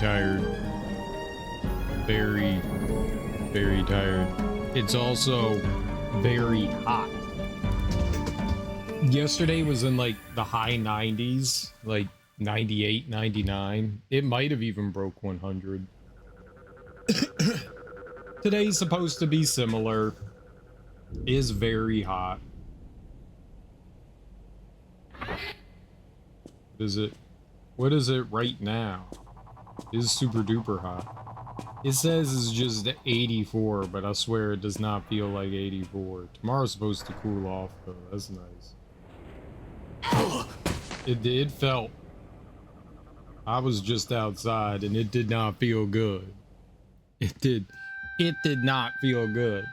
tired. Very, very tired. It's also very hot. Yesterday was in like the high 90s, like 98, 99. It might have even broke 100. Today's supposed to be similar. Is very hot. What is it right now? Is super duper hot. It says it's just 84, but I swear it does not feel like 84. Tomorrow's supposed to cool off though. That's nice. It felt. I was just outside and it did not feel good. It did not feel good.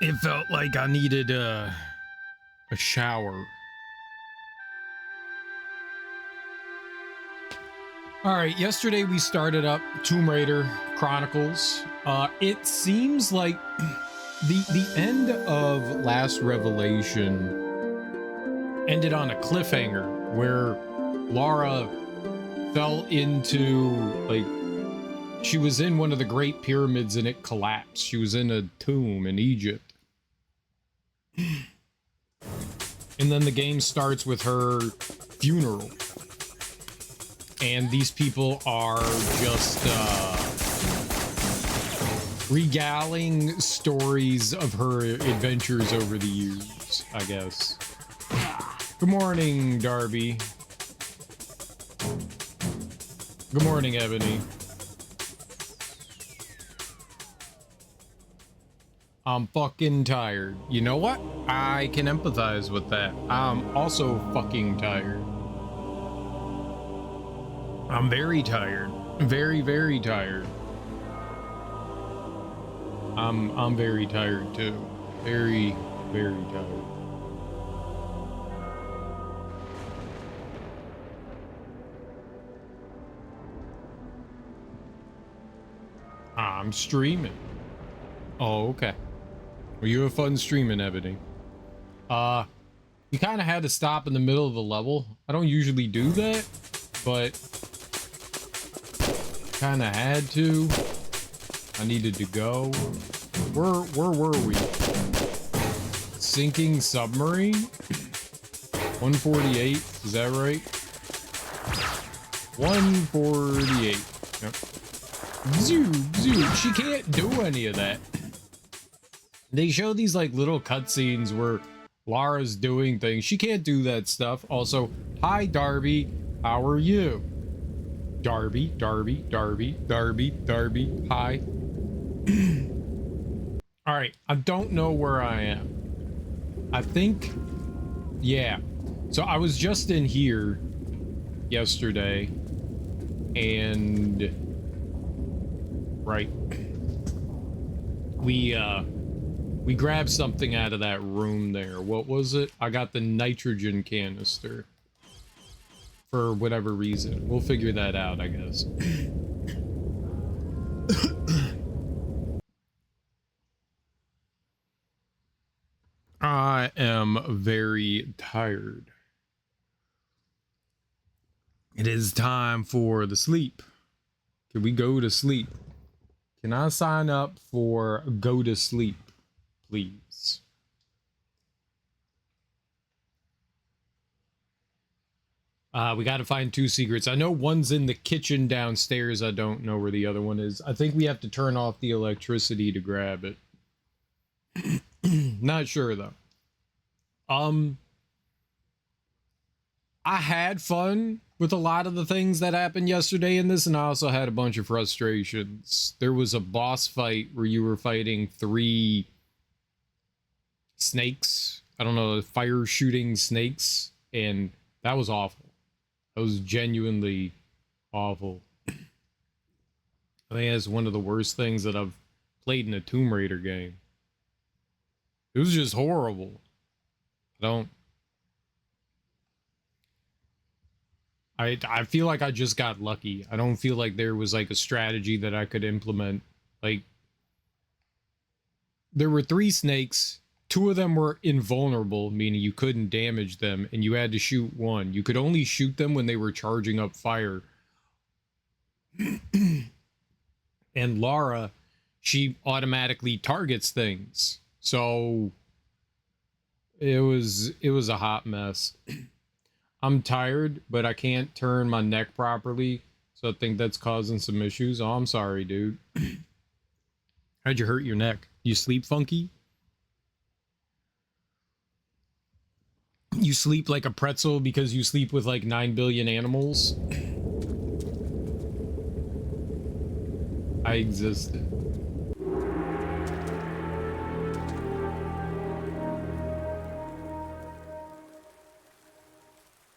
It felt like I needed a shower. All right, yesterday we started up Tomb Raider Chronicles. It seems like the end of Last Revelation ended on a cliffhanger where Lara fell into, like, she was in one of the Great Pyramids and it collapsed. She was in a tomb in Egypt. And then the game starts with her funeral. And these people are just regaling stories of her adventures over the years, I guess. Good morning, Darby. Good morning, Ebony. I'm fucking tired. You know what? I can empathize with that. I'm also fucking tired. I'm very tired. Very, very tired. I'm very tired too. Very, very tired. I'm streaming. Oh, okay. Well, you have fun streaming, Ebony. You kind of had to stop in the middle of the level. I don't usually do that, but kind of had to. I needed to go. Where were we? Sinking submarine? 148, is that right? 148. Yep. Zoo. She can't do any of that. They show these like little cutscenes where Lara's doing things. She can't do that stuff. Also, hi Darby, how are you? Darby, hi. All right, I don't know where I am. I think, yeah. So I was just in here yesterday and right. We grabbed something out of that room there. What was it? I got the nitrogen canister. For whatever reason. We'll figure that out, I guess. I am very tired. It is time for the sleep. Can we go to sleep? Can I sign up for go to sleep, please? We got to find 2 secrets. I know one's in the kitchen downstairs. I don't know where the other one is. I think we have to turn off the electricity to grab it. Not sure though. I had fun with a lot of the things that happened yesterday in this, and I also had a bunch of frustrations. There was a boss fight where you were fighting 3 snakes. I don't know, fire shooting snakes, and that was awful. That was genuinely awful. I think that's one of the worst things that I've played in a Tomb Raider game. It was just horrible. I feel like I just got lucky. I don't feel like there was like a strategy that I could implement. Like, there were 3 snakes, two of them were invulnerable, meaning you couldn't damage them, and you had to shoot one. You could only shoot them when they were charging up fire. And Lara, she automatically targets things. So it was a hot mess. I'm tired, but I can't turn my neck properly, so I think that's causing some issues. Oh, I'm sorry, dude. How'd you hurt your neck? You sleep funky? You sleep like a pretzel because you sleep with like 9 billion animals? I existed.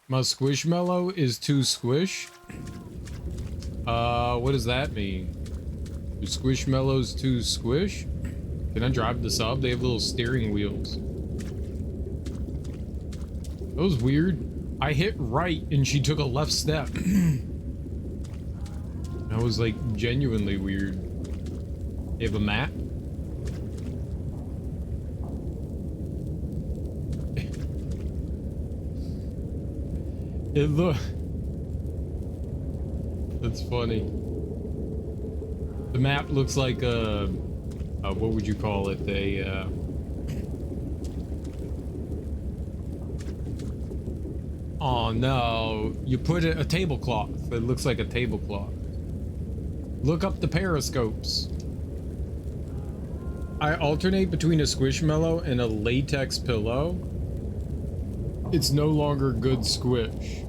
My squishmallow is too squish? What does that mean? Your squishmallow's too squish? Can I drive the sub? They have little steering wheels. That was weird. I hit right and she took a left step. That was like genuinely weird. You have a map? It look. That's funny. The map looks like a what would you call it? Oh no! You put a tablecloth. It looks like a tablecloth. Look up the periscopes. I alternate between a squishmallow and a latex pillow. It's no longer good squish.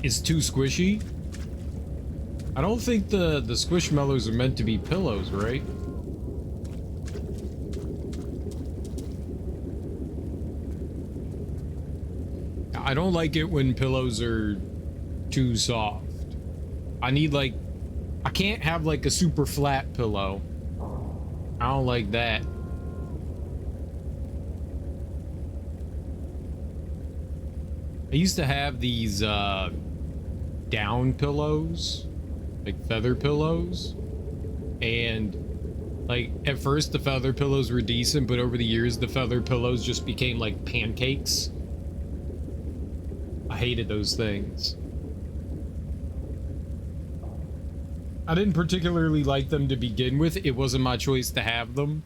It's too squishy? I don't think the squishmallows are meant to be pillows, right? I don't like it when pillows are too soft. I need like, I can't have like a super flat pillow. I don't like that. I used to have these down pillows, like feather pillows, and like at first the feather pillows were decent, but over the years the feather pillows just became like pancakes. I hated those things. I didn't particularly like them to begin with. It wasn't my choice to have them.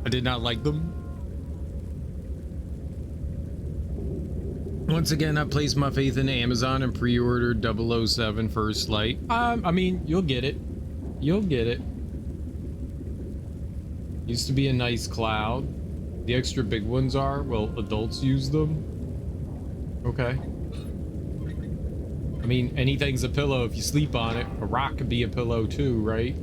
I did not like them. Once again, I placed my faith in Amazon and pre-ordered 007 First Light. I mean, you'll get it. You'll get it. Used to be a nice cloud. The extra big ones are, well, adults use them. Okay. I mean, anything's a pillow if you sleep on it. A rock could be a pillow too, right?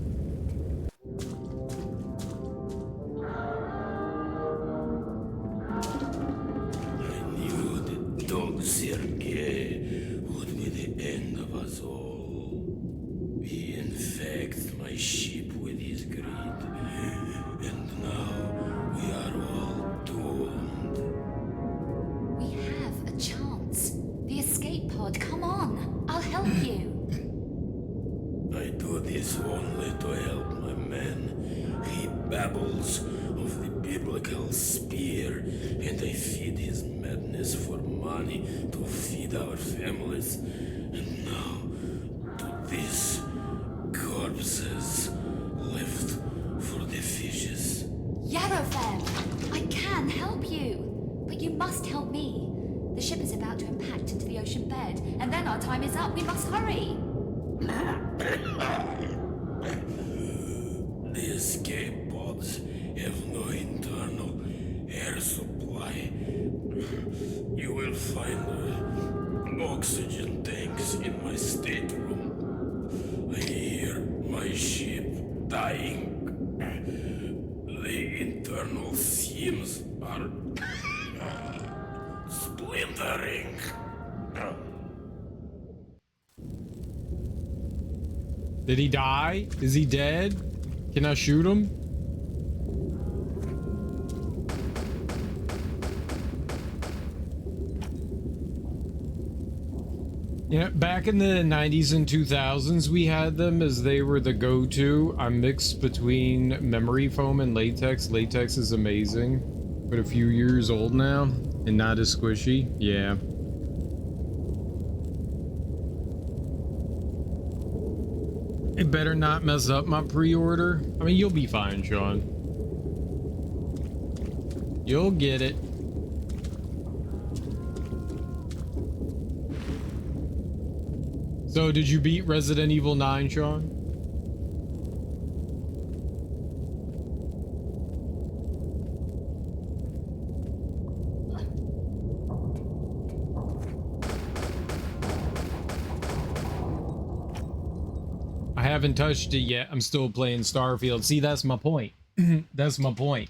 Did he die? Is he dead? Can I shoot him? Yeah, back in the 90s and 2000s, we had them as they were the go-to. I'm mixed between memory foam and latex. Latex is amazing, but a few years old now and not as squishy. Yeah. It better not mess up my pre-order. I mean, you'll be fine, Sean. You'll get it. So, did you beat Resident Evil 9, Sean? I haven't touched it yet. I'm still playing Starfield. See, that's my point. That's my point.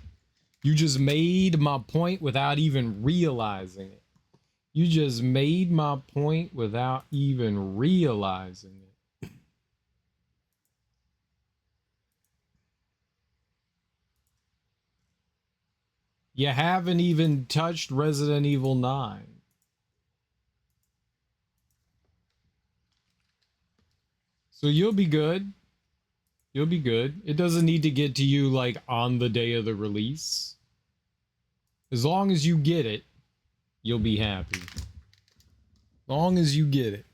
You just made my point without even realizing it. You just made my point without even realizing it. You haven't even touched Resident Evil 9. So you'll be good. You'll be good. It doesn't need to get to you like on the day of the release. As long as you get it, you'll be happy. As long as you get it.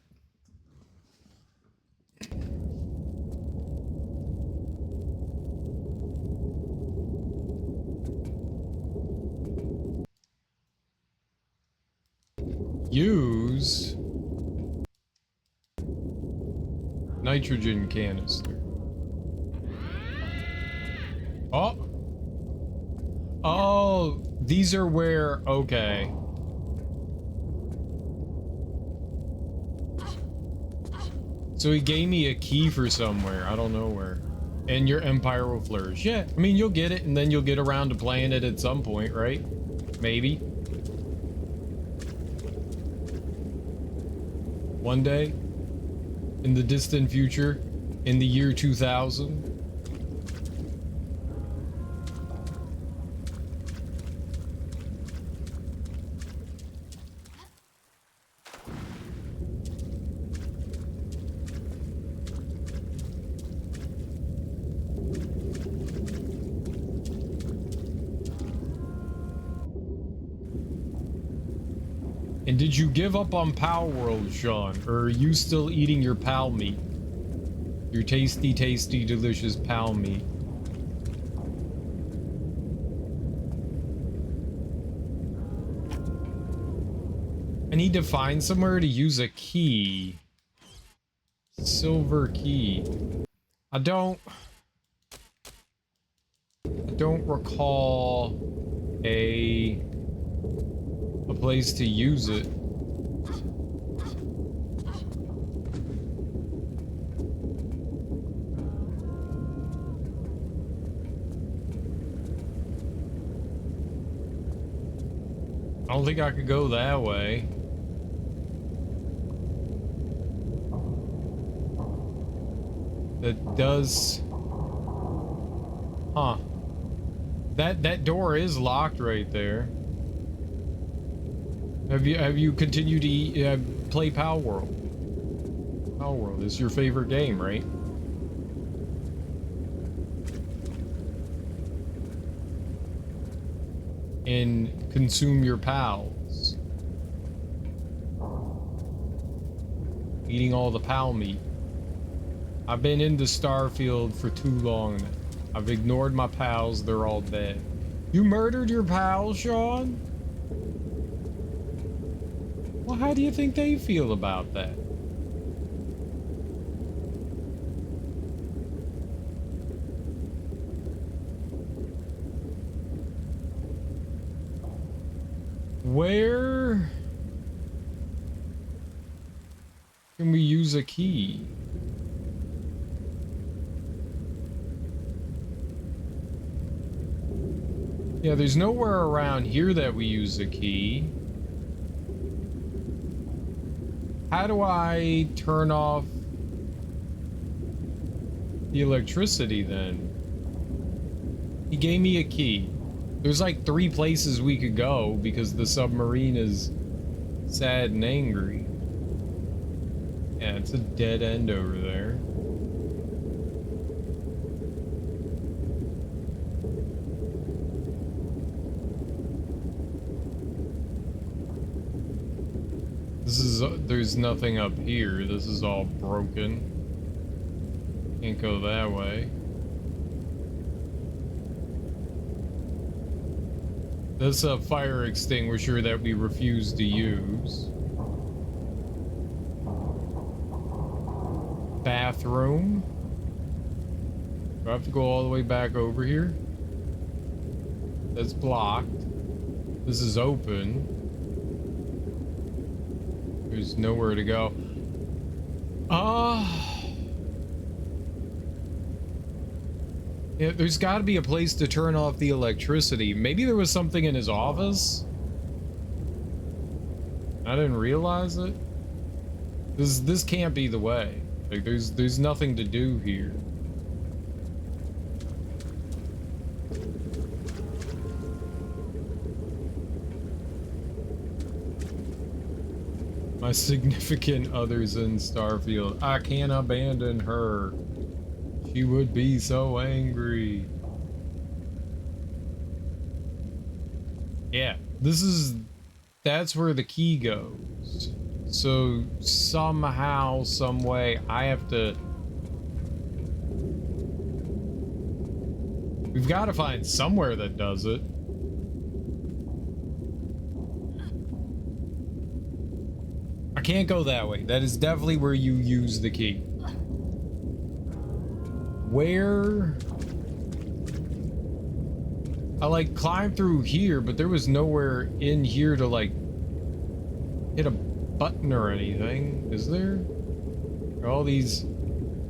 Use nitrogen canister. Oh. Oh, these are where, okay. So he gave me a key for somewhere. I don't know where. And your empire will flourish. Yeah, I mean, you'll get it, and then you'll get around to playing it at some point, right? Maybe. One day. In the distant future. In the year 2000. And did you give up on Pal World, Sean? Or are you still eating your Pal meat? Your tasty, tasty, delicious Pal meat. I need to find somewhere to use a key. Silver key. I don't recall a place to use it. I don't think I could go that way. That does... Huh. That door is locked right there. Have you continued to play Pal World? Pal World is your favorite game, right? And consume your pals. Eating all the pal meat. I've been into Starfield for too long now. I've ignored my pals, they're all dead. You murdered your pals, Sean? Well, how do you think they feel about that? Where can we use a key? Yeah, there's nowhere around here that we use a key. How do I turn off the electricity then? He gave me a key. There's like 3 places we could go because the submarine is sad and angry. Yeah, it's a dead end over there. This is, there's nothing up here. This is all broken. Can't go that way. That's a fire extinguisher that we refuse to use. Bathroom. Do I have to go all the way back over here? That's blocked. This is open. There's nowhere to go. Yeah, there's got to be a place to turn off the electricity. Maybe there was something in his office. I didn't realize it. This can't be the way. Like there's nothing to do here. My significant other's in Starfield. I can't abandon her. She would be so angry. Yeah, that's where the key goes. So somehow, some way, I have to... We've got to find somewhere that does it. I can't go that way. That is definitely where you use the key. Where? I like climbed through here, but there was nowhere in here to like hit a button or anything, is there? All these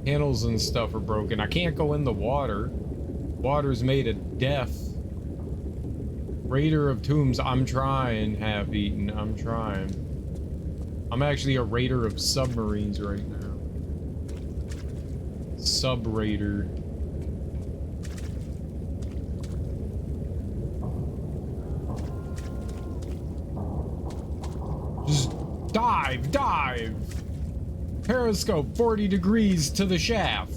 panels and stuff are broken. I can't go in the water. Water's made of death. Raider of Tombs, I'm trying, Half Eaten, I'm trying. I'm actually a raider of submarines right now. Sub-raider. Just dive, dive! Periscope 40 degrees to the shaft.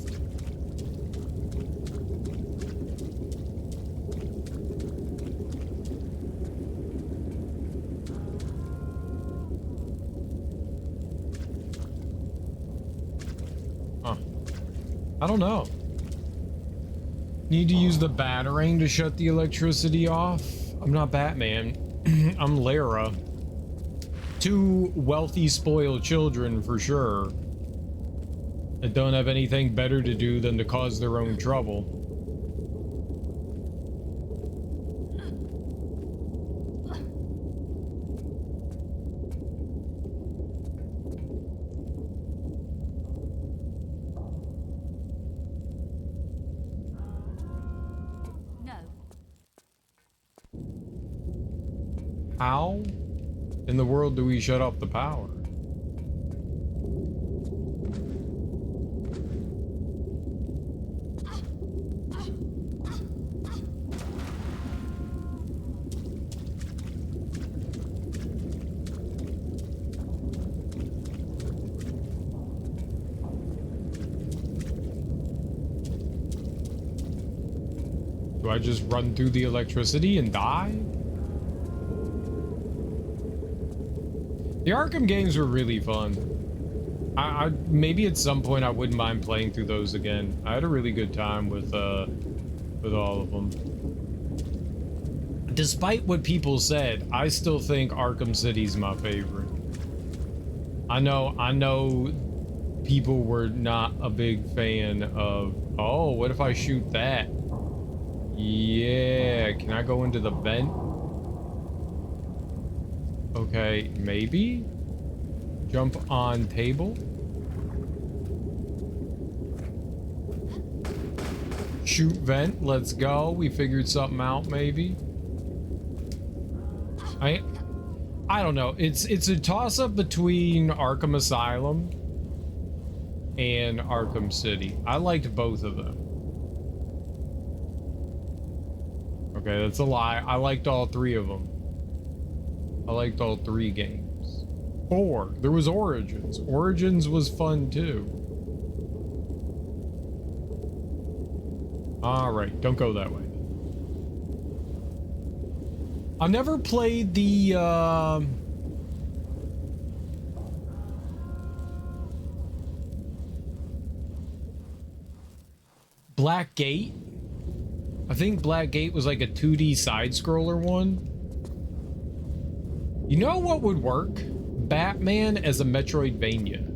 I don't know. Need to use the batarang to shut the electricity off? I'm not Batman. I'm Lara. Two wealthy, spoiled children for sure. That don't have anything better to do than to cause their own trouble. How in the world do we shut off the power? Do I just run through the electricity and die? The Arkham games were really fun. I maybe at some point I wouldn't mind playing through those again. I had a really good time with all of them. Despite what people said, I still think Arkham City's my favorite. I know people were not a big fan of, oh, what if I shoot that? Yeah, can I go into the vent? Okay, maybe? Jump on table? Shoot vent, let's go. We figured something out, maybe. I don't know. It's a toss-up between Arkham Asylum and Arkham City. I liked both of them. Okay, that's a lie. I liked all three of them. I liked all three games. 4. There was Origins. Origins was fun too. All right, don't go that way. I never played the Black Gate. I think Black Gate was like a 2D side-scroller one. You know what would work? Batman as a Metroidvania.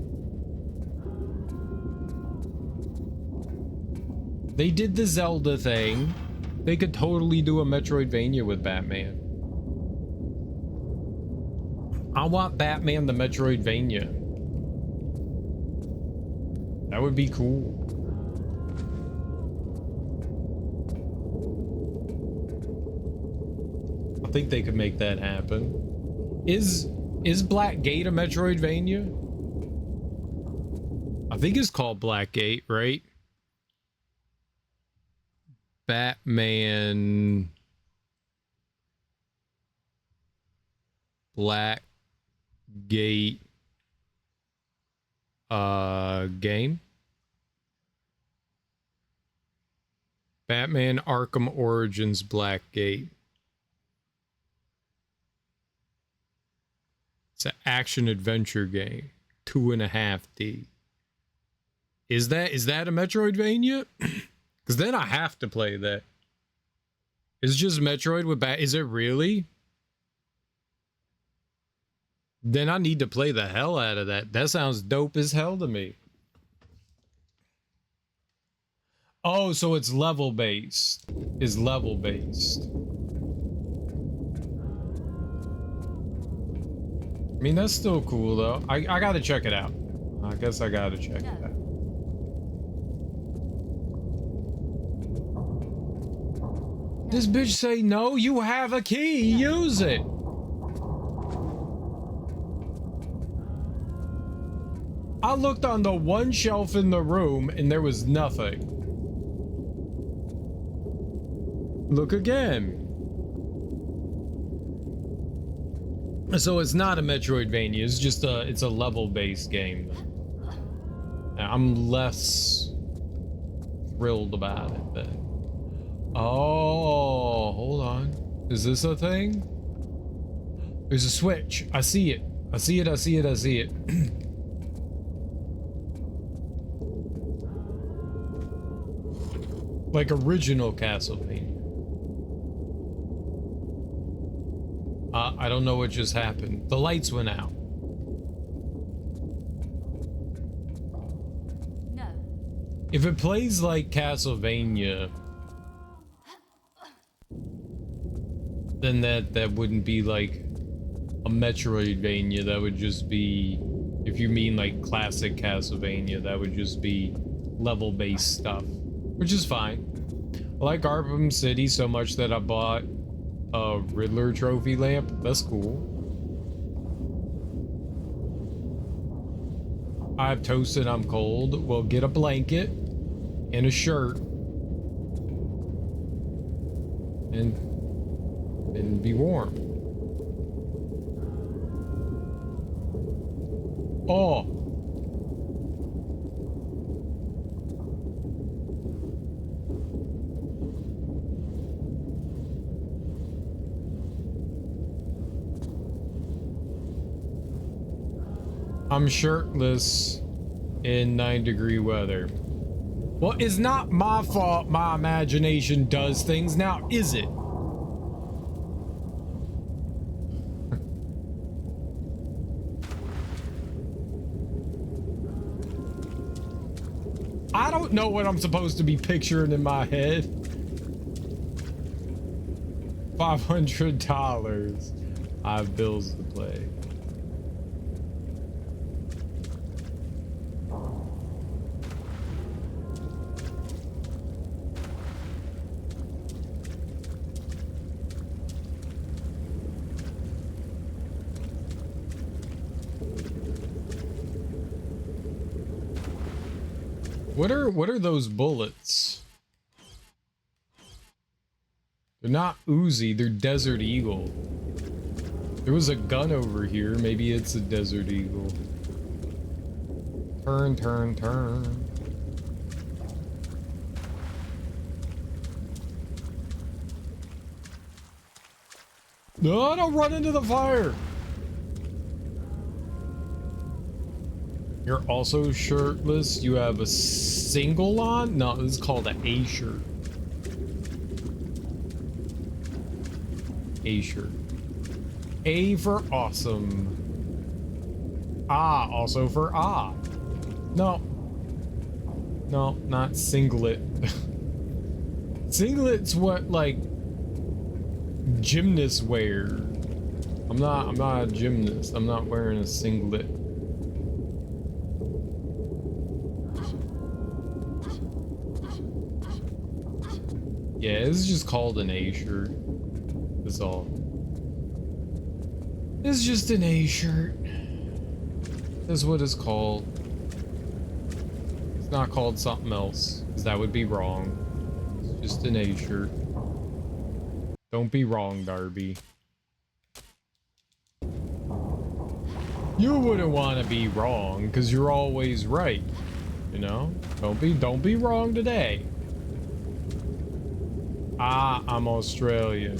They did the Zelda thing. They could totally do a Metroidvania with Batman. I want Batman the Metroidvania. That would be cool. I think they could make that happen. Is Black Gate a Metroidvania? I think it's called Black Gate, right? Batman Black Gate game. Batman Arkham Origins Black Gate. It's an action adventure game. 2.5D. Is that a Metroidvania? Because then I have to play that. It's just Metroid with Bat. Is it really? Then I need to play the hell out of that. That sounds dope as hell to me. Oh, so it's level based. Is level based. I mean, that's still cool though. I gotta check it out. I guess I gotta check it out. This bitch say no, you have a key, use it. I looked on the one shelf in the room and there was nothing. Look again. So it's not a Metroidvania, it's just it's a level-based game. I'm less thrilled about it then. Oh, hold on. Is this a thing? There's a switch. I see it. I see it, I see it, I see it. Like original Castlevania. I don't know what just happened. The lights went out. No. If it plays like Castlevania, then that wouldn't be like a Metroidvania. That would just be, if you mean like classic Castlevania, that would just be level-based stuff, which is fine. I like Arkham City so much that I bought a Riddler trophy lamp. That's cool. I'm toasted, I'm cold. Well, get a blanket and a shirt and be warm. Oh. I'm shirtless in 9-degree weather. Well, it's not my fault my imagination does things now, is it? I don't know what I'm supposed to be picturing in my head. $500. I have bills to pay. What are those bullets? They're not Uzi, they're Desert Eagle. There was a gun over here. Maybe it's a Desert Eagle. Turn, turn, turn. No, don't run into the fire. You're also shirtless. You have a single on? No, this is called an A shirt. A shirt. A for awesome. Ah, also for ah. No. No, not singlet. Singlet's what, like, gymnasts wear. I'm not a gymnast. I'm not wearing a singlet. Yeah, this is just called an A shirt. That's all. It's just an A shirt. That's what it's called. It's not called something else, because that would be wrong. It's just an A shirt. Don't be wrong, Darby. You wouldn't want to be wrong, because you're always right. You know? Don't be wrong today. Ah, I'm Australian.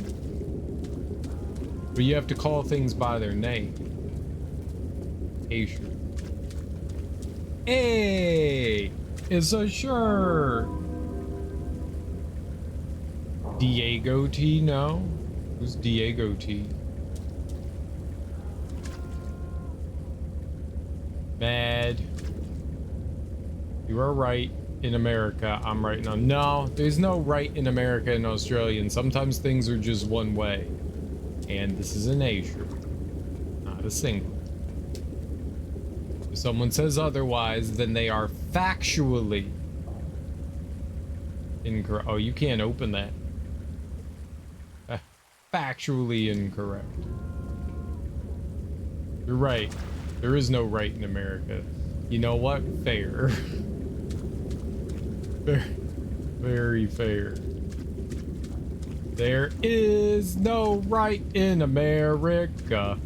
But you have to call things by their name. A shirt. Hey! It's a shirt! Diego T? No? Who's Diego T? Mad. You are right in America. I'm right now. No, there's no right in America and Australia. And sometimes things are just one way. And this is an A shirt, not a single. If someone says otherwise, then they are factually incorrect. Oh, you can't open that. Factually incorrect. You're right. There is no right in America. You know what? Fair. Very fair. There is no right in America.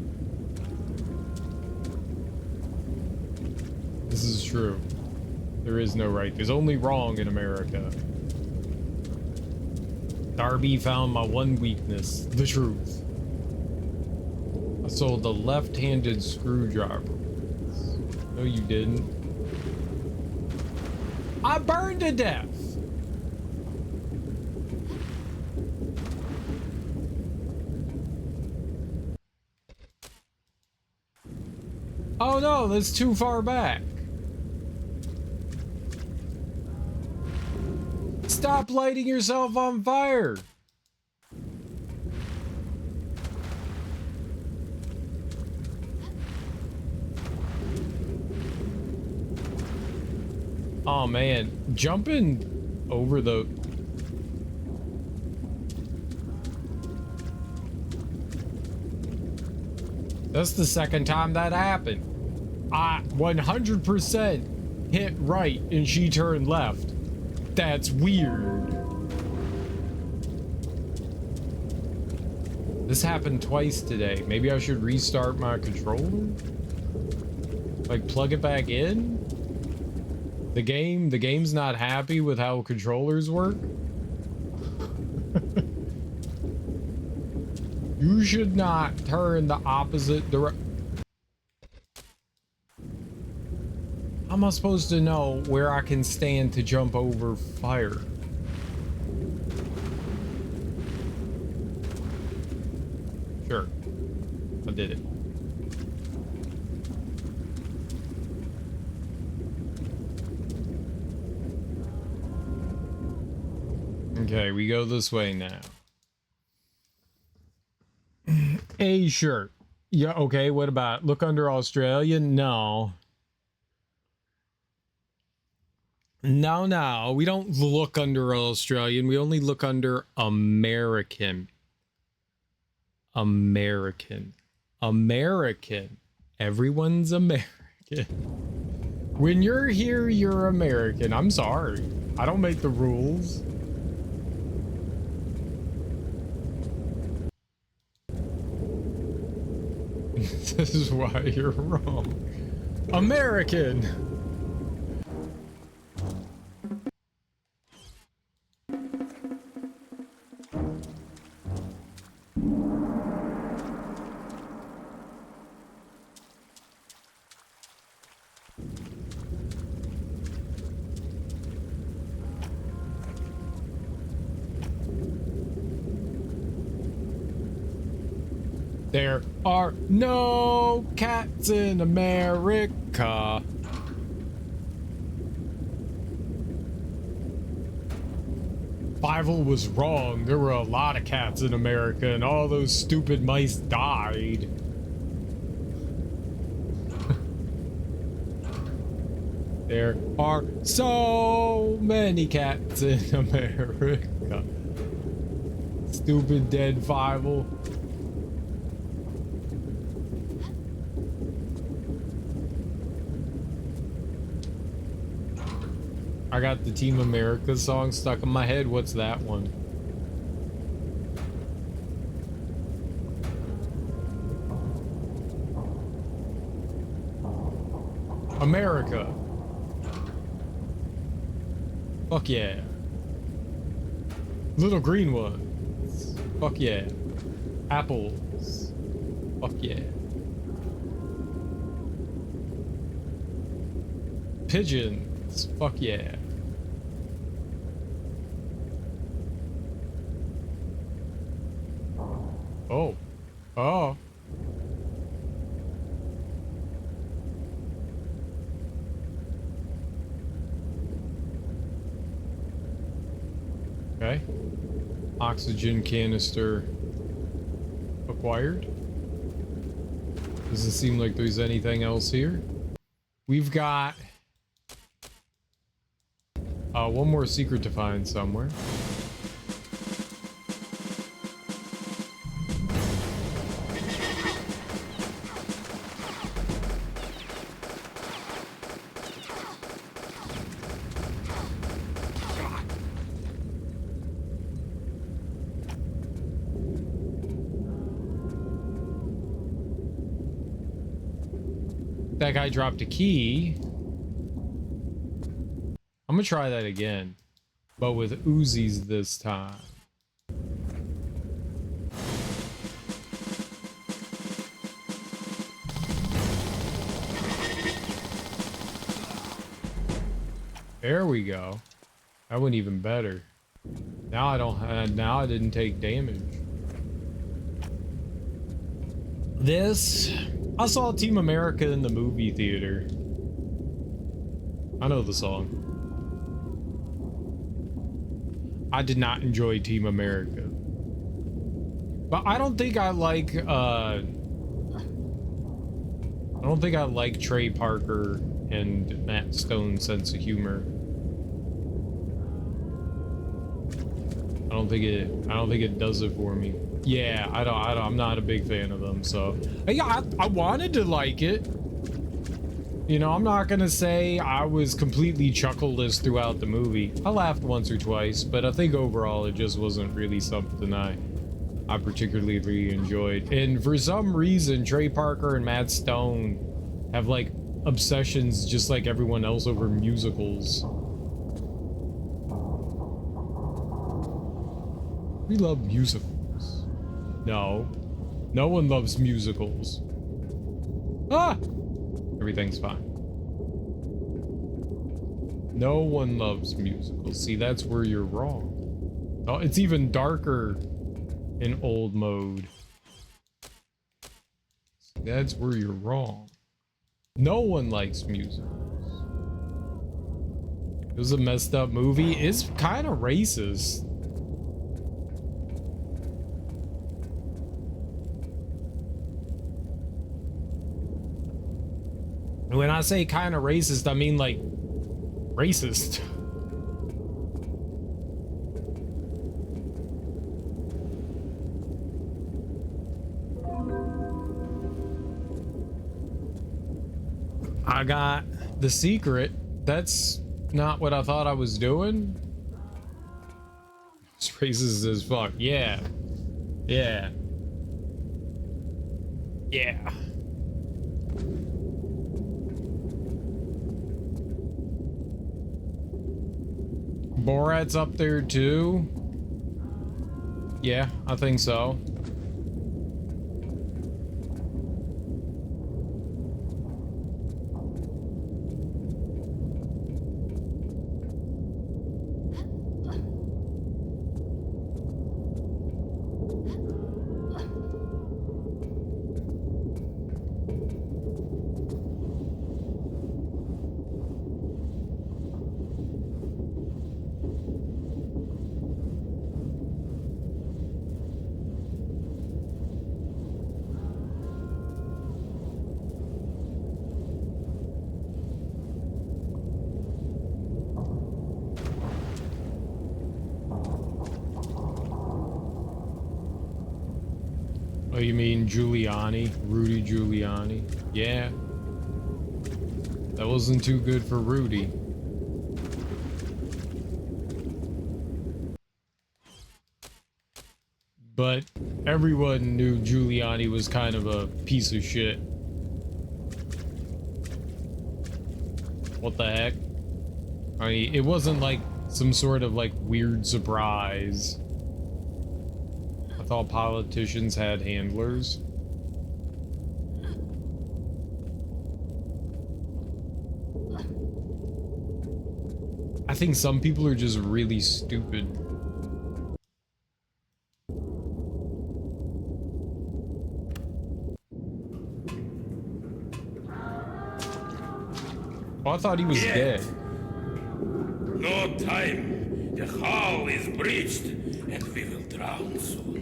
This is true. There is no right. There's only wrong in America. Darby found my one weakness, the truth. I sold the left-handed screwdriver. No, you didn't. I burned to death. Oh no, that's too far back. Stop lighting yourself on fire. Oh man, jumping over the... That's the second time that happened. I 100% hit right and she turned left. That's weird. This happened twice today. Maybe I should restart my controller? Like plug it back in? The game's not happy with how controllers work? You should not turn the opposite direction. How am I supposed to know where I can stand to jump over fire? Sure. I did it. Okay, we go this way now. A shirt. Yeah, okay, what about look under Australia? No. No, we don't look under Australian. We only look under American. American. Everyone's American. When you're here, you're American. I'm sorry. I don't make the rules. This is why you're wrong. American. There are no cats in America. Fievel was wrong. There were a lot of cats in America, and all those stupid mice died. There are so many cats in America. Stupid dead Fievel. I got the Team America song stuck in my head. What's that one? America. Fuck yeah. Little green ones. Fuck yeah. Apples. Fuck yeah. Pigeons. Fuck yeah. Oh. Oh. Okay. Oxygen canister acquired. Doesn't seem like there's anything else here. We've got one more secret to find somewhere. That guy dropped a key. I'm gonna try that again, but with Uzis this time. There we go. That went even better. Now I don't. Now I didn't take damage. This. I saw Team America in the movie theater. I know the song. I did not enjoy Team America. But I don't think I like, I don't think I like Trey Parker and Matt Stone's sense of humor. I don't think it does it for me. Yeah, I'm not a big fan of them, so yeah, I wanted to like it. You know, I'm not gonna say I was completely chuckleless throughout the movie. I laughed once or twice, but I think overall it just wasn't really something I particularly enjoyed. And for some reason, Trey Parker and Matt Stone have like obsessions just like everyone else over musicals. We love musicals. No. No one loves musicals. Ah! Everything's fine. No one loves musicals. See, that's where you're wrong. Oh, it's even darker in old mode. See, that's where you're wrong. No one likes musicals. It was a messed up movie. It's kind of racist. When I say kind of racist, I mean like racist. I got the secret. That's not what I thought I was doing. It's racist as fuck. Yeah. Yeah. Yeah. Borat's up there too? Yeah, I think so. Oh, you mean Giuliani? Rudy Giuliani? Yeah. That wasn't too good for Rudy. But everyone knew Giuliani was kind of a piece of shit. What the heck? I mean, it wasn't like some sort of like weird surprise. I thought politicians had handlers. I think some people are just really stupid. Oh, I thought he was dead. No time. The hull is breached, and we will drown soon.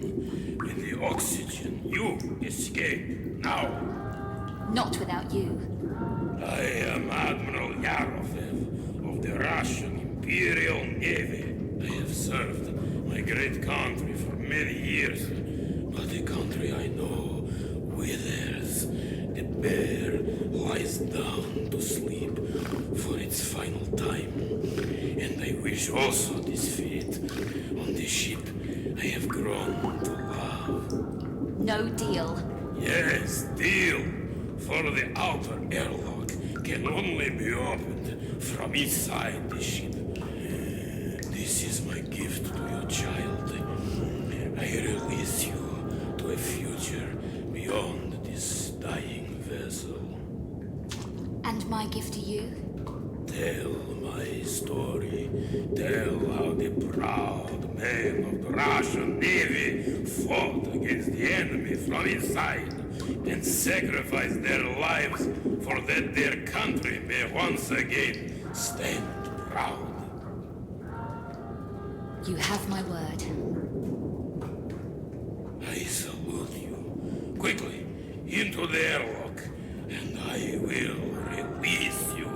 With the oxygen, you escape now. Not without you. I am Admiral Yarofev of the Russian Imperial Navy. I have served my great country for many years, but the country I know withers. The bear lies down to sleep for its final time. And I wish also this fate on the ship I have grown to love. No deal. Yes, deal. For the outer airlock can only be opened from inside the ship. This is my gift to your child. I release you to a future beyond this dying vessel. And my gift to you? Tell my story. Tell how the proud men of the Russian Navy fought against the enemy from inside and sacrificed their lives for that their country may once again stand proud. You have my word. I salute you. Quickly, into the airlock, and I will release you.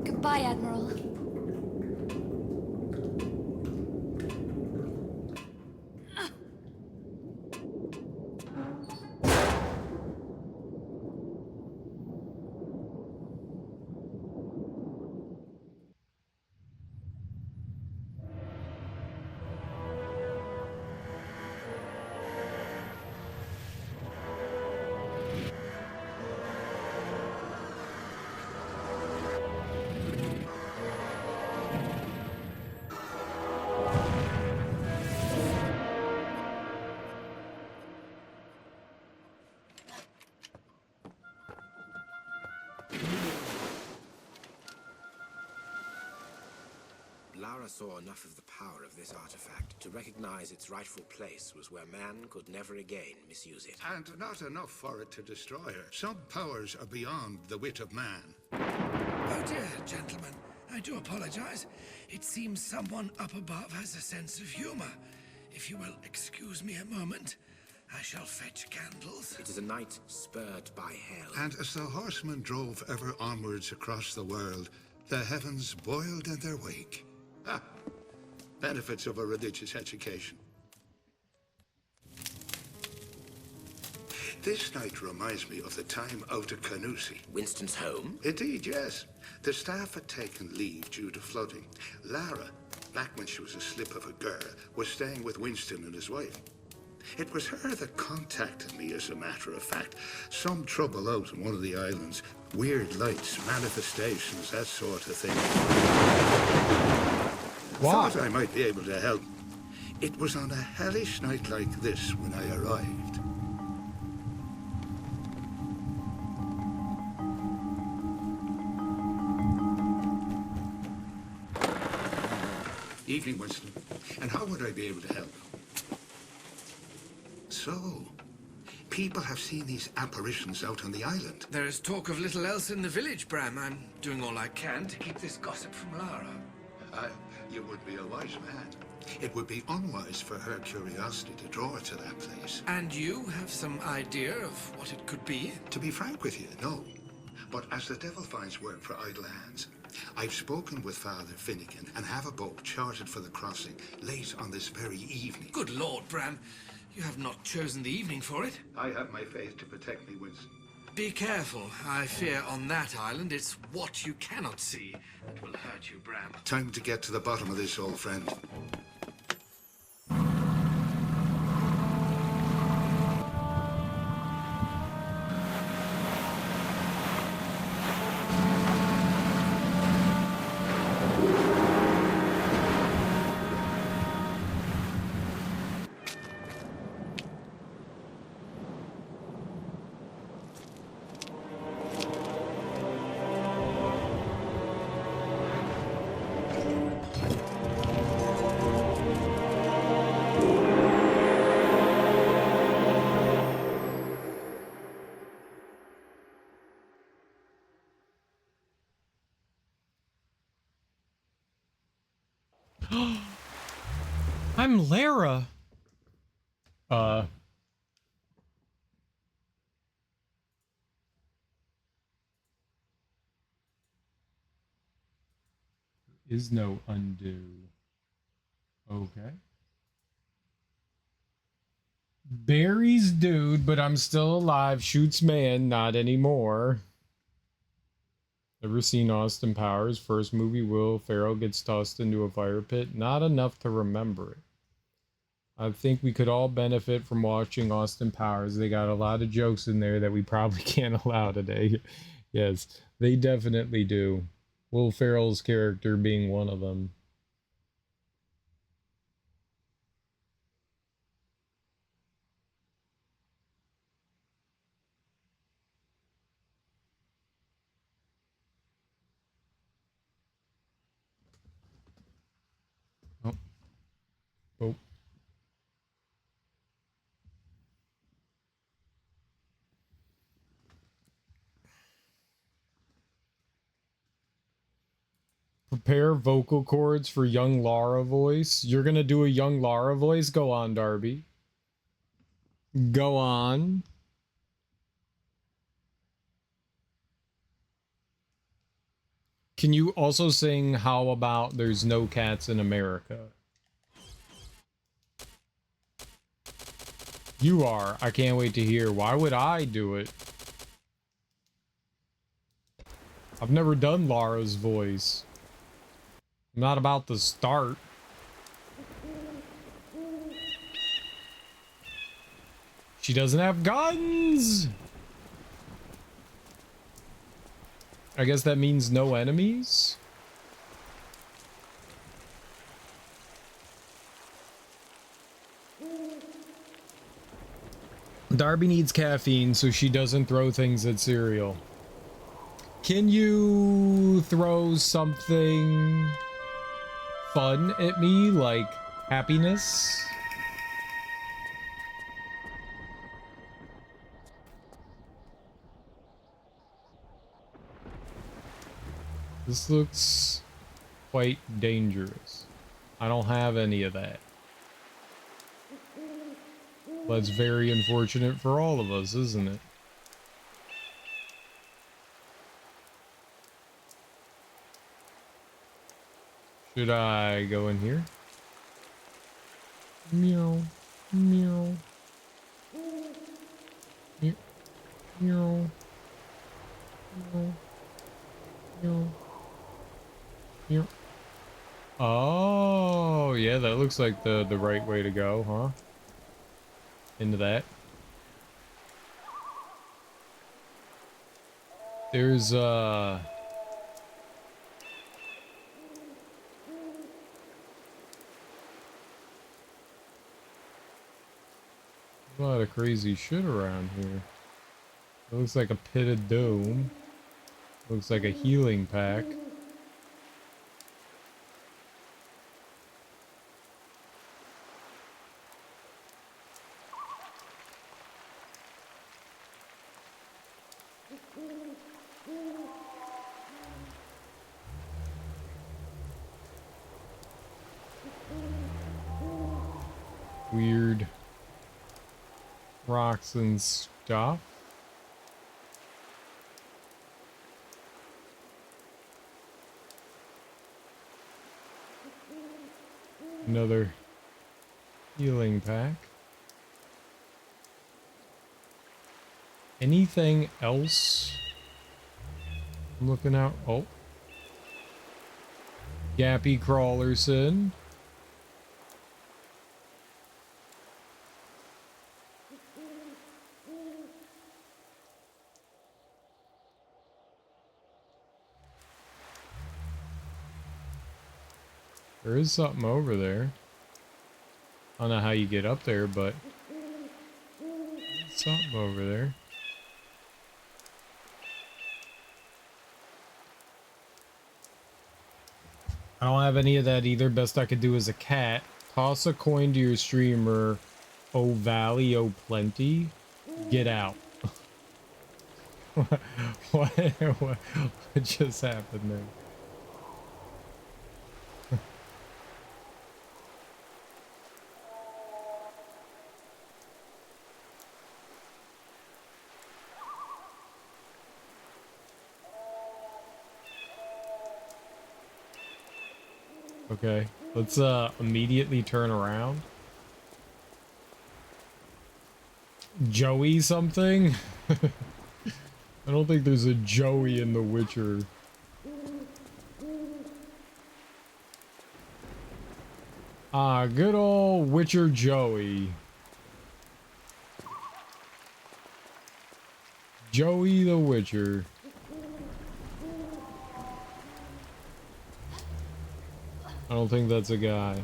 Goodbye, Admiral. Lara saw enough of the power of this artifact to recognize its rightful place was where man could never again misuse it. And not enough for it to destroy her. Some powers are beyond the wit of man. Oh dear, gentlemen. I do apologize. It seems someone up above has a sense of humor. If you will excuse me a moment, I shall fetch candles. It is a night spurred by hell. And as the horsemen drove ever onwards across the world, the heavens boiled in their wake. Ah, benefits of a religious education. This night reminds me of the time out at Canusi. Winston's home? Indeed, yes. The staff had taken leave due to flooding. Lara, back when she was a slip of a girl, was staying with Winston and his wife. It was her that contacted me, as a matter of fact. Some trouble out in one of the islands. Weird lights, manifestations, that sort of thing. Why? Thought I might be able to help. It was on a hellish night like this when I arrived. Evening, Winston. And how would I be able to help? So, people have seen these apparitions out on the island. There is talk of little else in the village, Bram. I'm doing all I can to keep this gossip from Lara. You would be a wise man. It would be unwise for her curiosity to draw her to that place. And you have some idea of what it could be? To be frank with you, no. But as the devil finds work for idle hands, I've spoken with Father Finnegan and have a boat chartered for the crossing late on this very evening. Good Lord, Bram. You have not chosen the evening for it. I have my faith to protect me, Winston. Be careful. I fear on that island it's what you cannot see that will hurt you, Bram. Time to get to the bottom of this, old friend. I'm Lara. Is no undo. Okay. Barry's dude, but I'm still alive. Shoots man, not anymore. Ever seen Austin Powers? First movie, Will Ferrell gets tossed into a fire pit. Not enough to remember it. I think we could all benefit from watching Austin Powers. They got a lot of jokes in there that we probably can't allow today. Yes, they definitely do. Will Ferrell's character being one of them. Oh. Oh. Prepare vocal cords for young Lara voice. You're gonna do a young Lara voice? Go on, Darby. Go on. Can you also sing How About There's No Cats in America? You are. I can't wait to hear. Why would I do it? I've never done Lara's voice. I'm not about to start. She doesn't have guns! I guess that means no enemies? Darby needs caffeine so she doesn't throw things at cereal. Can you throw something fun at me, like happiness? This looks quite dangerous. I don't have any of that. That's very unfortunate for all of us, isn't it? Should I go in here? Meow, meow. Meow, meow. Meow. Meow. Meow. Oh, yeah, that looks like the right way to go, huh? into that. There's a lot of crazy shit around here. It looks like a pitted dome. Looks like a healing pack. Weird rocks and stuff. Another healing pack. Anything else I'm looking out? Oh. Gappy Crawlerson. There is something over there. I don't know how you get up there, but there's something over there. I don't have any of that either. Best I could do is a cat. Toss a coin to your streamer. Oh Valley, oh plenty. Get out. what just happened there? Okay, let's immediately turn around. Joey something? I don't think there's a Joey in The Witcher. Ah, good old Witcher Joey. Joey the Witcher. I don't think that's a guy.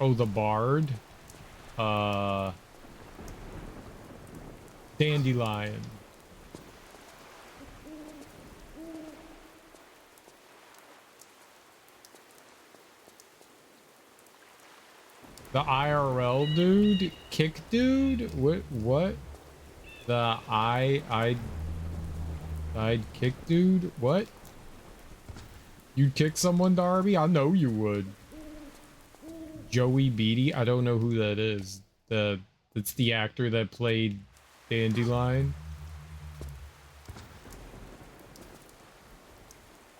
Oh, the Bard. Dandelion. The IRL dude? Kick dude? What? The I'd kick dude? What? You'd kick someone, Darby? I know you would. Joey Beatty? I don't know who that is. It's the actor that played Dandelion.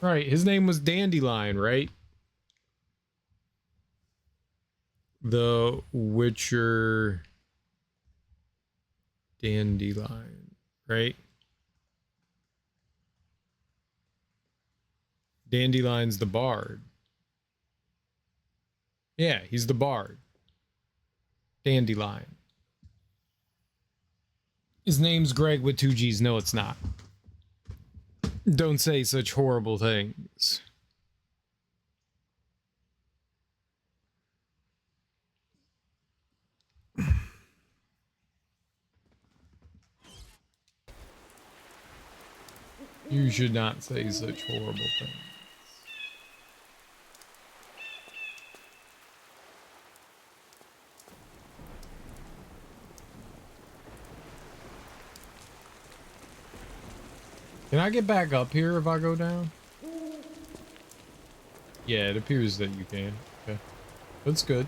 Right, his name was Dandelion, right? The Witcher Dandelion, right? Dandelion's the bard. Yeah, he's the bard. Dandelion. His name's Greg with 2 G's. No, it's not. Don't say such horrible things. You should not say such horrible things. Can I get back up here if I go down? Yeah, it appears that you can. Okay. That's good.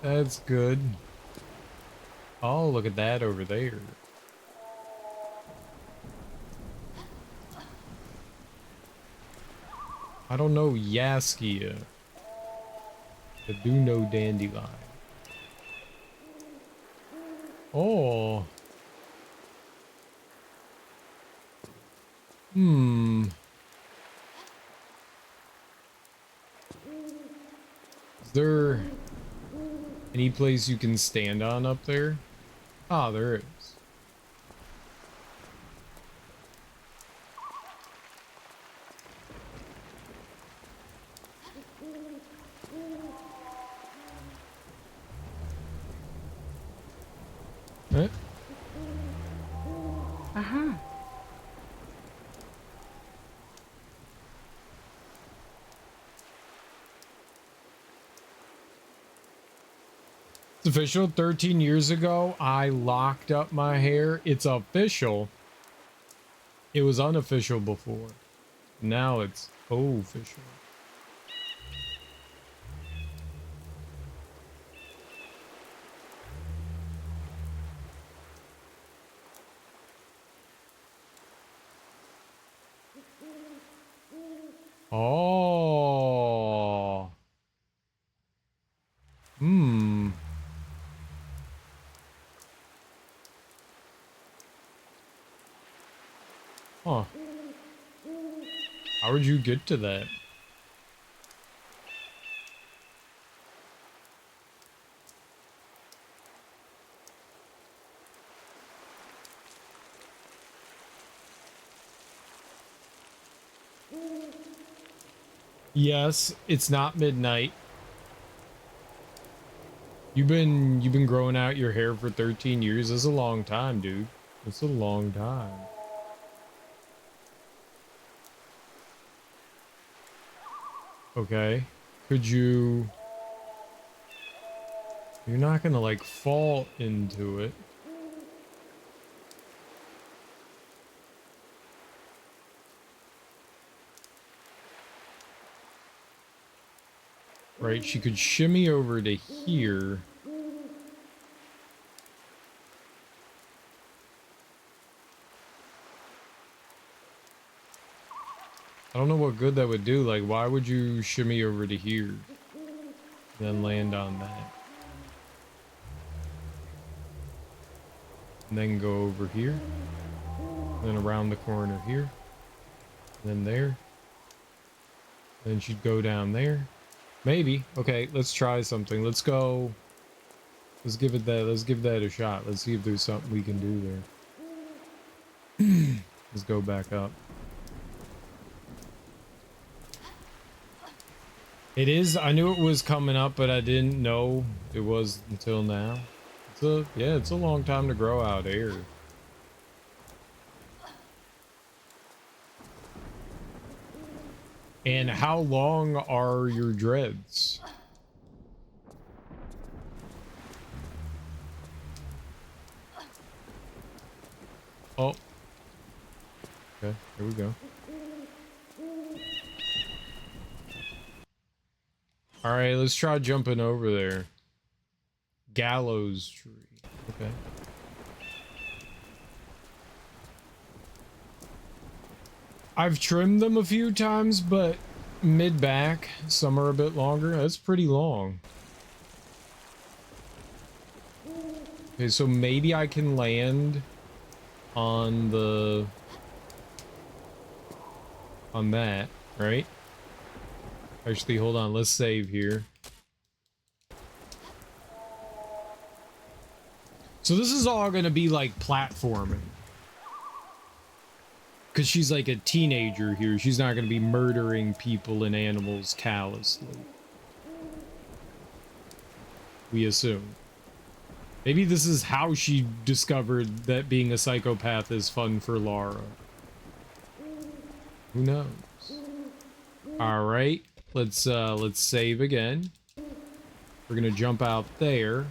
That's good. Oh, look at that over there. I don't know Yaskia. I do know Dandelion. Oh. there any place you can stand on up there? Ah, there is. Eh? Uh-huh. It's official. 13 years ago, I locked up my hair. It's official. It was unofficial before. Now it's official. Oh. Hmm. Huh. How would you get to that? Yes, it's not midnight. You've been growing out your hair for 13 years. That's a long time, dude. That's a long time. Okay. Could you... You're not gonna, like, fall into it. Right, she could shimmy over to here. I don't know what good that would do. Like, why would you shimmy over to here? Then land on that. And then go over here. Then around the corner here. Then there. Then she'd go down there. Maybe. Okay, let's try something. Let's go. Let's give it that. Let's give that a shot. Let's see if there's something we can do there. Let's go back up. It is. I knew it was coming up, but I didn't know it was until now. It's a long time to grow out hair. And how long are your dreads? Oh. Okay, here we go. All right, let's try jumping over there. Gallows tree. Okay. I've trimmed them a few times, but mid-back, some are a bit longer. That's pretty long. Okay, so maybe I can land on the... on that, right? Actually, hold on. Let's save here. So this is all going to be like platforming. Because she's like a teenager here. She's not going to be murdering people and animals callously. We assume. Maybe this is how she discovered that being a psychopath is fun for Lara. Who knows? All right. Let's save again. We're going to jump out there.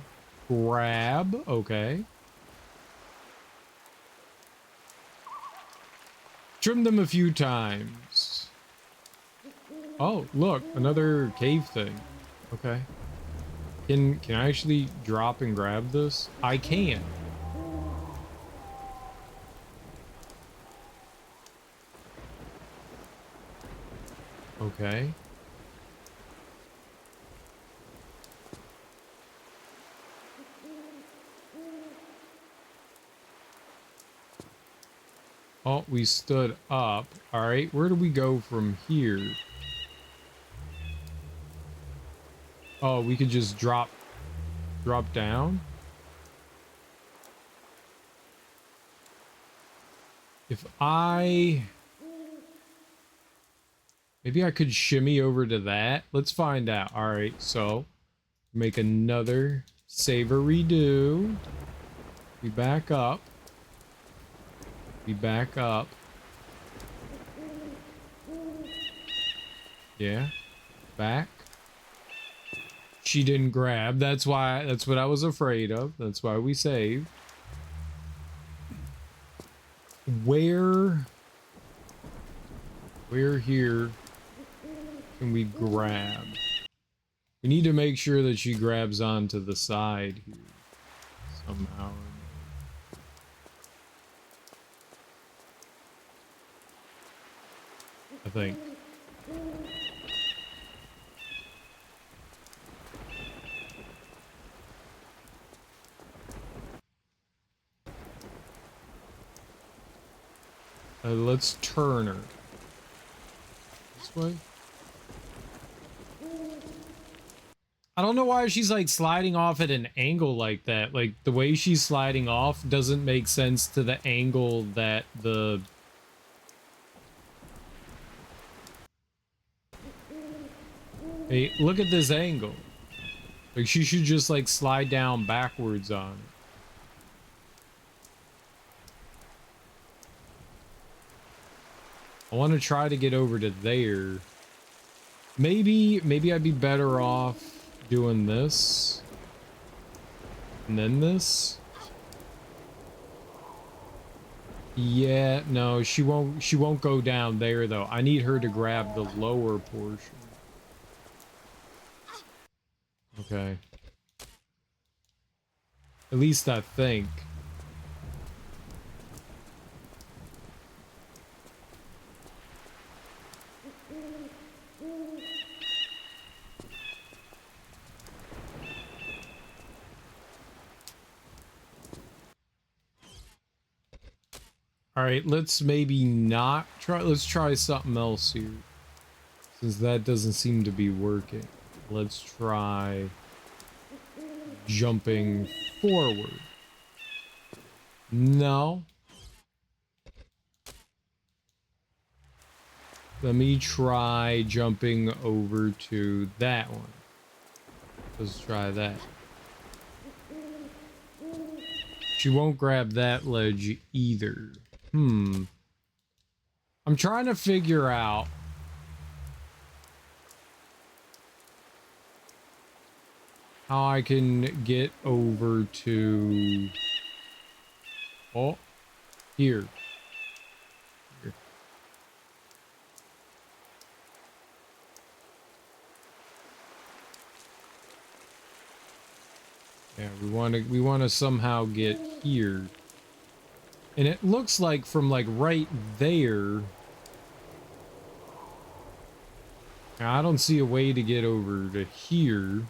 Grab. Okay. Trim them a few times. Oh, look, another cave thing. Okay. Can I actually drop and grab this? I can. Okay. Oh, we stood up. All right, where do we go from here? Oh, we could just drop down? If maybe I could shimmy over to that. Let's find out. All right, so make another savory do. We back up. We back up. Yeah. Back. She didn't grab. That's what I was afraid of. That's why we saved. Where here can we grab? We need to make sure that she grabs onto the side here somehow. I think. Let's turn her. This way? I don't know why she's like sliding off at an angle like that. Like the way she's sliding off doesn't make sense to the angle that the... Hey, look at this angle. Like she should just like slide down backwards on it. I want to try to get over to there. Maybe I'd be better off doing this. And then this. Yeah, no, she won't go down there though. I need her to grab the lower portion. Okay. At least I think. All right, let's maybe not try. Let's try something else here. Since that doesn't seem to be working. Let's try jumping forward. No. Let me try jumping over to that one. Let's try that. She won't grab that ledge either. I'm trying to figure out how I can get over to... Oh, here. Yeah, we want to somehow get here. And it looks like from like right there. Now, I don't see a way to get over to here.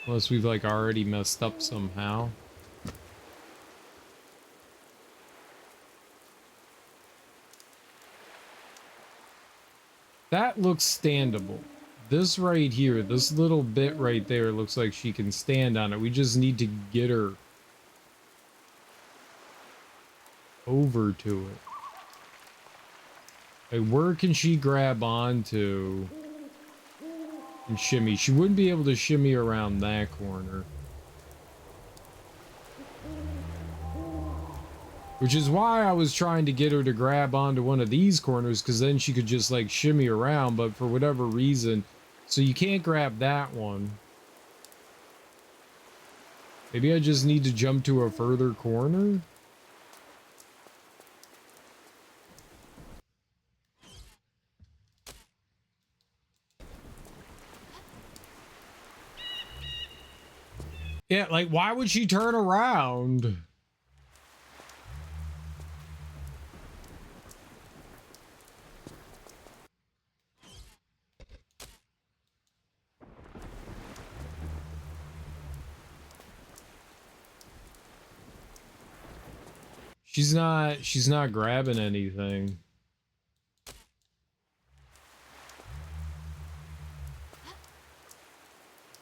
Unless we've like already messed up somehow. That looks standable. This right here, this little bit right there looks like she can stand on it. We just need to get her over to it. Like, where can she grab onto and shimmy? She wouldn't be able to shimmy around that corner. Which is why I was trying to get her to grab onto one of these corners, because then she could just like shimmy around, but for whatever reason, so you can't grab that one. Maybe I just need to jump to a further corner? Yeah, like why would she turn around? She's not grabbing anything.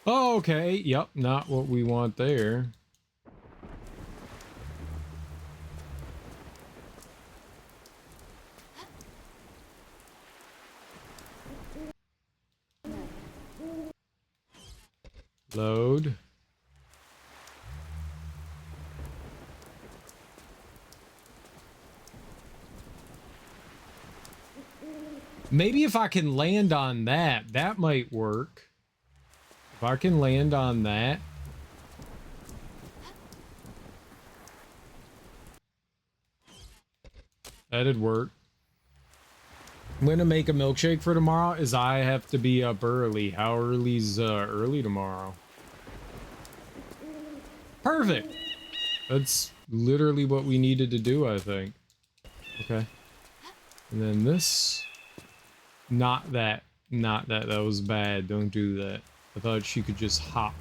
Oh, okay. Yep, not what we want there. Load. Maybe if I can land on that, that might work. If I can land on that. That'd work. I'm gonna make a milkshake for tomorrow is I have to be up early. How early's early tomorrow? Perfect. That's literally what we needed to do, I think. Okay. And then this. Not that. Not that. That was bad. Don't do that. I thought she could just hop.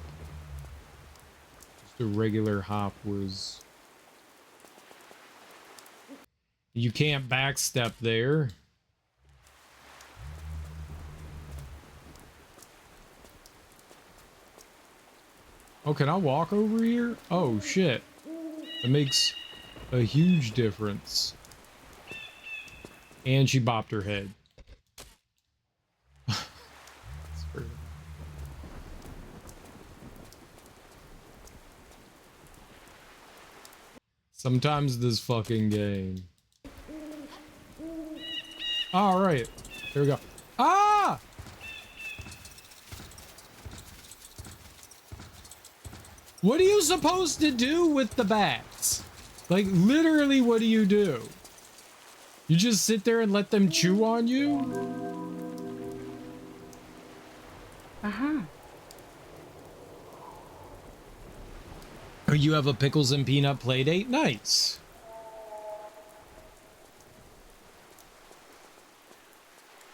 Just a regular hop was... You can't backstep there. Oh, can I walk over here? Oh, shit. That makes a huge difference. And she bopped her head. Sometimes this fucking game. All right. Here we go. Ah! What are you supposed to do with the bats? Like, literally, what do? You just sit there and let them chew on you? Uh-huh. Oh, you have a pickles and peanut play date? Nice.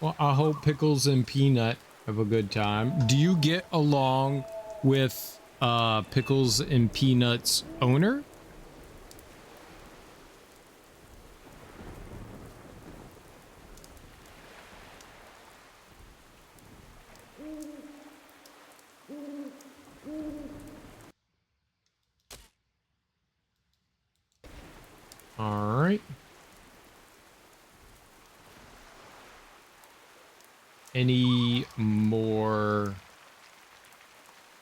Well, I hope Pickles and Peanut have a good time. Do you get along with Pickles and Peanut's owner? All right. Any more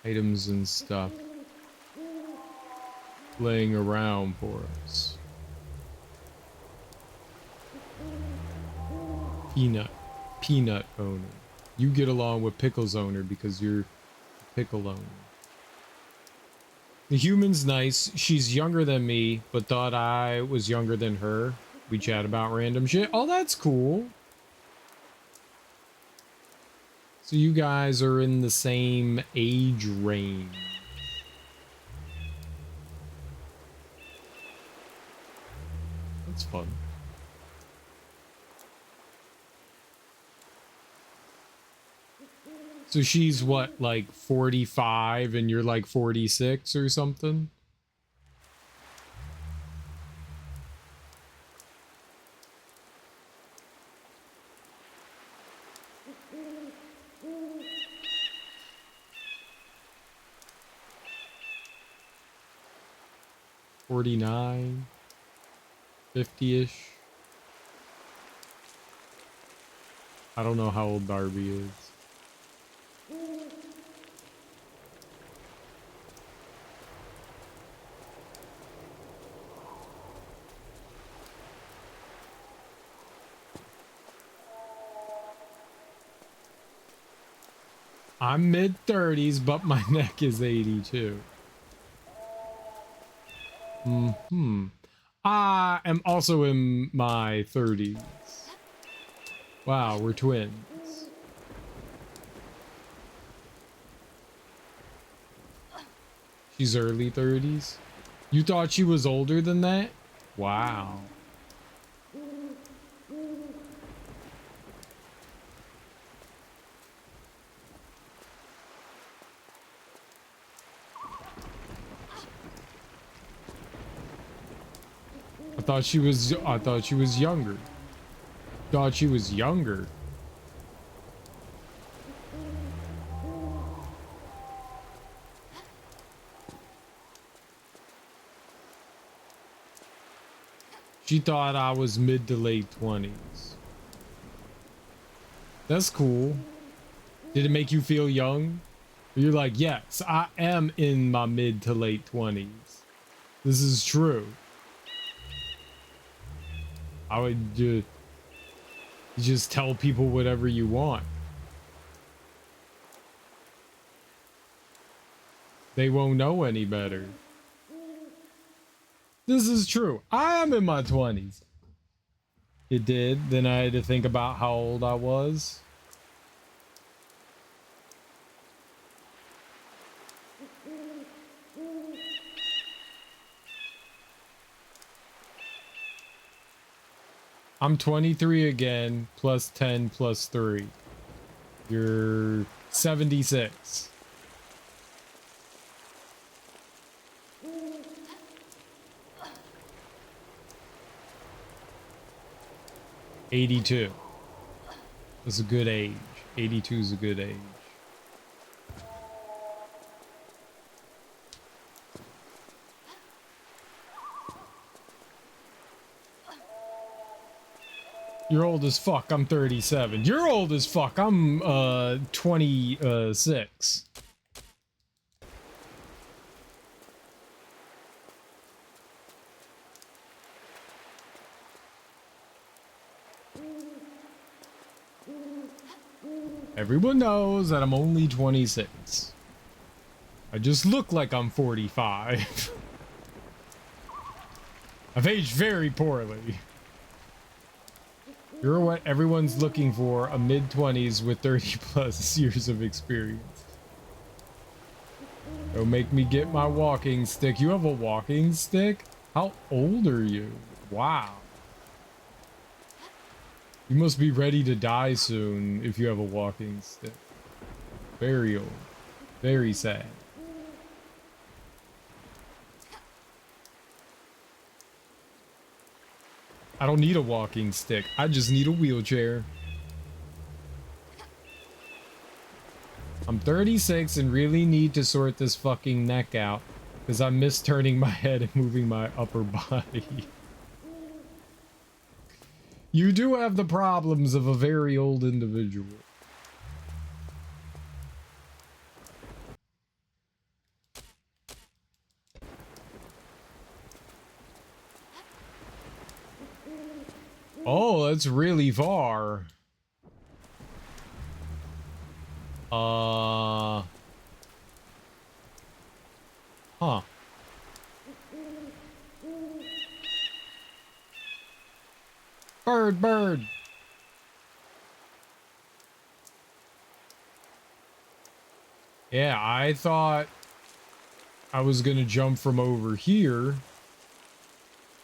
items and stuff laying around for us? Peanut owner. You get along with Pickle's owner because you're the pickle owner. The human's nice. She's younger than me, but thought I was younger than her. We chat about random shit. Oh, that's cool. So you guys are in the same age range. That's fun. So she's what, like 45 and you're like 46 or something? $49, 50-ish. I don't know how old Darby is. I'm mid-30s, but my neck is 82. I am also in my 30s. Wow, we're twins. She's early 30s. You thought she was older than that? Wow. I thought she was younger. Thought she was younger. She thought I was mid to late 20s. That's cool. Did it make you feel young? You're like, yes, I am in my mid to late 20s. This is true. I would just tell people whatever you want. They won't know any better. This is true. I am in my 20s. It did. Then I had to think about how old I was. I'm 23 again, plus 10 plus 3. You're 76. '82. That's a good age. 82 is a good age. You're old as fuck. I'm 37. You're old as fuck. I'm 26. Everyone knows that I'm only 26. I just look like I'm 45. I've aged very poorly. You're what everyone's looking for, a mid-20s with 30 plus years of experience. Don't make me get my walking stick. You have a walking stick? How old are you? Wow. You must be ready to die soon if you have a walking stick. Very old. Very sad. I don't need a walking stick. I just need a wheelchair. I'm 36 and really need to sort this fucking neck out because I miss turning my head and moving my upper body. You do have the problems of a very old individual. Oh, that's really far. Huh. Bird. Yeah, I thought I was gonna jump from over here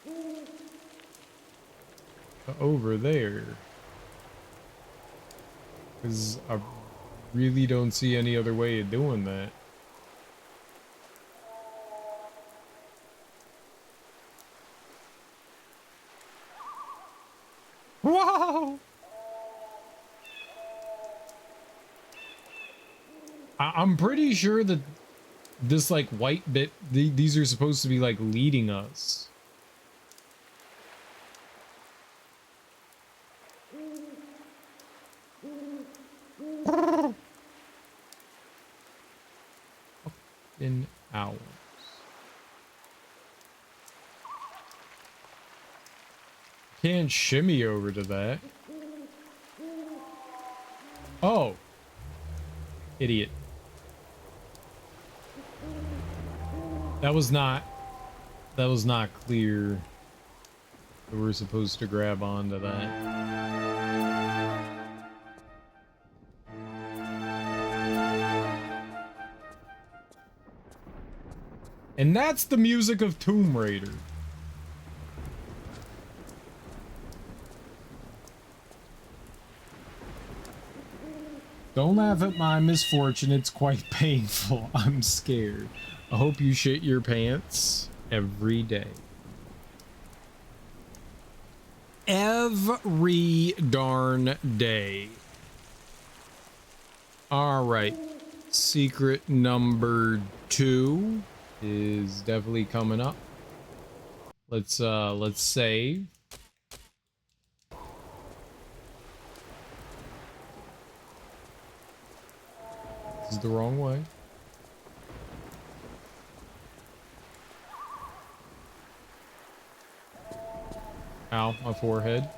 to over there. 'Cause I really don't see any other way of doing that. Whoa! I'm pretty sure that this like white bit, these are supposed to be like leading us. In hours. Can't shimmy over to that. Oh. Idiot. That was not clear that we're supposed to grab onto that. And that's the music of Tomb Raider. Don't laugh at my misfortune, it's quite painful. I'm scared. I hope you shit your pants every day. every darn day. All right. Secret number 2 is definitely coming up. Let's save. This is the wrong way. Ow, my forehead.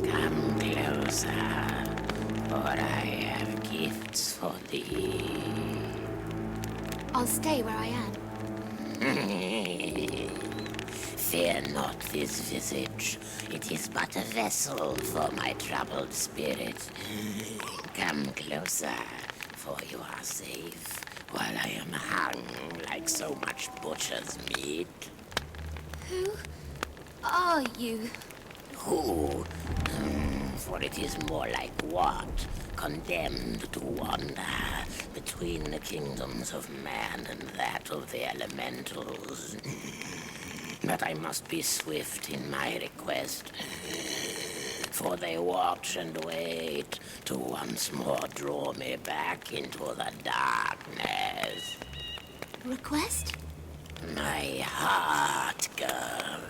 Come closer, for I have gifts for thee. I'll stay where I am. Fear not this visage. It is but a vessel for my troubled spirit. Come closer, for you are safe, while I am hung like so much butcher's meat. Who are you? Who? For it is more like what? Condemned to wander between the kingdoms of man and that of the elementals. But I must be swift in my request, for they watch and wait to once more draw me back into the darkness. Request? My heart, girl.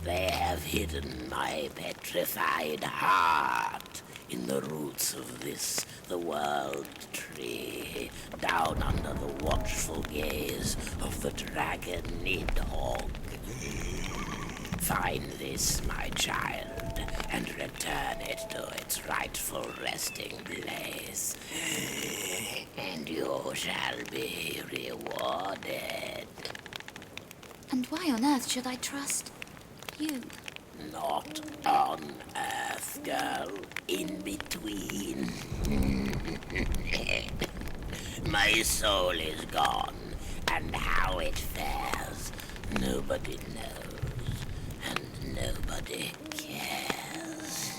They have hidden my petrified heart in the roots of this, the world tree, down under the watchful gaze of the dragon Nidhogg. Find this, my child, and return it to its rightful resting place, and you shall be rewarded. And why on earth should I trust you? Not on Earth, girl. In between. My soul is gone, and how it fares, nobody knows, and nobody cares.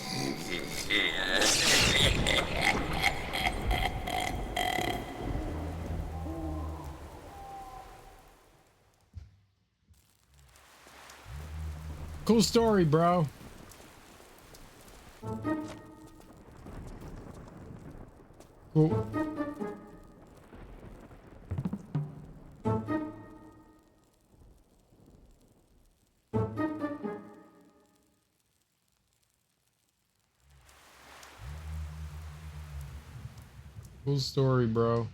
Cool story, bro. Cool. Cool story, bro.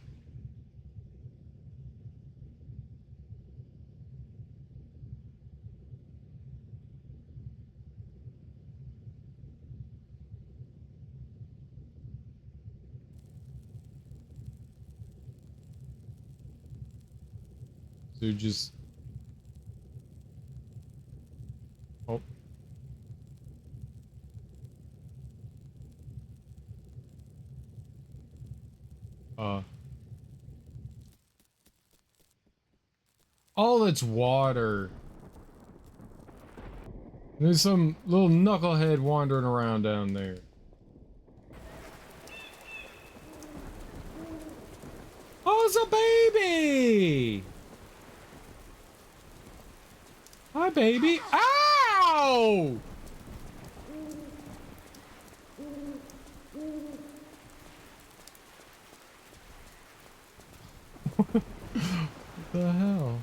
So just... Oh. Oh, it's water. There's some little knucklehead wandering around down there. Oh, it's a baby! Hi, baby. Ow! What the hell?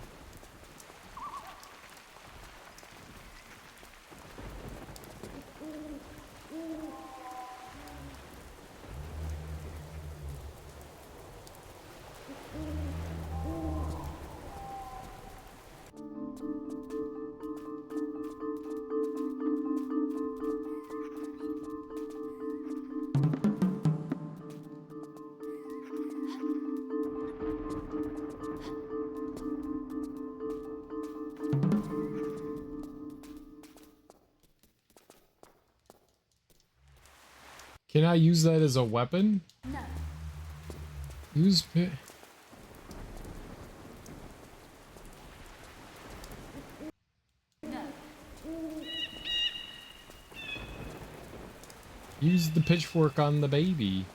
Can I use that as a weapon? No. Use Use the pitchfork on the baby.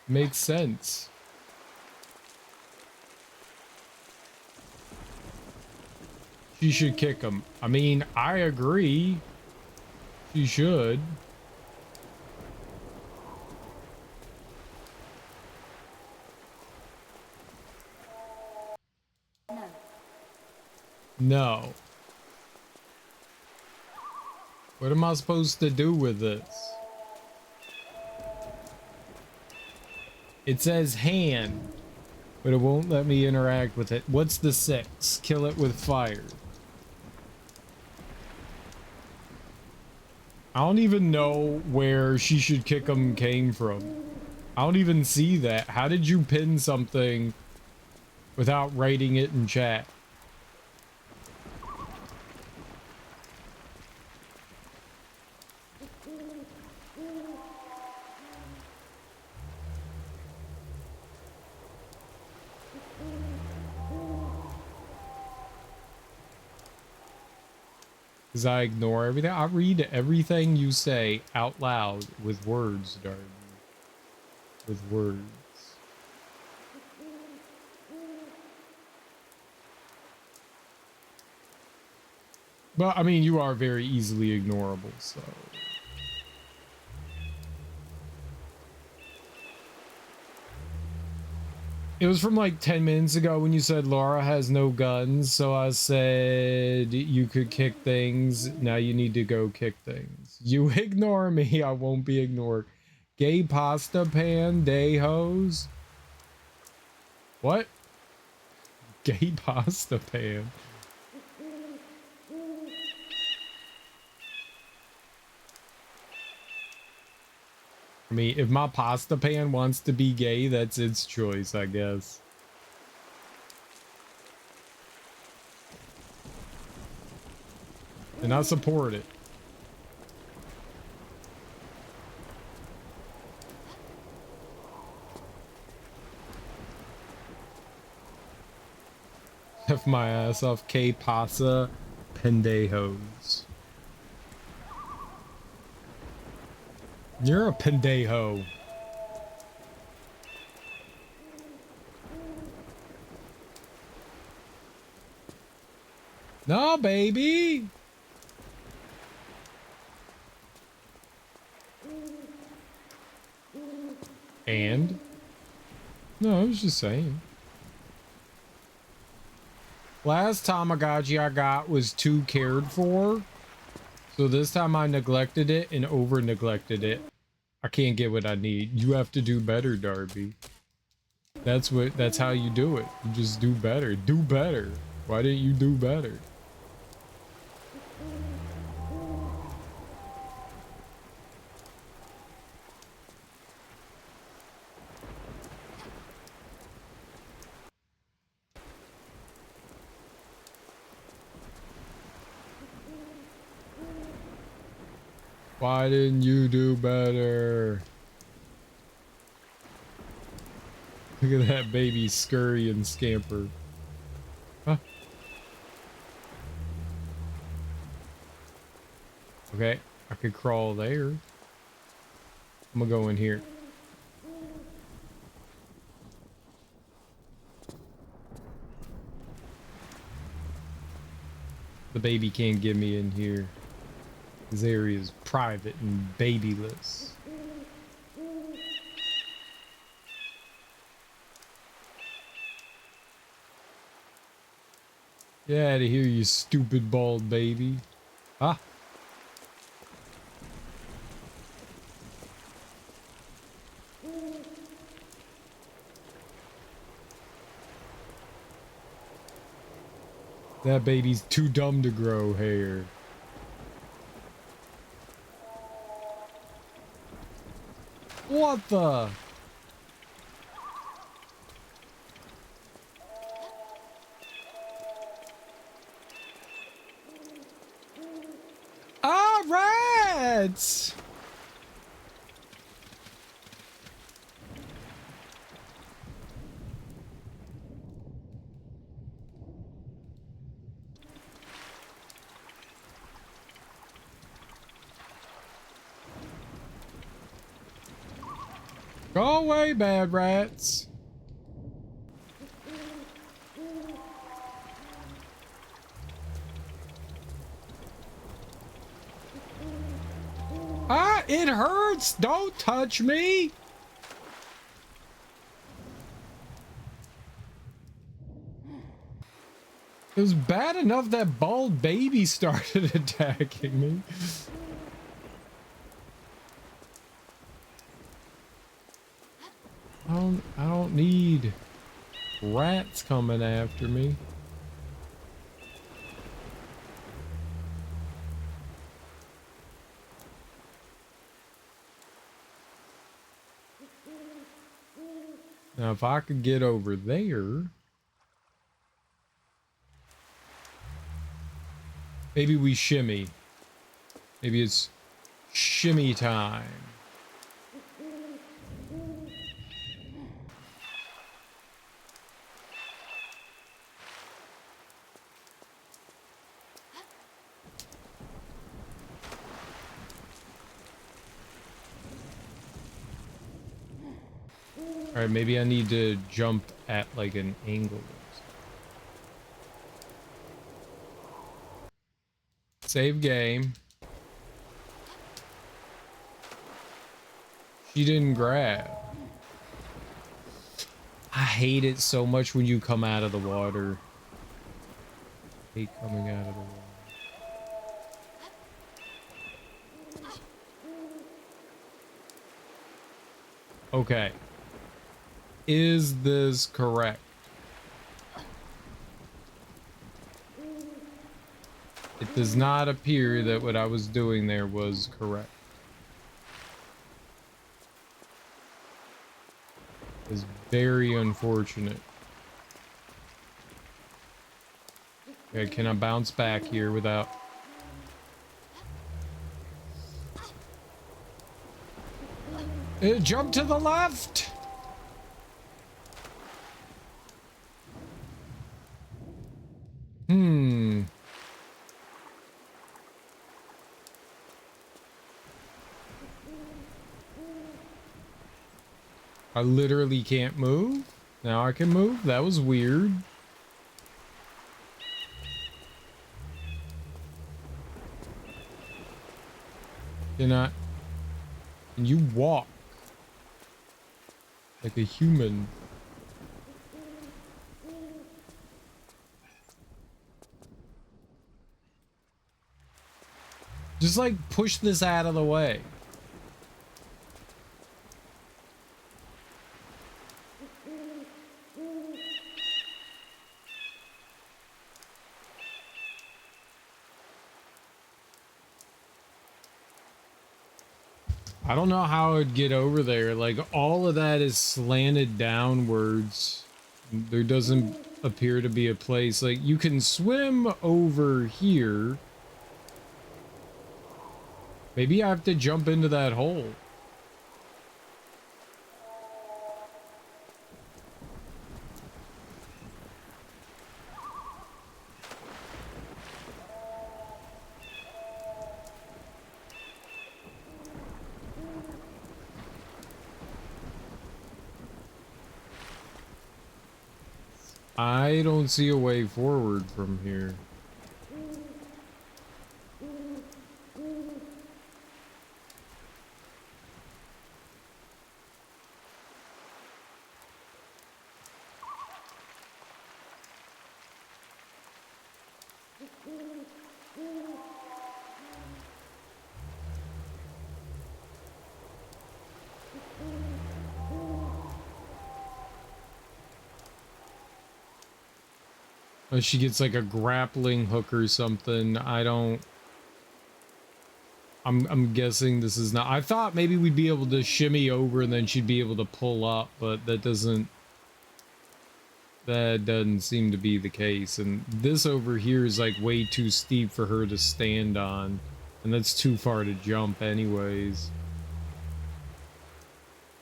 Makes sense. She should kick him. I mean, I agree. She should. No. What am I supposed to do with this? It says hand, but it won't let me interact with it. What's the 6? Kill it with fire. I don't even know where she should kick him came from. I don't even see that. How did you pin something without writing it in chat? Because I ignore everything. I read everything you say out loud with words, Darby. With words. But, I mean, you are very easily ignorable, so... It was from like 10 minutes ago when you said Laura has no guns, so I said you could kick things. Now you need to go kick things. You ignore me, I won't be ignored. Gay pasta pan, day hose. What? Gay pasta pan. I mean, if my pasta pan wants to be gay, that's its choice, I guess. And I support it. F my ass off, K pasta pendejos. You're a pendejo. No, baby. And? No, I was just saying. Last Tamagotchi I got was too cared for. So this time I neglected it and over neglected it. I can't get what I need. You have to do better, Darby. That's how you do it. You just do better. Do better. Why didn't you do better? Why didn't you do better? Look at that baby scurry and scamper. Huh? Okay, I could crawl there. I'm gonna go in here. The baby can't get me in here. This area is private and babyless. Get out of here, you stupid bald baby. Ah. That baby's too dumb to grow hair. What the? Ah, rats! Go away, bad rats. Ah, it hurts. Don't touch me. It was bad enough that bald baby started attacking me. I don't need rats coming after me. Now, if I could get over there, maybe we shimmy. Maybe it's shimmy time. All right, maybe I need to jump at like an angle. Save game. She didn't grab. I hate it so much when you come out of the water. I hate coming out of the water. Okay. Is this correct? It does not appear that what I was doing there was correct. It's very unfortunate. Okay, can I bounce back here without... Jump to the left! I literally can't move. Now I can move. That was weird. Can you walk like a human? Just like push this out of the way. I don't know how I'd get over there. Like, all of that is slanted downwards. There doesn't appear to be a place. Like, you can swim over here. Maybe I have to jump into that hole. I don't see a way forward from here. Oh, she gets like a grappling hook or something. I'm guessing this is not. I thought maybe we'd be able to shimmy over and then she'd be able to pull up, but that doesn't seem to be the case. And this over here is like way too steep for her to stand on, and that's too far to jump anyways.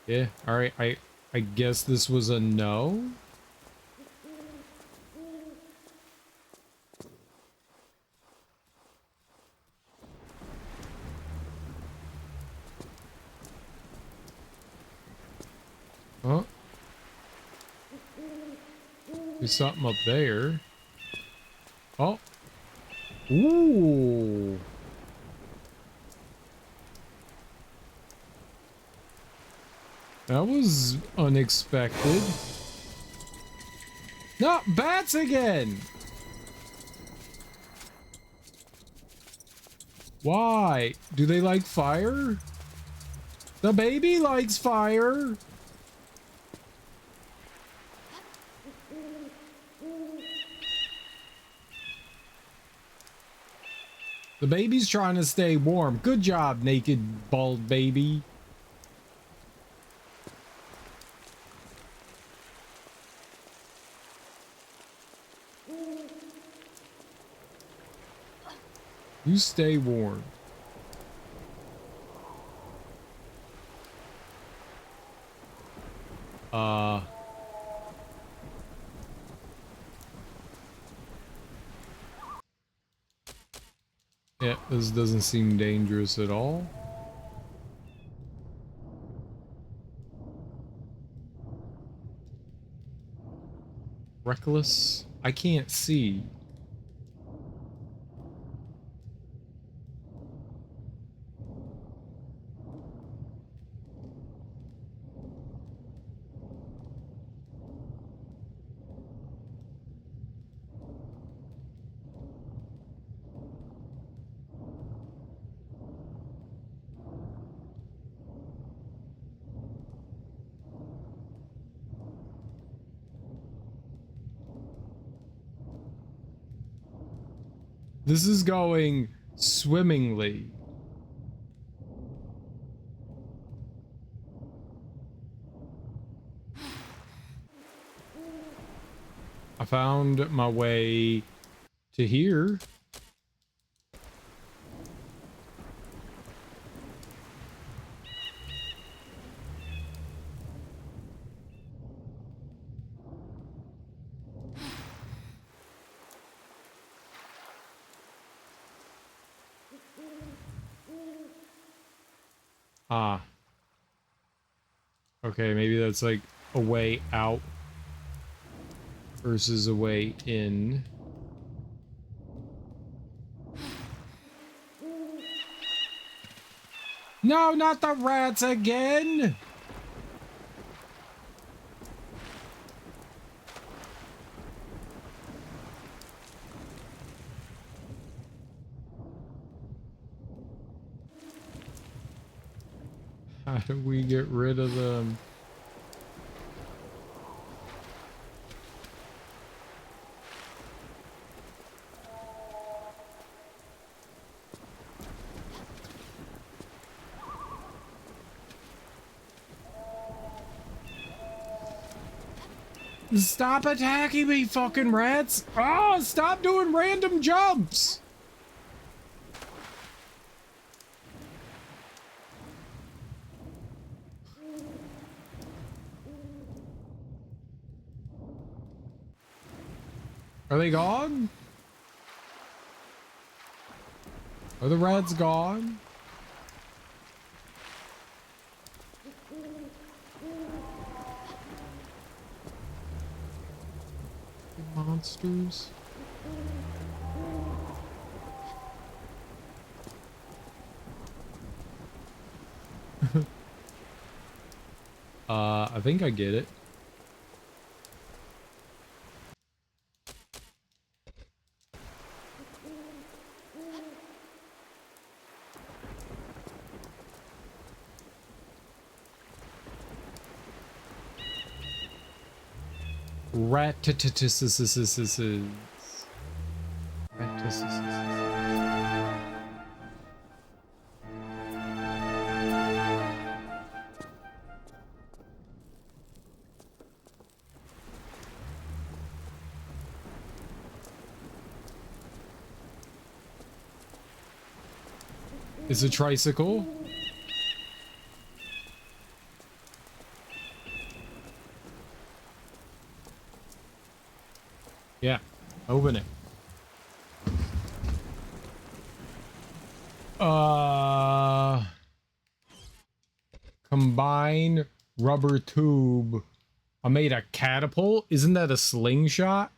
Yeah, all right. I guess this was a no. Oh. There's something up there. Oh. Ooh. That was unexpected. No, bats again. Why? Do they like fire? The baby likes fire. The baby's trying to stay warm. Good job, naked, bald baby. You stay warm. Yeah, this doesn't seem dangerous at all. Reckless? I can't see. This is going swimmingly. I found my way to here. Ah. Okay, maybe that's like a way out versus a way in. No, not the rats again! How do we get rid of them? Stop attacking me, fucking rats! Oh, stop doing random jumps! Are they gone? Are the rats gone? Monsters. I think I get it. It's a tricycle. Yeah, open it. Combine Rubber tube. I made a catapult. Isn't that a slingshot?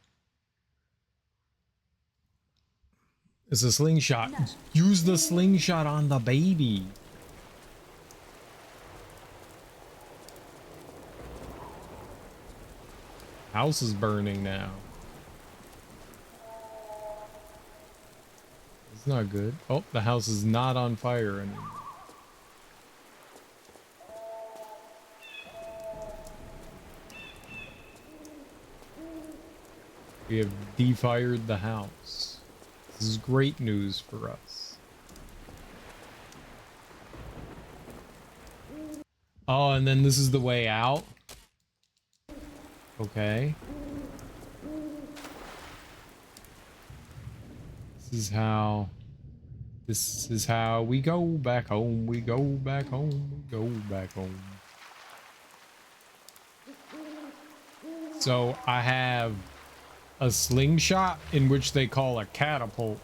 It's a slingshot. Use the slingshot on the baby. House is burning now. It's not good. Oh, the house is not on fire anymore. We have defired the house. This is great news for us. Oh, and then this is the way out. Okay. This is how we go back home. We go back home. We go back home. So I have a slingshot in which they call a catapult.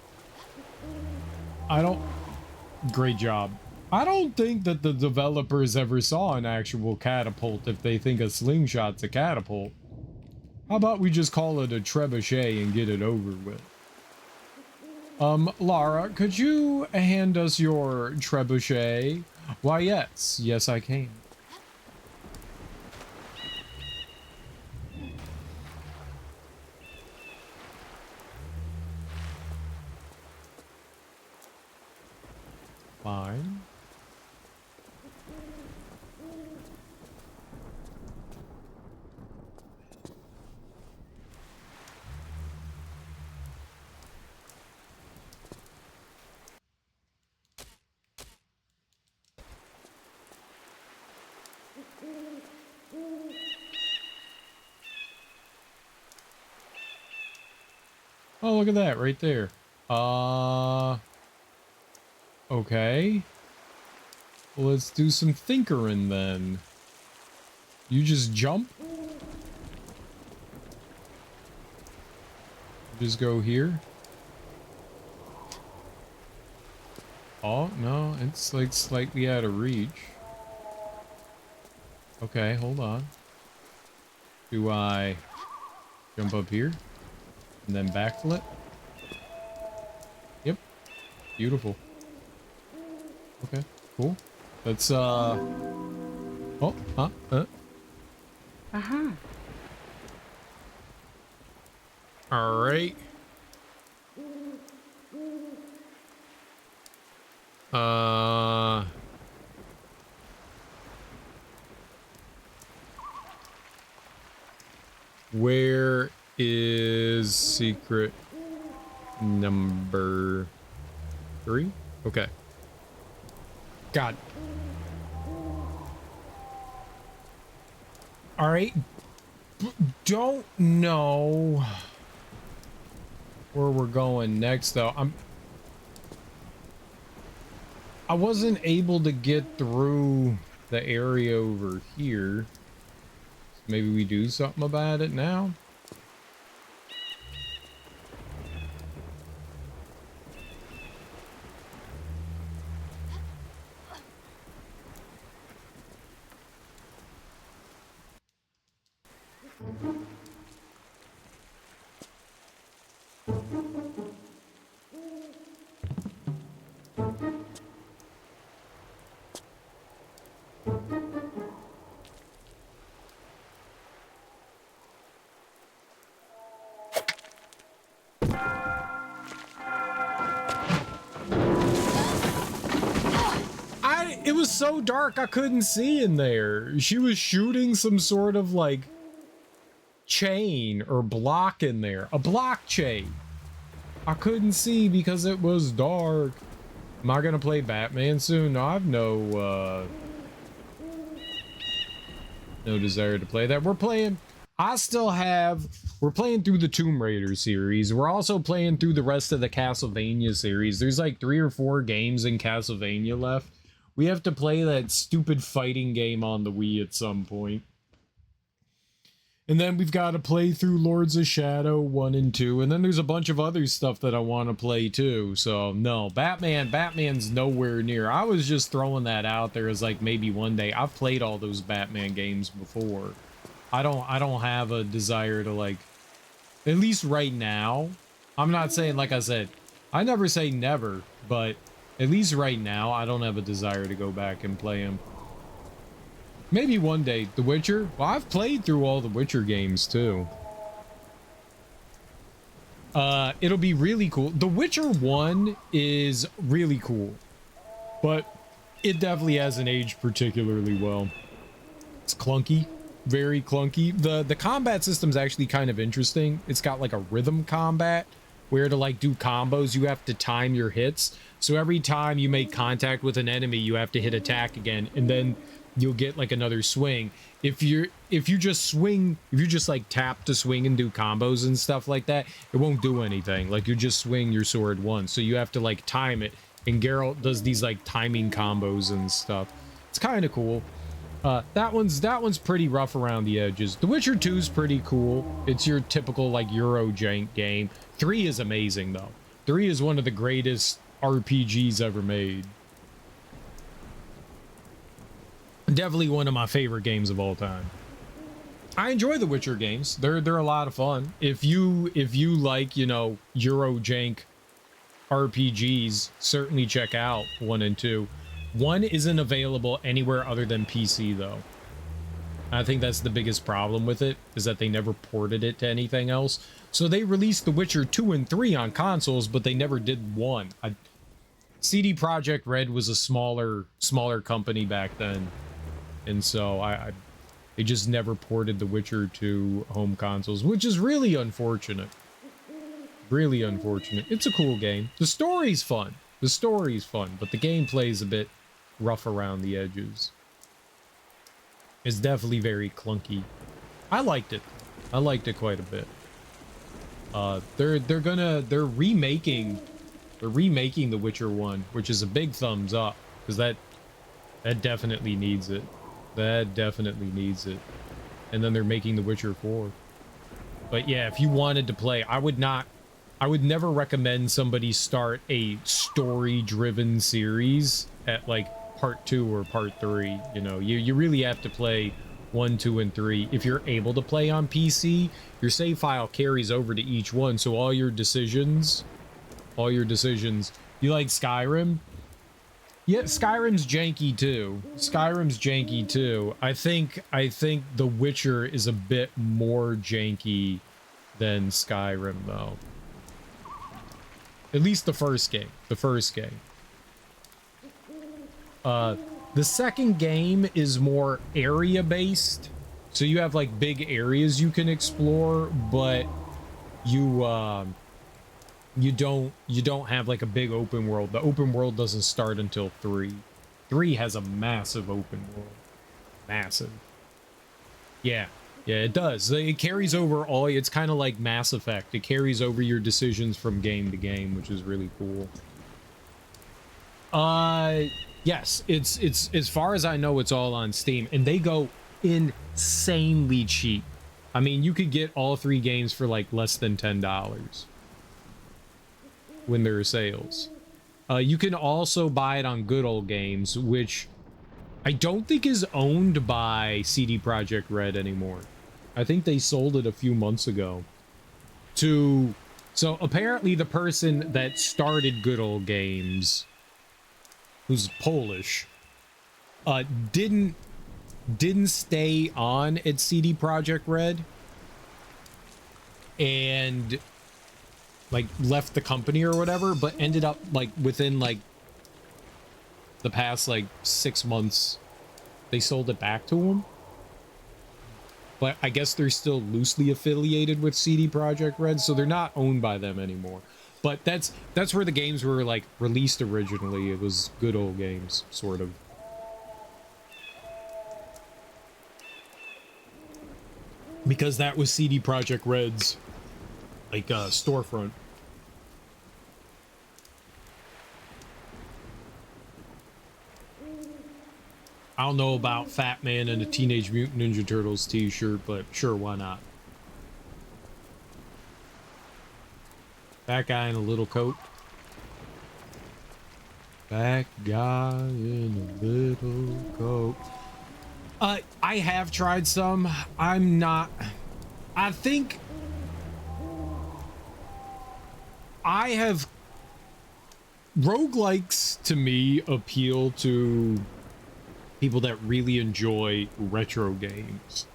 Great job. I don't think that the developers ever saw an actual catapult if they think a slingshot's a catapult. How about we just call it a trebuchet and get it over with? Lara, could you hand us your trebuchet? Why, yes. Yes, I can. Fine. Oh, look at that right there. Okay. Well, let's do some thinkering then. You just jump. Just go here. Oh, no, it's like slightly out of reach. Okay, hold on. Do I jump up here? And then backflip? Yep. Beautiful. Okay, cool. Let's, oh, huh? Uh-huh. All right. Where is secret number 3? Okay. God. All right. Don't know where we're going next, though. I wasn't able to get through the area over here. So maybe we do something about it now. It was so dark I couldn't see in there. She was shooting some sort of like chain or block in there. A blockchain. I couldn't see because it was dark. Am I gonna play Batman soon? No, I've no desire to play that. We're playing through the Tomb Raider series. We're also playing through the rest of the Castlevania series. There's like 3 or 4 games in Castlevania left. We have to play that stupid fighting game on the Wii at some point. And then we've got to play through Lords of Shadow 1 and 2. And then there's a bunch of other stuff that I want to play too. So no, Batman's nowhere near. I was just throwing that out there as like maybe one day. I've played all those Batman games before. I don't have a desire to like, at least right now. I'm not saying, like I said, I never say never, but at least right now, I don't have a desire to go back and play them. Maybe one day. The Witcher? Well, I've played through all the Witcher games, too. It'll be really cool. The Witcher 1 is really cool, but it definitely hasn't aged particularly well. It's clunky. Very clunky. The combat system's actually kind of interesting. It's got like a rhythm combat where to like do combos, you have to time your hits. So every time you make contact with an enemy, you have to hit attack again, and then you'll get like another swing. If you just like tap to swing and do combos and stuff like that, it won't do anything. Like you just swing your sword once, so you have to like time it. And Geralt does these like timing combos and stuff. It's kind of cool. That one's pretty rough around the edges. The Witcher 2 is pretty cool. It's your typical like Euro jank game. 3 is amazing though. 3 is one of the greatest RPGs ever made. Definitely one of my favorite games of all time. I enjoy the Witcher games. They're a lot of fun. If you like, you know, Euro jank RPGs, certainly check out 1 and 2. 1 isn't available anywhere other than PC though. I think that's the biggest problem with it, is that they never ported it to anything else. So they released The Witcher 2 and 3 on consoles, but they never did 1. CD Projekt Red was a smaller company back then. And so they just never ported The Witcher to home consoles, which is really unfortunate. Really unfortunate. It's a cool game. The story's fun. The story's fun, but the gameplay's a bit rough around the edges. It's definitely very clunky. I liked it. I liked it quite a bit. They're remaking The Witcher 1, which is a big thumbs up, because that definitely needs it. That definitely needs it. And then they're making The Witcher 4. But yeah, if you wanted to play, I would never recommend somebody start a story-driven series at like part 2 or part 3. You know, you really have to play 1, 2, and 3. If you're able to play on PC, your save file carries over to each one, so all your decisions. You like Skyrim? Yeah, Skyrim's janky too. I think The Witcher is a bit more janky than Skyrim though. At least the first game. The second game is more area based. So you have like big areas you can explore, but you don't have like a big open world. The open world doesn't start until 3. 3 has a massive open world. Massive. Yeah, it does. It carries over all. It's kind of like Mass Effect. It carries over your decisions from game to game, which is really cool. Yes, it's as far as I know, it's all on Steam, and they go insanely cheap. I mean, you could get all 3 games for like less than $10 when there are sales. You can also buy it on Good Old Games, which I don't think is owned by CD Projekt Red anymore. I think they sold it a few months ago to... So apparently the person that started Good Old Games, who's Polish, didn't stay on at CD Projekt Red and like left the company or whatever, but ended up like within like the past like 6 months they sold it back to him. But I guess they're still loosely affiliated with CD Projekt Red, so they're not owned by them anymore. But that's where the games were like released originally. It was Good Old Games, sort of. Because that was CD Projekt Red's like storefront. I don't know about Fat Man and a Teenage Mutant Ninja Turtles t-shirt, but sure, why not? Fat guy in a little coat. Fat guy in a little coat. I have tried some. I'm not... I think... I have... Roguelikes, to me, appeal to people that really enjoy retro games.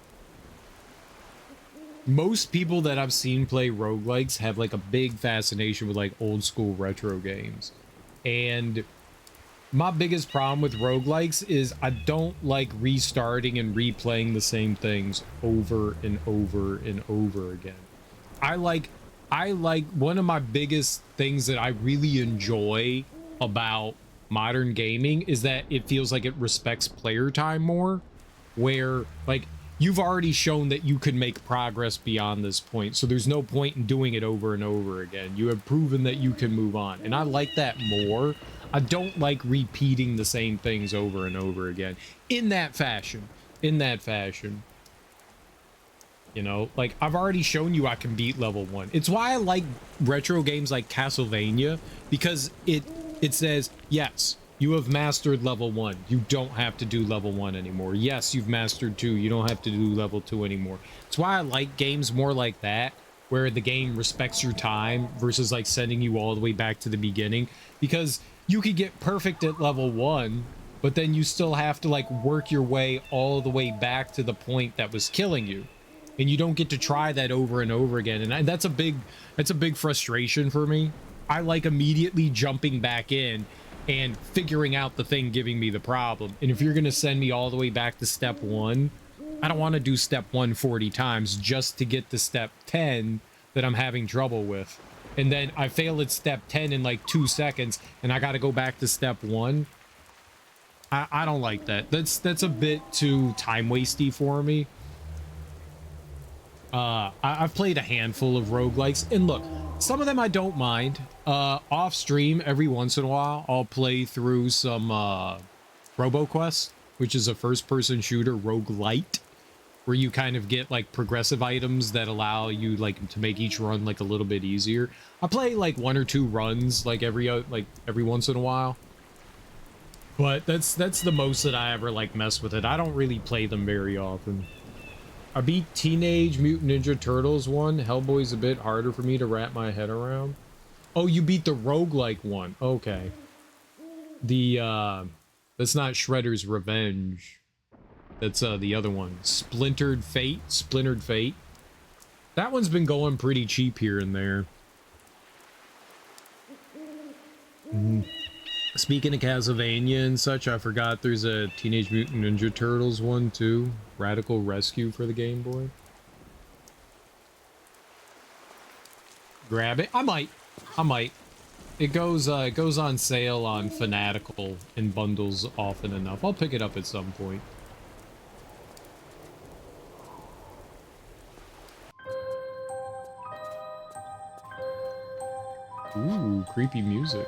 Most people that I've seen play roguelikes have like a big fascination with like old school retro games. And my biggest problem with roguelikes is I don't like restarting and replaying the same things over and over and over again. I like one of my biggest things that I really enjoy about modern gaming is that it feels like it respects player time more, where like you've already shown that you could make progress beyond this point, so there's no point in doing it over and over again. You have proven that you can move on, and I like that more. I don't like repeating the same things over and over again in that fashion. You know, like I've already shown you I can beat level 1. It's why I like retro games like Castlevania, because it says, yes, you have mastered level 1. You don't have to do level 1 anymore. Yes, you've mastered 2. You don't have to do level 2 anymore. It's why I like games more like that, where the game respects your time versus like sending you all the way back to the beginning, because you could get perfect at level 1, but then you still have to like work your way all the way back to the point that was killing you. And you don't get to try that over and over again. And that's a big frustration for me. I like immediately jumping back in and figuring out the thing giving me the problem. And if you're going to send me all the way back to step 1, I don't want to do step 1 40 times just to get to step 10 that I'm having trouble with. And then I fail at step 10 in like 2 seconds and I got to go back to step 1. I don't like that. That's a bit too time wasty for me. I've played a handful of roguelikes, and look, some of them I don't mind. Off stream, every once in a while, I'll play through some RoboQuest, which is a first-person shooter roguelite, where you kind of get like progressive items that allow you like to make each run like a little bit easier. I play like 1 or 2 runs like every once in a while, but that's the most that I ever like mess with it. I don't really play them very often. I beat Teenage Mutant Ninja Turtles 1. Hellboy's a bit harder for me to wrap my head around. Oh, you beat the roguelike one. Okay. That's not Shredder's Revenge. That's the other one. Splintered Fate. That one's been going pretty cheap here and there. Speaking of Castlevania and such, I forgot there's a Teenage Mutant Ninja Turtles one too. Radical Rescue for the Game Boy. Grab it. I might. It goes on sale on Fanatical in bundles often enough. I'll pick it up at some point. Ooh, creepy music.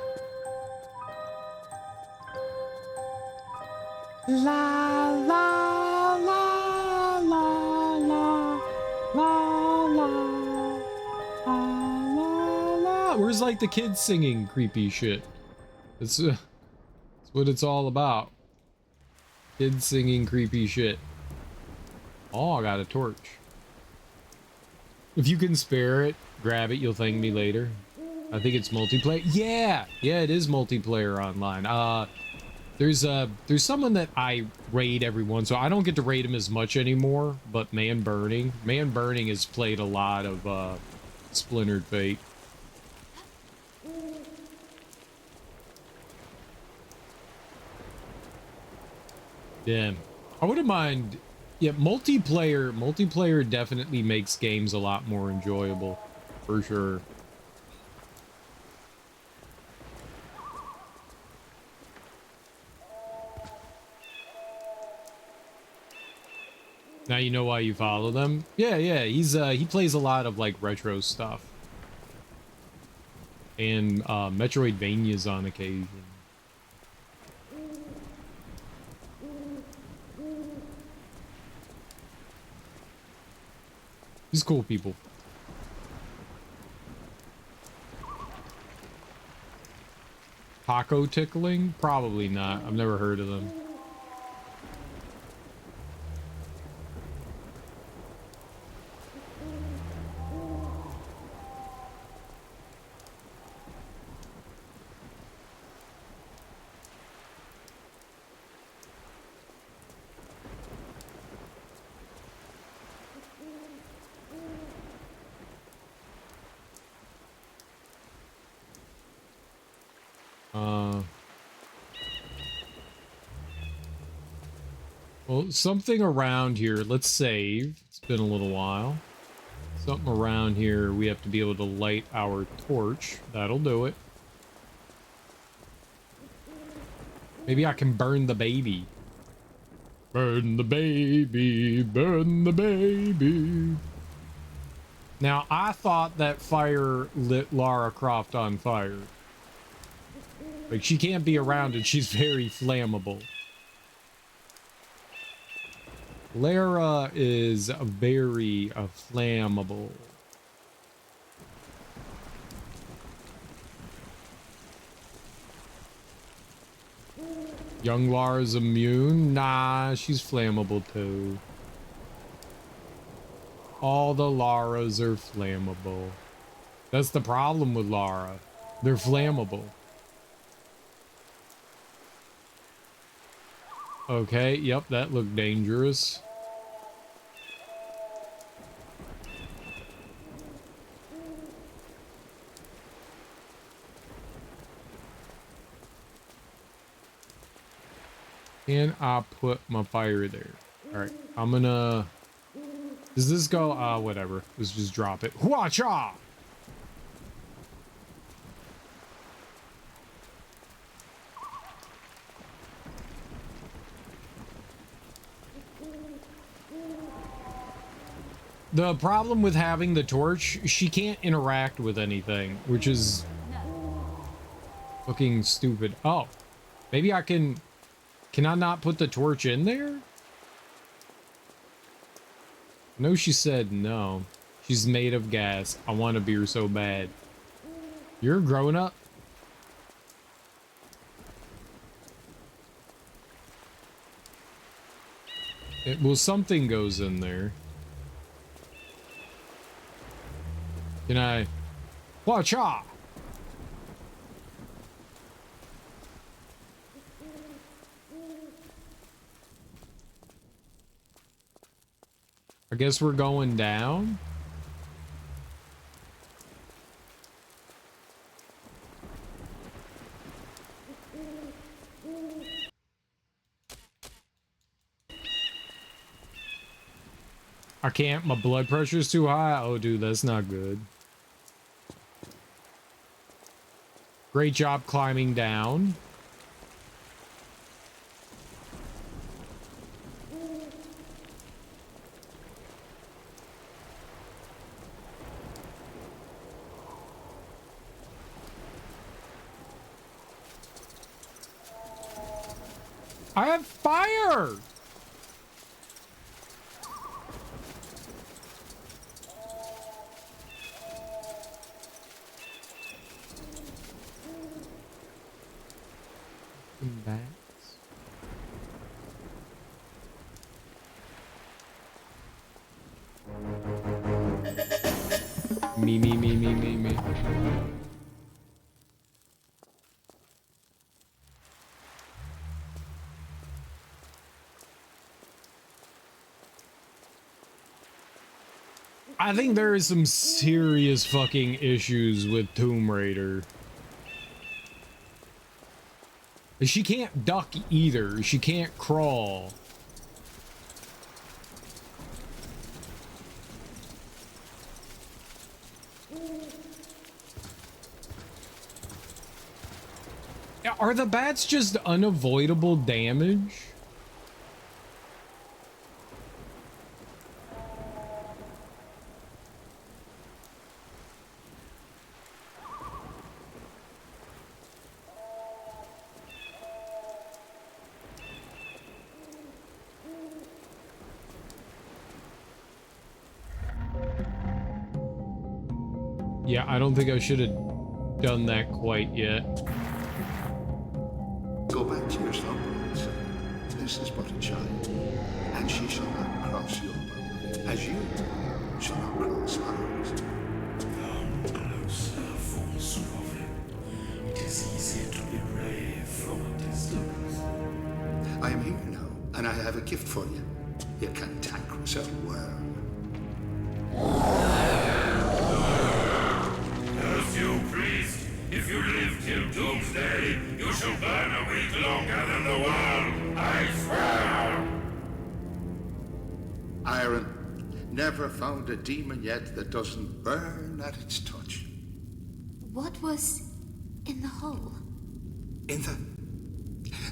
La la la la la la la la. Where's like the kids singing creepy shit? That's what it's all about. Kids singing creepy shit. Oh, I got a torch. If you can spare it, grab it. You'll thank me later. I think it's multiplayer. Yeah, it is multiplayer online. There's someone that I raid every once, so I don't get to raid him as much anymore, but Man Burning has played a lot of Splintered Fate. Yeah, I wouldn't mind. Yeah, multiplayer definitely makes games a lot more enjoyable, for sure. Now you know why you follow them? Yeah, he plays a lot of like retro stuff. And Metroidvanias on occasion. These cool people. Taco tickling? Probably not. I've never heard of them. Well, something around here. Let's save. It's been a little while. Something around here. We have to be able to light our torch. That'll do it. Maybe I can burn the baby. Burn the baby. Burn the baby. Now, I thought that fire lit Lara Croft on fire. Like, she can't be around it. She's very flammable. Lara is very flammable. Young Lara's immune? Nah, she's flammable too. All the Laras are flammable. That's the problem with Lara. They're flammable. Okay, yep, that looked dangerous. Can I put my fire there? Alright, I'm gonna... Does this go? Whatever. Let's just drop it. Hua-cha! The problem with having the torch, she can't interact with anything, which is fucking stupid. Oh, maybe I can I not put the torch in there? No, she said no. She's made of gas. I want a beer so bad. You're a grown up? Well, something goes in there. Can I? Watch out! I guess we're going down. I can't. My blood pressure's too high. Oh, dude, that's not good. Great job climbing down. I have fire! Bats. Me. I think there is some serious fucking issues with Tomb Raider. She can't duck either. She can't crawl. Are the bats just unavoidable damage? Yeah, I don't think I should have done that quite yet. Go back to your slumber, son. This is but a child, and she shall not cross your boundary, as you shall not cross ours. Come closer, false prophet. It is easy to be brave from a distance. I am here now, and I have a gift for you. You cantankerous old worm. As you priest, if you live till doomsday, you shall burn a week longer than the world, I swear! Iron, never found a demon yet that doesn't burn at its touch. What was in the hole? In the...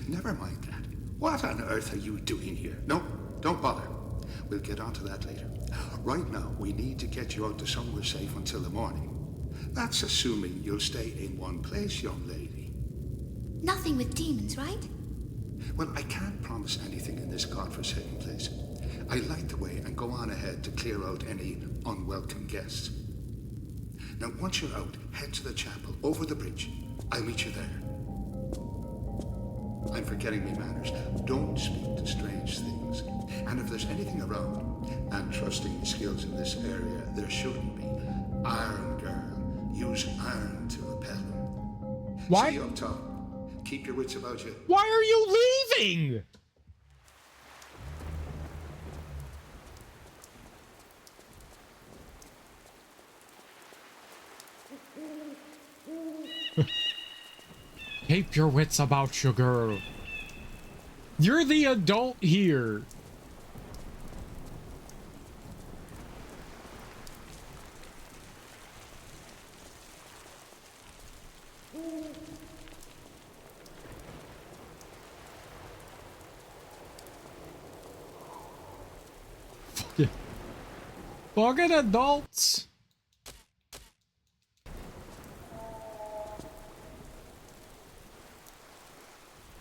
Never mind that. What on earth are you doing here? No, don't bother. We'll get onto that later. Right now, we need to get you out to somewhere safe until the morning. That's assuming you'll stay in one place, young lady. Nothing with demons, right? Well, I can't promise anything in this godforsaken place. I light the way and go on ahead to clear out any unwelcome guests. Now, once you're out, head to the chapel, over the bridge. I'll meet you there. I'm forgetting me manners. Don't speak to strange things. And if there's anything around, and trusting the skills in this area, there shouldn't be. Iron girl, use iron to repel them. Why? See you up top. Keep your wits about you. Why are you leaving? Keep your wits about you, girl. You're the adult here. Fucking adults.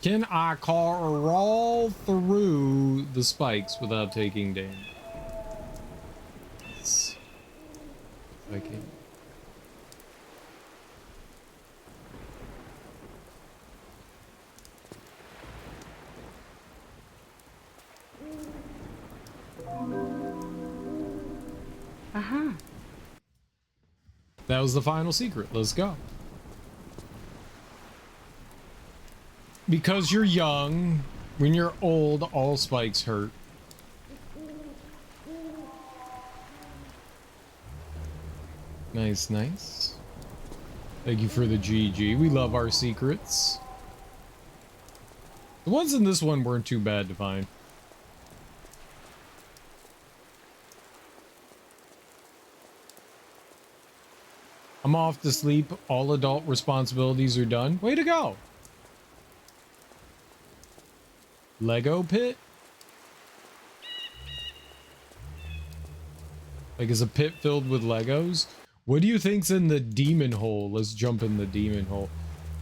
Can I crawl through the spikes without taking damage? Yes. I can. Uh-huh. That was the final secret. Let's go. Because you're young, when you're old, all spikes hurt. Nice, nice. Thank you for the GG. We love our secrets. The ones in this one weren't too bad to find. I'm off to sleep. All adult responsibilities are done. Way to go. Lego pit? Like, is a pit filled with Legos? What do you think's in the demon hole? Let's jump in the demon hole.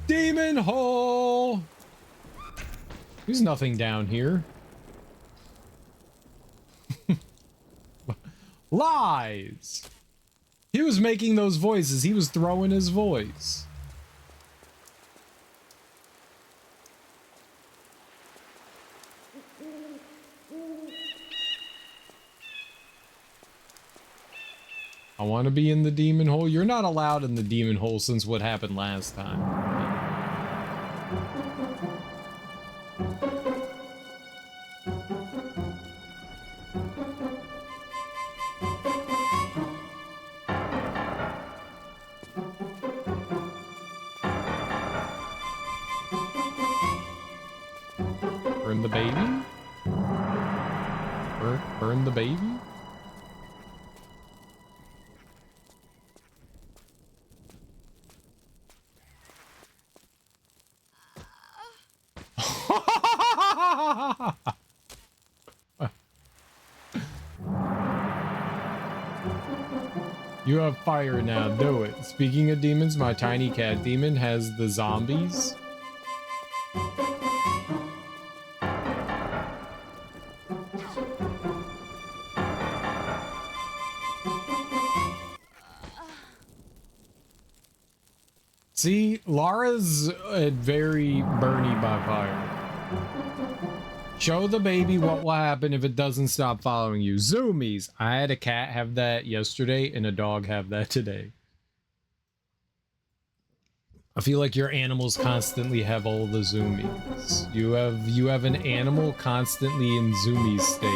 Demon hole! There's nothing down here. Lies! He was making those voices. He was throwing his voice. I want to be in the demon hole. You're not allowed in the demon hole since what happened last time. Burn the baby? Burn the baby? You have fire now, do it. Speaking of demons, my tiny cat demon has the zombies. See, Lara's very Bernie by fire. Show the baby what will happen if it doesn't stop following you. Zoomies. I had a cat have that yesterday and a dog have that today. I feel like your animals constantly have all the zoomies. You have an animal constantly in zoomies state.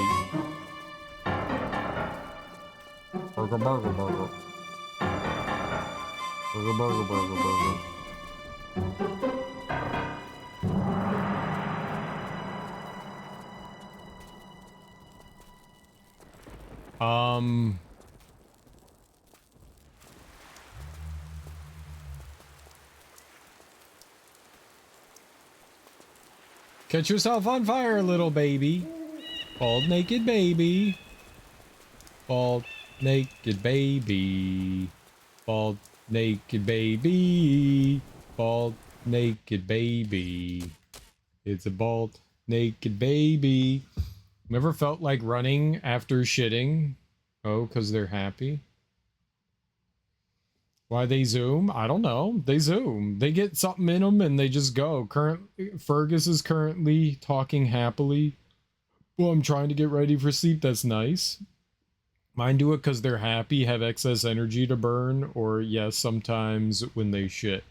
Burger, burger, burger. Burger, burger, burger, burger. Catch yourself on fire, little baby. Bald naked baby. Bald naked baby. Bald naked baby. Bald naked baby. It's a bald naked baby. Never felt like running after shitting? Oh, because they're happy? Why they zoom? I don't know. They zoom. They get something in them and they just go. Fergus is currently talking happily. Well, I'm trying to get ready for sleep. That's nice. Mine do it because they're happy, have excess energy to burn, or yes, sometimes when they shit.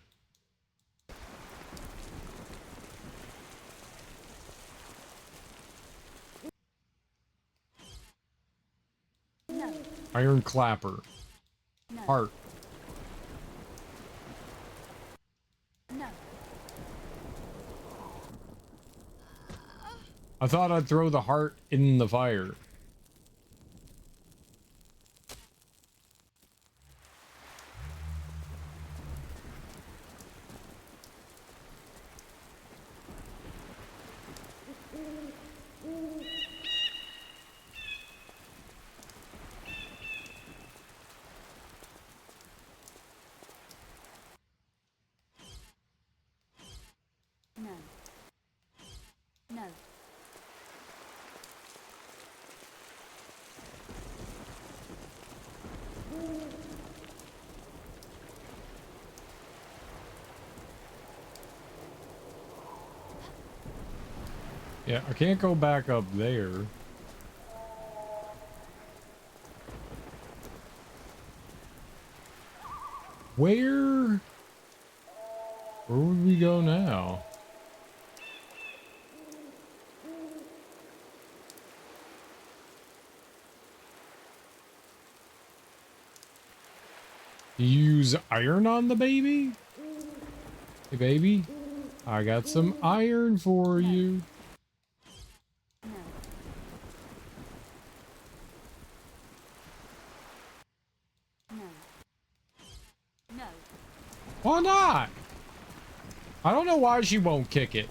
No. Iron clapper. No. Heart. No. I thought I'd throw the heart in the fire. No. No. Yeah, I can't go back up there. Where would we go now? You use iron on the baby? Hey, baby, I got some iron for you. No. Why not? I don't know why she won't kick it.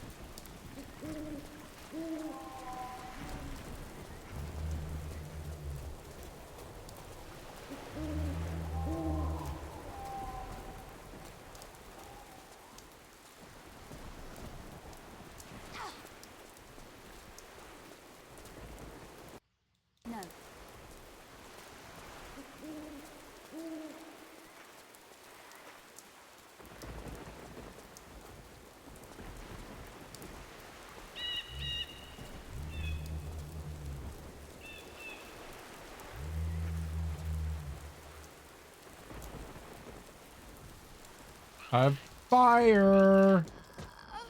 No. I have fire.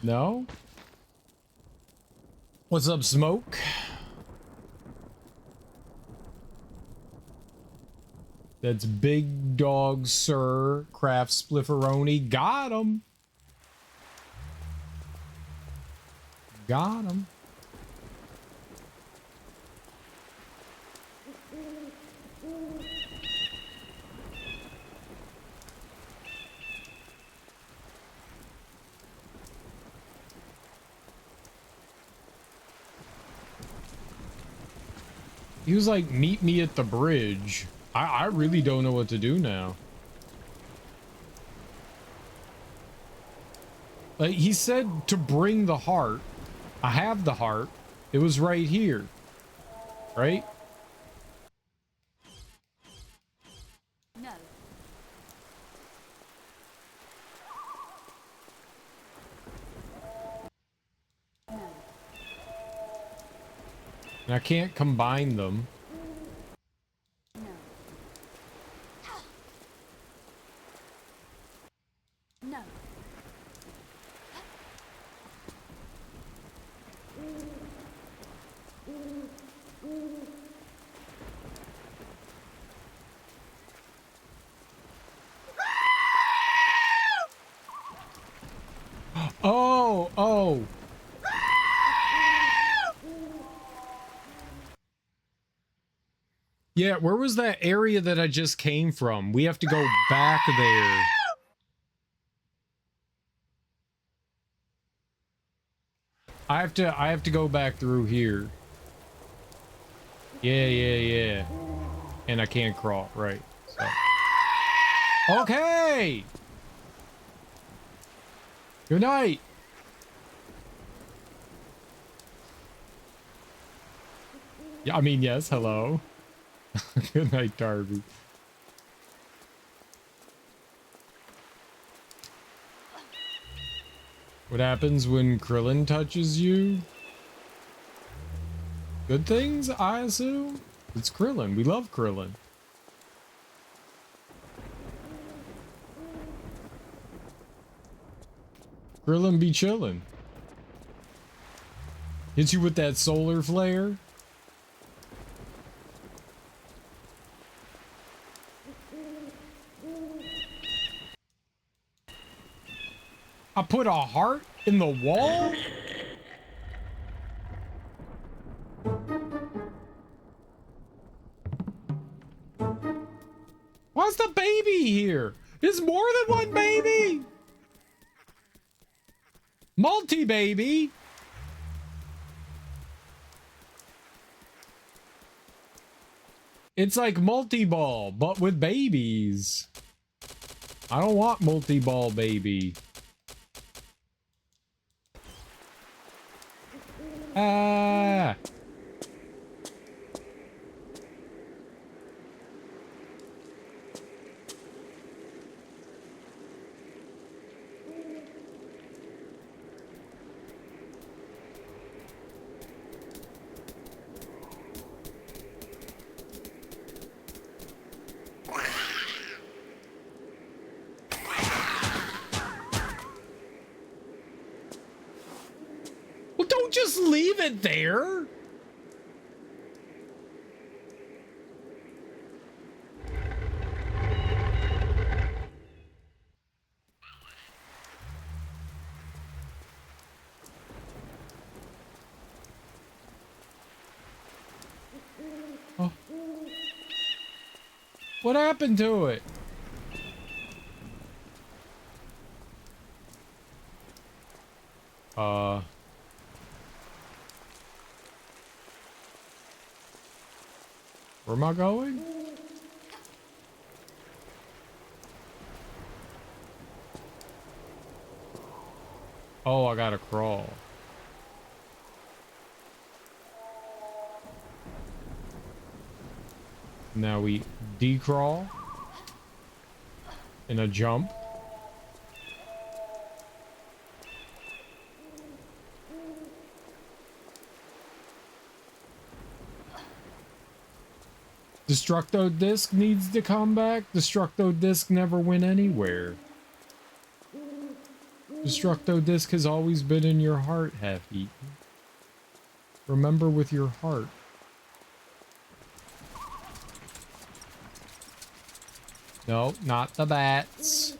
No? What's up, Smoke? That's Big Dog Sir Craft Splifferoni. Got him. Got him. He was like, meet me at the bridge. I really don't know what to do now. Like, he said to bring the heart. I have the heart. It was right here. Right? No. And I can't combine them. No. Oh, oh. Yeah, where was that area that I just came from? We have to go back there. I have to go back through here. Yeah, yeah, yeah. And I can't crawl, right. So. Okay. Good night. Yeah, I mean, yes, hello. Good night, Darby. What happens when Krillin touches you? Good things, I assume? It's Krillin. We love Krillin. Krillin be chillin'. Hits you with that solar flare. I put a heart in the wall? Why's the baby here? Is more than one baby? Multi-baby? It's like multi-ball, but with babies. I don't want multi-ball baby. Ah. Well, don't just leave it there. Oh. What happened to it? Where am I going? Oh, I gotta crawl. Now we decrawl in a jump. Destructo Disc needs to come back. Destructo Disc never went anywhere. Destructo Disc has always been in your heart, Half-Eaten. Remember with your heart. No, not the bats.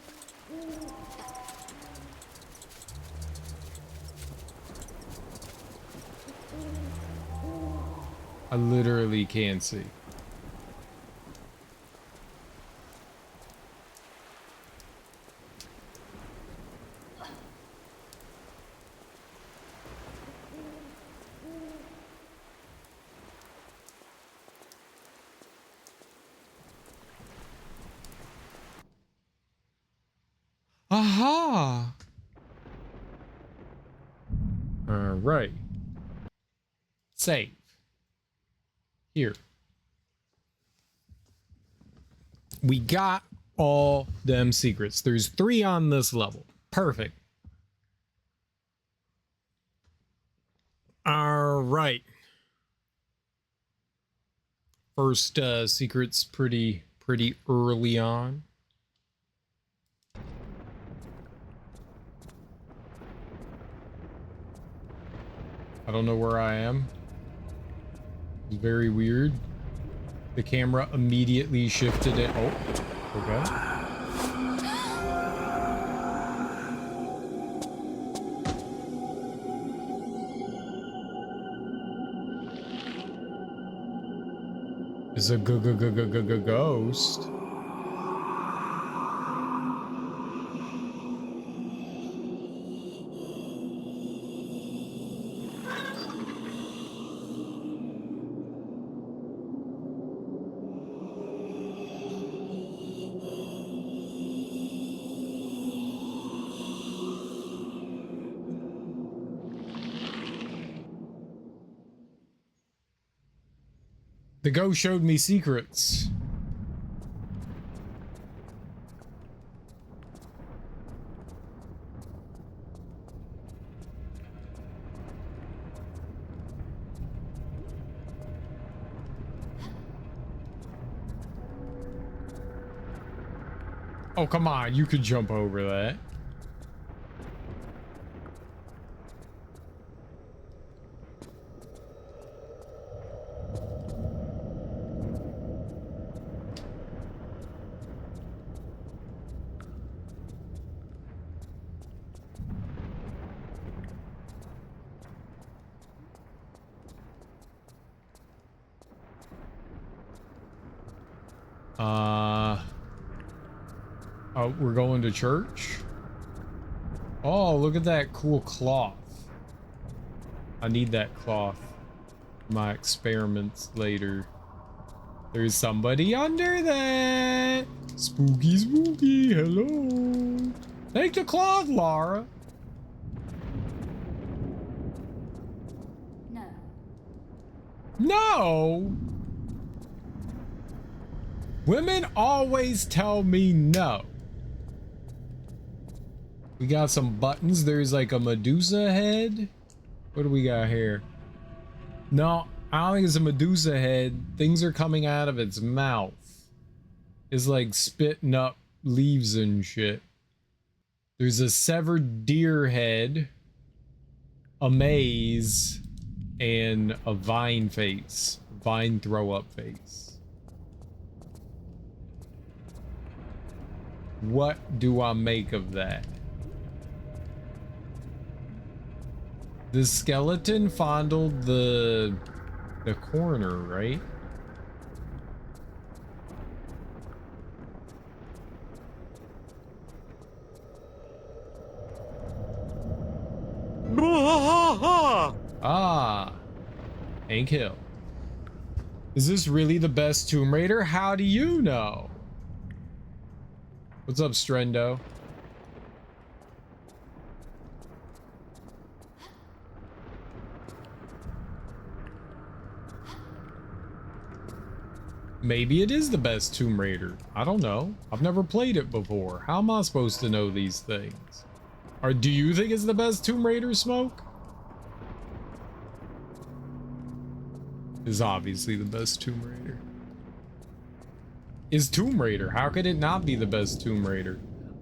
I literally can't see. Aha! All right. Save. Here. We got all them secrets. There's 3 on this level. Perfect. All right. first secrets pretty early on. I don't know where I am. It's very weird. The camera immediately shifted it. Oh, okay. Is a ghost. The ghost showed me secrets. Oh, come on. You could jump over that. Oh, we're going to church? Oh, look at that cool cloth. I need that cloth for my experiments later. There's somebody under that. Spooky, spooky. Hello. Take the cloth, Lara. No. No. Women always tell me no. We got some buttons. There's like a Medusa head. What do we got here? No, I don't think it's a Medusa head. Things are coming out of its mouth. It's like spitting up leaves and shit. There's a severed deer head, a maze, and a vine face. Vine throw up face. What do I make of that? The skeleton fondled the corner, right? Ah, Hank Hill. Is this really the best Tomb Raider? How do you know? What's up, Strendo? Maybe it is the best Tomb Raider. I don't know. I've never played it before. How am I supposed to know these things? Or do you think it's the best Tomb Raider, Smoke? Is obviously the best Tomb Raider. Is Tomb Raider. How could it not be the best Tomb Raider?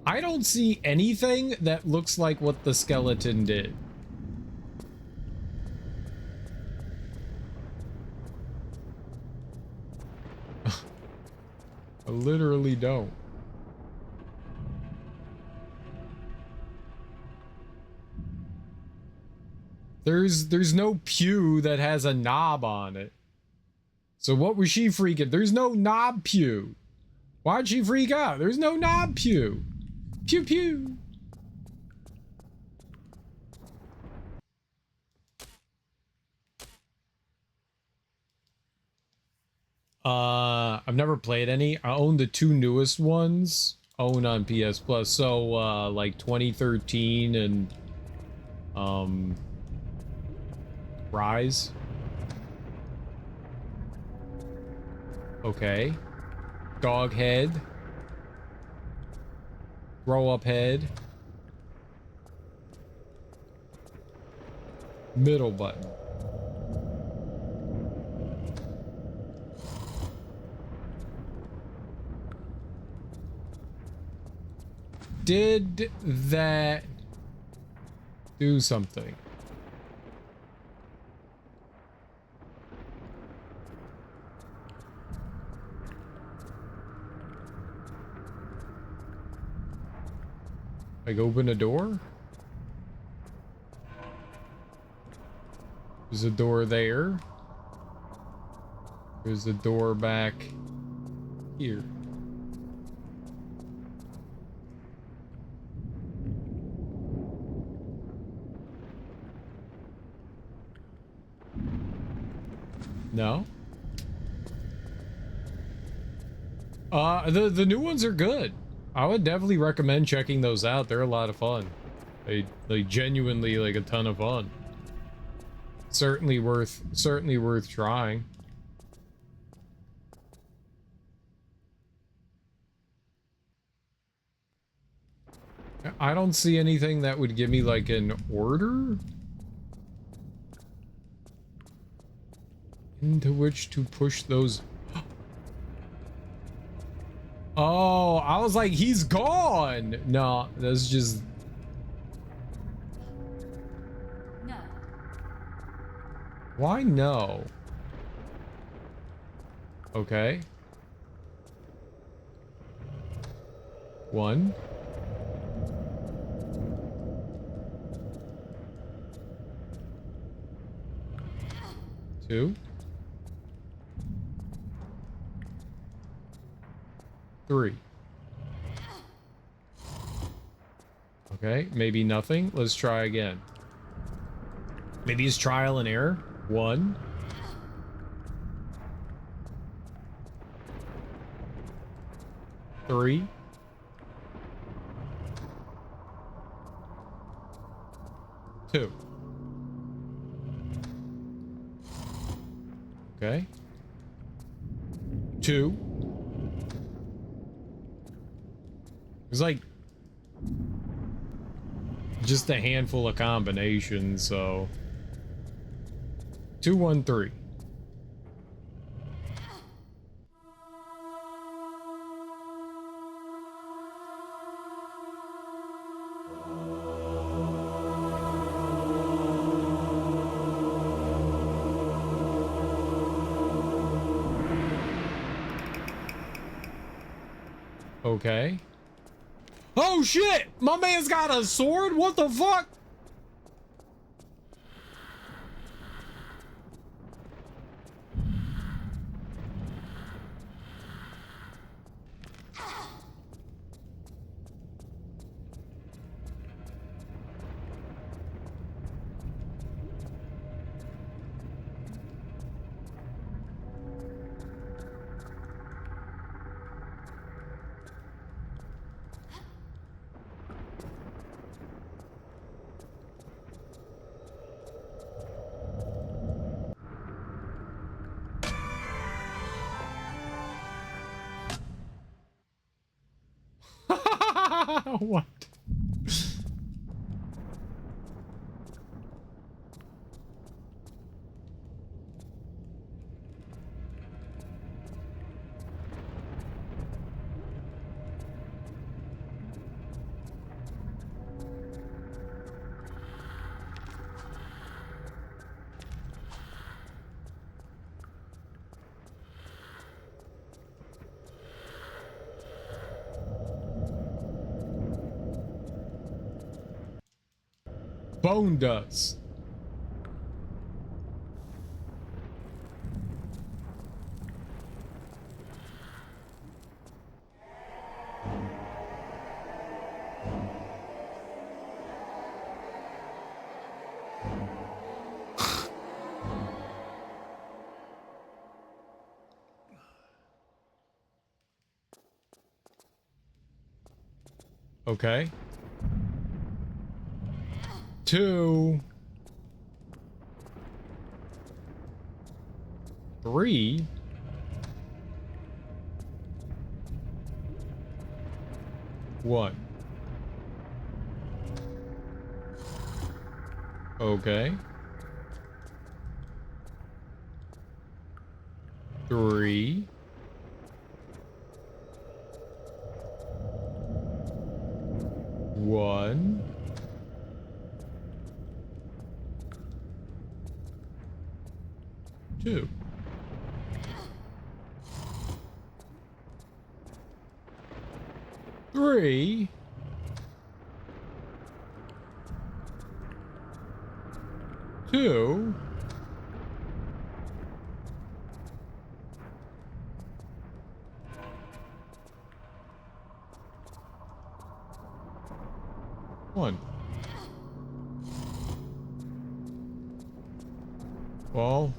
I don't see anything that looks like what the skeleton did. I literally don't. There's no pew that has a knob on it. So what was she freaking? There's no knob pew. Why'd she freak out? There's no knob pew. Pew pew. I've never played any. I own the two newest ones. Own on PS Plus. So like 2013 and Rise. Okay. Dog head. Throw up head. Middle button. did that do something? Like open a door? There's a door there. There's a door back here. No? The new ones are good. I would definitely recommend checking those out. They're a lot of fun. They genuinely like a ton of fun. Certainly worth trying. I don't see anything that would give me like an order into which to push those. Oh, I was like, he's gone. No, that's just. No. Why no? Okay. 1. 2. 3. Okay, maybe nothing. Let's try again. Maybe it's trial and error. 1. 3. 2. Okay. 2. It's like just a handful of combinations, so 2, 1, 3. Okay. Oh shit! My man's got a sword? What the fuck? What? Bone dust. Okay. 2. 3. 1. Okay. 3. 2. 1, 2. Three. 2. 1. Well.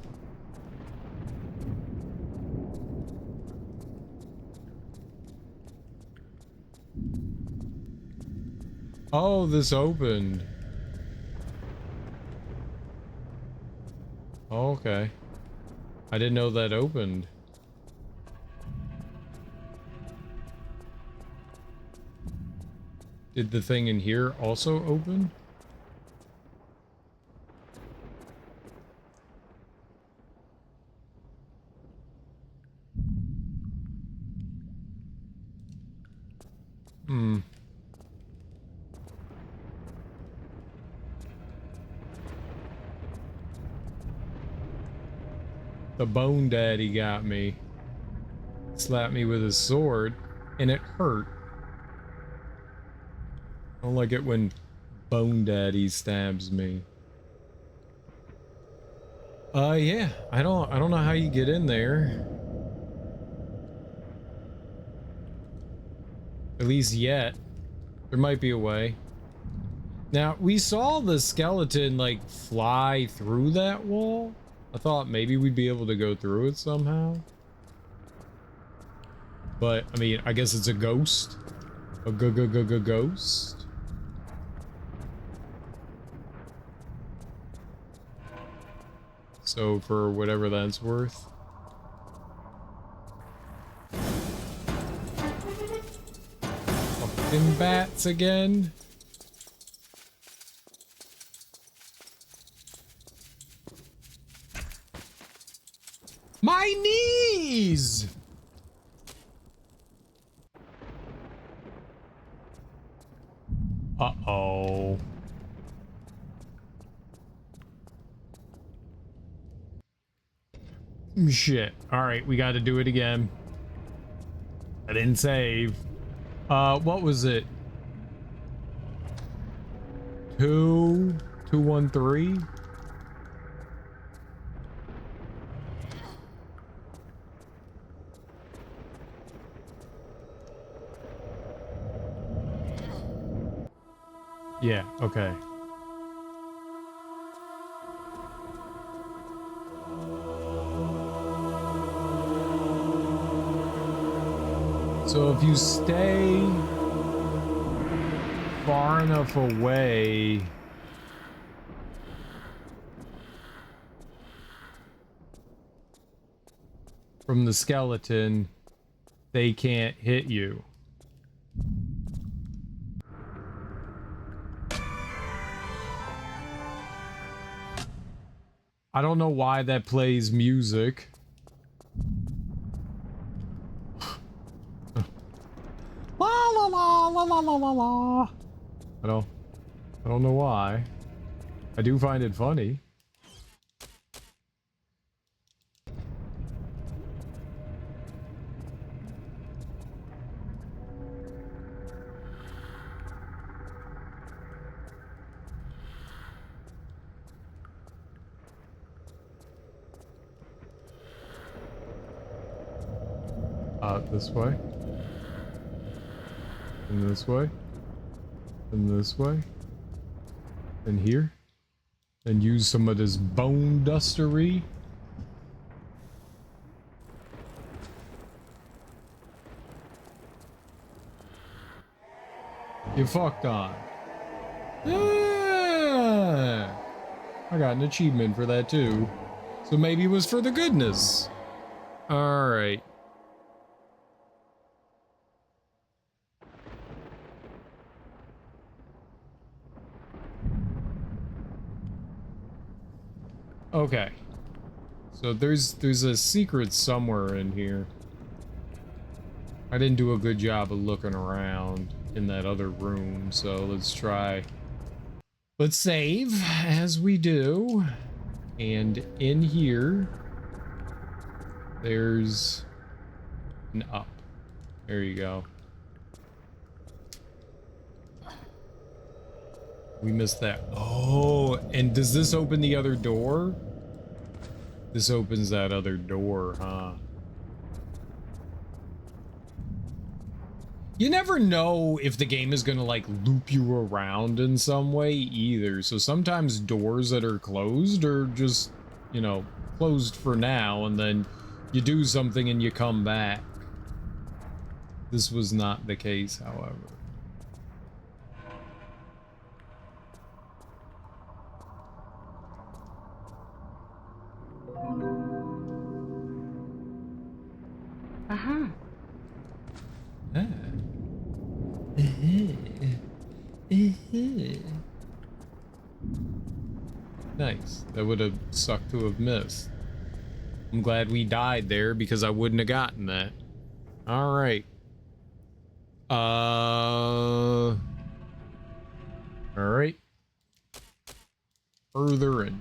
Oh, this opened. Oh, okay. I didn't know that opened. Did the thing in here also open? Hmm. The Bone Daddy got me. Slapped me with his sword, and it hurt. I don't like it when Bone Daddy stabs me. Yeah. I don't know how you get in there. At least yet. There might be a way. Now, we saw the skeleton, like, fly through that wall. I thought maybe we'd be able to go through it somehow. But, I mean, I guess it's a ghost. A ghost. So, for whatever that's worth. Fucking bats again. My knees! Uh-oh. Shit. Alright, we gotta do it again. I didn't save. What was it? 213? Yeah, okay. So if you stay far enough away, from the skeleton, they can't hit you. I don't know why that plays music. La la la la la la la la. I don't know why. I do find it funny. This way. And this way. And this way. And here. And use some of this bone dustery. You fucked on. Yeah! I got an achievement for that too. So maybe it was for the goodness. Alright. Okay. So there's a secret somewhere in here. I didn't do a good job of looking around. in that other room, so let's try. Let's save as we do. And in here, there's an up. There you go. We missed that. Oh, and does this open the other door? This opens that other door, huh? You never know if the game is gonna like loop you around in some way either. So sometimes doors that are closed are just, you know, closed for now, and then you do something and you come back. This was not the case, however. Uh-huh. Ah. Nice. That would have sucked to have missed. I'm glad we died there because I wouldn't have gotten that. All right. All right. Further in.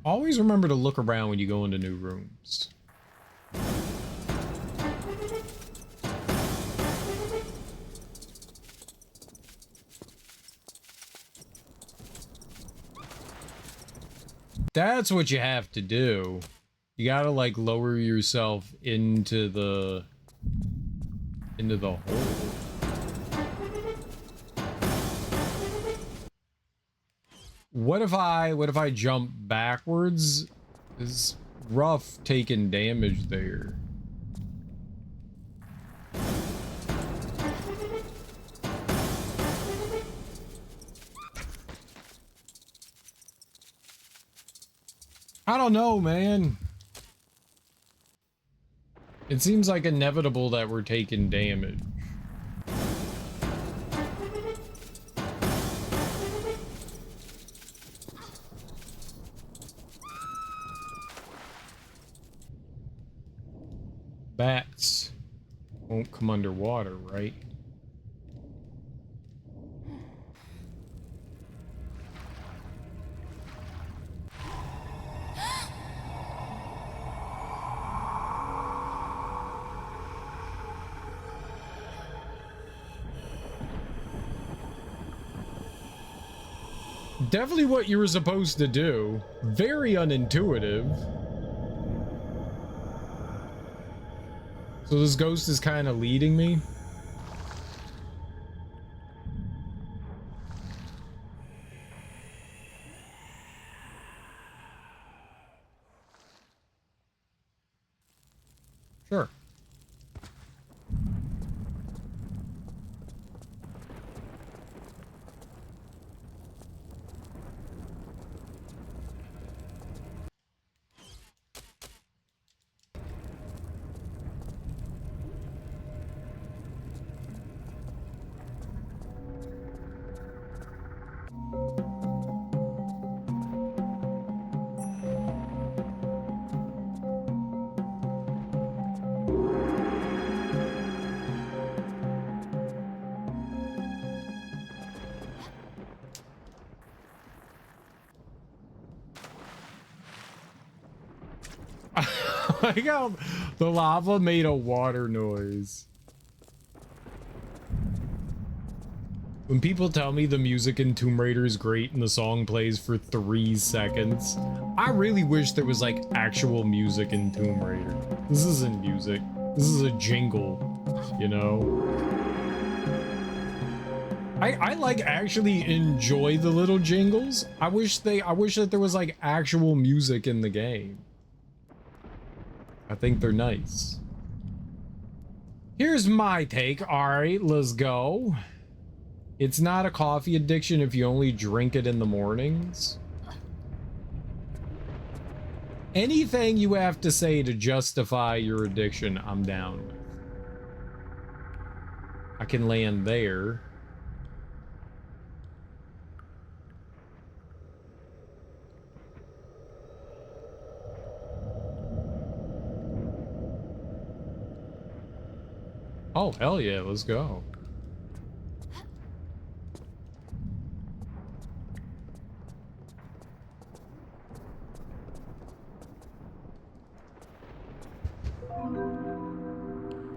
Always remember to look around when you go into new rooms. That's what you have to do. You gotta like lower yourself into the hole. What if I jump backwards? It's rough taking damage there. I don't know, man. It seems like inevitable that we're taking damage. Bats won't come underwater, right? Definitely what you were supposed to do. Very unintuitive. So this ghost is kind of leading me. Sure. Like how the lava made a water noise. When people tell me the music in Tomb Raider is great and the song plays for 3 seconds, I really wish there was like actual music in Tomb Raider. This isn't music. This is a jingle, you know? I like actually enjoy the little jingles. I wish that there was like actual music in the game. I think they're nice. Here's my take. All right, let's go. It's not a coffee addiction if you only drink it in the mornings. Anything you have to say to justify your addiction, I'm down with. I can land there. Oh, hell yeah, let's go.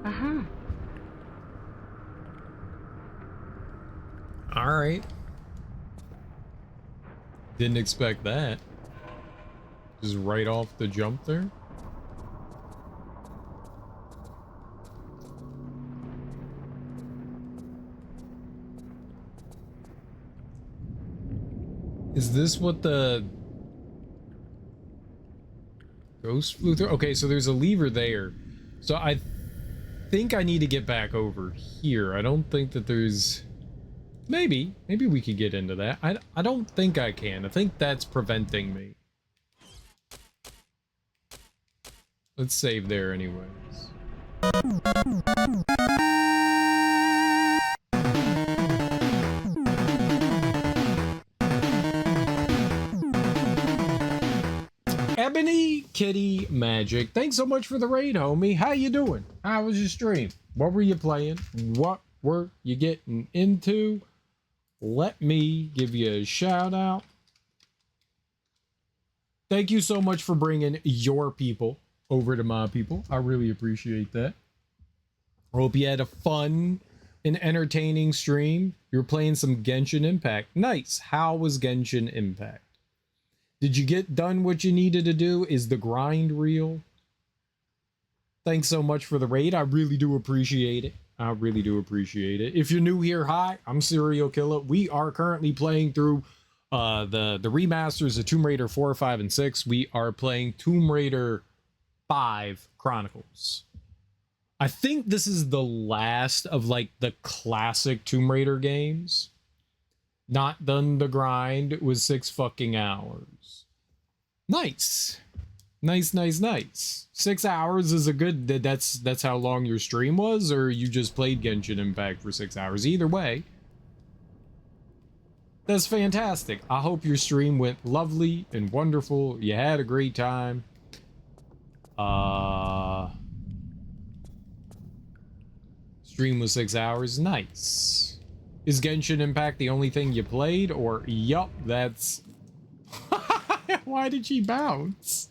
Uh-huh. All right. Didn't expect that. Just right off the jump there. Is this what the ghost flew through? Okay, so there's a lever there. So I think I need to get back over here. I don't think that there's... Maybe we could get into that. I don't think I can. I think that's preventing me. Let's save there anyways. Ebony Kitty Magic, thanks so much for the raid, homie. How you doing? How was your stream? What were you playing? What were you getting into? Let me give you a shout out. Thank you so much for bringing your people over to my people. I really appreciate that. I hope you had a fun and entertaining stream. You're playing some Genshin Impact. Nice. How was Genshin Impact? Did you get done what you needed to do? Is the grind real? Thanks so much for the raid. I really do appreciate it. I really do appreciate it. If you're new here, hi, I'm Serial Killer. We are currently playing through the remasters of Tomb Raider 4, 5, and 6. We are playing Tomb Raider 5 Chronicles. I think this is the last of like the classic Tomb Raider games. Not done the grind. It was 6 fucking hours. Nice. Nice. 6 hours is a good... That's how long your stream was, or you just played Genshin Impact for 6 hours. Either way, that's fantastic. I hope your stream went lovely and wonderful. You had a great time. Stream was 6 hours. Nice. Is Genshin Impact the only thing you played? Or, yup, that's... Why did she bounce?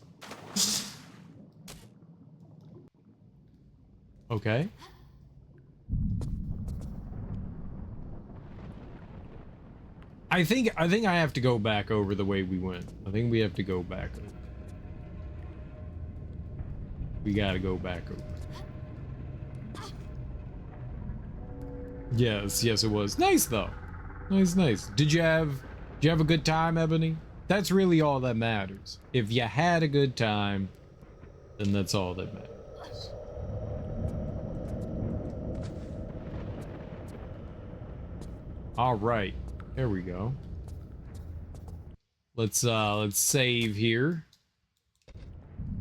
Okay. I think I have to go back over the way we went. I think we have to go back over. We gotta go back over. Yes, it was. Nice though. Nice. Did you have a good time, Ebony? That's really all that matters. If you had a good time, then that's all that matters. All right, there we go. Let's save here.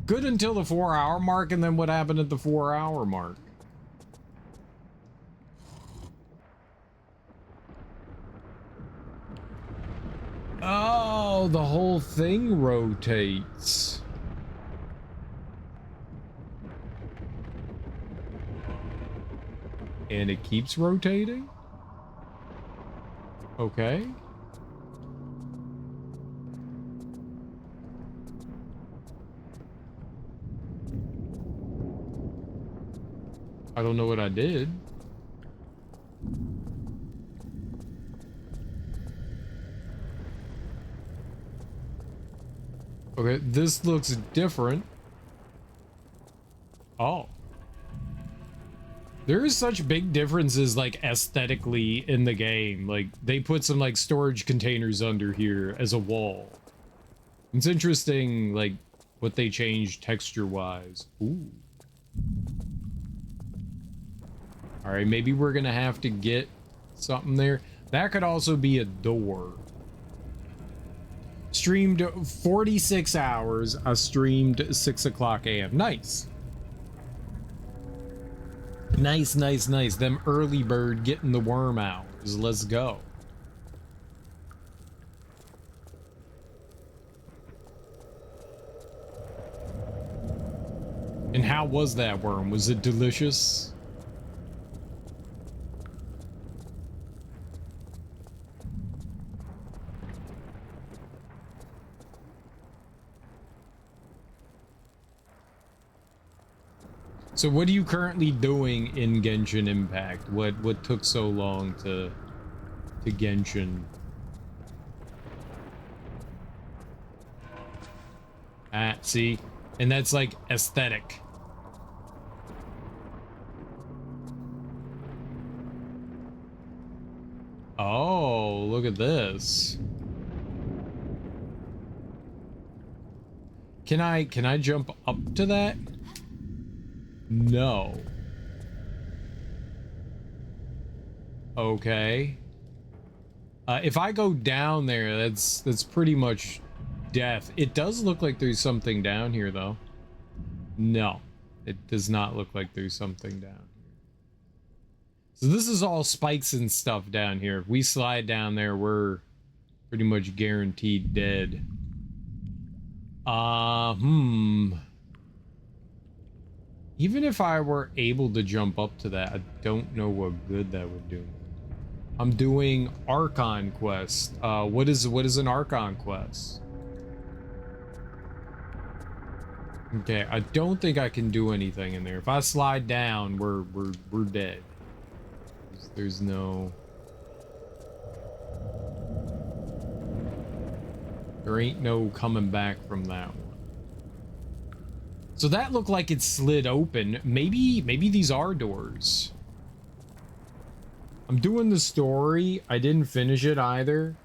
Good until the 4-hour mark, and then what happened at the 4-hour mark? Oh, the whole thing rotates. And it keeps rotating? Okay. I don't know what I did. Okay, this looks different. Oh. There is such big differences, like, aesthetically in the game. Like, they put some, like, storage containers under here as a wall. It's interesting, like, what they changed texture-wise. Ooh. Alright, maybe we're gonna have to get something there. That could also be a door. Streamed 46 hours. I streamed 6 o'clock a.m. Nice. Nice. Them early bird getting the worm hours. Let's go. And how was that worm? Was it delicious? So what are you currently doing in Genshin Impact? What took so long to Genshin? Ah, see? And that's like aesthetic. Oh, look at this. Can I jump up to that? No. Okay. If I go down there, that's pretty much death. It does look like there's something down here though. No. It does not look like there's something down here. So this is all spikes and stuff down here. If we slide down there, we're pretty much guaranteed dead. Even if I were able to jump up to that, I don't know what good that would do. I'm doing Archon quest. What is an Archon quest? Okay, I don't think I can do anything in there. If I slide down, we're dead. There's no. There ain't no coming back from that one. So that looked like it slid open. Maybe these are doors. I'm doing the story. I didn't finish it either.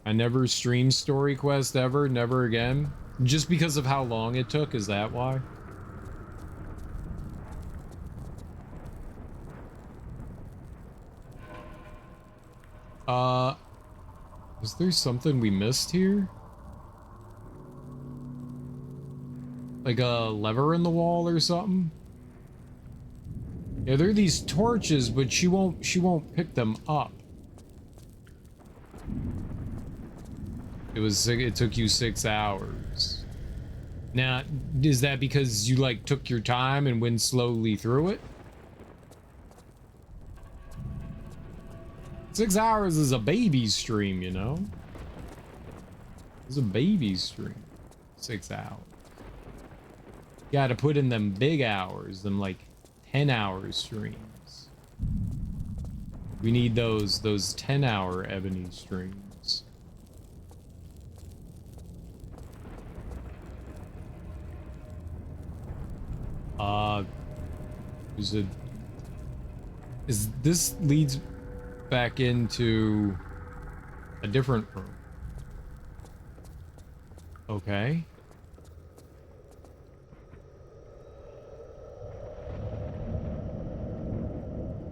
I never streamed story quest ever, never again. Just because of how long it took, is that why? Was there something we missed here? Like a lever in the wall or something? Yeah, there are these torches, but she won't pick them up. It took you 6 hours. Now, is that because you like took your time and went slowly through it? 6 hours is a baby stream, you know? It's a baby stream. 6 hours. You gotta put in them big hours, them like 10-hour streams. We need those 10-hour ebony streams. This leads back into a different room. Okay.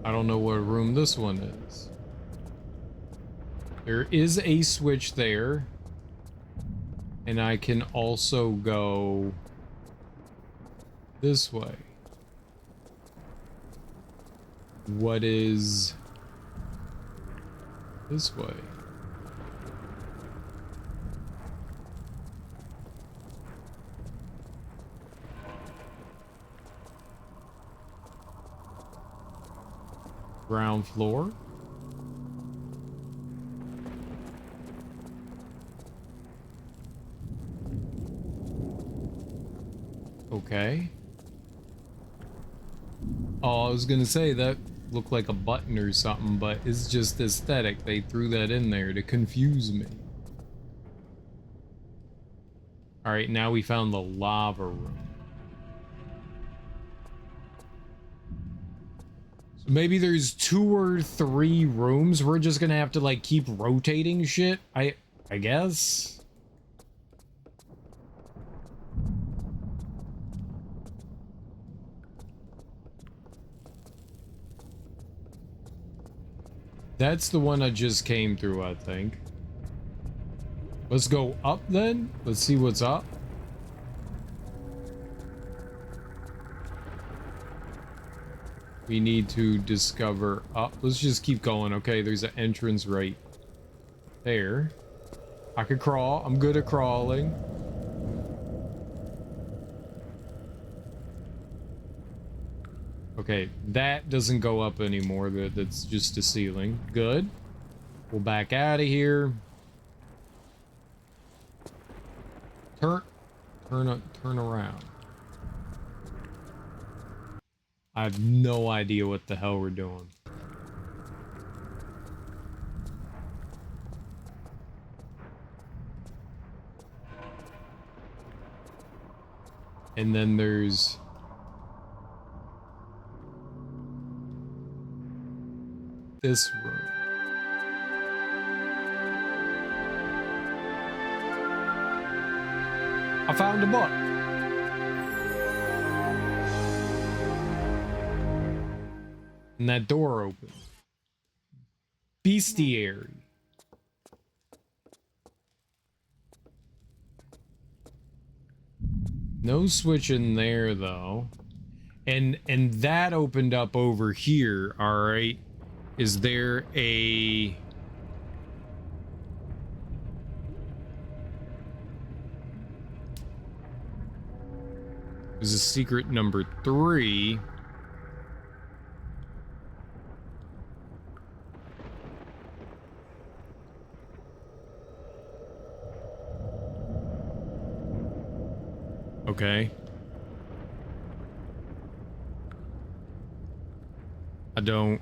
I don't know what room this one is. There is a switch there. And I can also go this way. What is this way? Ground floor. Okay. Oh, I was gonna say that looked like a button or something, but it's just aesthetic. They threw that in there to confuse me. Alright, now we found the lava room. So maybe there's 2 or 3 rooms. We're just gonna have to like keep rotating shit. I guess. That's the one I just came through, I think. Let's go up then. Let's see what's up. We need to discover up. Let's just keep going. Okay, there's an entrance right there. I could crawl. I'm good at crawling. Okay, that doesn't go up anymore. That's just a ceiling. Good. We'll back out of here. Turn around. I have no idea what the hell we're doing. And then there's this room. I found a book. And that door opened. Bestiary. No switch in there though. And that opened up over here, all right? Is there a There's a secret number 3. Okay. I don't.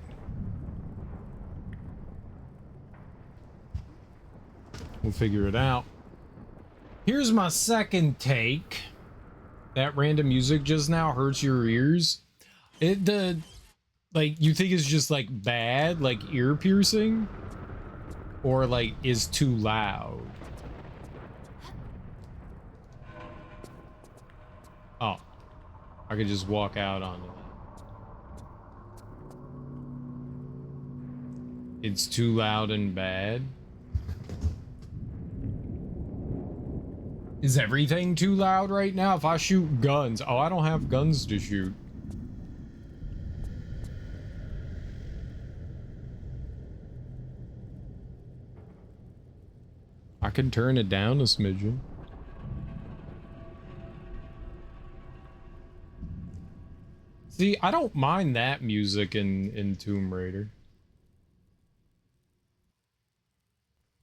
We'll figure it out. Here's my second take. That random music just now hurts your ears. Like, you think it's just like bad, like ear piercing? Or like is too loud? Oh, I could just walk out onto that. It's too loud and bad. Is everything too loud right now? If I shoot guns, oh, I don't have guns to shoot. I can turn it down a smidgen. See, I don't mind that music in Tomb Raider.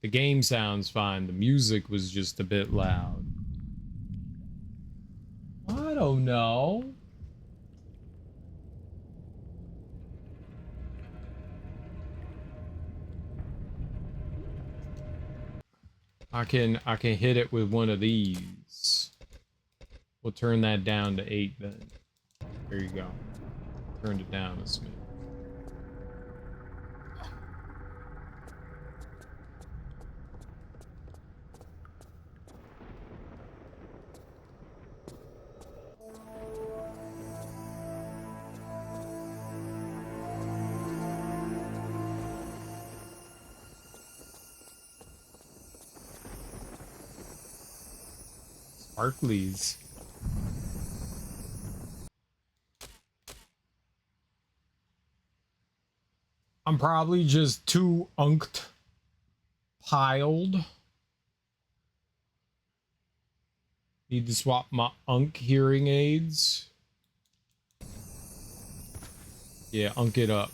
The game sounds fine. The music was just a bit loud. I don't know. I can hit it with one of these. We'll turn that down to 8 then. There you go. Turned it down a smidge. Sparklies. I'm probably just too unked piled. Need to swap my unk hearing aids. Yeah, unk it up.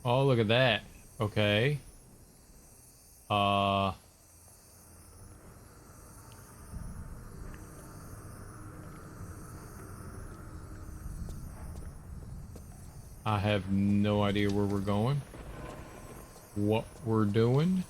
Oh, look at that. Okay. I have no idea where we're going. What we're doing.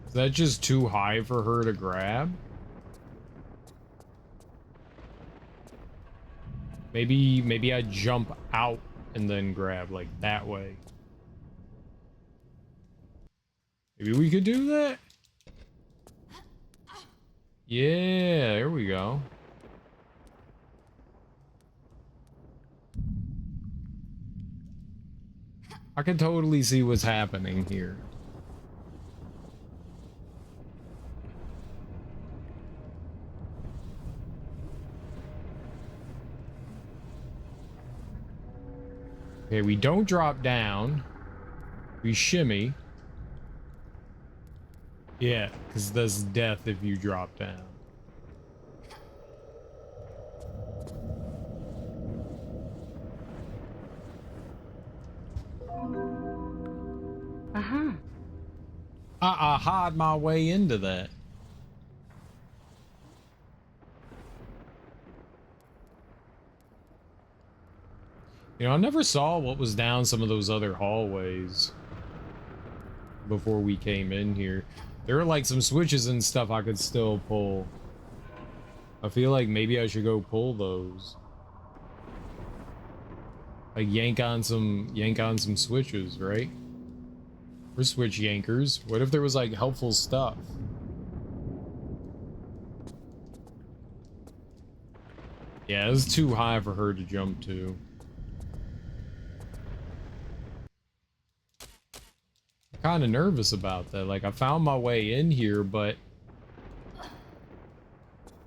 Is that just too high for her to grab? Maybe I jump out and then grab like that way. Maybe we could do that? Yeah, there we go. I can totally see what's happening here. Okay, we don't drop down. We shimmy. Yeah, because that's death if you drop down. Uh-huh. I hide my way into that. You know, I never saw what was down some of those other hallways before we came in here. There were like some switches and stuff I could still pull. I feel like maybe I should go pull those. Like yank on some switches, right? We're switch yankers. What if there was like helpful stuff? Yeah, it was too high for her to jump to. Kind of nervous about that. Like I found my way in here, but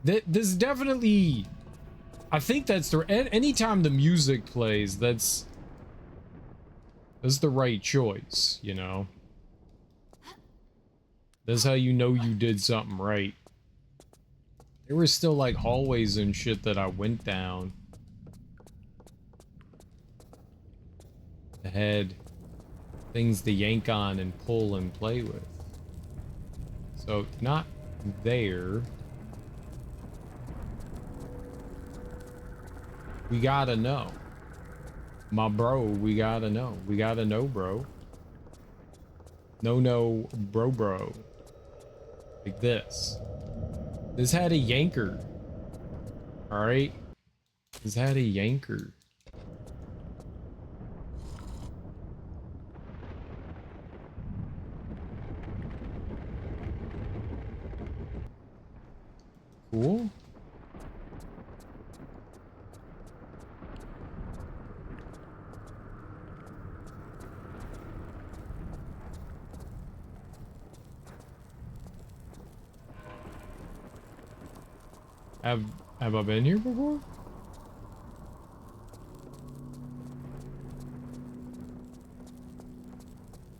this definitely, I think that's the anytime the music plays, that's the right choice, you know. That's how you know you did something right. There were still like hallways and shit that I went down. Ahead, things to yank on and pull and play with. So not there. We gotta know. My bro, we gotta know. We gotta know, bro. No, bro. Like this. This had a yanker. Alright? This had a yanker. Cool. Have I been here before?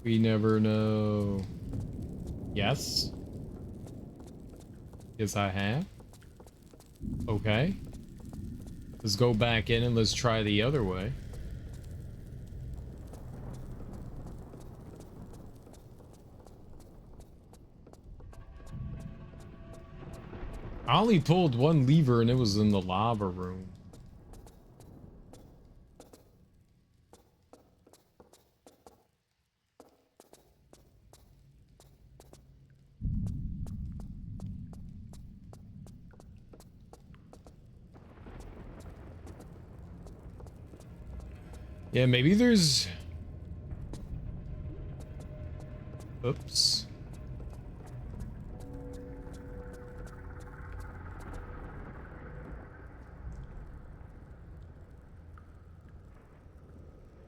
We never know. Yes. Yes, I have. Okay. Let's go back in and let's try the other way. I only pulled one lever and it was in the lava room. Yeah, maybe there's... Oops.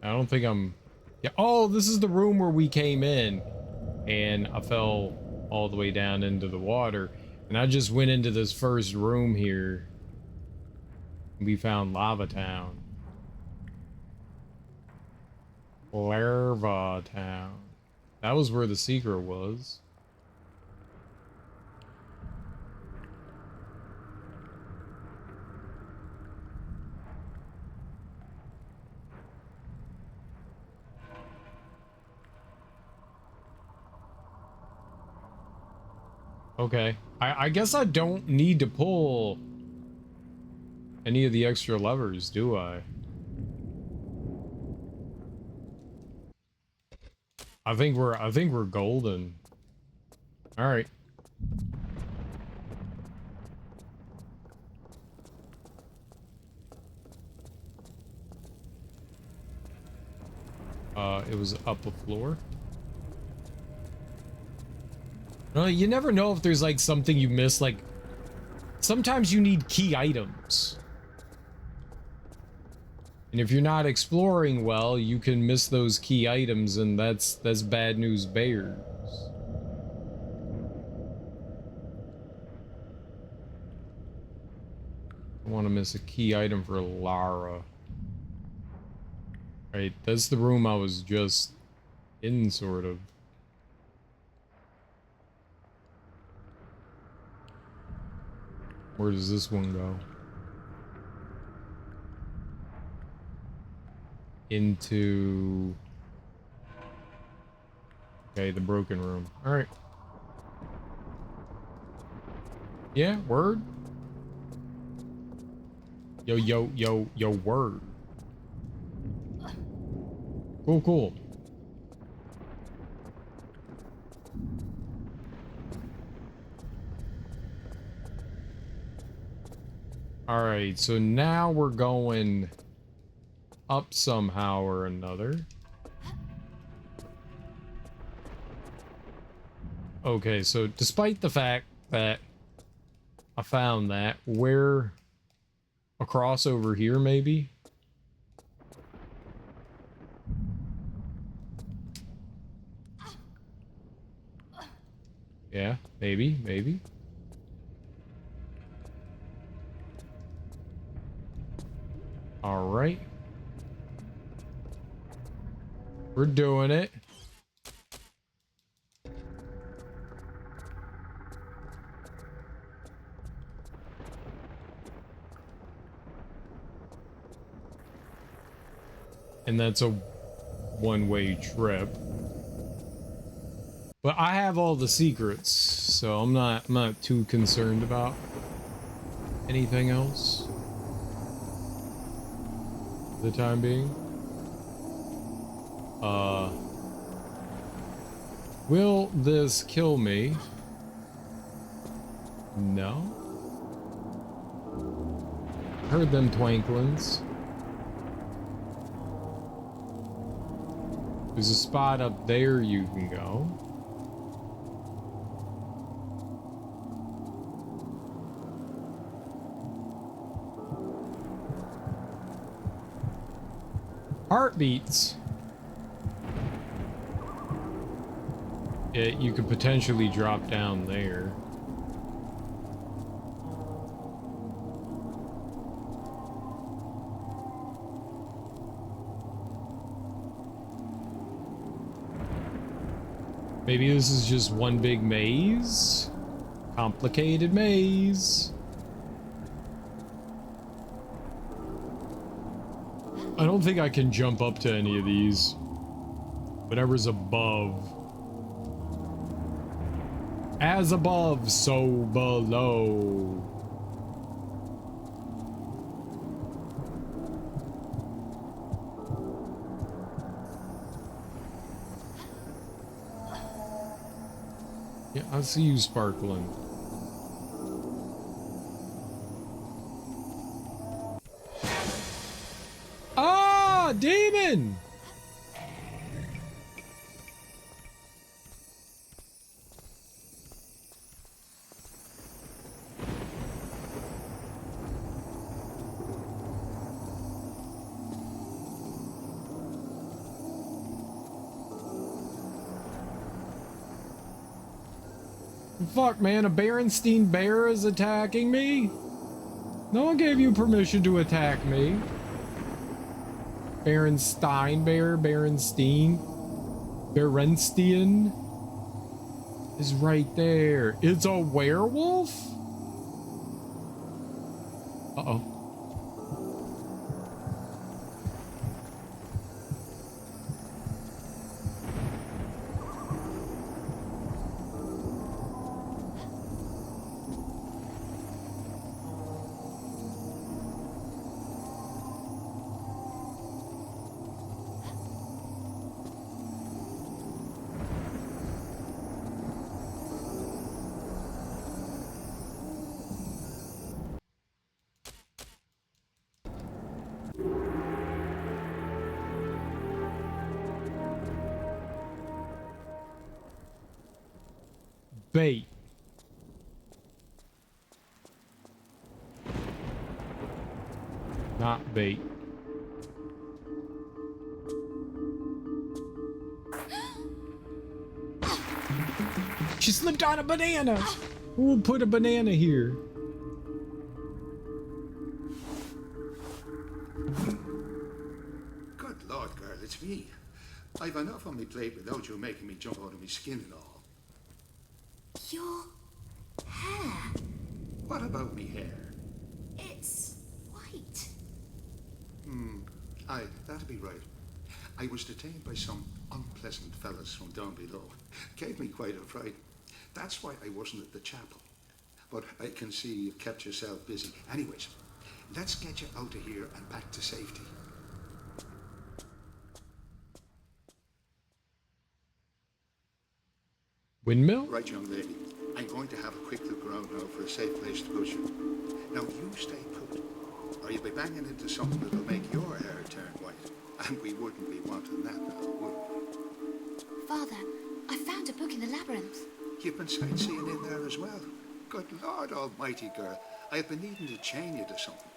I don't think I'm... Yeah. Oh, this is the room where we came in. And I fell all the way down into the water. And I just went into this first room here. We found Lava Town. Larva Town. That was where the secret was. Okay. I guess I don't need to pull any of the extra levers, do I? I think we're golden. All right. It was up a floor. You never know if there's like something you miss. Like sometimes you need key items. And if you're not exploring well, you can miss those key items, and that's bad news bears. I want to miss a key item for Lara. Right, that's the room I was just in, sort of. Where does this one go? Into... Okay, the broken room. Alright. Yeah, word. Yo, word. Cool, cool. Alright, so now we're going up somehow or another. Okay, so despite the fact that I found that, we're across over here, maybe? Yeah, maybe. All right. We're doing it. And that's a one-way trip. But I have all the secrets, so I'm not too concerned about anything else for the time being. Will this kill me? No. Heard them twinklings. There's a spot up there you can go. Heartbeats. Yeah, you could potentially drop down there. Maybe this is just one big maze? Complicated maze. I don't think I can jump up to any of these. Whatever's above. As above, so below. Yeah, I see you sparkling. Ah, demon! Fuck, man, a Berenstein bear is attacking me? No one gave you permission to attack me. Berenstein bear, Berenstein. Berenstein is right there. It's a werewolf? Uh-oh. bait. Not bait. She slipped on a banana. Who put a banana here? Good Lord, girl, it's me. I've enough on my plate without you making me jump out of my skin and all. Your hair. What about me hair? It's white. Aye, that'd be right. I was detained by some unpleasant fellas from down below. Gave me quite a fright. That's why I wasn't at the chapel. But I can see you've kept yourself busy. Anyways, let's get you out of here and back to safety. Windmill? Right, young lady. I'm going to have a quick look around now for a safe place to push you. Now you stay put, or you'll be banging into something that'll make your hair turn white. And we wouldn't be wanting that now, would we? Father, I found a book in the labyrinth. You've been sightseeing in there as well. Good Lord almighty, girl. I've been needing to chain you to something.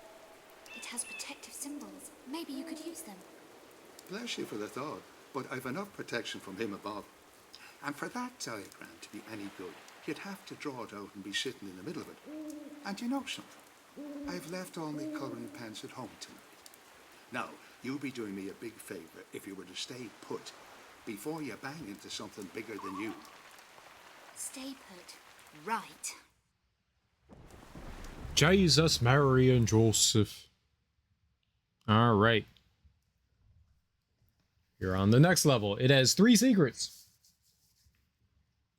It has protective symbols. Maybe you could use them. Bless you for the thought, but I've enough protection from him above. And for that diagram to be any good, you'd have to draw it out and be sitting in the middle of it. And you know something? I've left all my colouring pens at home tonight. Now, you'd be doing me a big favour if you were to stay put before you bang into something bigger than you. Stay put. Right. Jesus, Mary, and Joseph. All right. You're on the next level. It has 3 secrets.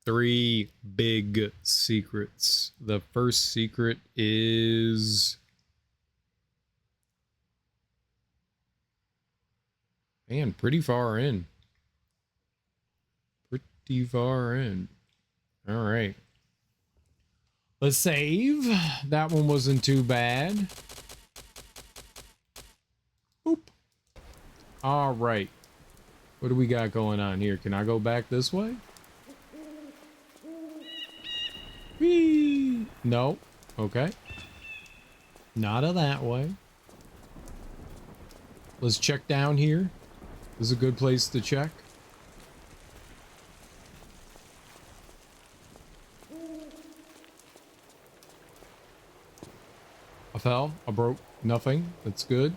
3 big secrets. The first secret is... Man, pretty far in. Pretty far in. All right. Let's save. That one wasn't too bad. Boop. All right. What do we got going on here? Can I go back this way? Whee! No. Okay. Not a that way. Let's check down here. This is a good place to check. I fell. I broke nothing. That's good.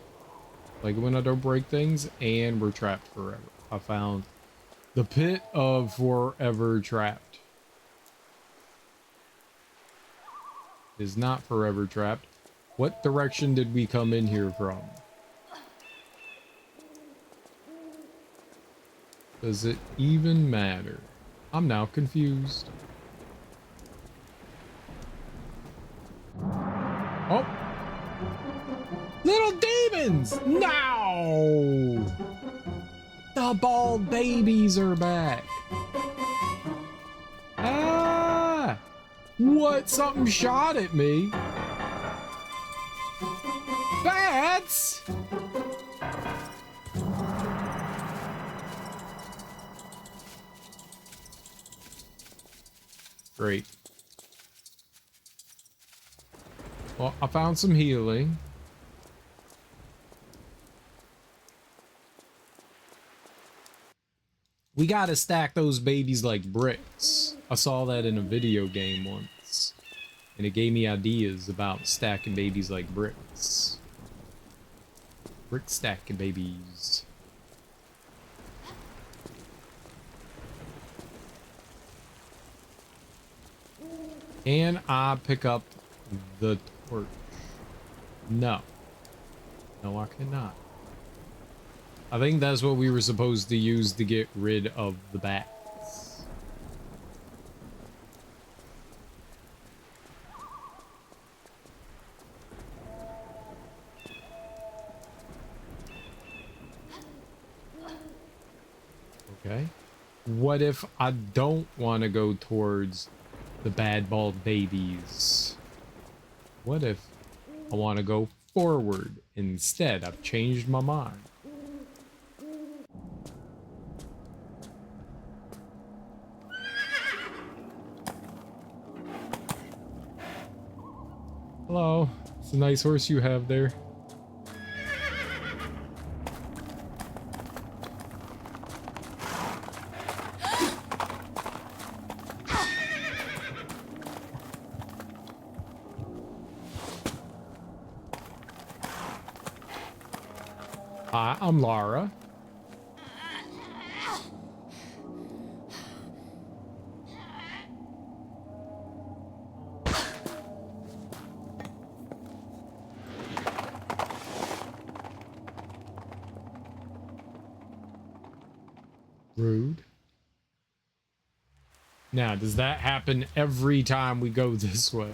Like when I don't break things, and we're trapped forever. I found the pit of forever trapped. Is not forever trapped. What direction did we come in here from? Does it even matter? I'm now confused. Oh! Little demons! No! The bald babies are back. Ah! What? Something shot at me. Bats! Great. Well, I found some healing. We gotta stack those babies like bricks. I saw that in a video game once. And it gave me ideas about stacking babies like bricks. Brick stacking babies. Can I pick up the torch? No. No, I cannot. I think that's what we were supposed to use to get rid of the bats. Okay. What if I don't want to go towards the bad bald babies? What if I want to go forward instead? I've changed my mind. Hello. It's a nice horse you have there. Hi, I'm Lara. Rude. Now, does that happen every time we go this way?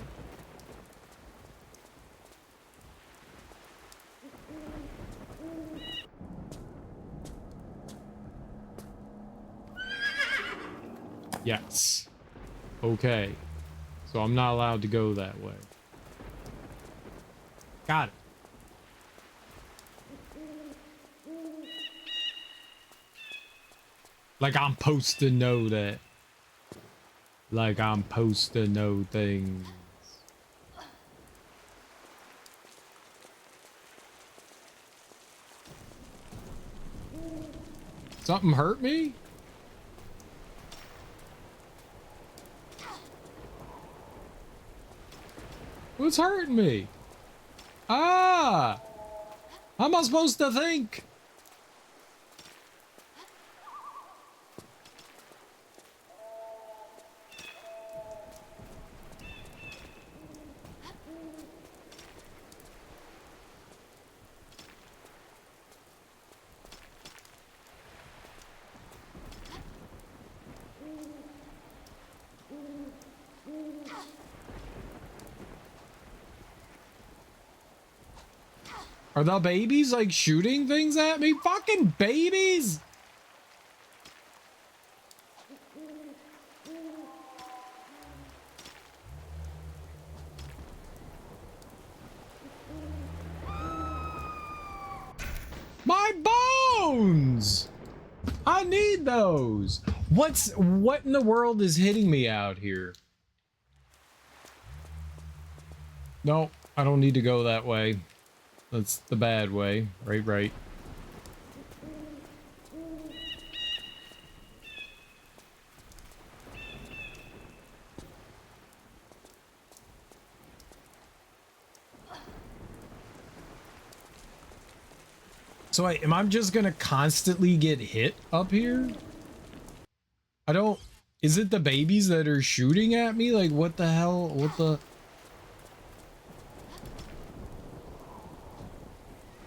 Yes. Okay. So I'm not allowed to go that way. Got it. Like I'm supposed to know that. Like I'm supposed to know things. Something hurt me? What's hurting me? Ah! How am I supposed to think? Are the babies like shooting things at me? Fucking babies! My bones! I need those. What in the world is hitting me out here? No, I don't need to go that way. That's the bad way. Right. So wait, am I just gonna constantly get hit up here? I don't... Is it the babies that are shooting at me? Like, what the hell? What the...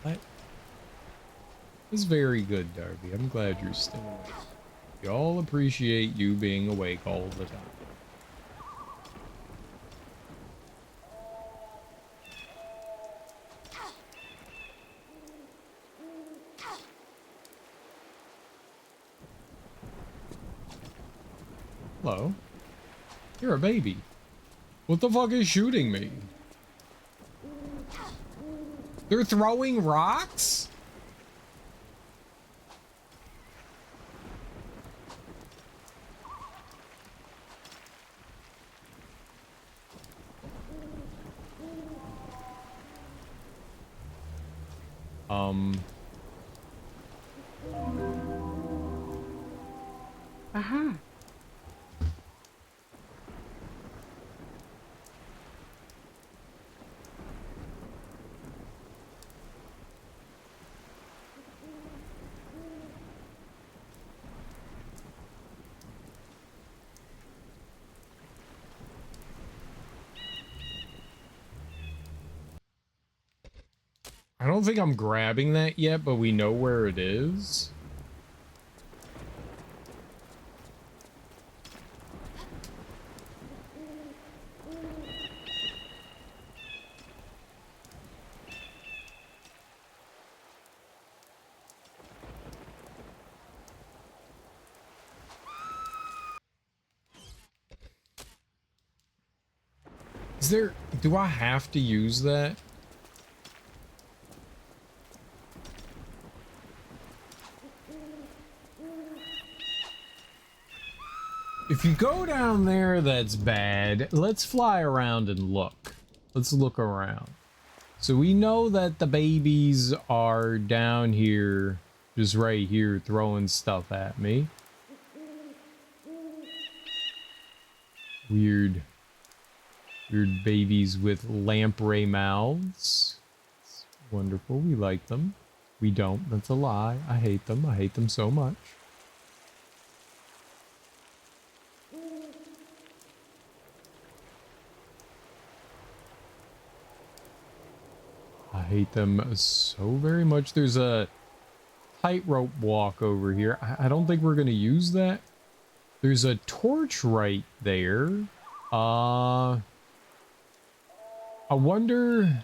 What? It's very good, Darby. I'm glad you're still awake. We all appreciate you being awake all the time. Hello. You're a baby. What the fuck is shooting me? They're throwing rocks? Aha. I don't think I'm grabbing that yet, but we know where it is. Is there... Do I have to use that? If you go down there, that's bad. Let's fly around and look. Let's look around. So we know that the babies are down here, just right here, throwing stuff at me. Weird babies with lamprey mouths. It's wonderful. We like them. We don't. That's a lie. I hate them. I hate them so much. I hate them so very much. There's a tightrope walk over here. I don't think we're going to use that. There's a torch right there. I wonder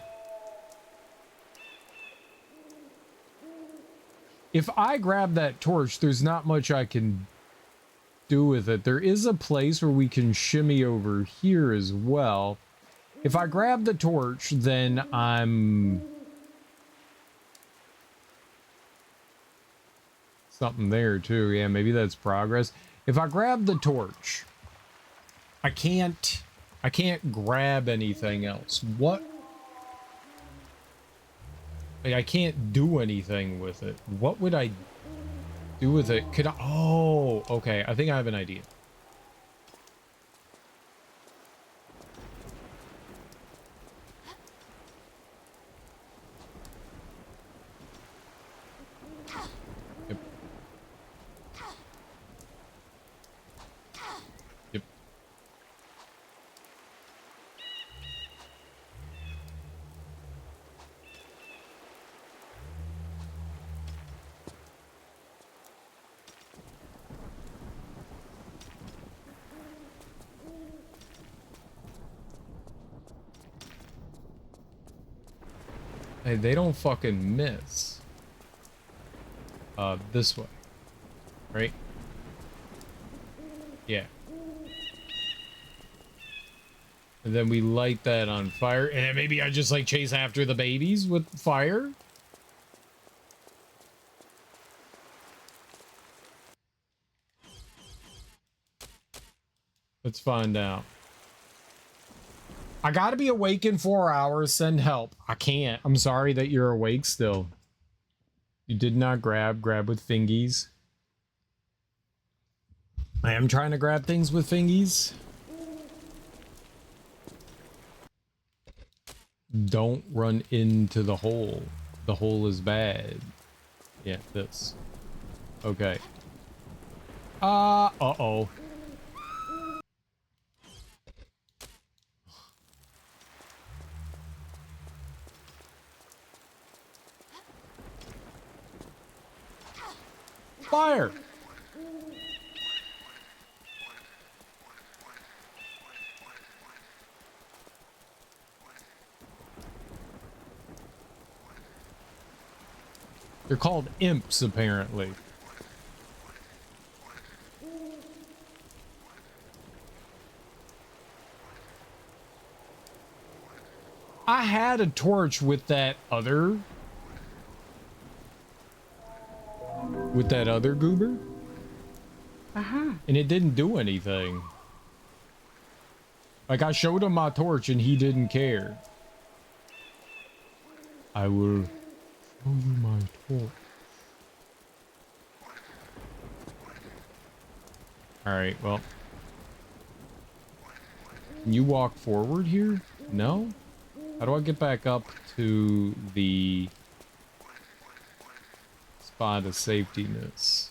if I grab that torch, there's not much I can do with it. There is a place where we can shimmy over here as well. If I grab the torch, then I'm... something there too. Yeah, maybe that's progress. If I grab the torch, I can't grab anything else. What? Like, I can't do anything with it. What would I do with it? Could I? Oh, okay. I think I have an idea. Yep. Yep. Hey, they don't fucking miss. This way. Right? Yeah. And then we light that on fire. And then maybe I just like chase after the babies with fire? Let's find out. I gotta be awake in 4 hours. Send help. I can't. I'm sorry that you're awake still. You did not grab with fingies. I am trying to grab things with fingies. Don't run into the hole. The hole is bad. Yeah, this. Okay. Uh-oh. Fire! They're called imps, apparently. I had a torch with that other... with that other goober. Uh-huh. And it didn't do anything. Like, I showed him my torch and he didn't care. I will show you my torch. Alright, well. Can you walk forward here? No? How do I get back up to the spot of safetyness?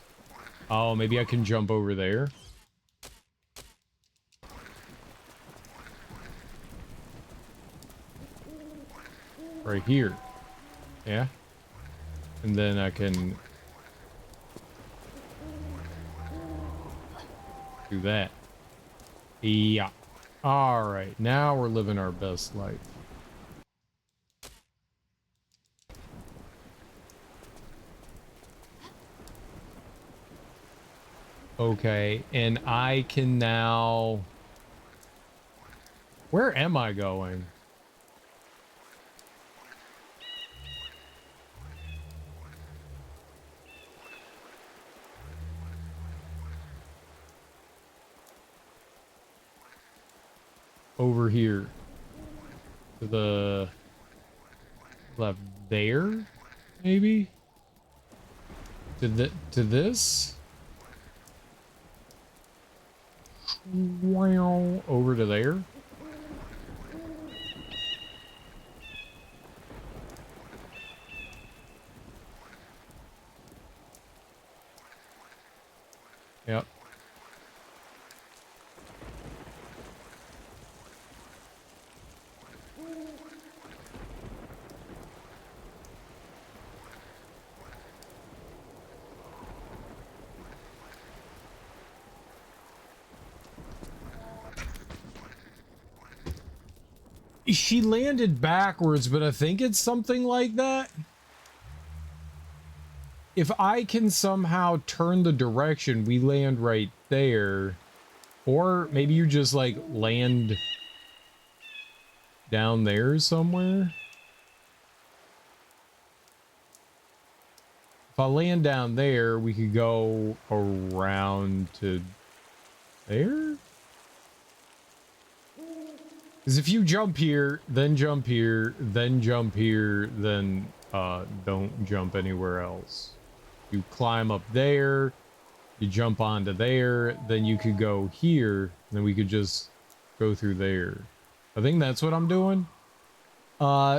Oh, maybe I can jump over there. Right here. Yeah. And then I can do that. Yeah. All right. Now we're living our best life. Okay. And I can now... Where am I going? Over here. To the left there, maybe? To this? Wow, over to there? Yep. She landed backwards, but I think it's something like that. If I can somehow turn the direction, we land right there. Or maybe you just like land down there somewhere. If I land down there, we could go around to there. Because if you jump here, then jump here, then jump here, then don't jump anywhere else. You climb up there, you jump onto there, then you could go here, then we could just go through there. I think that's what I'm doing.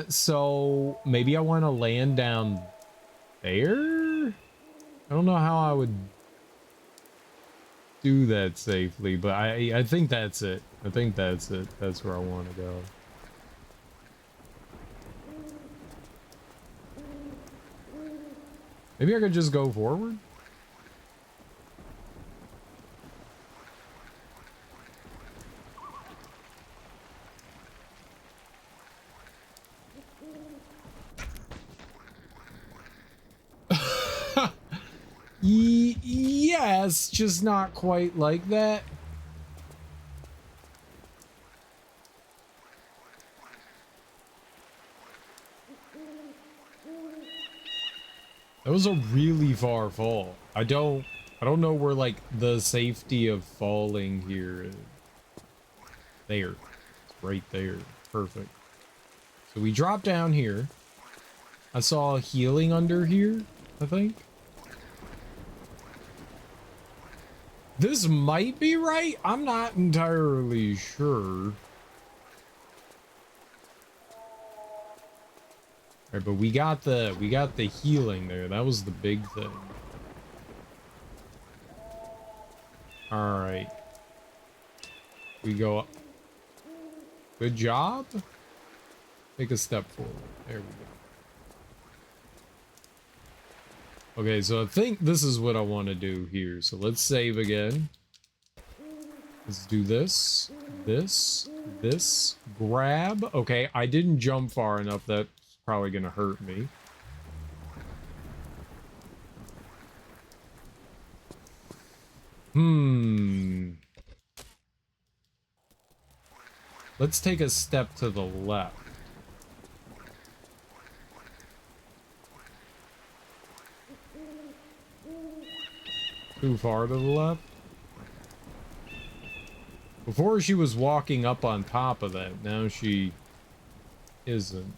So maybe I want to land down there? I don't know how I would do that safely, but I think that's it. I think that's it. That's where I want to go. Maybe I could just go forward? Yes, just not quite like that. That was a really far fall. I don't know where like the safety of falling here is. There. It's right there. Perfect. So we drop down here. I saw healing under here, I think. This might be right. I'm not entirely sure. Alright, but we got the healing there. That was the big thing. Alright. We go up. Good job. Take a step forward. There we go. Okay, so I think this is what I want to do here. So let's save again. Let's do this, this, grab. Okay, I didn't jump far enough. That's probably gonna hurt me. Let's take a step to the left. Too far to the left? Before she was walking up on top of that. Now she isn't.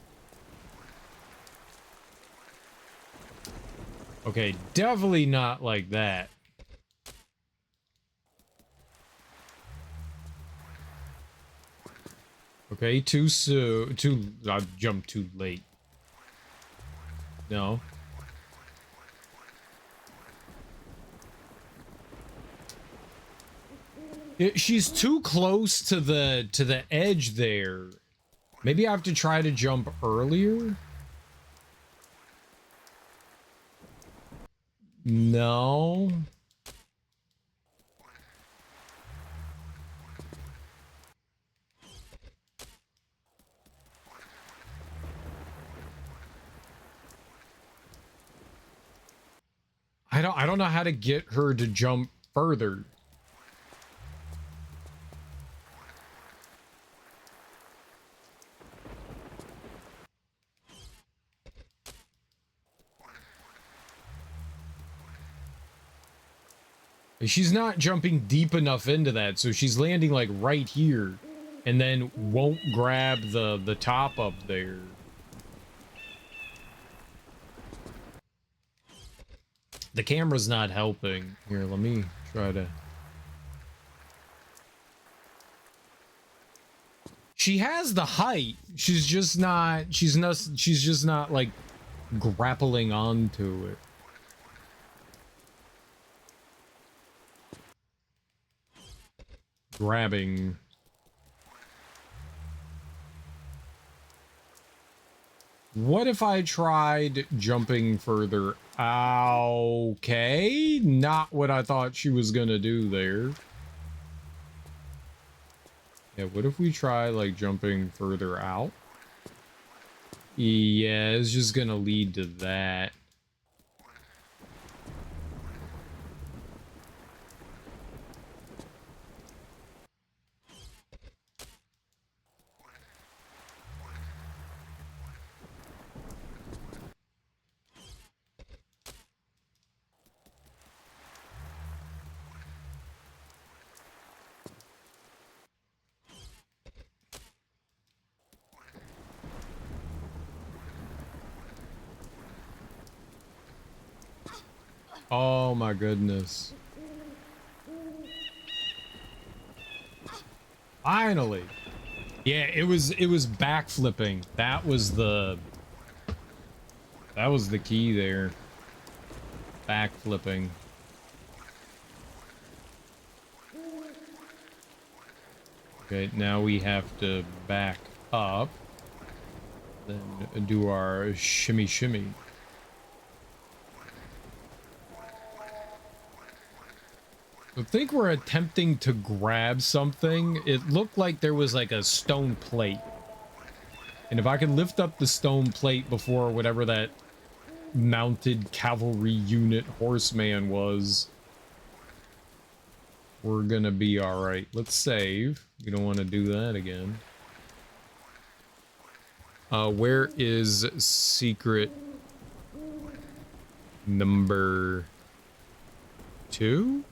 Okay, definitely not like that. Okay, too soon. I jumped too late. No. She's too close to the edge there. Maybe I have to try to jump earlier? No. I don't know how to get her to jump further. She's not jumping deep enough into that, so she's landing like right here. and then won't grab the top up there. The camera's not helping. Here, let me try to... She has the height. She's just not like grappling onto it. Grabbing. What if I tried jumping further? Okay, not what I thought she was gonna do there. Yeah, what if we try like jumping further out? Yeah, it's just gonna lead to that. Oh my goodness. Finally. Yeah, it was backflipping. That was the key there. Backflipping. Okay, now we have to back up. Then do our shimmy shimmy. I think we're attempting to grab something. It looked like there was like a stone plate. And if I can lift up the stone plate before whatever that mounted cavalry unit horseman was, we're gonna be alright. Let's save. We don't want to do that again. Where is secret number 2?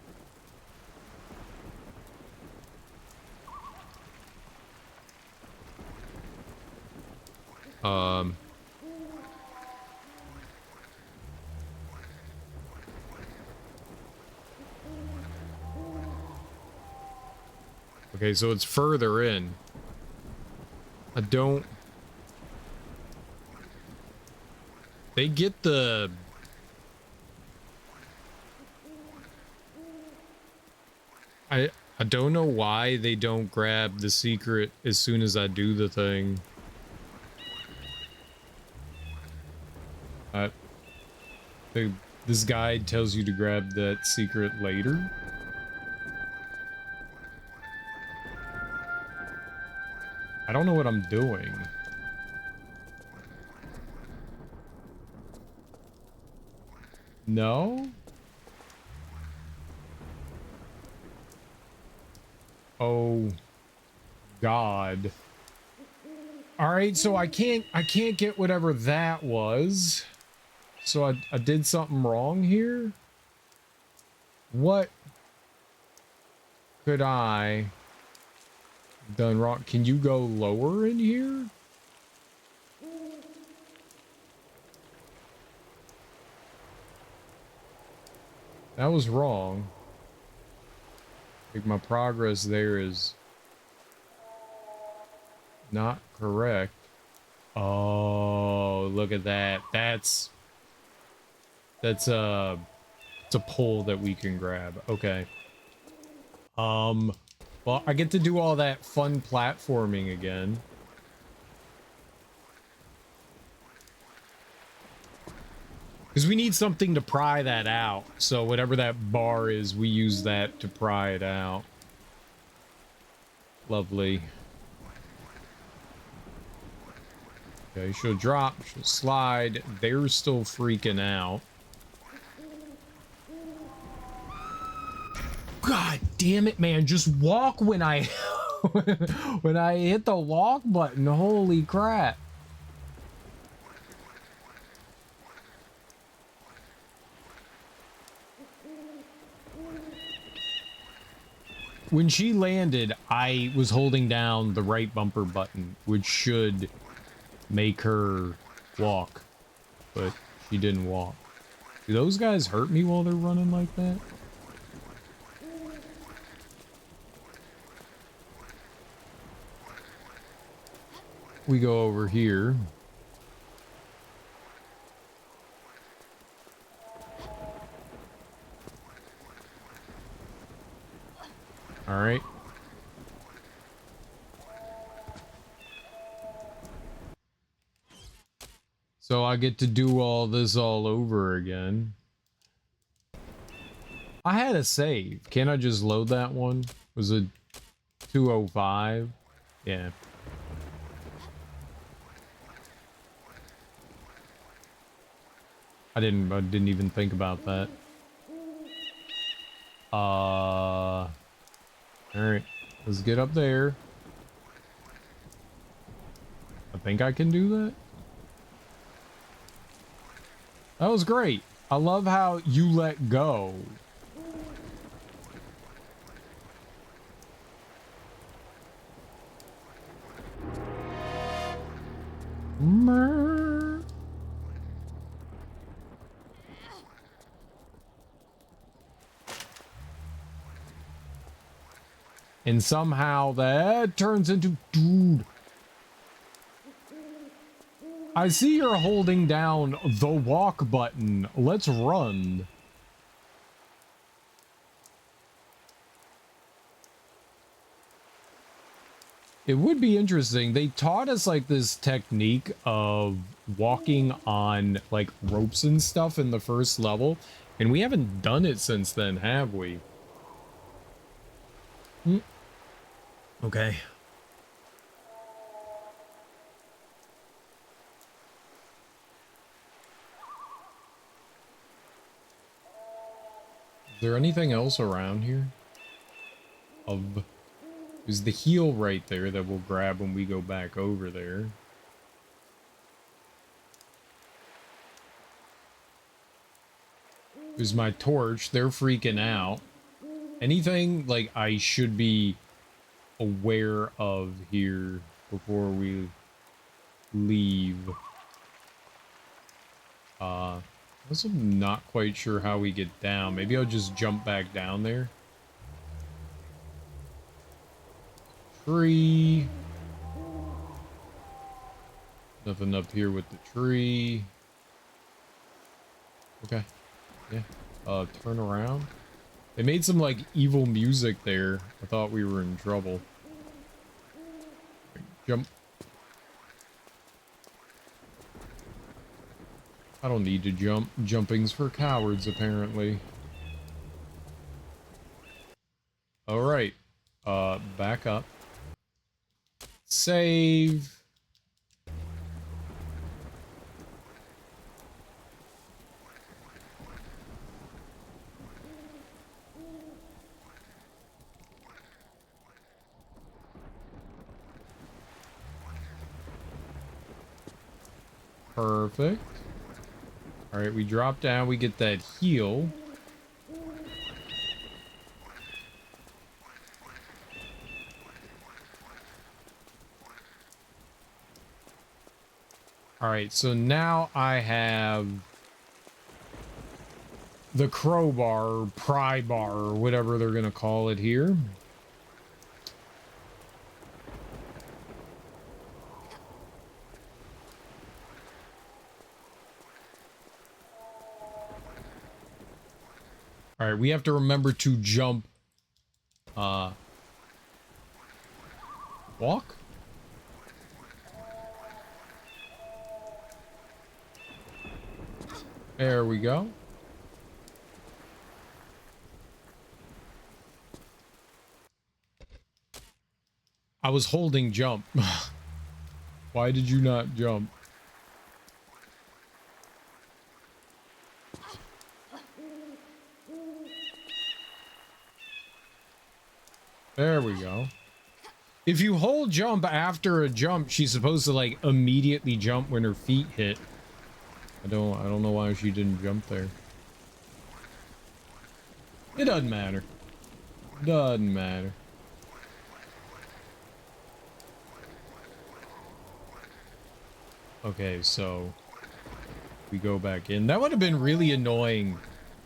Okay, so it's further in. I don't... They get the... I don't know why they don't grab the secret as soon as I do the thing. This guide tells you to grab that secret later. I don't know what I'm doing. No? Oh God. All right, so I can't get whatever that was. So I did something wrong here? What could I done wrong? Can you go lower in here? That was wrong. Like my progress there is not correct. Oh, look at that. That's a pole that we can grab. Okay. Well, I get to do all that fun platforming again. Because we need something to pry that out. So whatever that bar is, we use that to pry it out. Lovely. Okay, she'll drop, she'll slide. They're still freaking out. God damn it, man. Just walk when I when I hit the walk button. Holy crap. when she landed, I was holding down the right bumper button, which should make her walk, but she didn't walk. Do those guys hurt me while they're running like that? We go over here. All right. So I get to do all this all over again. I had a save. Can't I just load that one? Was it 205? Yeah. I didn't even think about that. All right, let's get up there. I think I can do that. That was great. I love how you let go. And somehow that turns into... Dude. I see you're holding down the walk button. Let's run. It would be interesting. They taught us like this technique of walking on like ropes and stuff in the first level, and we haven't done it since then, have we? Okay. Is there anything else around here? There's the heel right there that we'll grab when we go back over there. There's my torch. They're freaking out. Anything like I should be aware of here before we leave? Also not quite sure how we get down. Maybe I'll just jump back down there. Tree. Nothing up here with the tree. Okay. Yeah. Turn around. They made some like evil music there. I thought we were in trouble. Jump. I don't need to jump. Jumping's for cowards, apparently. Alright. Back up. Save. Perfect. Alright, we drop down, we get that heal. Alright, so now I have the crowbar, or pry bar, or whatever they're gonna call it here. All right, we have to remember to jump. Walk? There we go. I was holding jump. Why did you not jump? There we go. If you hold jump after a jump, she's supposed to like immediately jump when her feet hit. I don't know why she didn't jump there. It doesn't matter. Doesn't matter. Okay, so we go back in. That would have been really annoying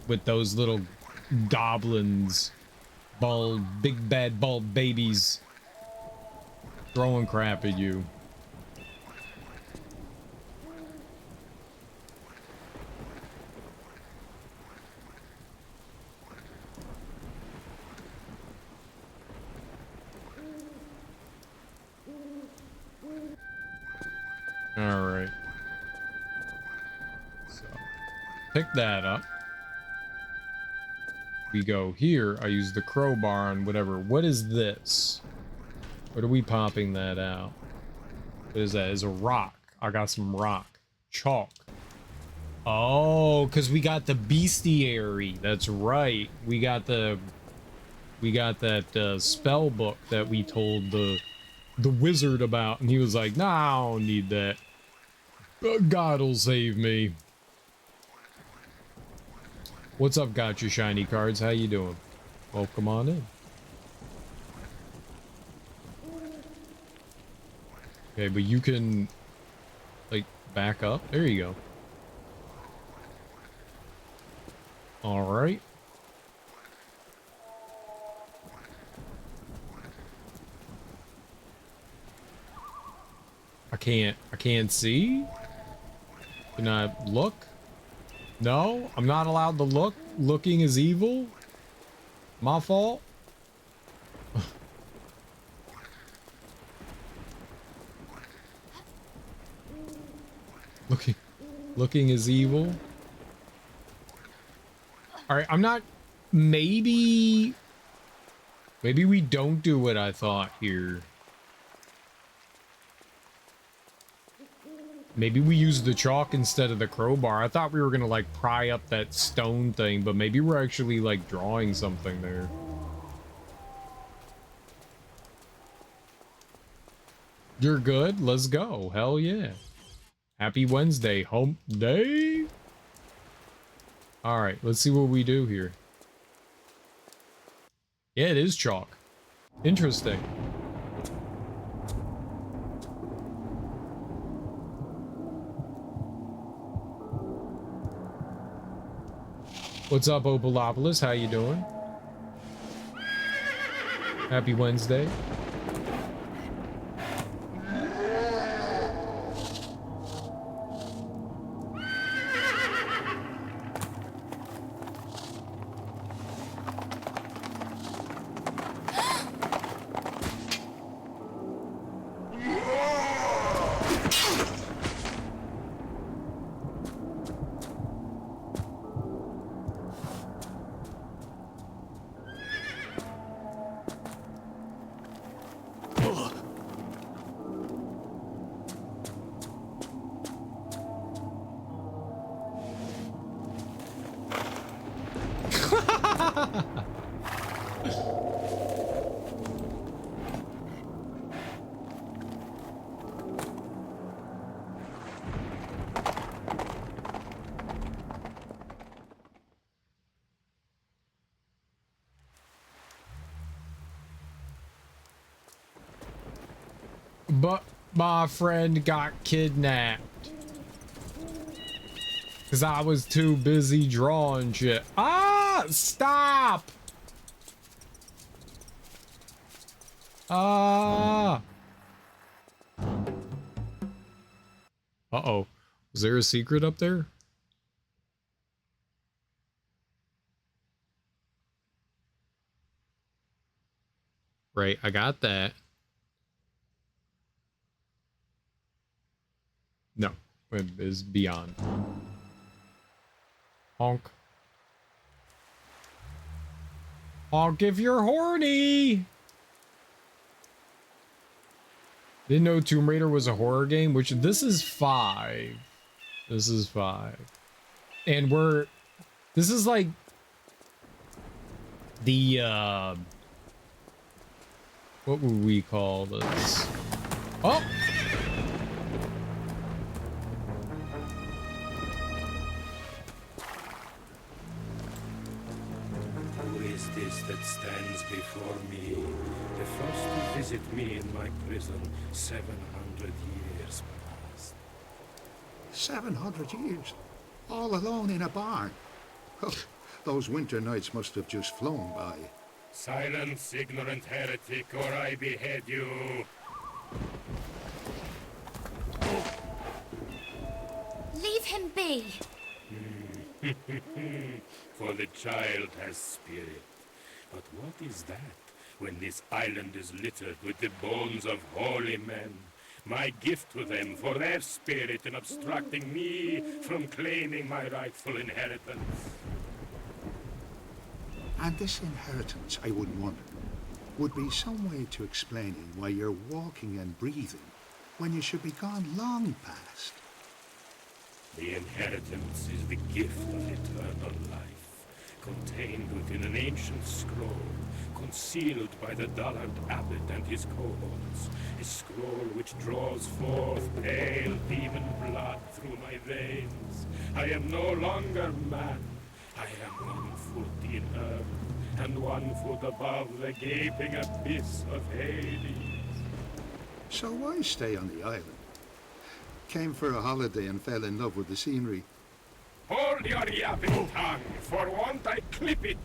with those little goblins, big bad bald babies throwing crap at you. All right. So pick that up. We go here. I use the crowbar and whatever. What is this? What are we popping that out? What is that? Is a rock. I got some rock. Chalk. Oh, because we got the bestiary. That's right. We got that spell book that we told the wizard about, and he was like, nah, I don't need that. God'll save me. What's up, Gotcha Shiny Cards? How you doing? Welcome on in. Okay, but you can, like, back up. There you go. All right. I can't see. Can I look? No, I'm not allowed to look. Looking is evil. My fault. Looking is evil. All right, I'm not. Maybe we don't do what I thought here. Maybe we use the chalk instead of the crowbar. I thought we were gonna like pry up that stone thing, but maybe we're actually like drawing something there. You're good? Let's go. Hell yeah. Happy Wednesday. Hump day? Alright, let's see what we do here. Yeah, it is chalk. Interesting. What's up, Opalopolis? How you doing? Happy Wednesday. But my friend got kidnapped. Because I was too busy drawing shit. Ah! Stop! Ah! Uh-oh. Was there a secret up there? Right, I got that. No, it is beyond. Honk. Honk if you're horny! Didn't know Tomb Raider was a horror game, which this is 5. This is 5. And this is like the, what would we call this? Oh! Who is this that stands before me? The first to visit me in my prison 700 years past. 700 years. All alone in a barn. Oh, those winter nights must have just flown by. Silence, ignorant heretic, or I behead you. Leave him be. For the child has spirit. But what is that when this island is littered with the bones of holy men? My gift to them for their spirit in obstructing me from claiming my rightful inheritance. And this inheritance, I would wonder, would be some way to explaining why you're walking and breathing when you should be gone long past. The inheritance is the gift of eternal life, contained within an ancient scroll, concealed by the dullard abbot and his cohorts, a scroll which draws forth pale demon blood through my veins. I am no longer man. I am 1 foot in earth, and 1 foot above the gaping abyss of Hades. So why stay on the island? Came for a holiday and fell in love with the scenery. Hold your yapping tongue, for won't I clip it?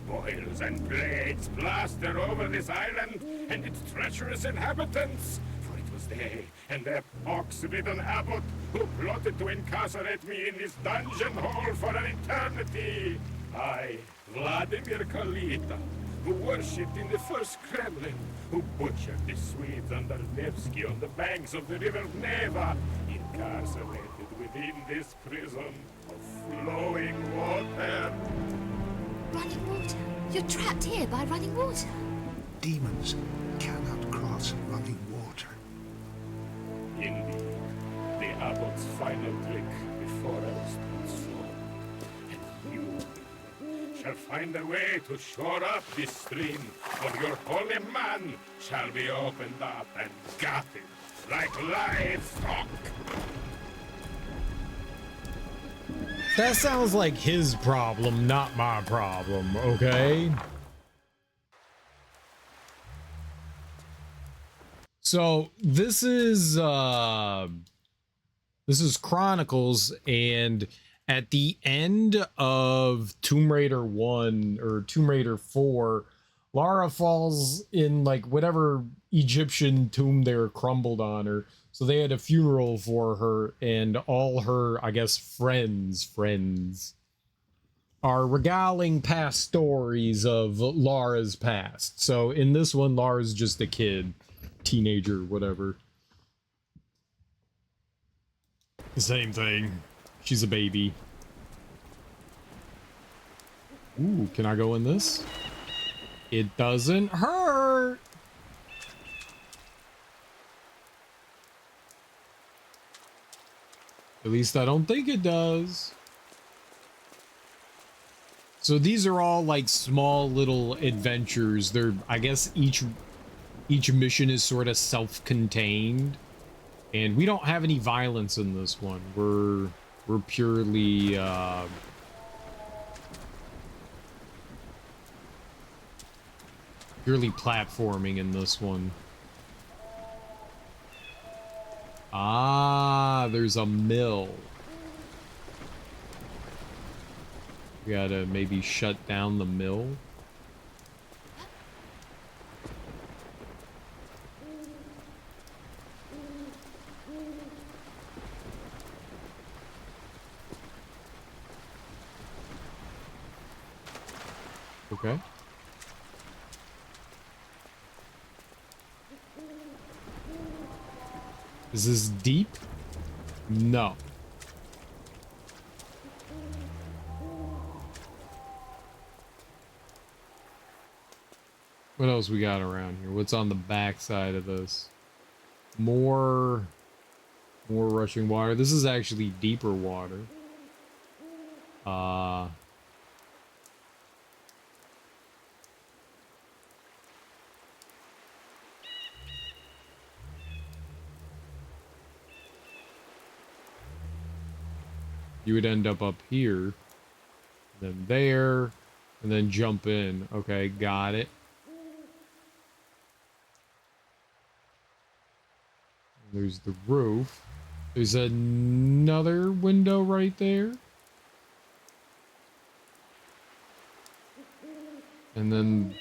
Boils and plagues plaster over this island and its treacherous inhabitants. For it was they and their pox-ridden abbot who plotted to incarcerate me in this dungeon hole for an eternity. I, Vladimir Kalita, who worshipped in the first Kremlin, who butchered the Swedes under Nevsky on the banks of the river Neva, incarcerated within this prison of flowing water. Running water? You're trapped here by running water. Demons cannot cross running water. Indeed, the abbot's final trick before I was transformed. And you shall find a way to shore up this stream, or your holy man shall be opened up and gutted like livestock. That sounds like his problem, not my problem, okay? So this is Chronicles, and at the end of Tomb Raider 1 or Tomb Raider 4, Lara falls in like whatever Egyptian tomb they were crumbled on her. So they had a funeral for her, and all her, I guess, friends are regaling past stories of Lara's past. So in this one, Lara's just a kid, teenager, whatever. The same thing. She's a baby. Ooh, can I go in this? It doesn't hurt. At least I don't think it does. So these are all like small little adventures. They're, I guess each mission is sort of self-contained. And we don't have any violence in this one. We're purely purely platforming in this one. Ah, there's a mill. We gotta maybe shut down the mill. Okay. Is this deep? No. What else we got around here? What's on the back side of this? More rushing water. This is actually deeper water. You would end up here, then there, and then jump in. Okay, got it. There's the roof. There's another window right there. And then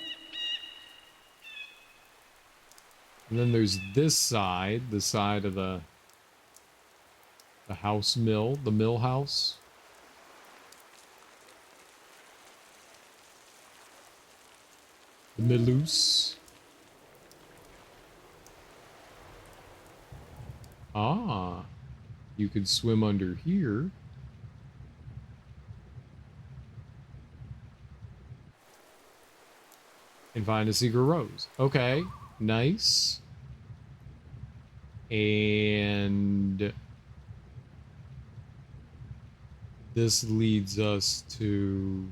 there's this side, the side of the house mill, the mill house. The Millouse. Ah, you could swim under here. And find a secret rose. Okay, nice. And this leads us to...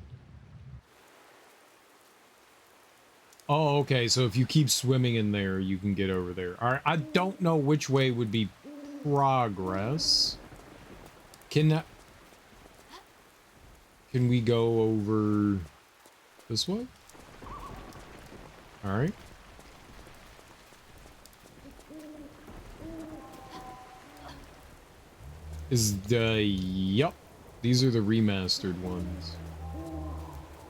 Oh, okay, so if you keep swimming in there, you can get over there. All right, I don't know which way would be progress. Can we go over this way? All right. Yup. These are the remastered ones.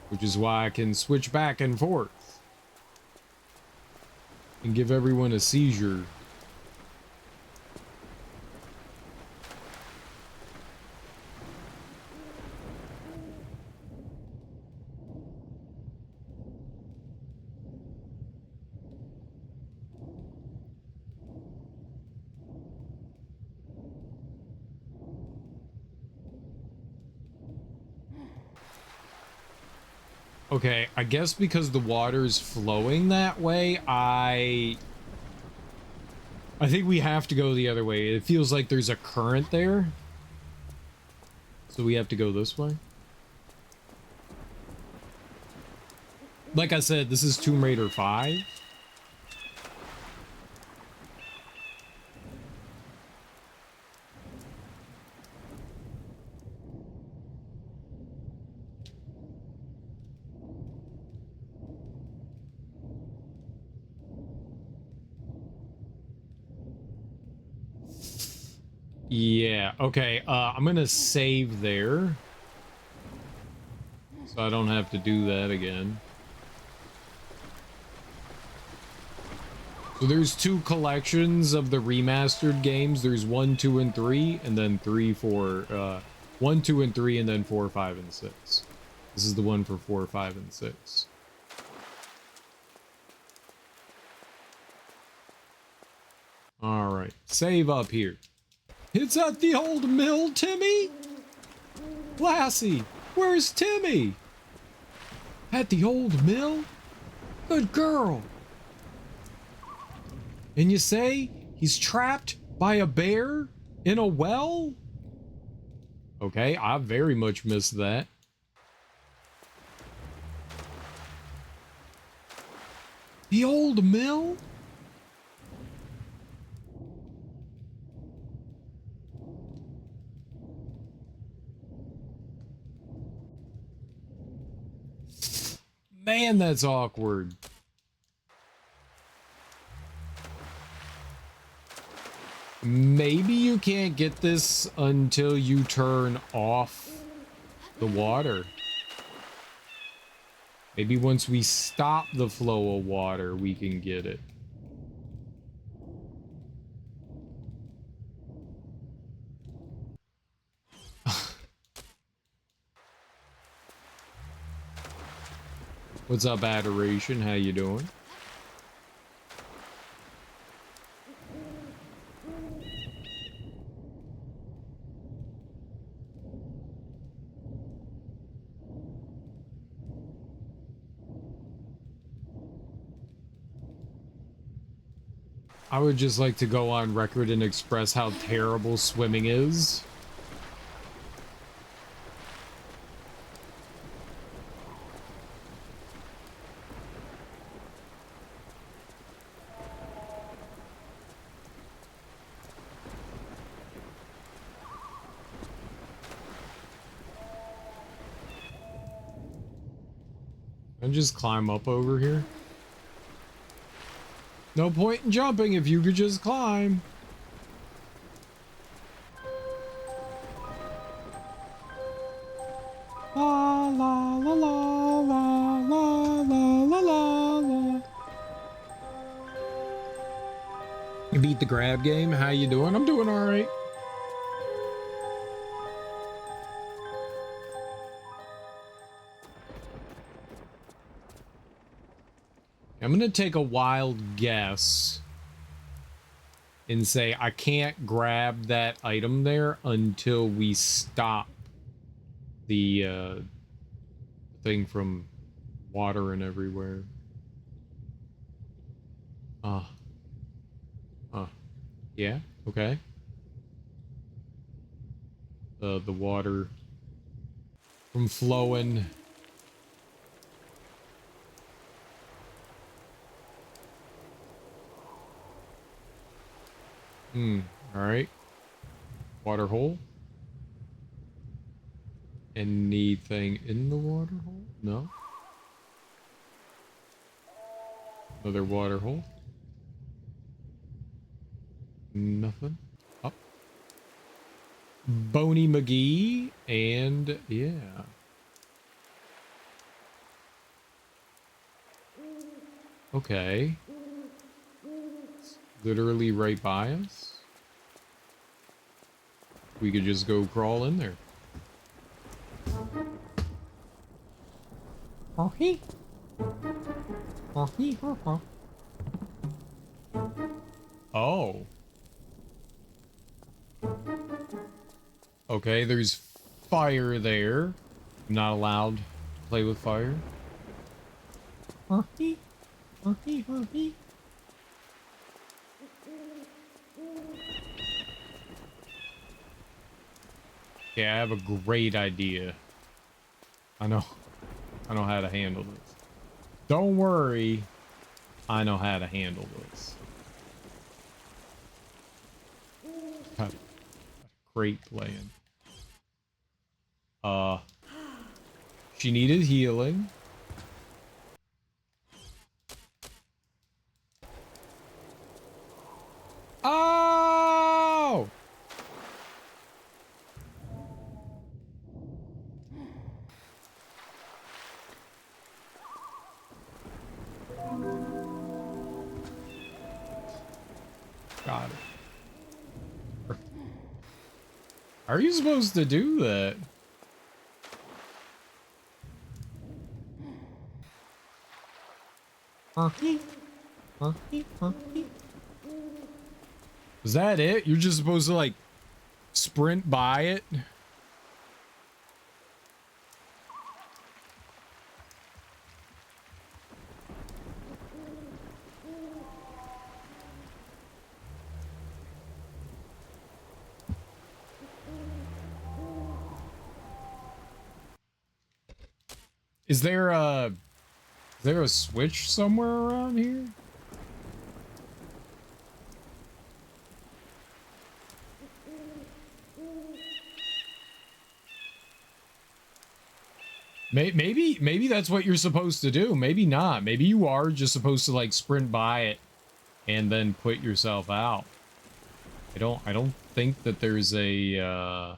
Which is why I can switch back and forth. And give everyone a seizure. Okay, I guess because the water's flowing that way, I think we have to go the other way. It feels like there's a current there. So we have to go this way. Like I said, this is Tomb Raider 5. Yeah, okay, I'm gonna save there. So I don't have to do that again. So there's two collections of the remastered games. There's 1, 2, and 3, and then 3, 4, 1, 2, and 3, and then 4, 5, and 6. This is the one for 4, 5, and 6. Alright, save up here. It's at the old mill, Timmy? Lassie, where's Timmy? At the old mill? Good girl. And you say he's trapped by a bear in a well? Okay, I very much missed that. The old mill? Man, that's awkward. Maybe you can't get this until you turn off the water. Maybe once we stop the flow of water, we can get it. What's up, Adoration? How you doing? I would just like to go on record and express how terrible swimming is. And just climb up over here. No point in jumping if you could just climb. You beat the grab game. How you doing? I'm doing all right. I'm gonna take a wild guess and say I can't grab that item there until we stop the thing from watering everywhere. Yeah, okay. The water from flowing. All right. Water hole. Anything in the water hole? No. Another water hole. Nothing. Up. Boney McGee. And yeah. Okay. It's literally right by us. We could just go crawl in there. Oh. Okay, there's fire there. I'm not allowed to play with fire. Yeah, I have a great idea. I know how to handle this. Don't worry. I know how to handle this. Got a great plan. She needed healing. Oh! Got it. Are you supposed to do that? Is that it? You're just supposed to like sprint by it? Is there a switch somewhere around here? Maybe that's what you're supposed to do. Maybe not. Maybe you are just supposed to like sprint by it and then put yourself out. I don't think that there's a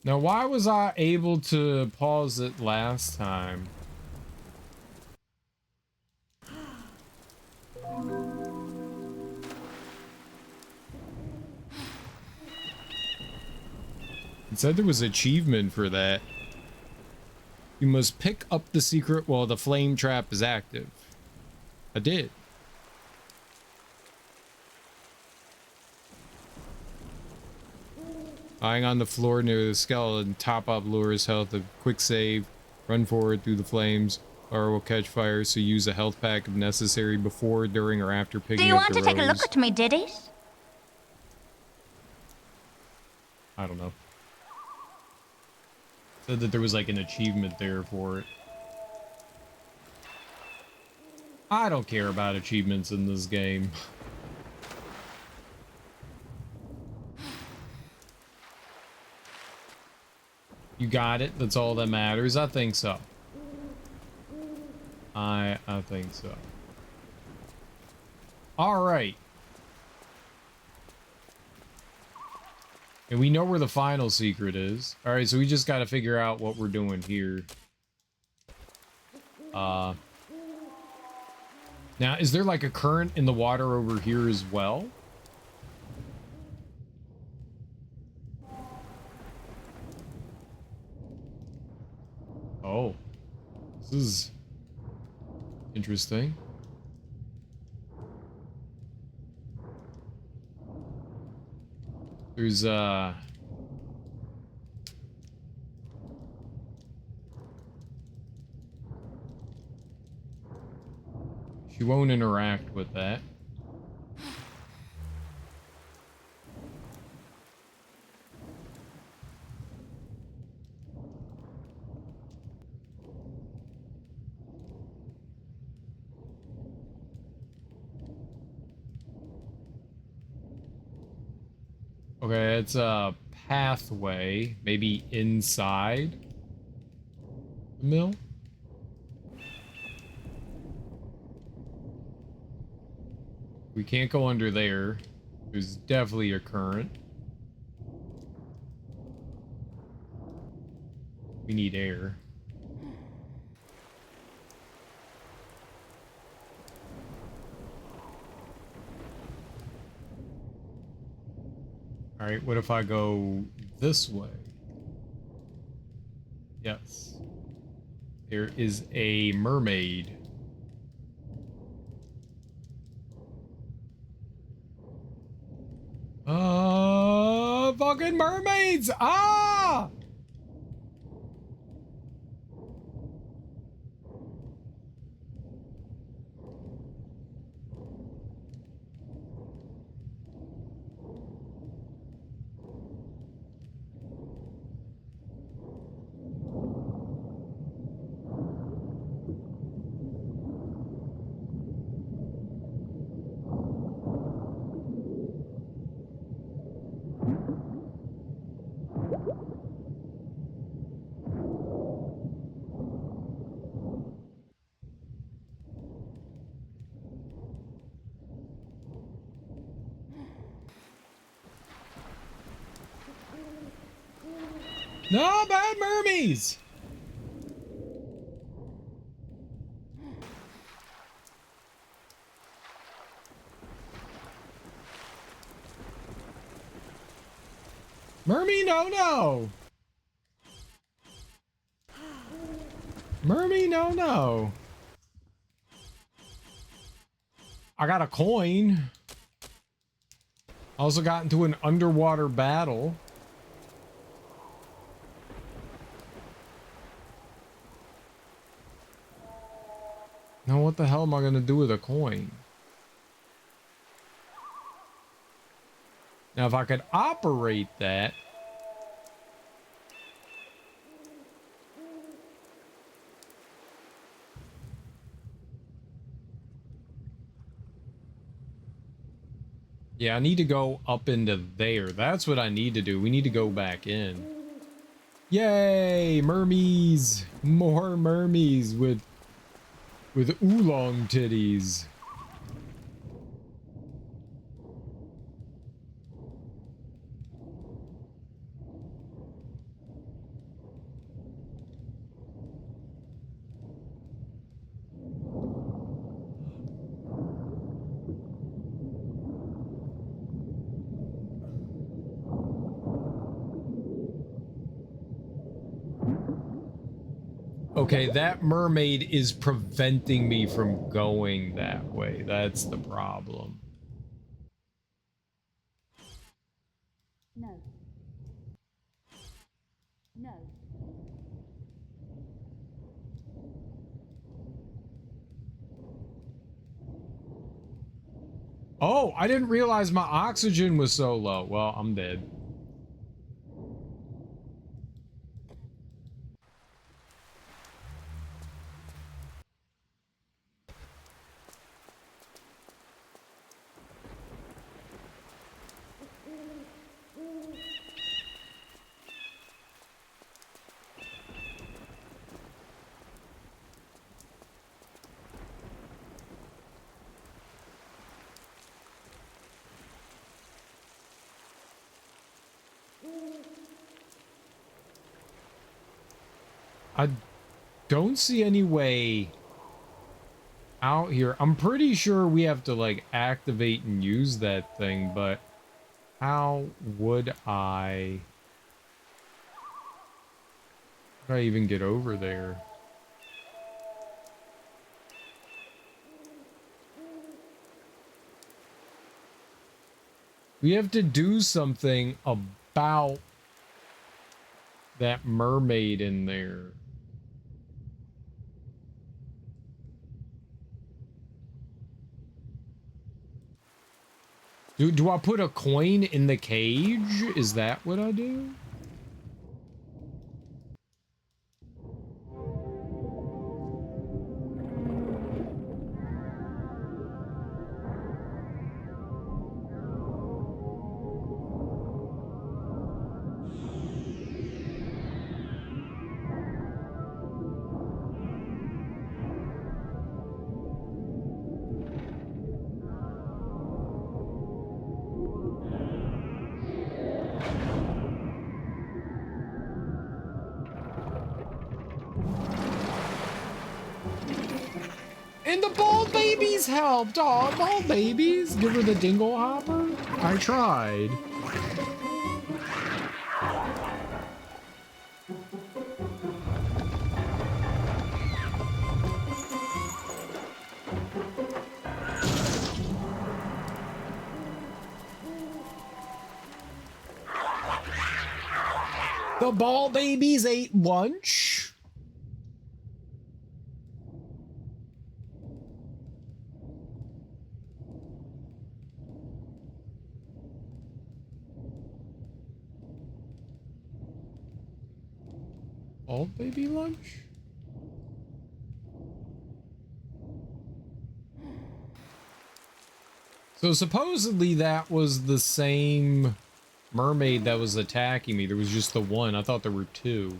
Now, why was I able to pause it last time? It said there was an achievement for that. You must pick up the secret while the flame trap is active. I did. Lying on the floor near the skeleton, top up lures health. A quick save. Run forward through the flames. Or will catch fire, so use a health pack if necessary before, during, or after picking up the Do you want to rose. take a look at me, diddies? I don't know. Said that there was like an achievement there for it. I don't care about achievements in this game. You got it. That's all that matters. I think so. I think so. All right. And we know where the final secret is. All right, so we just got to figure out what we're doing here. Now, is there like a current in the water over here as well? Oh, this is interesting. There's she won't interact with that. Okay, it's a pathway, maybe inside the mill. We can't go under there. There's definitely a current. We need air. All right, what if I go this way? Yes. There is a mermaid. Fucking mermaids! Ah! No, bad mermaids! Mermy, no. Mermy, no. I got a coin. Also got into an underwater battle. Now what the hell am I gonna do with a coin? Now if I could operate that. Yeah, I need to go up into there. That's what I need to do. We need to go back in. Yay, mermies! More mermies with oolong titties. Okay, that mermaid is preventing me from going that way. That's the problem. No. No. Oh, I didn't realize my oxygen was so low. Well, I'm dead. I don't see any way out here. I'm pretty sure we have to like activate and use that thing, but how would I even get over there? We have to do something about that mermaid in there. Do I put a coin in the cage? Is that what I do? And the ball babies helped. Aw, ball babies. Give her the dingle hopper. I tried. The ball babies ate lunch. All baby lunch? So supposedly that was the same mermaid that was attacking me. There was just the one. I thought there were two.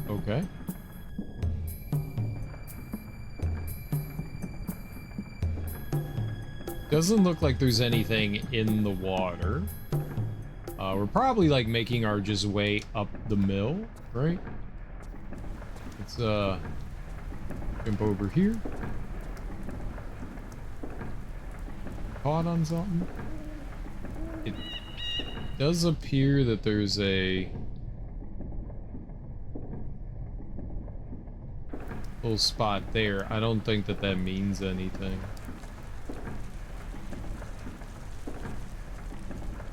Okay. Doesn't look like there's anything in the water. We're probably like making our just way up the mill, right? Let's jump over here. Caught on something. It does appear that there's a little spot there. I don't think that that means anything.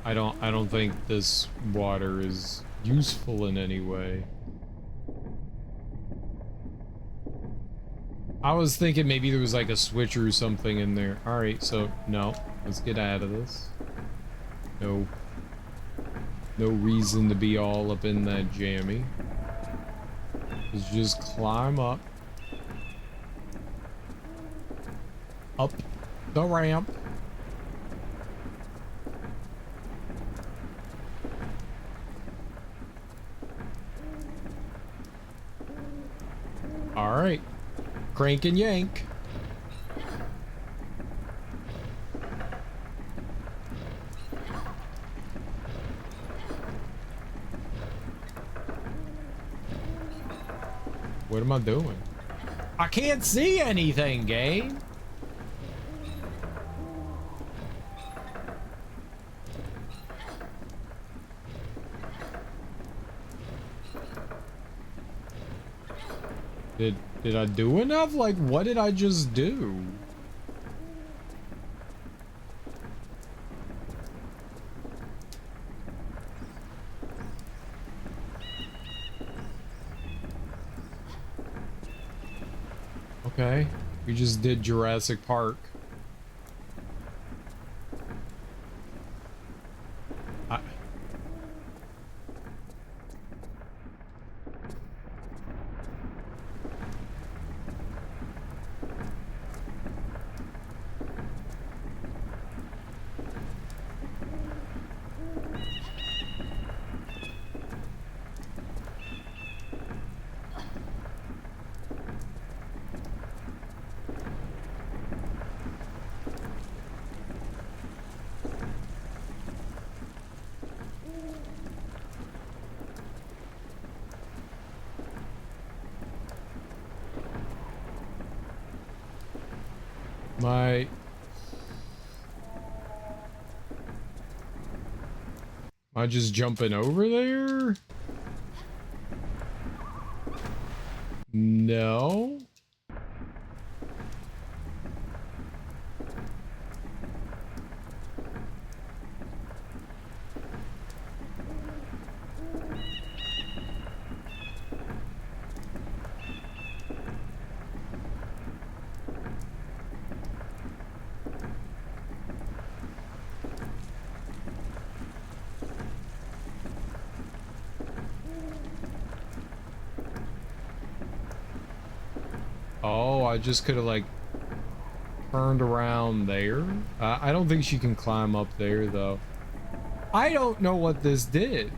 I don't think this water is useful in any way. I was thinking maybe there was like a switch or something in there. All right, so no, let's get out of this. No reason to be all up in that jammy. Let's just climb up the ramp. All right, crank and yank. What am I doing? I can't see anything, game. Did I do enough? Like, what did I just do? Okay, we just did Jurassic Park. Am I just jumping over there? No. Oh, I just could have like turned around there. I don't think she can climb up there though. I don't know what this did.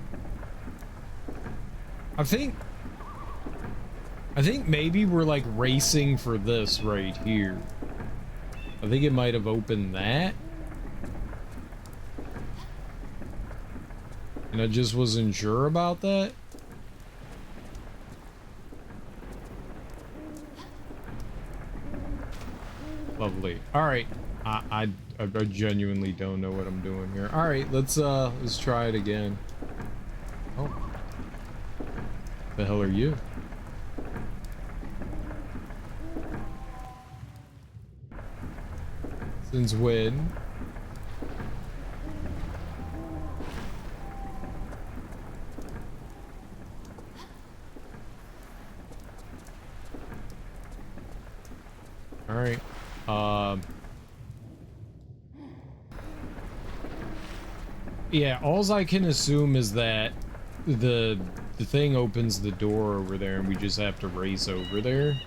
I think maybe we're like racing for this right here. I think it might have opened that. And I just wasn't sure about that. Lovely. All right. I genuinely don't know what I'm doing here. All right, let's try it again. Oh. The hell are you? Since when? All right. Yeah, alls I can assume is that the thing opens the door over there and we just have to race over there.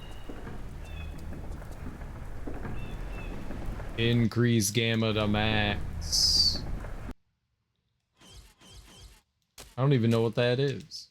Increase gamma to max. I don't even know what that is.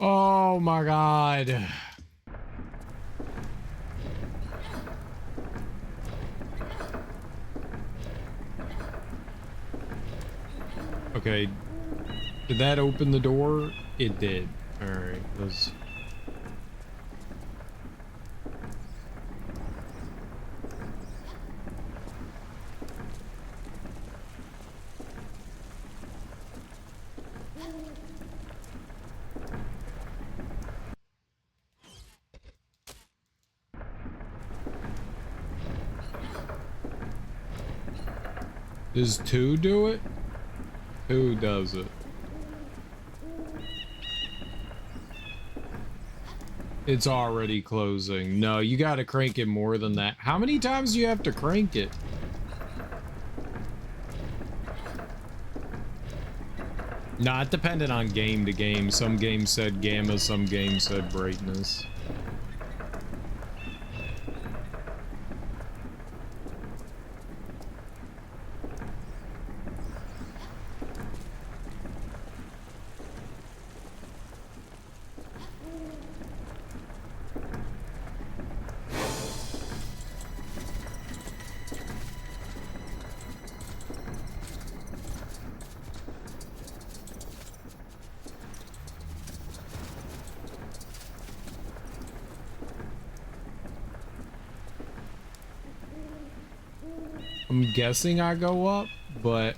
Oh my god. Okay. Did that open the door? It did. Alright, let's... Does 2 do it? 2 does it. It's already closing. No, you gotta crank it more than that. How many times do you have to crank it? Not dependent on game to game. Some games said gamma, some games said brightness. I'm guessing I go up, but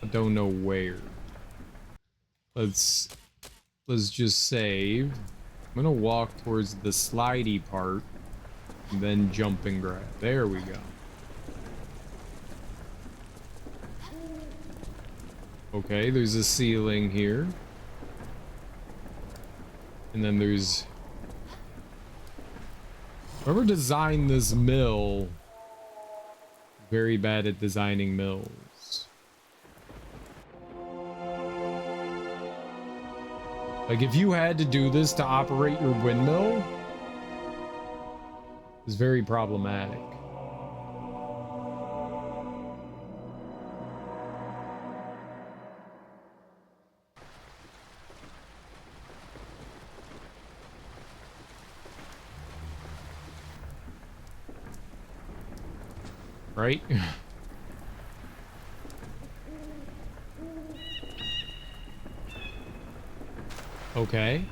I don't know where. Let's just save. I'm gonna walk towards the slidey part and then jump and grab. There we go. Okay, there's a ceiling here. And then there's... whoever designed this mill, very bad at designing mills. Like, if you had to do this to operate your windmill, it's very problematic. Right? Okay.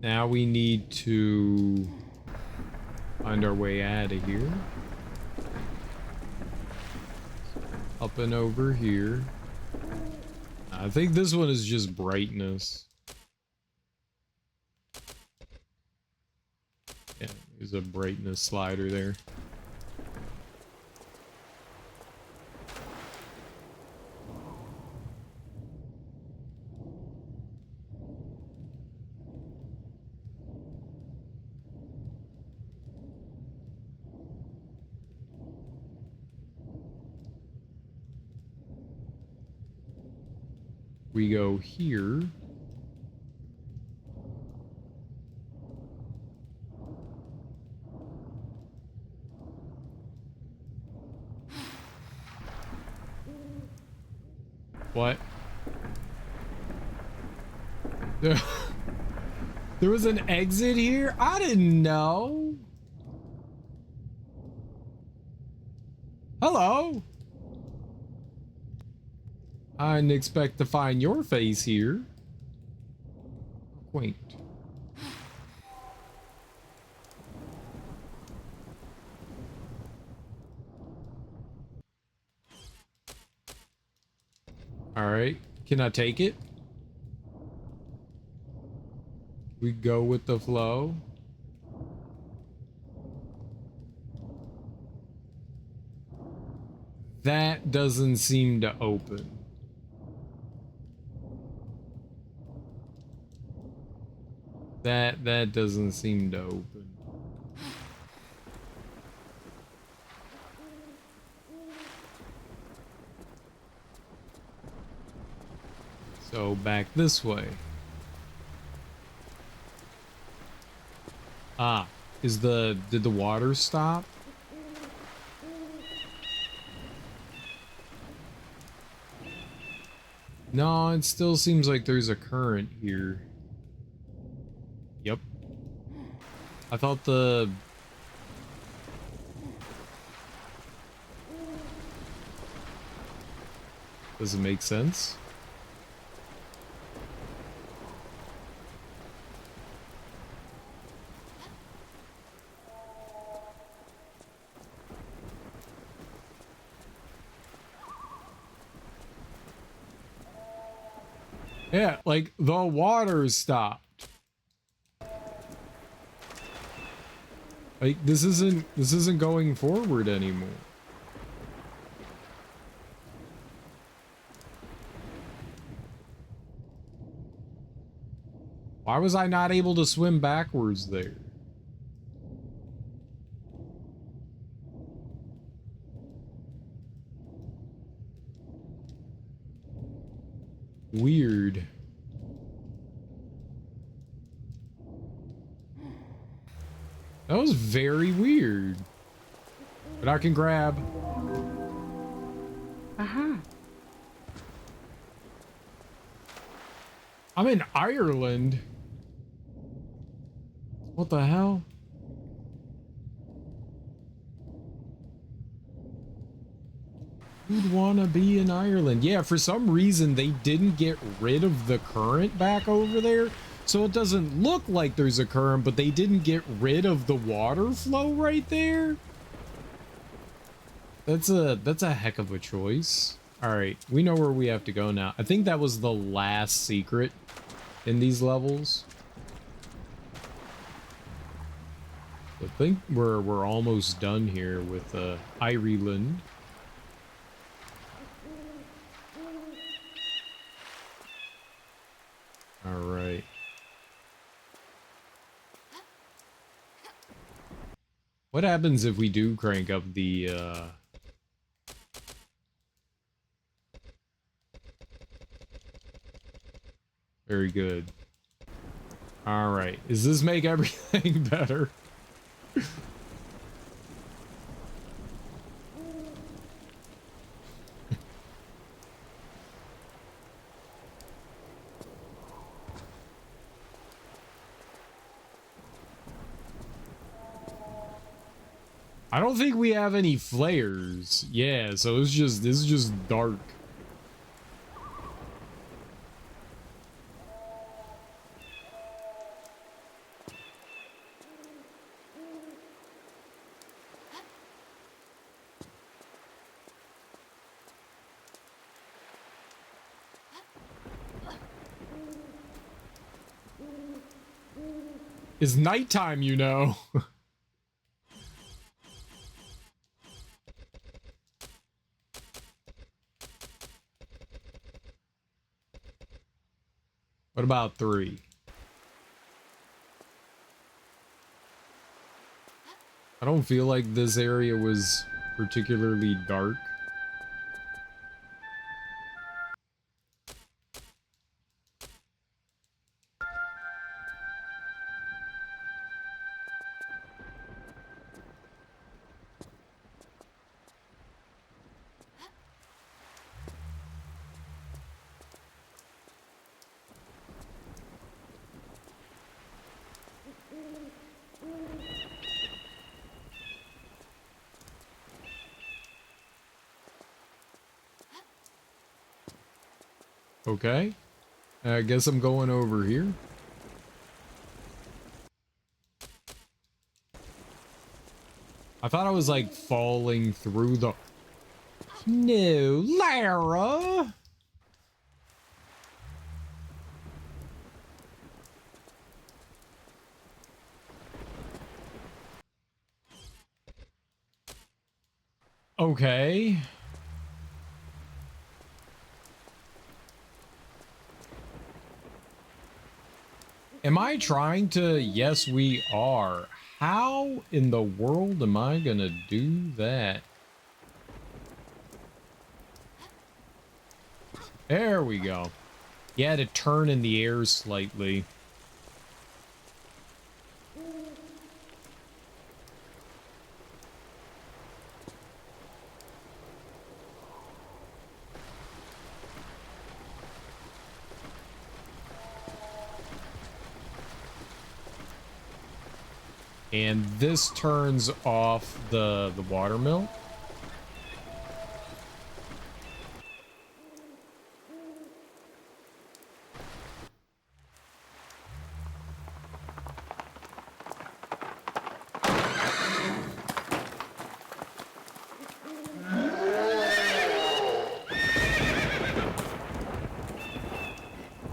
Now we need to find our way out of here. Up and over here. I think this one is just brightness. Yeah, there's a brightness slider there. We go here. What? There was an exit here? I didn't know. Hello. I didn't expect to find your face here. Quaint. All right. Can I take it? We go with the flow. That doesn't seem to open. That doesn't seem to open. So back this way. Ah, did the water stop? No, it still seems like there's a current here. Yep. I thought the... Does it make sense? Yeah, like the water stopped. Like this isn't going forward anymore. Why was I not able to swim backwards there? Weird. That was very weird. But I can grab. I'm in Ireland. What the hell? Who'd want to be in Ireland? Yeah, for some reason they didn't get rid of the current back over there. So it doesn't look like there's a current, but they didn't get rid of the water flow right there. That's a heck of a choice. All right, we know where we have to go now. I think that was the last secret in these levels. I think we're almost done here with Ireland. All right. What happens if we do crank up the Very good. All right. Does this make everything better? I don't think we have any flares. Yeah, so this is just dark. It's nighttime, you know. What about 3? I don't feel like this area was particularly dark. Okay. I guess I'm going over here. I thought I was like falling through the... No, Lara! Okay. Am I trying to? Yes, we are. How in the world am I gonna do that? There we go. You had to turn in the air slightly. And this turns off the watermill.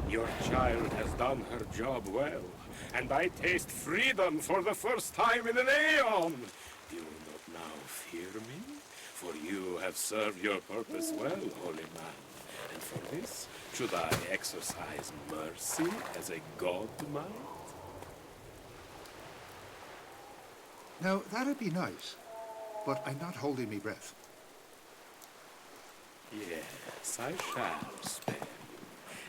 Your child has done her job well, and I taste freedom for the first time in an aeon. Do you not now fear me? For you have served your purpose well, holy man. And for this, should I exercise mercy as a god might? Now, that'd be nice, but I'm not holding me breath. Yes, I shall spare you,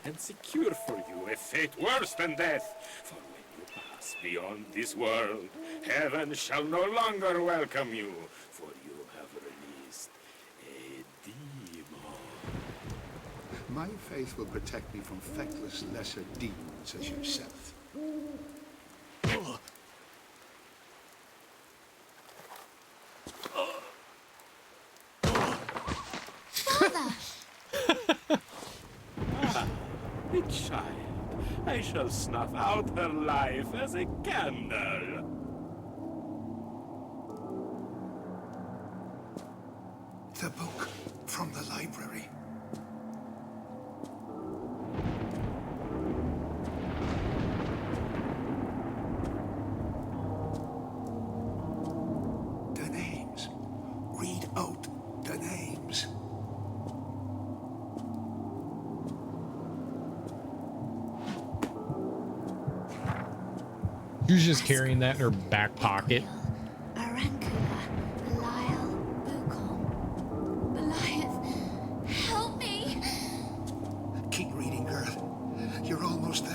and secure for you a fate worse than death. For when you pass beyond this world, heaven shall no longer welcome you, for you have released a demon. My faith will protect me from feckless lesser demons as yourself. The child, I shall snuff out her life as a candle. The book from the library. The names. Read out the names. She was just carrying that in her back pocket. Help me! Keep reading, girl. You're almost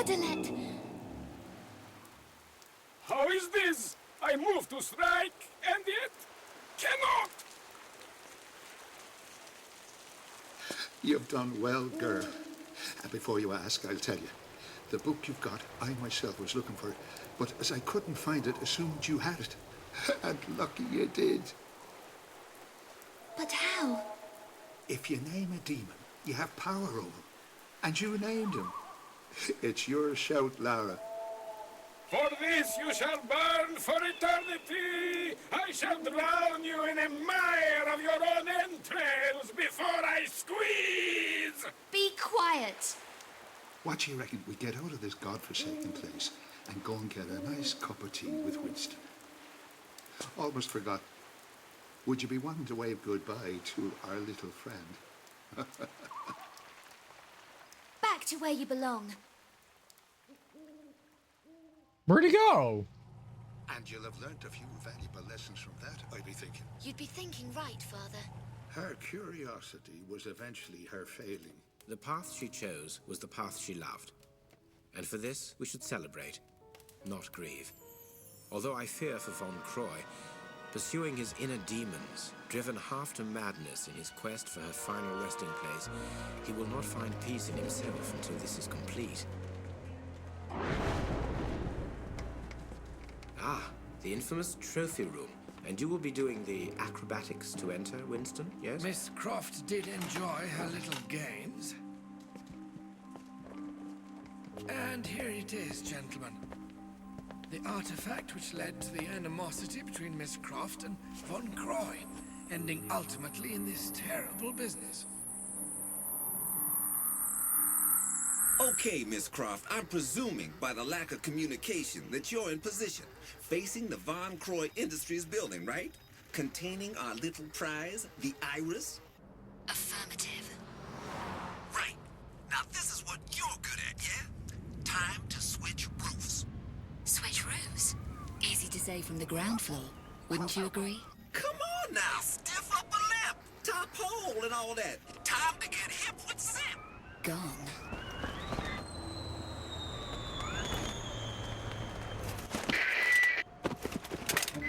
Ardalet! How is this? I move to strike, and yet cannot! You've done well, girl. And before you ask, I'll tell you. The book you've got, I myself was looking for it, but as I couldn't find it, assumed you had it. And lucky you did. But how? If you name a demon, you have power over him. And you named him. It's your shout, Lara. For this you shall burn for eternity! I shall drown you in a mire of your own entrails before I squeeze! Be quiet! What do you reckon we get out of this godforsaken place and go and get a nice cup of tea with Winston? Almost forgot. Would you be wanting to wave goodbye to our little friend? Back to where you belong. Where'd he go? And you'll have learnt a few valuable lessons from that, I'd be thinking. You'd be thinking right, Father. Her curiosity was eventually her failing. The path she chose was the path she loved. And for this, we should celebrate, not grieve. Although I fear for Von Croy, pursuing his inner demons, driven half to madness in his quest for her final resting place, he will not find peace in himself until this is complete. Ah, the infamous trophy room. And you will be doing the acrobatics to enter, Winston, yes? Miss Croft did enjoy her little games. And here it is, gentlemen. The artifact which led to the animosity between Miss Croft and Von Croy, ending ultimately in this terrible business. Okay, Miss Croft, I'm presuming by the lack of communication that you're in position, facing the Von Croy Industries building, right? Containing our little prize, the Iris? Affirmative. Right. Now this is what you're good at, yeah? Time to switch roofs. Switch rooms. Easy to say from the ground floor, wouldn't you agree? Come on now, stiff upper lip, top hole and all that. Time to get hip with Zip. Gone.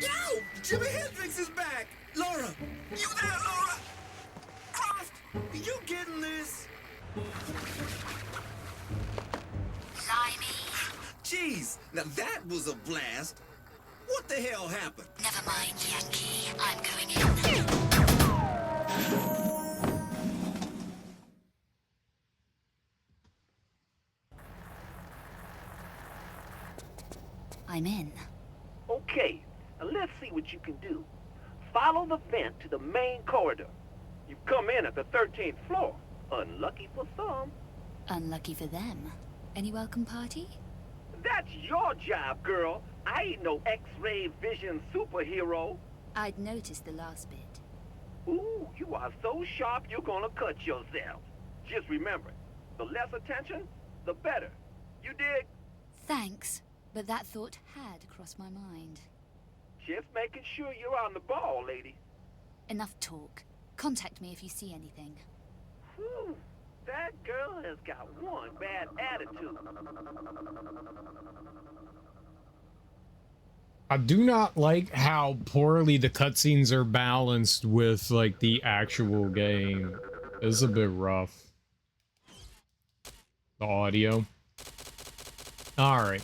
Yo, Jimi Hendrix is back. Laura, you there, Laura? Croft, you getting this? Limey. Jeez, now that was a blast. What the hell happened? Never mind, Yankee. I'm going in. I'm in. Okay, now let's see what you can do. Follow the vent to the main corridor. You've come in at the 13th floor. Unlucky for some. Unlucky for them. Any welcome party? That's your job, girl. I ain't no X-ray vision superhero. I'd noticed the last bit. Ooh, you are so sharp you're gonna cut yourself. Just remember, the less attention, the better. You dig? Thanks, but that thought had crossed my mind. Just making sure you're on the ball, lady. Enough talk. Contact me if you see anything. Whew, that girl has got one bad attitude. I do not like how poorly the cutscenes are balanced with, like, the actual game. It's a bit rough. The audio. Alright.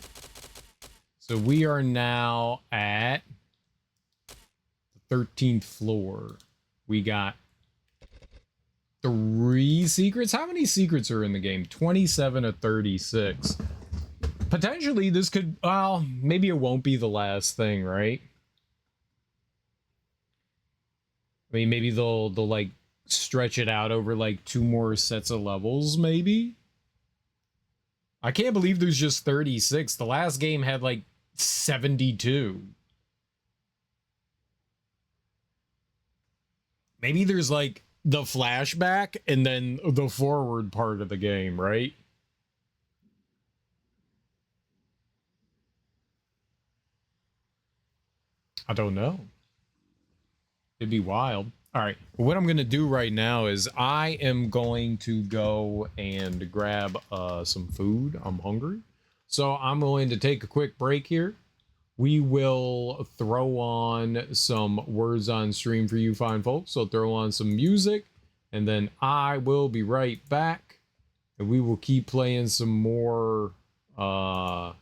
So we are now at the 13th floor. We got 3 secrets. How many secrets are in the game? 27 to 36. Potentially this could, well, maybe it won't be the last thing, right? I mean, maybe they'll like stretch it out over like 2 more sets of levels, maybe. I can't believe there's just 36. The last game had like 72. Maybe there's like the flashback and then the forward part of the game, right? I don't know. It'd be wild. All right. What I'm going to do right now is I am going to go and grab some food. I'm hungry. So I'm going to take a quick break here. We will throw on some words on stream for you fine folks. So throw on some music, and then I will be right back, and we will keep playing some more Tomb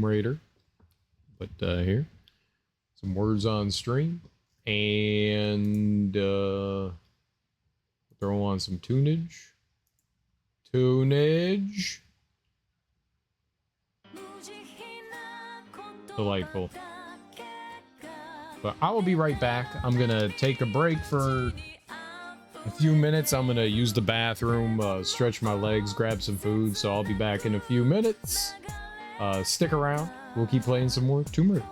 Raider. But here, some words on stream, and throw on some tunage. Delightful. But I will be right back. I'm gonna take a break for a few minutes. I'm gonna use the bathroom, stretch my legs, grab some food. So I'll be back in a few minutes. Stick around. We'll keep playing some more Tomb Raider.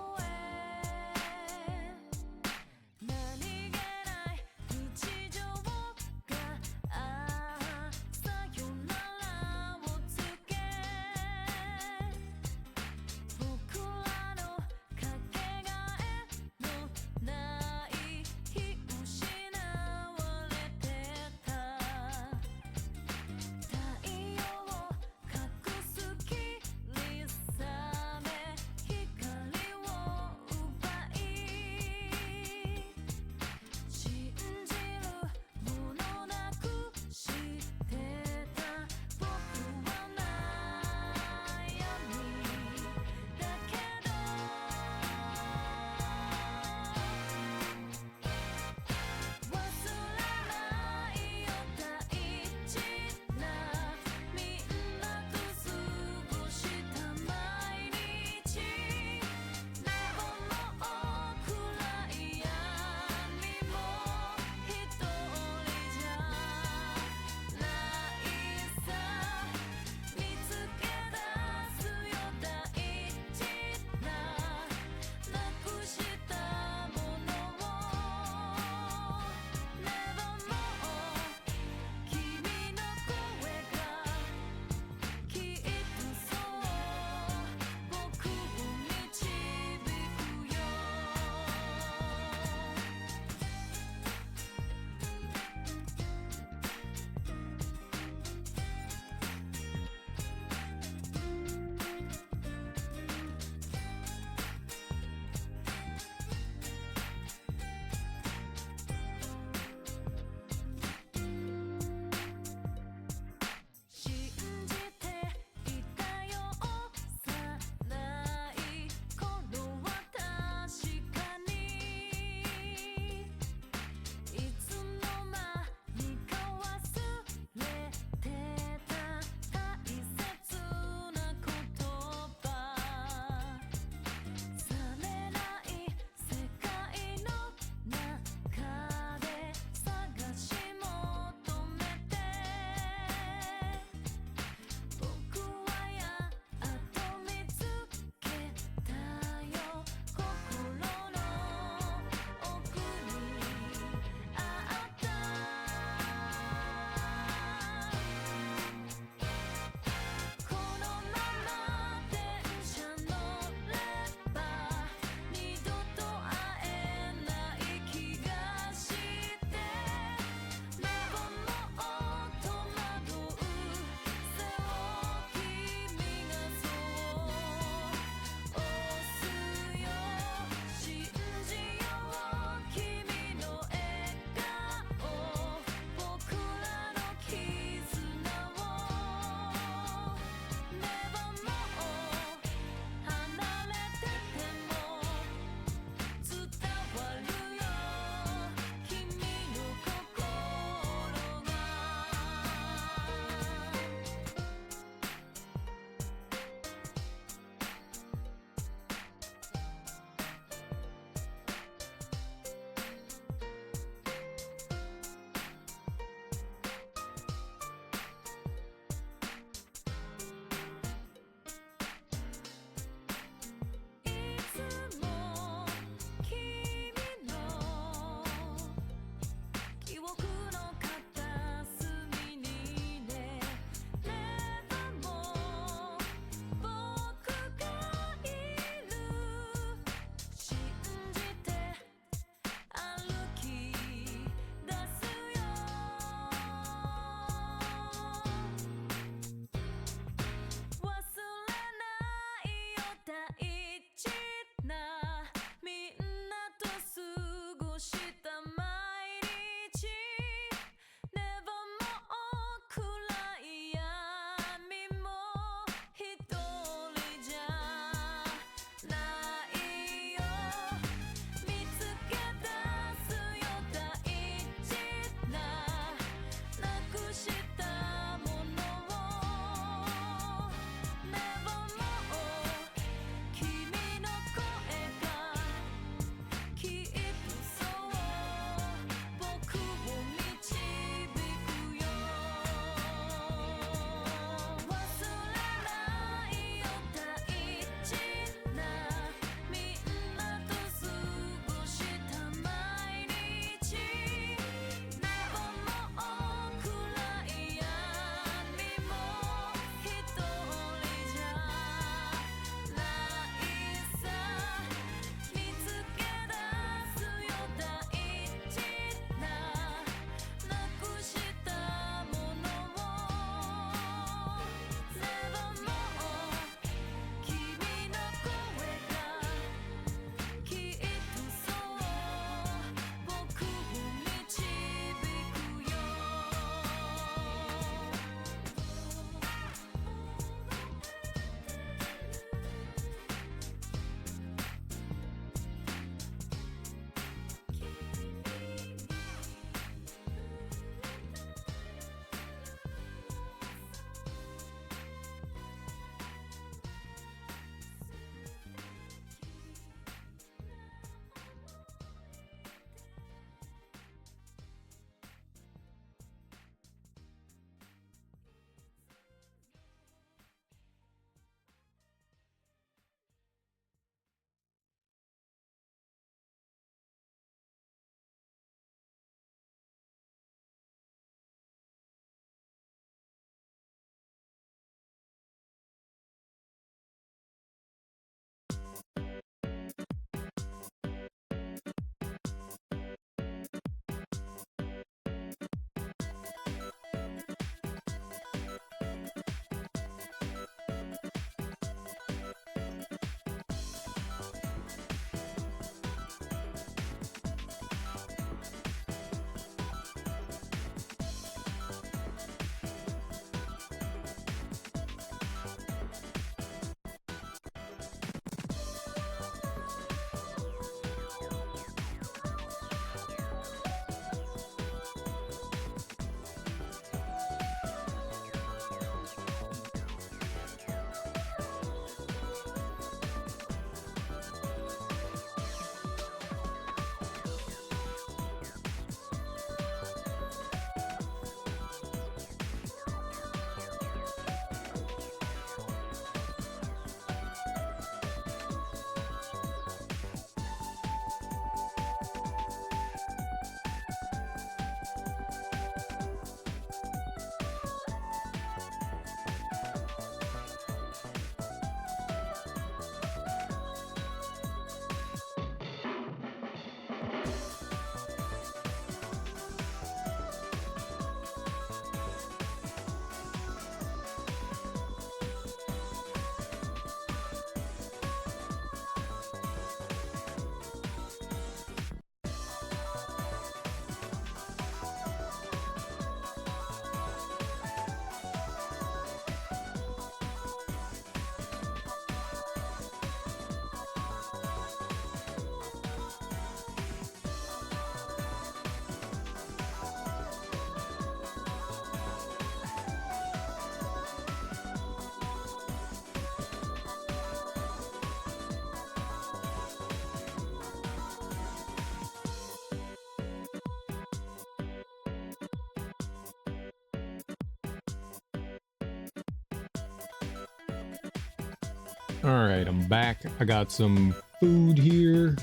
All right, I'm back. I got some food here.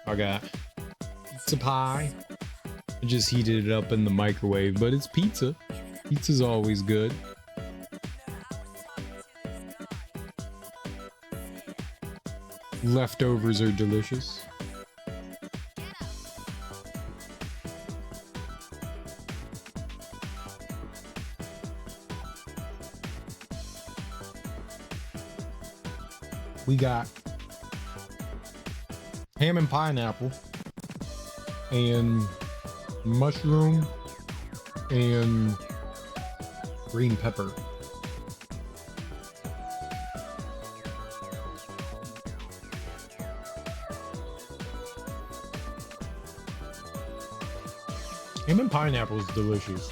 I got pizza pie. I just heated it up in the microwave, but it's pizza. Pizza's always good. Leftovers are delicious. We got ham and pineapple and mushroom and green pepper. Ham and pineapple is delicious.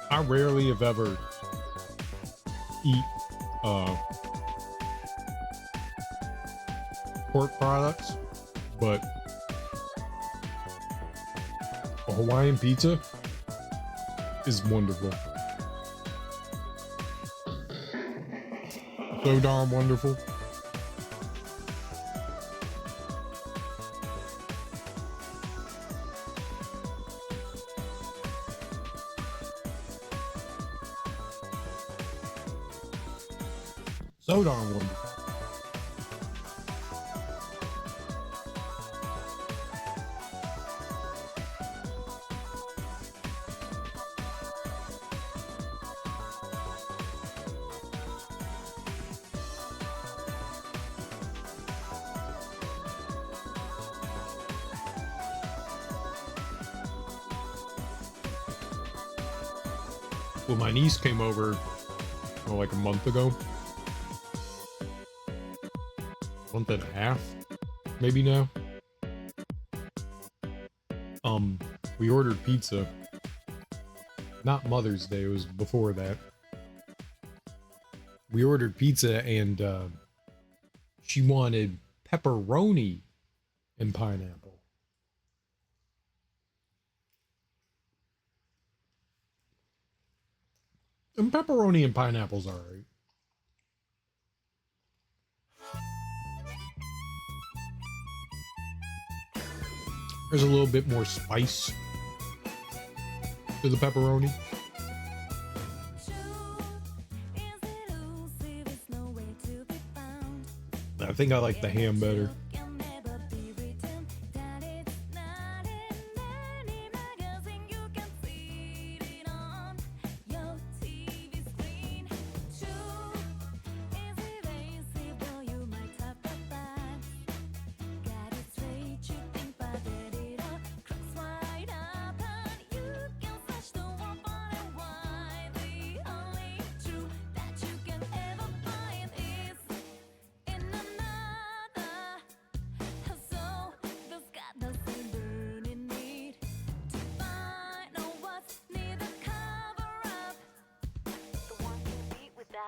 I rarely, if ever, eat pork products, but a Hawaiian pizza is wonderful. So darn wonderful. So darn wonderful. Well, my niece came over like a month ago. Month and a half, maybe now. We ordered pizza. Not Mother's Day, it was before that. We ordered pizza and she wanted pepperoni and pineapple. And pepperoni and pineapple's alright. There's a little bit more spice to the pepperoni. I think I like the ham better.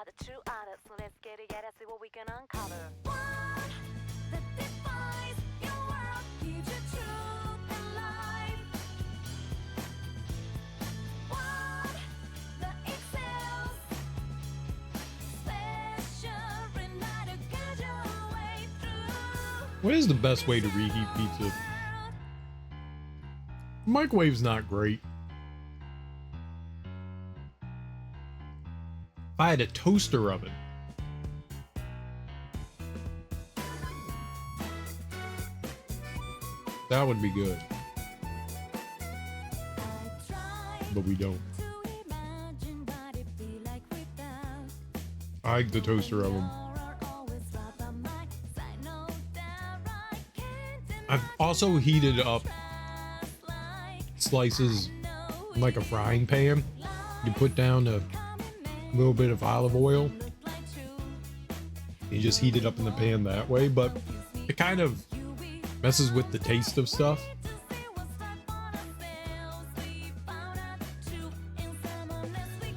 The true artist, so let's get together, see what we can uncover. One that defies your world, keeps your truth alive. One that excels, special enough to guide your way through. What is the best way to reheat pizza? Microwave's not great. If I had a toaster oven, that would be good. But we don't. I like the toaster oven. I've also heated up slices in like a frying pan. You put down a little bit of olive oil. You just heat it up in the pan that way, but it kind of messes with the taste of stuff.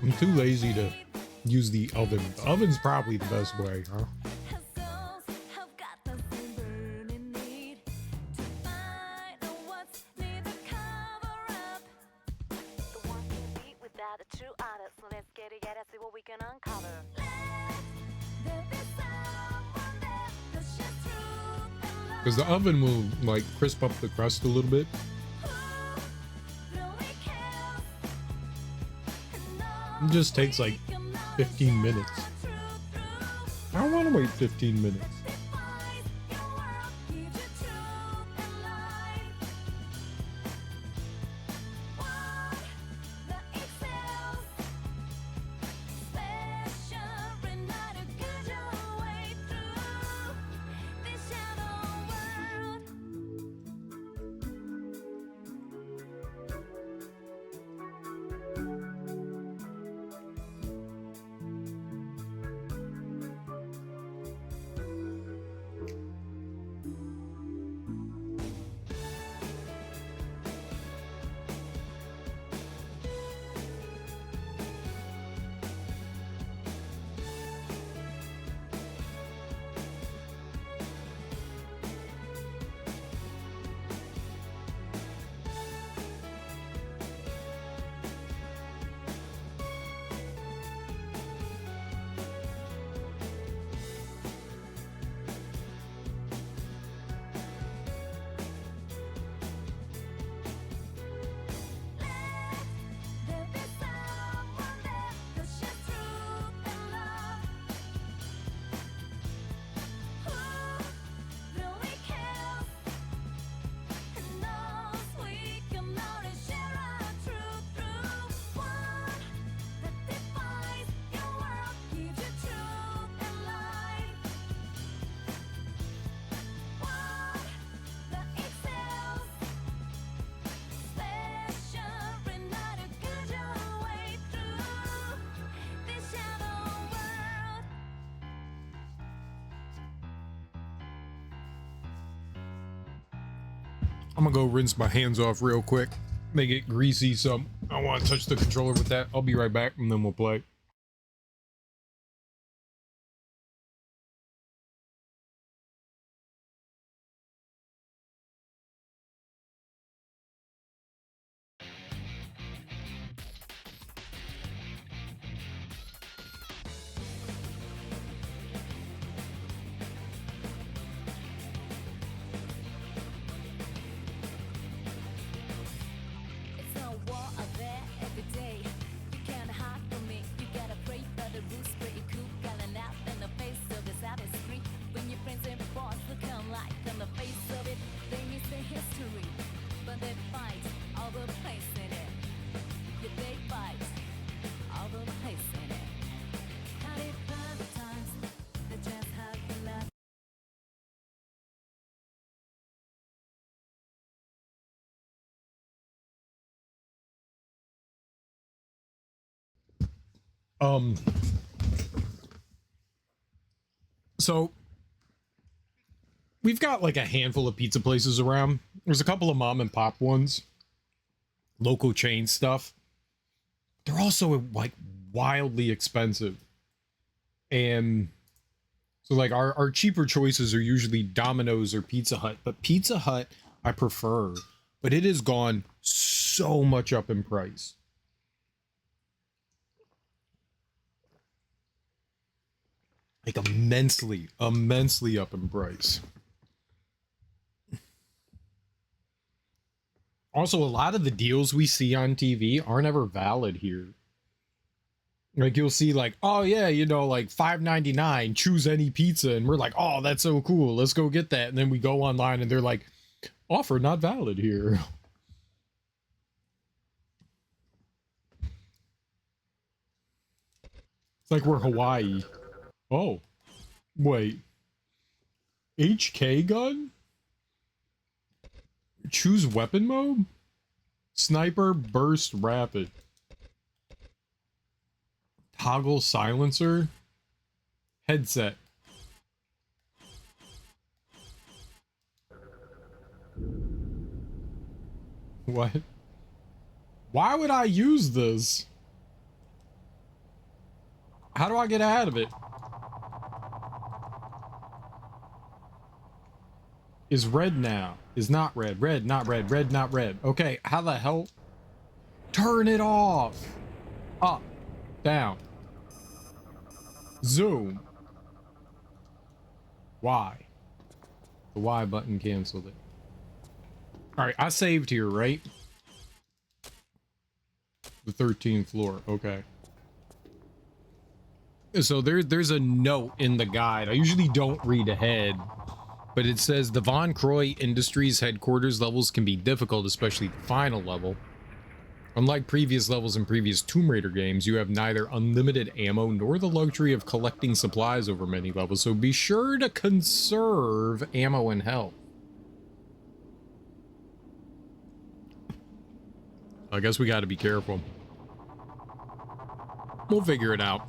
I'm too lazy to use the oven. The oven's probably the best way, huh? because the oven will like crisp up the crust a little bit. It just takes like 15 minutes. I don't want to wait 15 minutes. I'm gonna go rinse my hands off real quick. They get greasy, so I don't want to touch the controller with that. I'll be right back, and then we'll play. So we've got like a handful of pizza places around. There's a couple of mom and pop ones, local chain stuff. They're also like wildly expensive. And so like our cheaper choices are usually Domino's or Pizza Hut, but Pizza Hut I prefer, but it has gone so much up in price. Like immensely up in price. Also, a lot of the deals we see on TV aren't ever valid here. Like you'll see like, oh yeah, you know, like $5.99, choose any pizza, and we're like, oh, that's so cool, let's go get that. And then we go online and they're like, offer not valid here. It's like we're Hawaii. Oh, wait. HK gun? Choose weapon mode? Sniper burst rapid. Toggle silencer? Headset. What? Why would I use this? How do I get out of it? Is red now. Is not red. Red, not red. Red, not red. Okay, how the hell? Turn it off. Up. Down. Zoom. Why? The Y button canceled it. All right, I saved here, right? The 13th floor. Okay. So there's a note in the guide. I usually don't read ahead, but it says the Von Croy Industries headquarters levels can be difficult, especially the final level. Unlike previous levels in previous Tomb Raider games, you have neither unlimited ammo nor the luxury of collecting supplies over many levels, so be sure to conserve ammo and health. I guess we got to be careful. We'll figure it out.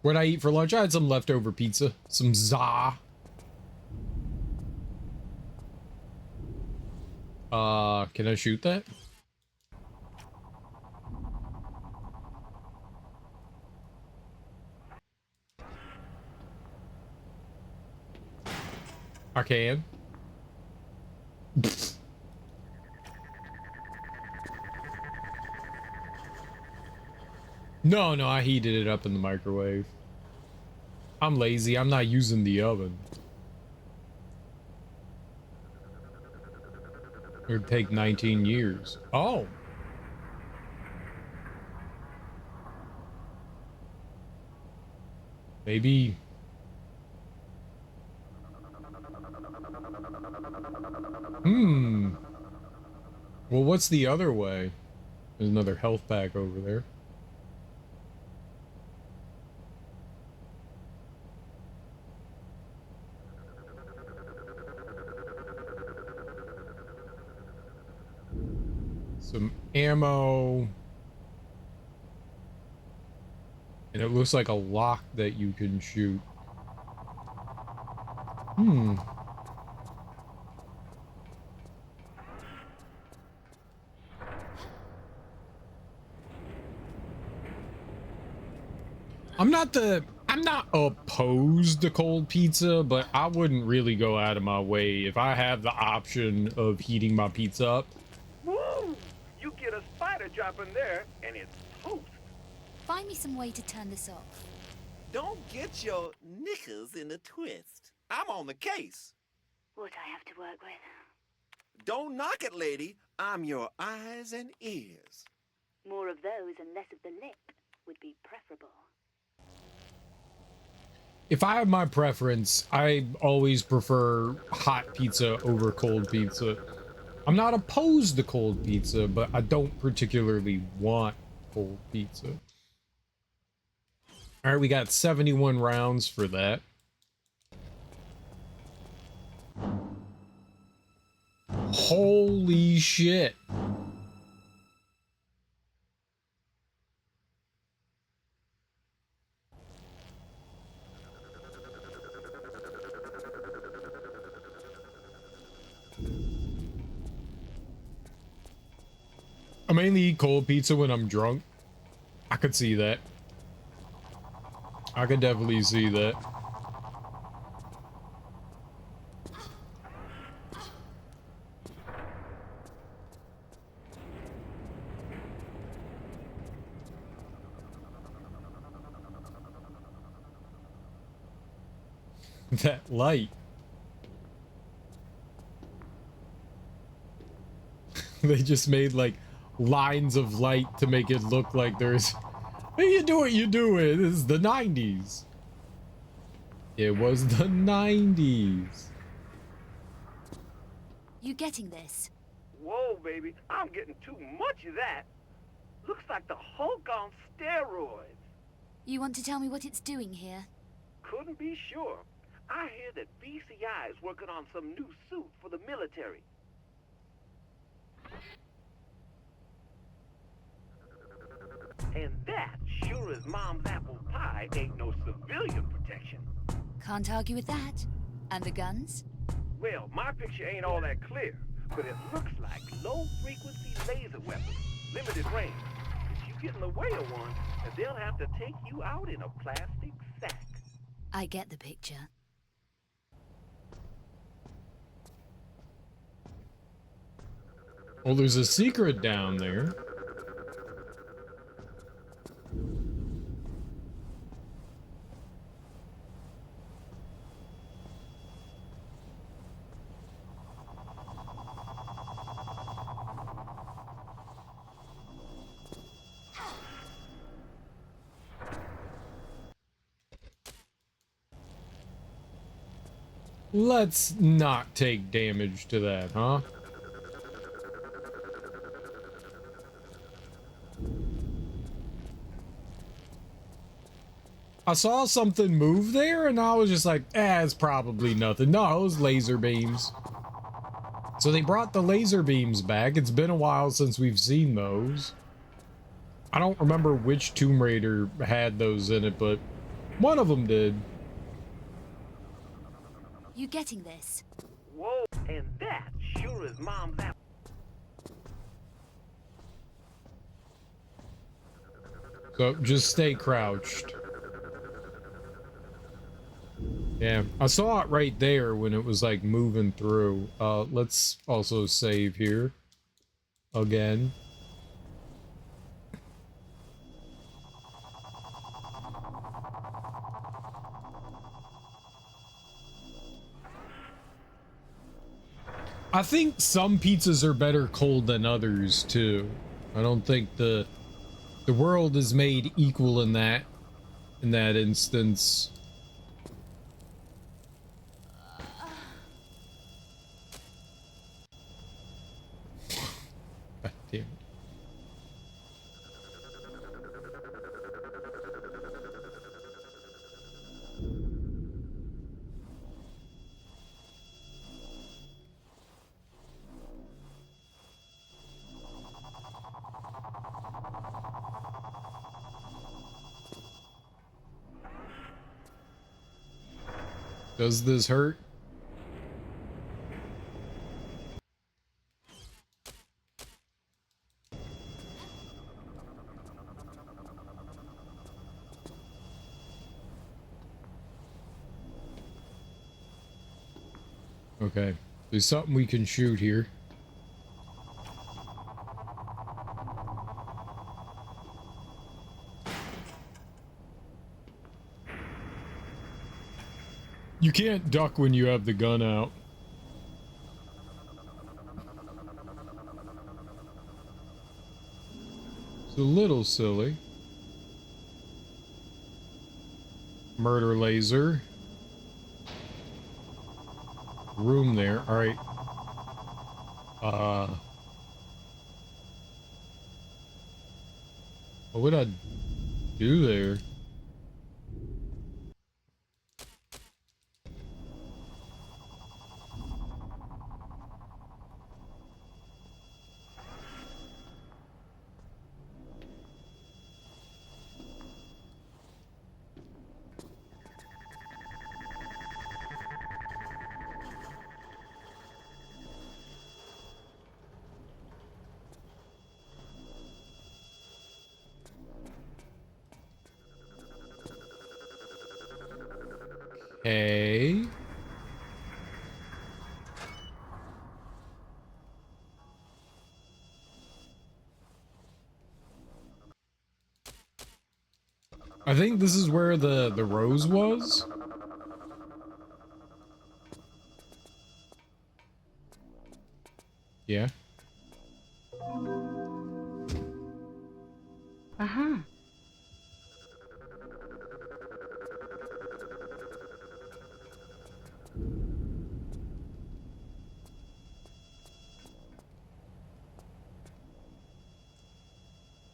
What'd I eat for lunch? I had some leftover pizza. Some za. Can I shoot that? I can. No, I heated it up in the microwave. I'm lazy. I'm not using the oven. It would take 19 years. Oh. Maybe. Well, what's the other way? There's another health pack over there. Some ammo. And it looks like a lock that you can shoot. I'm not opposed to cold pizza, but I wouldn't really go out of my way if I have the option of heating my pizza up. Woo! You get a spider drop in there, and it's toast. Find me some way to turn this off. Don't get your knickers in a twist. I'm on the case. What I have to work with. Don't knock it, lady. I'm your eyes and ears. More of those and less of the lip would be preferable. If I have my preference, I always prefer hot pizza over cold pizza. I'm not opposed to cold pizza, but I don't particularly want cold pizza. All right, we got 71 rounds for that. Holy shit. I mainly eat cold pizza when I'm drunk. I could see that. I could definitely see that. That light. They just made like lines of light to make it look like there's... Hey, you do it. This is the 90s. It was the 90s. You getting this? Whoa, baby, I'm getting too much of that. Looks like the Hulk on steroids. You want to tell me what it's doing here? Couldn't be sure. I hear that BCI is working on some new suit for the military. And that, sure as Mom's apple pie, ain't no civilian protection. Can't argue with that. And the guns? Well, my picture ain't all that clear, but it looks like low-frequency laser weapons, limited range. If you get in the way of one, they'll have to take you out in a plastic sack. I get the picture. Well, there's a secret down there. Let's not take damage to that, huh? I saw something move there and I was just like, it's probably nothing. No, it was laser beams. So they brought the laser beams back. It's been a while since we've seen those. I don't remember which Tomb Raider had those in it, but one of them did. You getting this? Whoa, and that sure is Mom's apple. So just stay crouched. Yeah, I saw it right there when it was like moving through. Let's also save here again. I think some pizzas are better cold than others too. I don't think the world is made equal in that instance. God damn it. Does this hurt? Okay, there's something we can shoot here. You can't duck when you have the gun out. It's a little silly. Murder laser. Room there. All right. What would I do there? Okay. I think this is where the rose was. Yeah. Uh-huh.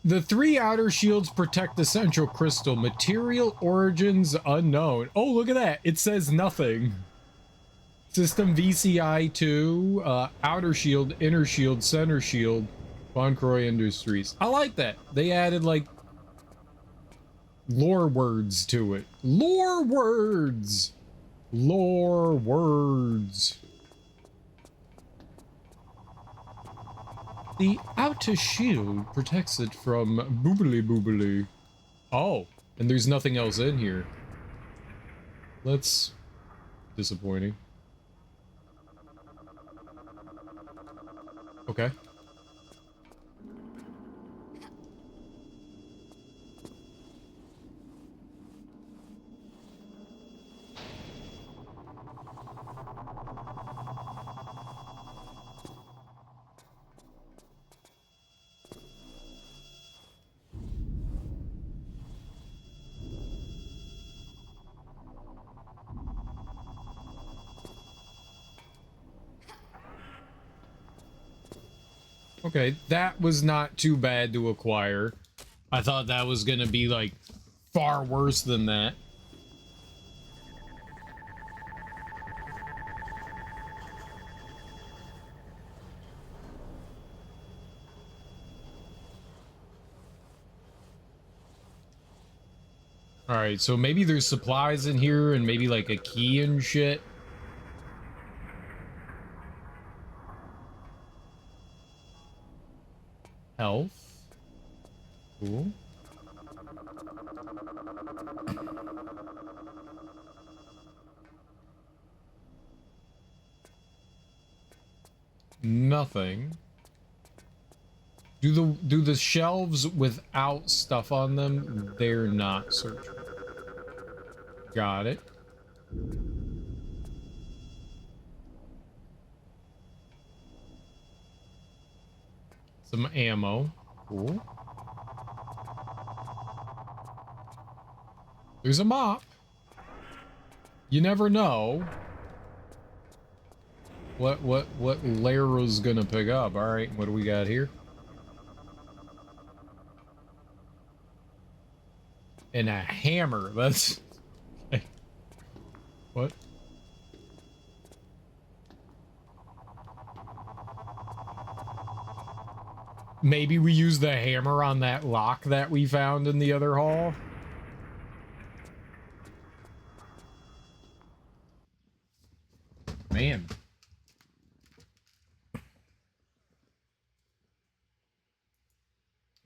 The 3 outer shields protect the central crystal. Material origins unknown. Oh, look at that. It says nothing. System VCI 2, outer shield, inner shield, center shield, Von Croy Industries. I like that. They added like lore words to it. Lore words. Lore words. The outer shield protects it from boobily boobily. Oh, and there's nothing else in here. That's disappointing. Okay. Okay, that was not too bad to acquire. I thought that was gonna be like far worse than that. All right, so maybe there's supplies in here and maybe like a key and shit. Health. Cool. Nothing. Do the shelves without stuff on them? They're not searchable. Got it. Some ammo. Cool. There's a mop. You never know what Lara's gonna pick up. All right, what do we got here? And a hammer. That's okay. What? Maybe we use the hammer on that lock that we found in the other hall. Man.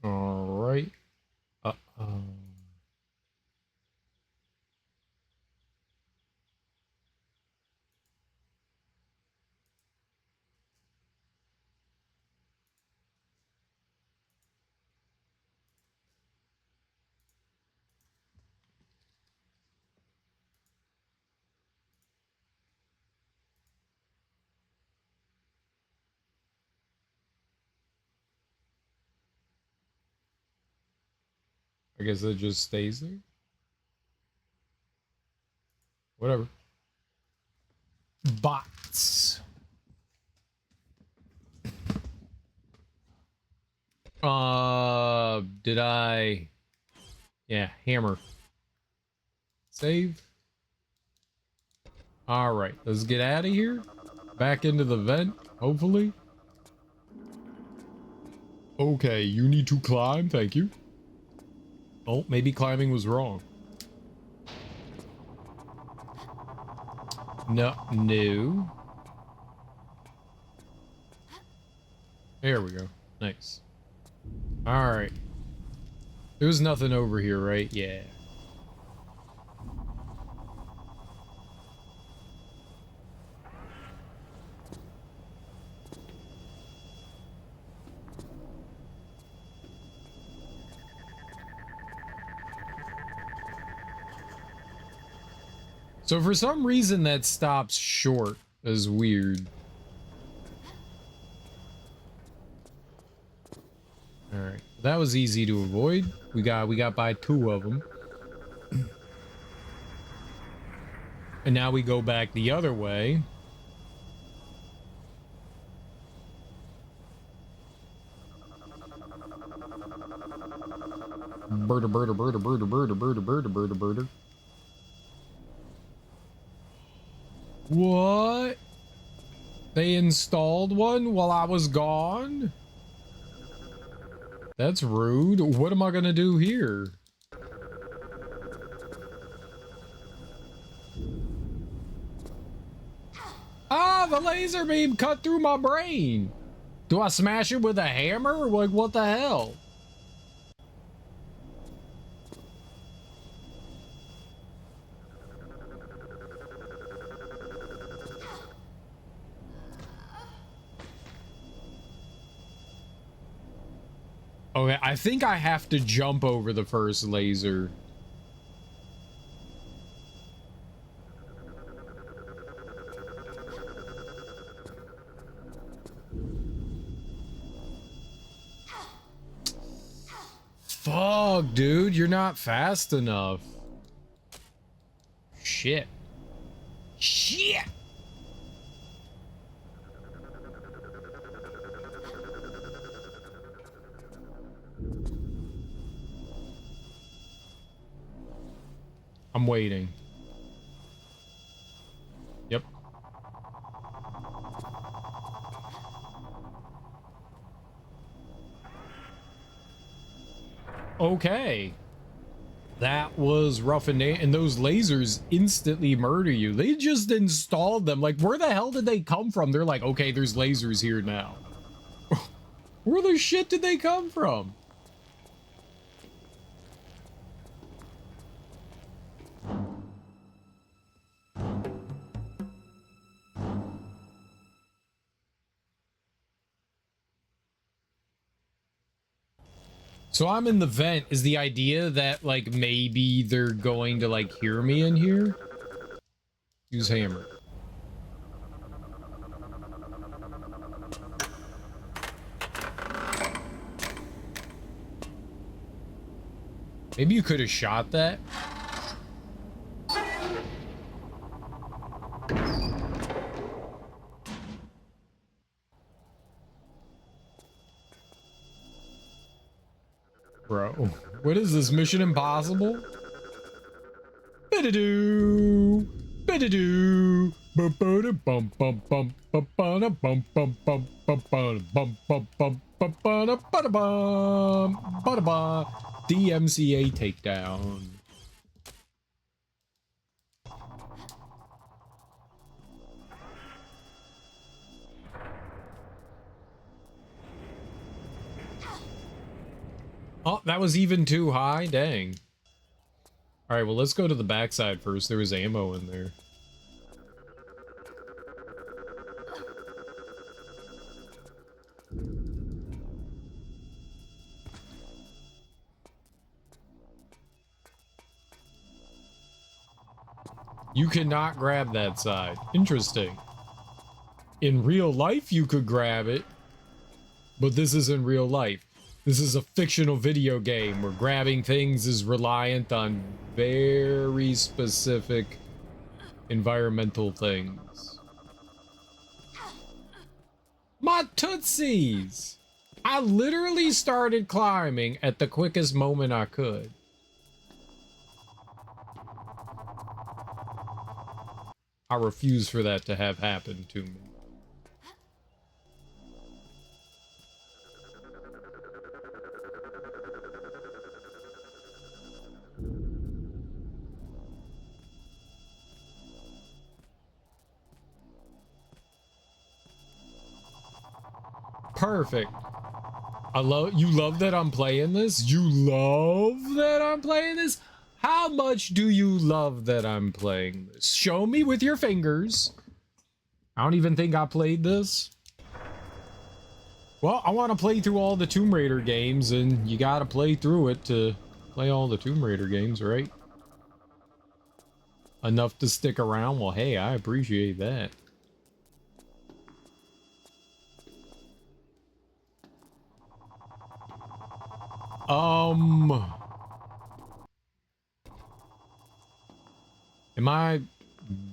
All right. Uh-oh. I guess it just stays there. Whatever. Bots. Did I? Yeah, hammer. Save. All right, let's get out of here. Back into the vent, hopefully. Okay, you need to climb, thank you. Oh, maybe climbing was wrong. No. There we go. Nice. All right. There's nothing over here, right? Yeah. So for some reason that stops short is weird. All right, that was easy to avoid. We got by 2 of them. And now we go back the other way. Birder. What? They installed one while I was gone? That's rude. What am I gonna do here? Ah, the laser beam cut through my brain. Do I smash it with a hammer? Like, what the hell? Okay, I think I have to jump over the first laser. Fuck, dude, you're not fast enough. Shit. I'm waiting. Yep. Okay. That was rough and those lasers instantly murder you. They just installed them. Like, where the hell did they come from? They're like, okay, there's lasers here now. Where the shit did they come from? So I'm in the vent. Is the idea that, like, maybe they're going to, like, hear me in here? Use hammer. Maybe you could have shot that. Bro, what is this, Mission Impossible? Bidadoo, bidadoo, bum bum bum bum bum bum bum bum bum bum bum bum bum bum bum bum. DMCA takedown. Oh, that was even too high? Dang. Alright, well, let's go to the backside first. There was ammo in there. You cannot grab that side. Interesting. In real life, you could grab it, but this isn't real life. This is a fictional video game where grabbing things is reliant on very specific environmental things. My tootsies! I literally started climbing at the quickest moment I could. I refuse for that to have happened to me. Perfect. You love that I'm playing this? You love that I'm playing this? How much do you love that I'm playing this? Show me with your fingers. I don't even think I played this. Well, I want to play through all the Tomb Raider games, and you gotta play through it to play all the Tomb Raider games, right? Enough to stick around? Well, hey, I appreciate that.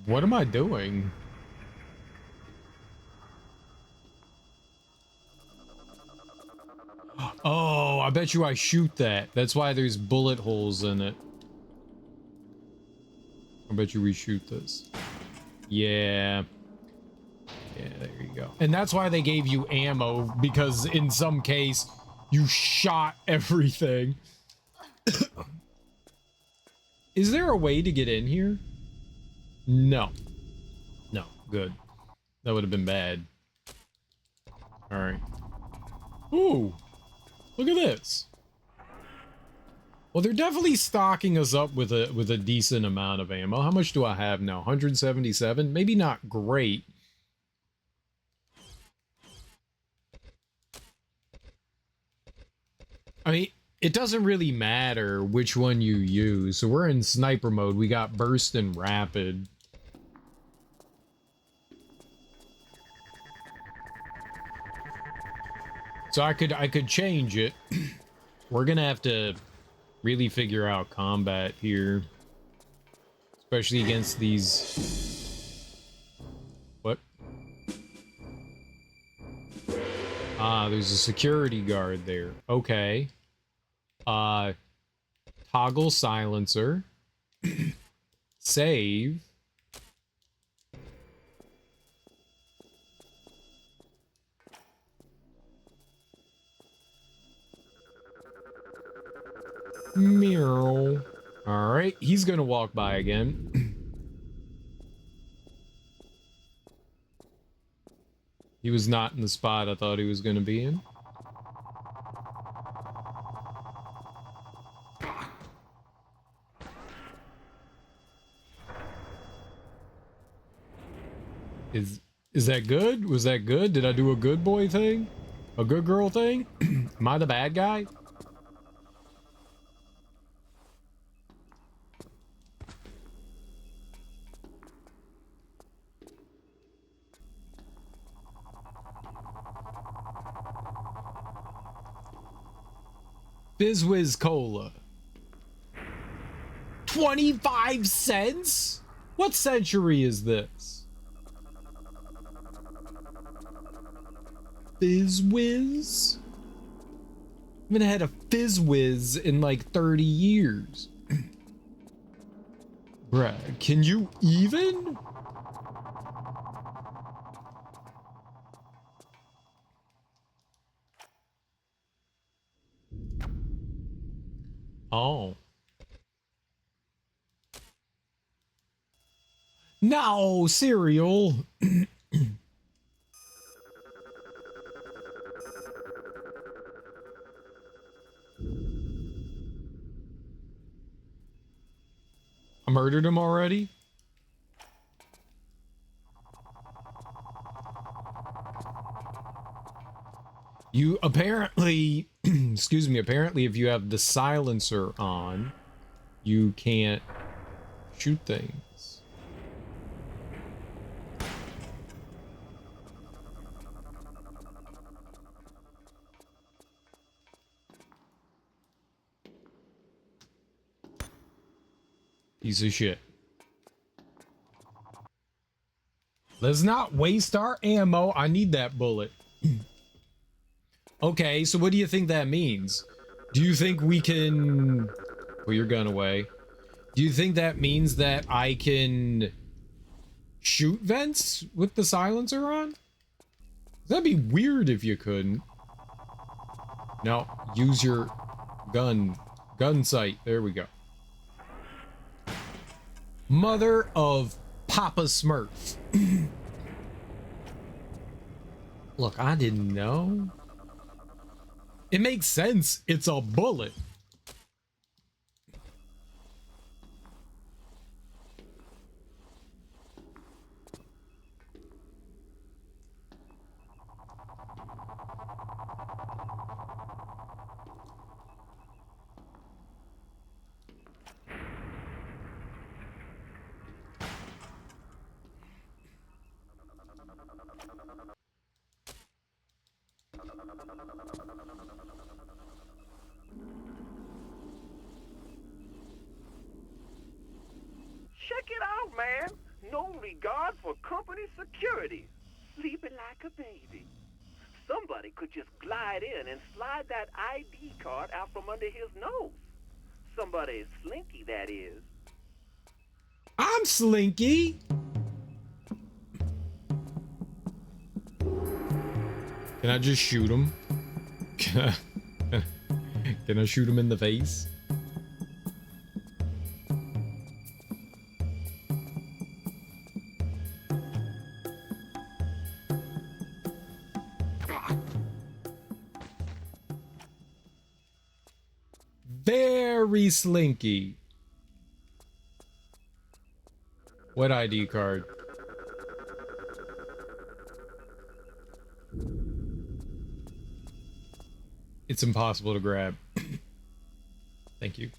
What am I doing? Oh, I bet you I shoot that. That's why there's bullet holes in it. I bet you we shoot this. Yeah. Yeah, there you go. And that's why they gave you ammo, because in some case, you shot everything. Is there a way to get in here? No. No, good. That would have been bad. Alright. Ooh. Look at this. Well, they're definitely stocking us up with a decent amount of ammo. How much do I have now? 177? Maybe not great. I mean, it doesn't really matter which one you use. So we're in sniper mode. We got burst and rapid. So I could change it. We're gonna have to really figure out combat here, especially against these. What? Ah, there's a security guard there. Okay. Toggle silencer. Save. Meow. All right, he's gonna walk by again. He was not in the spot I thought he was gonna be in. Is that good? Was that good? Did I do a good boy thing? A good girl thing? Am I the bad guy? Fizz Cola. 25 cents? What century is this? Fizz. I haven't had a Fizz in like 30 years. Bruh, can you even? Oh. No, cereal. I murdered him already? You apparently, excuse me, apparently if you have the silencer on, you can't shoot things. Piece of shit. Let's not waste our ammo. I need that bullet. Okay, so what do you think that means? Do you think we can... Put your gun away. Do you think that means that I can shoot vents with the silencer on? That'd be weird if you couldn't. No, use your gun sight. There we go. Mother of Papa Smurf. Look, I didn't know. It makes sense. It's a bullet. Check it out, man. No regard for company security. Sleeping like a baby. Somebody could just glide in and slide that ID card out from under his nose. Somebody slinky, that is. I'm slinky. Can I just shoot him? Can I shoot him in the face? Very slinky. What ID card? It's impossible to grab. Thank you.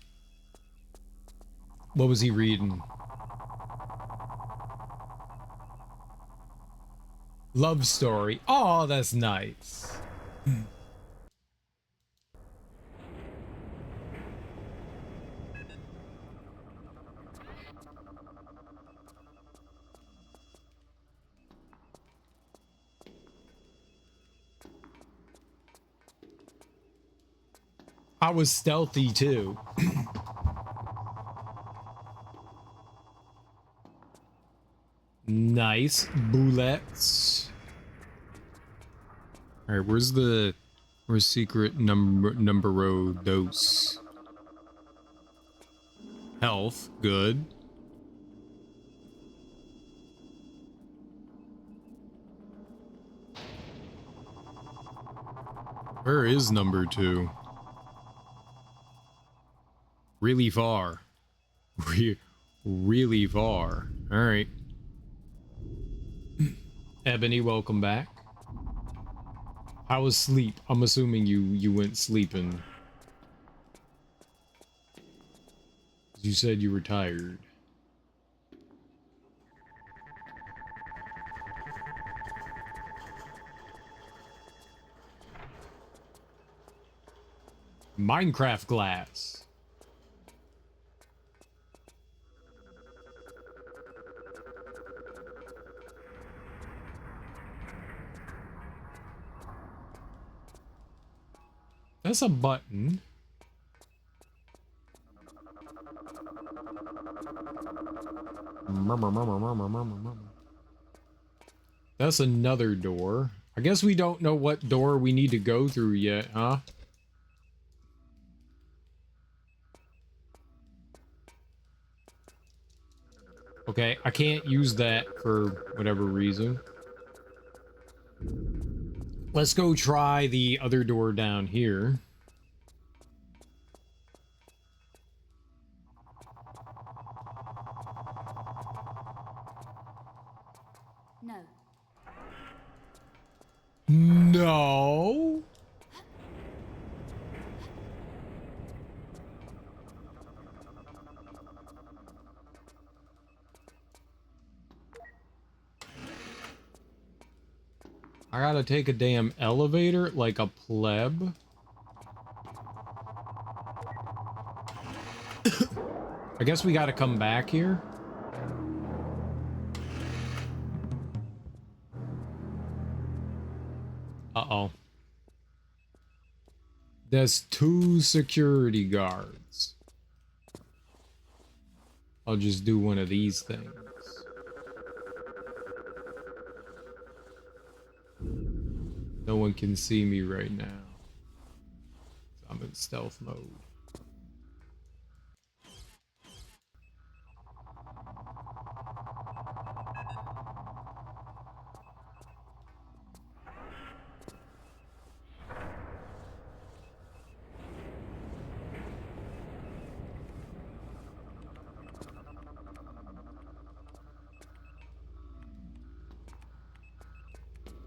What was he reading? Love story. Oh, that's nice. I was stealthy too. Nice bullets. All right, where's secret numero dos? Health, good. Where is number 2? Really far. Really far. All right. Ebony, welcome back. How was sleep? I'm assuming you went sleeping. You said you were tired. Minecraft glass. That's a button. That's another door. I guess we don't know what door we need to go through yet, huh? Okay, I can't use that for whatever reason. Let's go try the other door down here. No. No. I gotta take a damn elevator like a pleb. I guess we gotta come back here. Uh-oh. There's 2 security guards. I'll just do one of these things. No one can see me right now. I'm in stealth mode.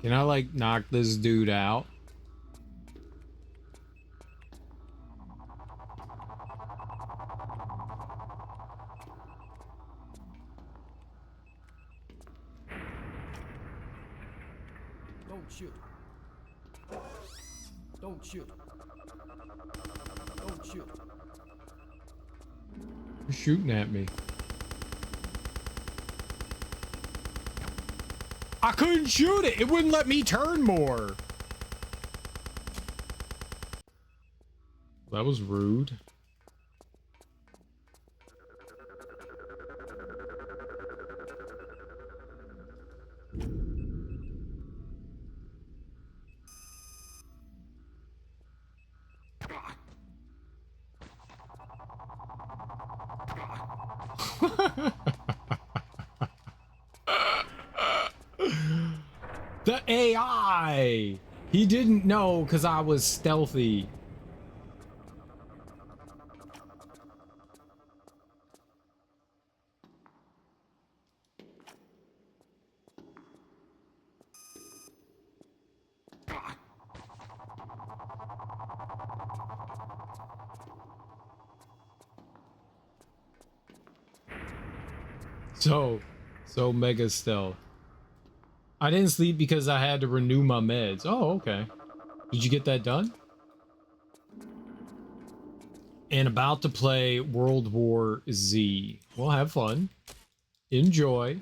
Can I, like, knock this dude out? Don't shoot. Don't shoot. Don't shoot. You're shooting at me. I couldn't shoot it. It wouldn't let me turn more. That was rude. The AI! He didn't know because I was stealthy. So mega stealth. I didn't sleep because I had to renew my meds. Oh, okay. Did you get that done? And about to play World War Z. Well, have fun. Enjoy.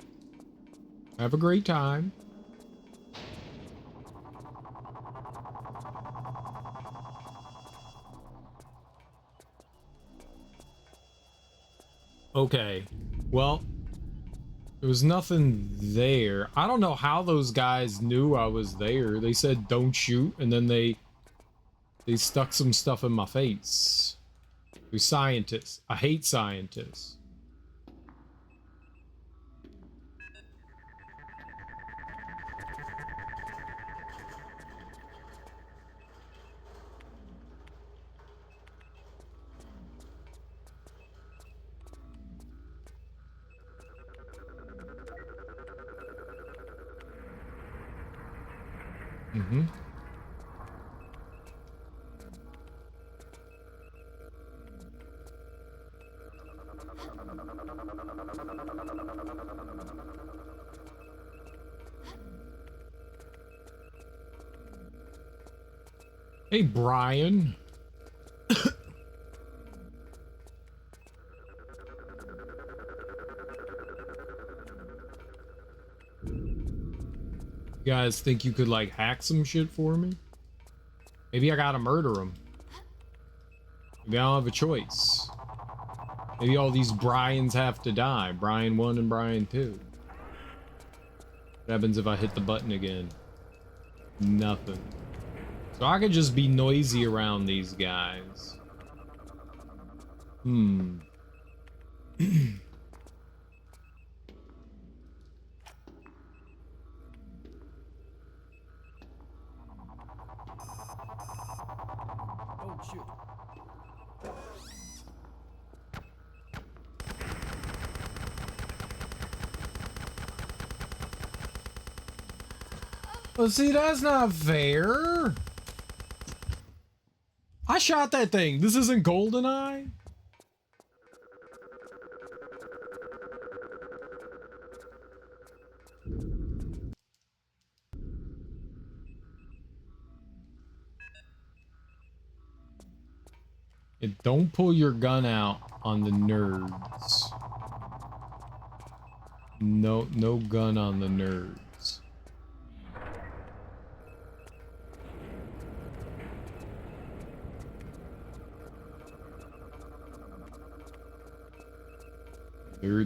Have a great time. Okay. Well, There was nothing there. I don't know how those guys knew I was there. They said don't shoot, and then they stuck some stuff in my face. They're scientists. I hate scientists. Mm-hmm. Hey, Brian. You guys think you could, like, hack some shit for me? Maybe I gotta murder him. Maybe I don't have a choice. Maybe all these Brians have to die. Brian 1 and Brian 2. What happens if I hit the button again? Nothing. So I could just be noisy around these guys. Hmm. Don't shoot. Well, see, that's not fair. I shot that thing. This isn't GoldenEye. Don't pull your gun out on the nerds. No gun on the nerds.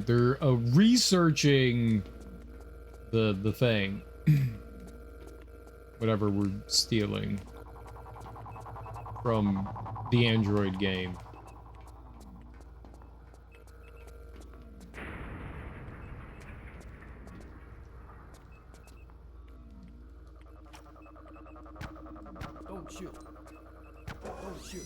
They're researching the thing. Whatever we're stealing from the Android game. Don't shoot. Don't shoot.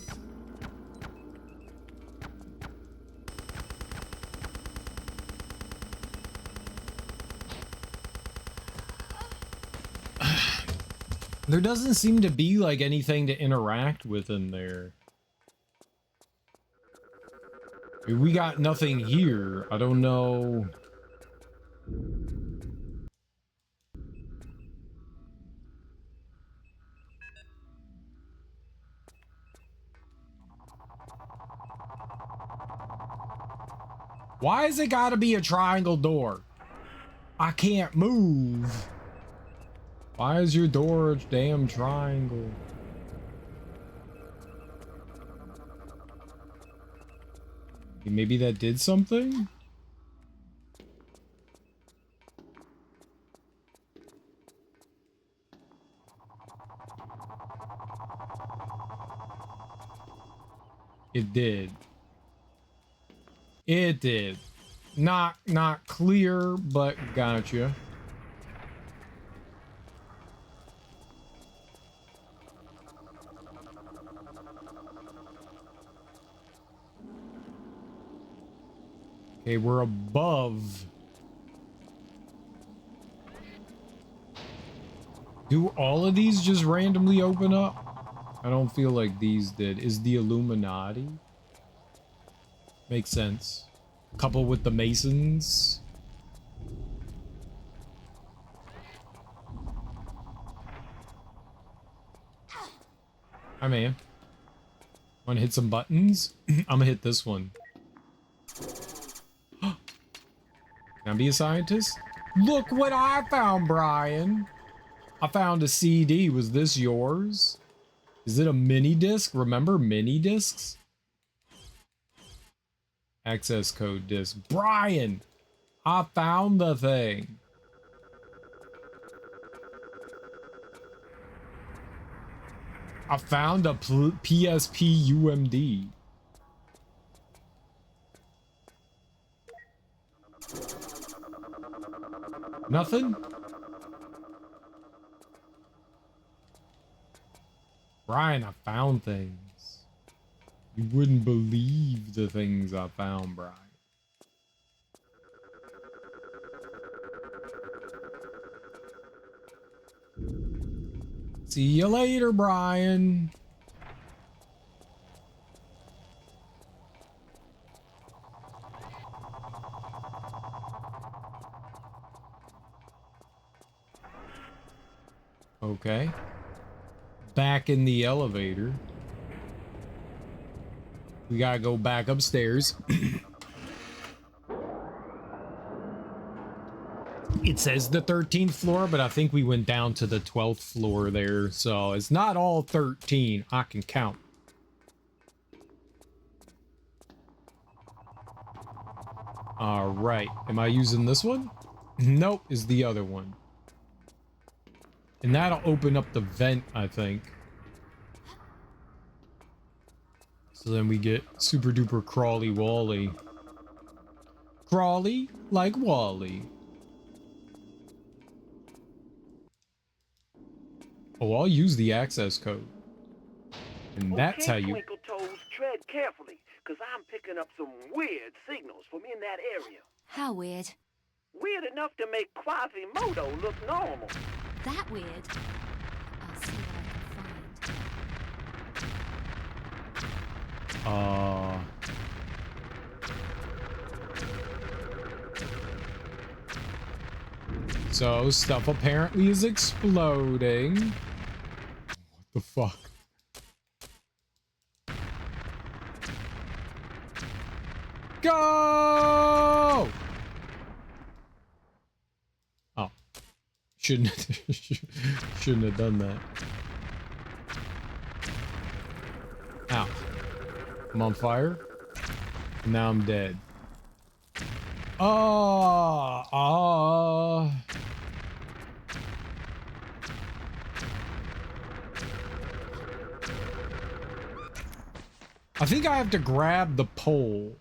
There doesn't seem to be like anything to interact with in there. I mean, we got nothing here. I don't know. Why has it got to be a triangle door? I can't move. Why is your door a damn triangle? Maybe that did something? It did. It did. Not clear, but gotcha. Okay, we're above. Do all of these just randomly open up? I don't feel like these did. Is the Illuminati? Makes sense. Couple with the Masons. Hi, man. Wanna hit some buttons? I'm gonna hit this one. Can I be a scientist? Look what I found, Brian. I found a CD. Was this yours? Is it a mini disc? Remember mini discs? Access code disc. Brian, I found the thing. I found a PSP UMD. Nothing? Brian, I found things. You wouldn't believe the things I found, Brian. See you later, Brian. Okay. Back in the elevator. We gotta go back upstairs. It says the 13th floor, but I think we went down to the 12th floor there, so it's not all 13. I can count. All right. Am I using this one? Nope, is the other one. And that'll open up the vent, I think. So then we get super duper crawly Wally. Crawly like Wally. Oh, I'll use the access code. And that's how you... Twinkle Toes, tread carefully, because I'm picking up some weird signals from in that area. How weird? Weird enough to make Quasimodo look normal. That weird? I'll see what I can find. So stuff apparently is exploding. What the fuck? Go! Oh. Shouldn't have done that. Ow. I'm on fire. And now I'm dead. I think I have to grab the pole.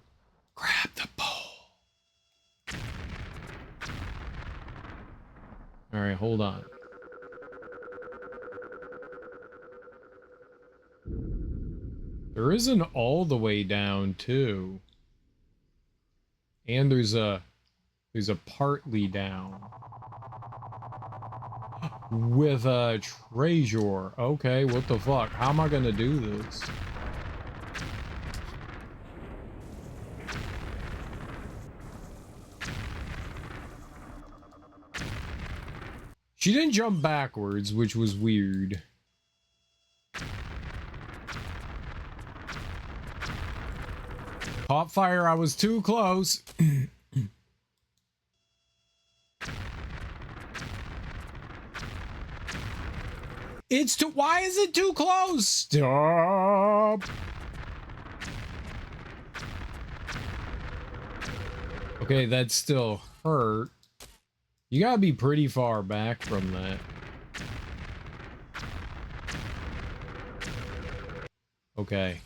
Grab the pole. All right, hold on. There isn't all the way down, too. And there's a partly down. With a treasure. Okay, what the fuck? How am I gonna do this? She didn't jump backwards, which was weird. Caught fire, I was too close. It's too, why is it too close? Stop. Okay, that still hurt. You gotta be pretty far back from that. Okay.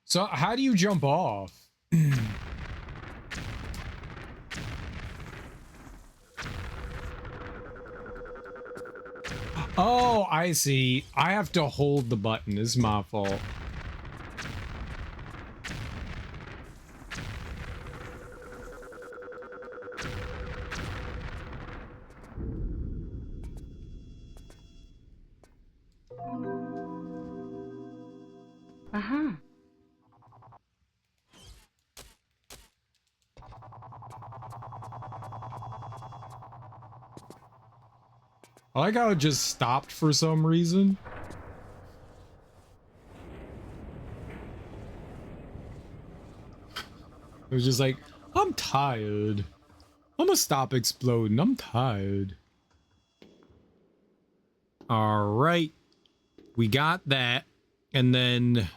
So how do you jump off? Oh, I see. I have to hold the button. It's my fault. Uh-huh. I like how it just stopped for some reason. It was just like, I'm tired. I'm gonna stop exploding. I'm tired. All right. We got that. And then...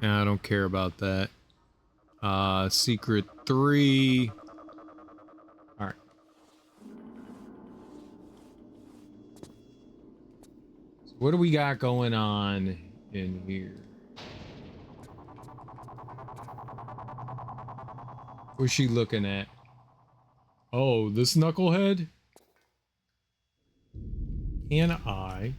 I don't care about that. Secret 3. All right. So what do we got going on in here? What's she looking at? Oh, this knucklehead? Can I?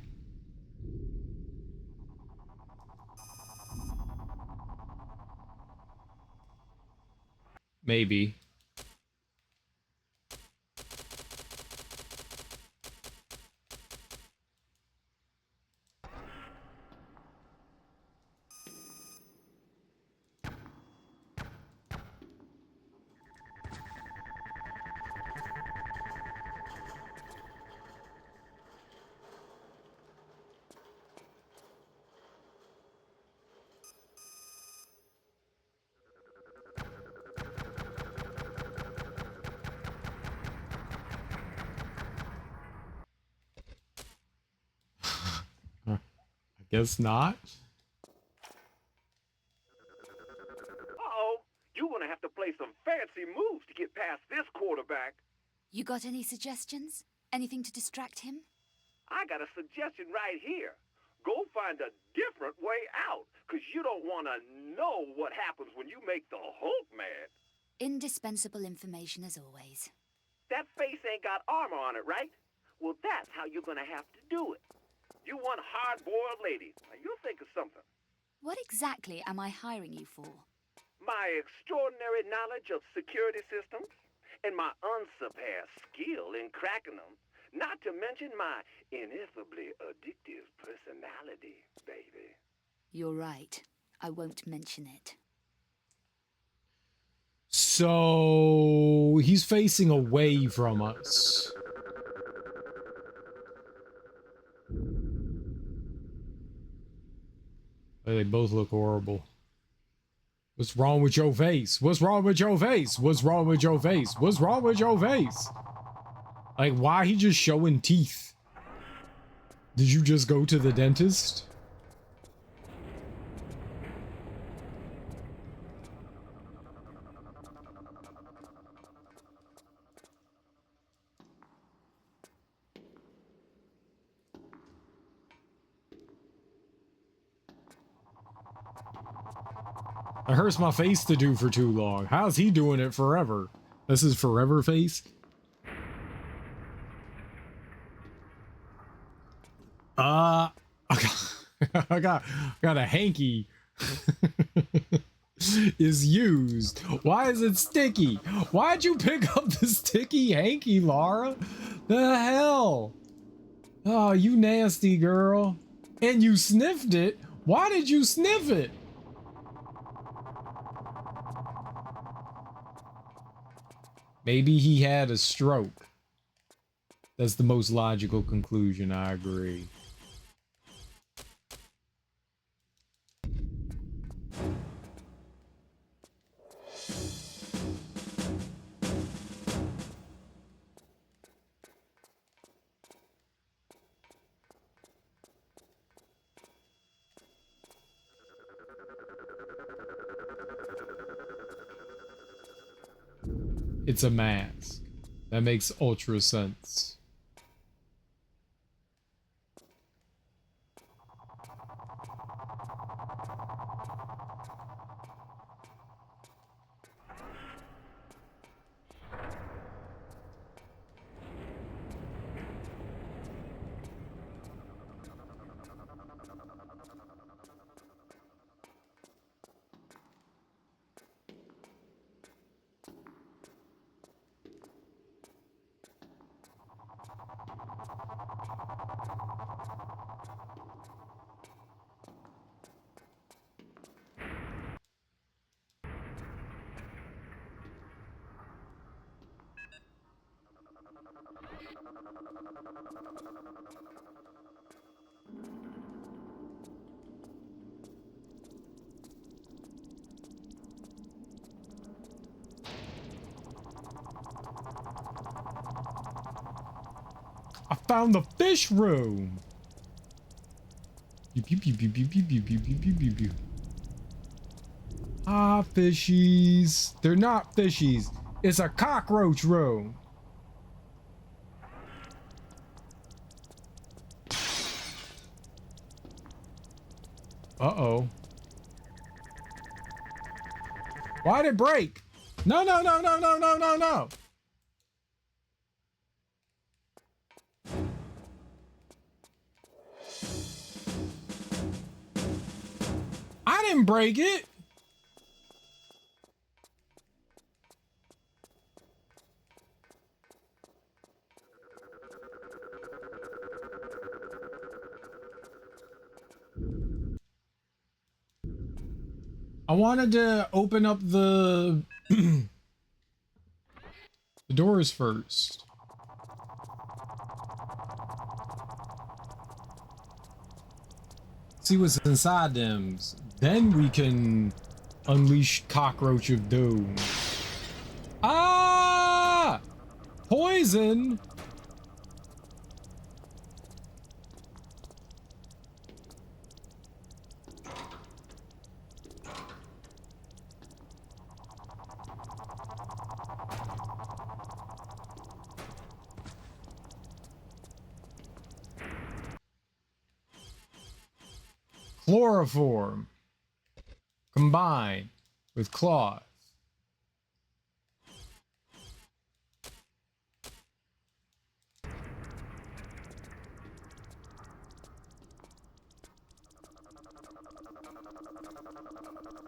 Maybe. I guess not. Uh-oh, you're gonna have to play some fancy moves to get past this quarterback. You got any suggestions? Anything to distract him? I got a suggestion right here. Go find a different way out, because you don't want to know what happens when you make the Hulk mad. Indispensable information as always. That face ain't got armor on it, right? Well, that's how you're gonna have to do it. You want hard-boiled ladies. Now, you'll think of something. What exactly am I hiring you for? My extraordinary knowledge of security systems and my unsurpassed skill in cracking them, not to mention my ineffably addictive personality, baby. You're right. I won't mention it. So he's facing away from us. They both look horrible. What's wrong with your face? What's wrong with your face? What's wrong with your face? What's wrong with your face? Like, why he just showing teeth? Did you just go to the dentist? It hurts my face to do for too long. How's he doing it forever? This is forever face? I got a hanky is used. Why is it sticky? Why'd you pick up the sticky hanky, Lara? The hell? Oh, you nasty girl. And you sniffed it? Why did you sniff it? Maybe he had a stroke. That's the most logical conclusion, I agree. It's a mask. That makes ultra sense. I found the fish room. Pew, pew, pew, pew, pew, pew, pew, pew, pew, pew, pew, pew. Ah, fishies. They're not fishies. It's a cockroach room. Uh-oh. Why'd it break? No, no, no, no, no, no, no, no. I didn't break it. I wanted to open up the the doors first. See what's inside them. Then we can unleash Cockroach of Doom. Ah! Poison! Chloroform combined with claws.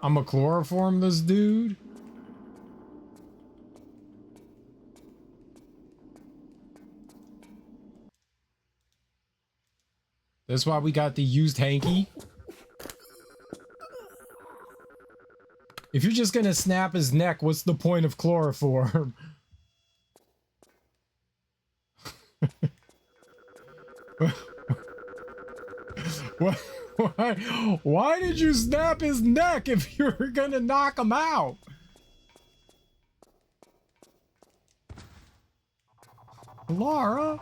I'm a chloroform this dude. That's why we got the used hanky. If you're just gonna snap his neck, what's the point of chloroform? Why did you snap his neck if you were gonna knock him out? Lara?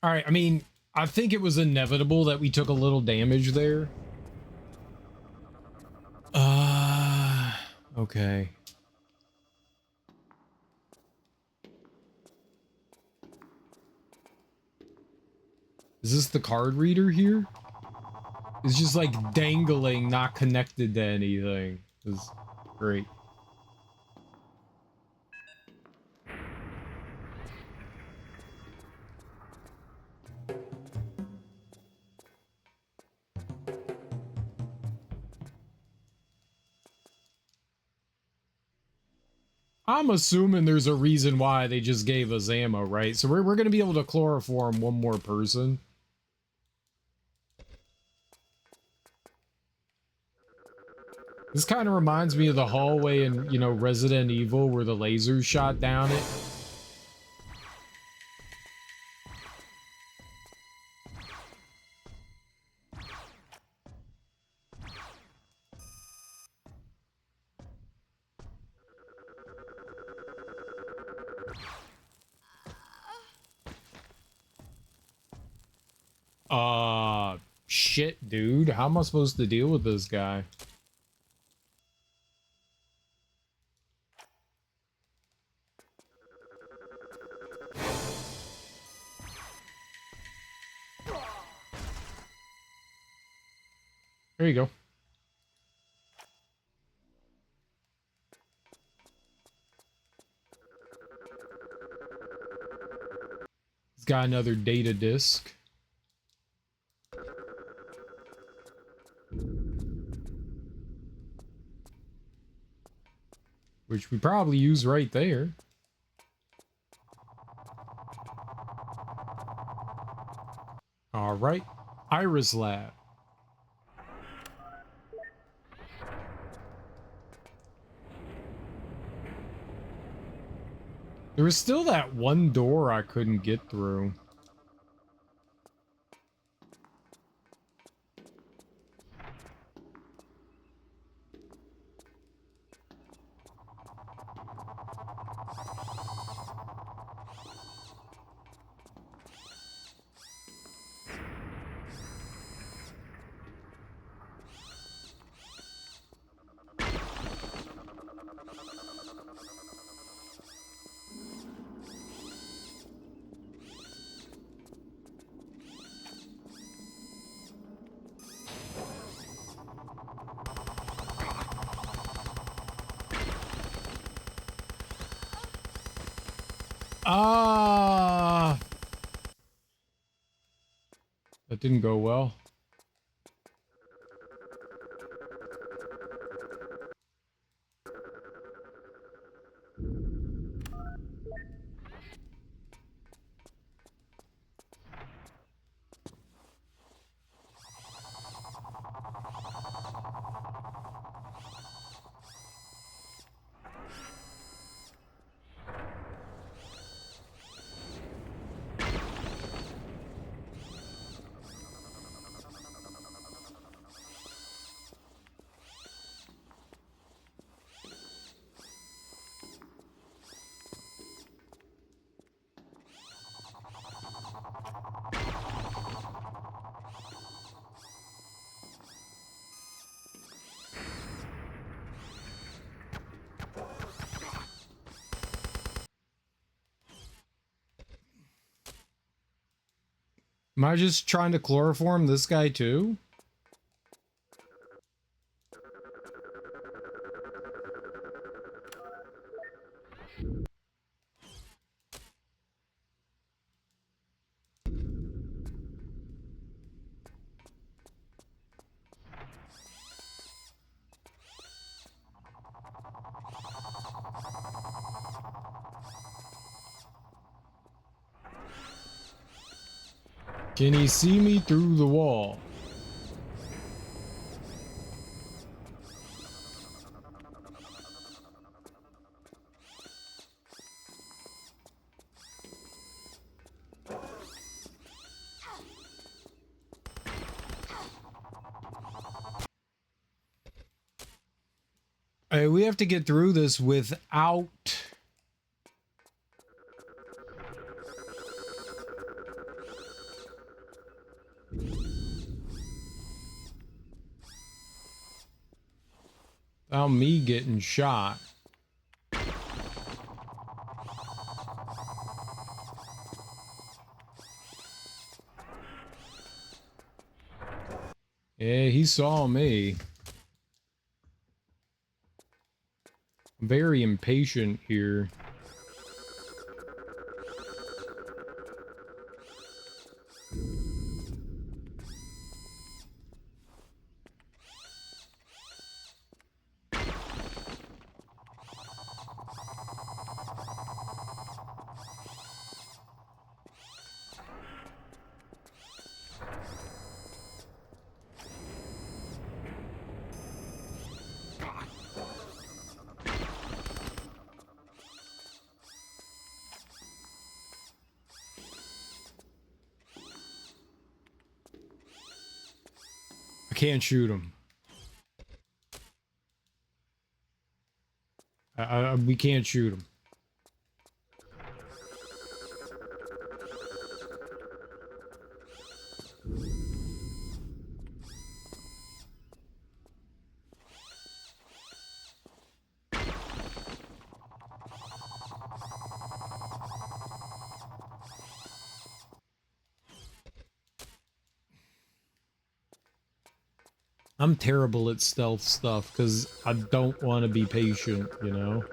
All right, I mean, I think it was inevitable that we took a little damage there. Okay. Is this the card reader here? It's just like dangling, not connected to anything. It's great. I'm assuming there's a reason why they just gave us ammo, right? So we're going to be able to chloroform one more person. This kind of reminds me of the hallway in, you know, Resident Evil where the lasers shot down it. Shit, dude. How am I supposed to deal with this guy? There you go. He's got another data disk. Which we probably use right there. All right. Iris Lab. There was still that one door I couldn't get through. Ah, that didn't go well. Am I just trying to chloroform this guy too? Can he see me through the wall? Hey, we have to get through this without... without me getting shot. Yeah, he saw me. I'm very impatient here. I can't shoot him. We can't shoot him. I'm terrible at stealth stuff because I don't want to be patient, you know?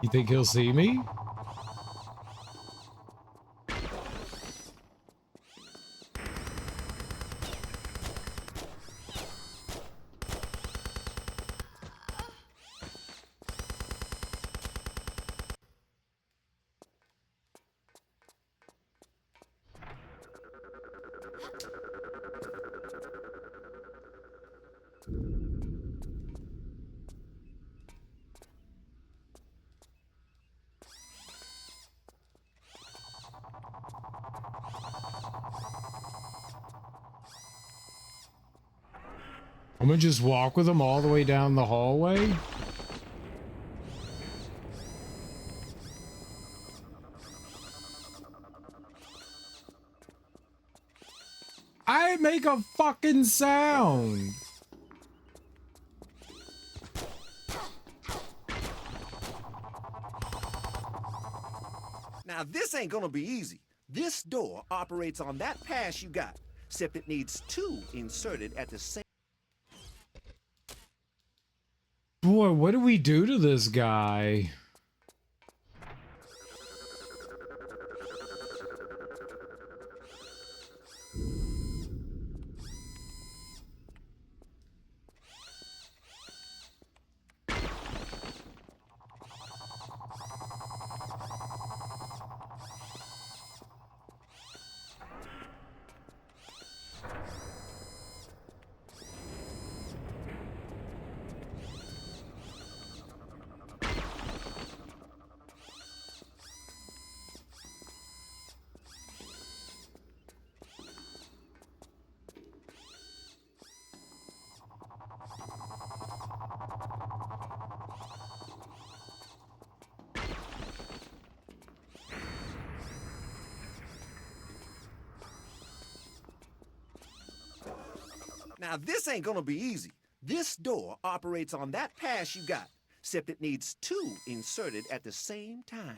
You think he'll see me? I'm gonna just walk with him all the way down the hallway. I make a fucking sound. Now, this ain't gonna be easy. This door operates on that pass you got, except it needs 2 inserted at the same... Boy, what do we do to this guy? Now, this ain't gonna be easy. This door operates on that pass you got, except it needs 2 inserted at the same time.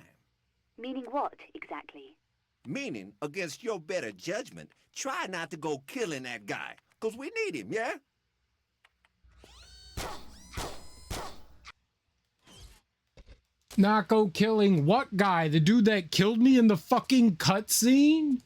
Meaning what, exactly? Meaning, against your better judgment, try not to go killing that guy, 'cause we need him, yeah? Not go killing what guy? The dude that killed me in the fucking cutscene?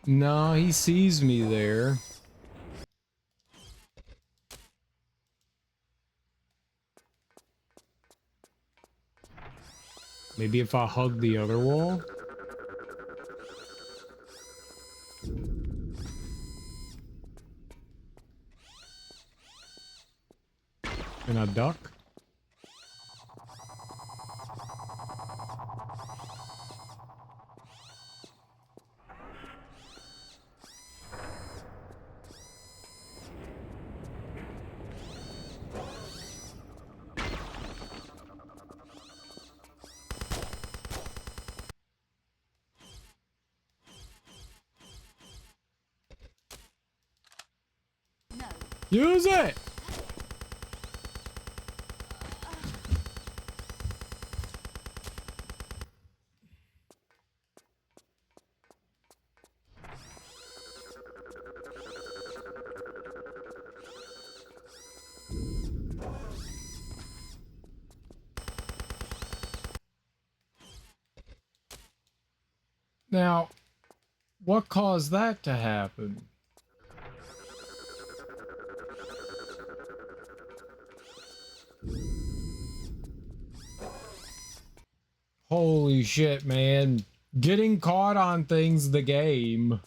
No, he sees me there. Maybe if I hug the other wall? And I duck? Use it! Now, what caused that to happen? Holy shit, man. Getting caught on things the game.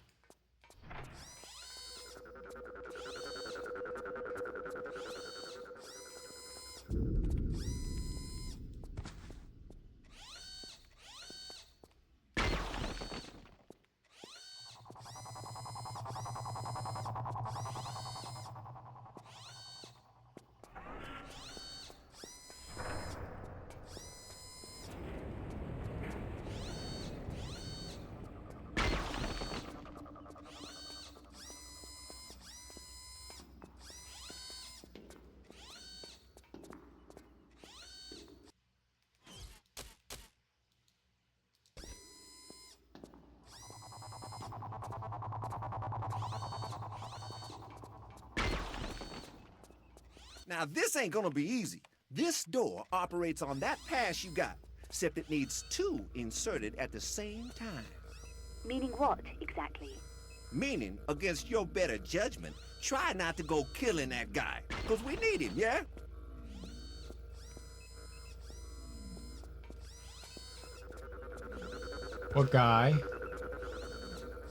Now, this ain't gonna be easy. This door operates on that pass you got, except it needs 2 inserted at the same time. Meaning what, exactly? Meaning, against your better judgment, try not to go killing that guy, 'cause we need him, yeah? What guy?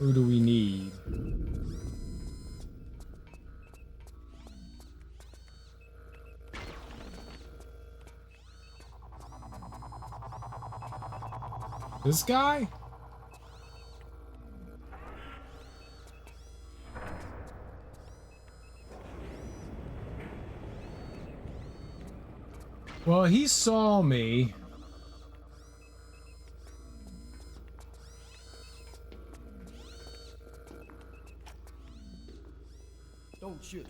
Who do we need? This guy? Well, he saw me. Don't shoot.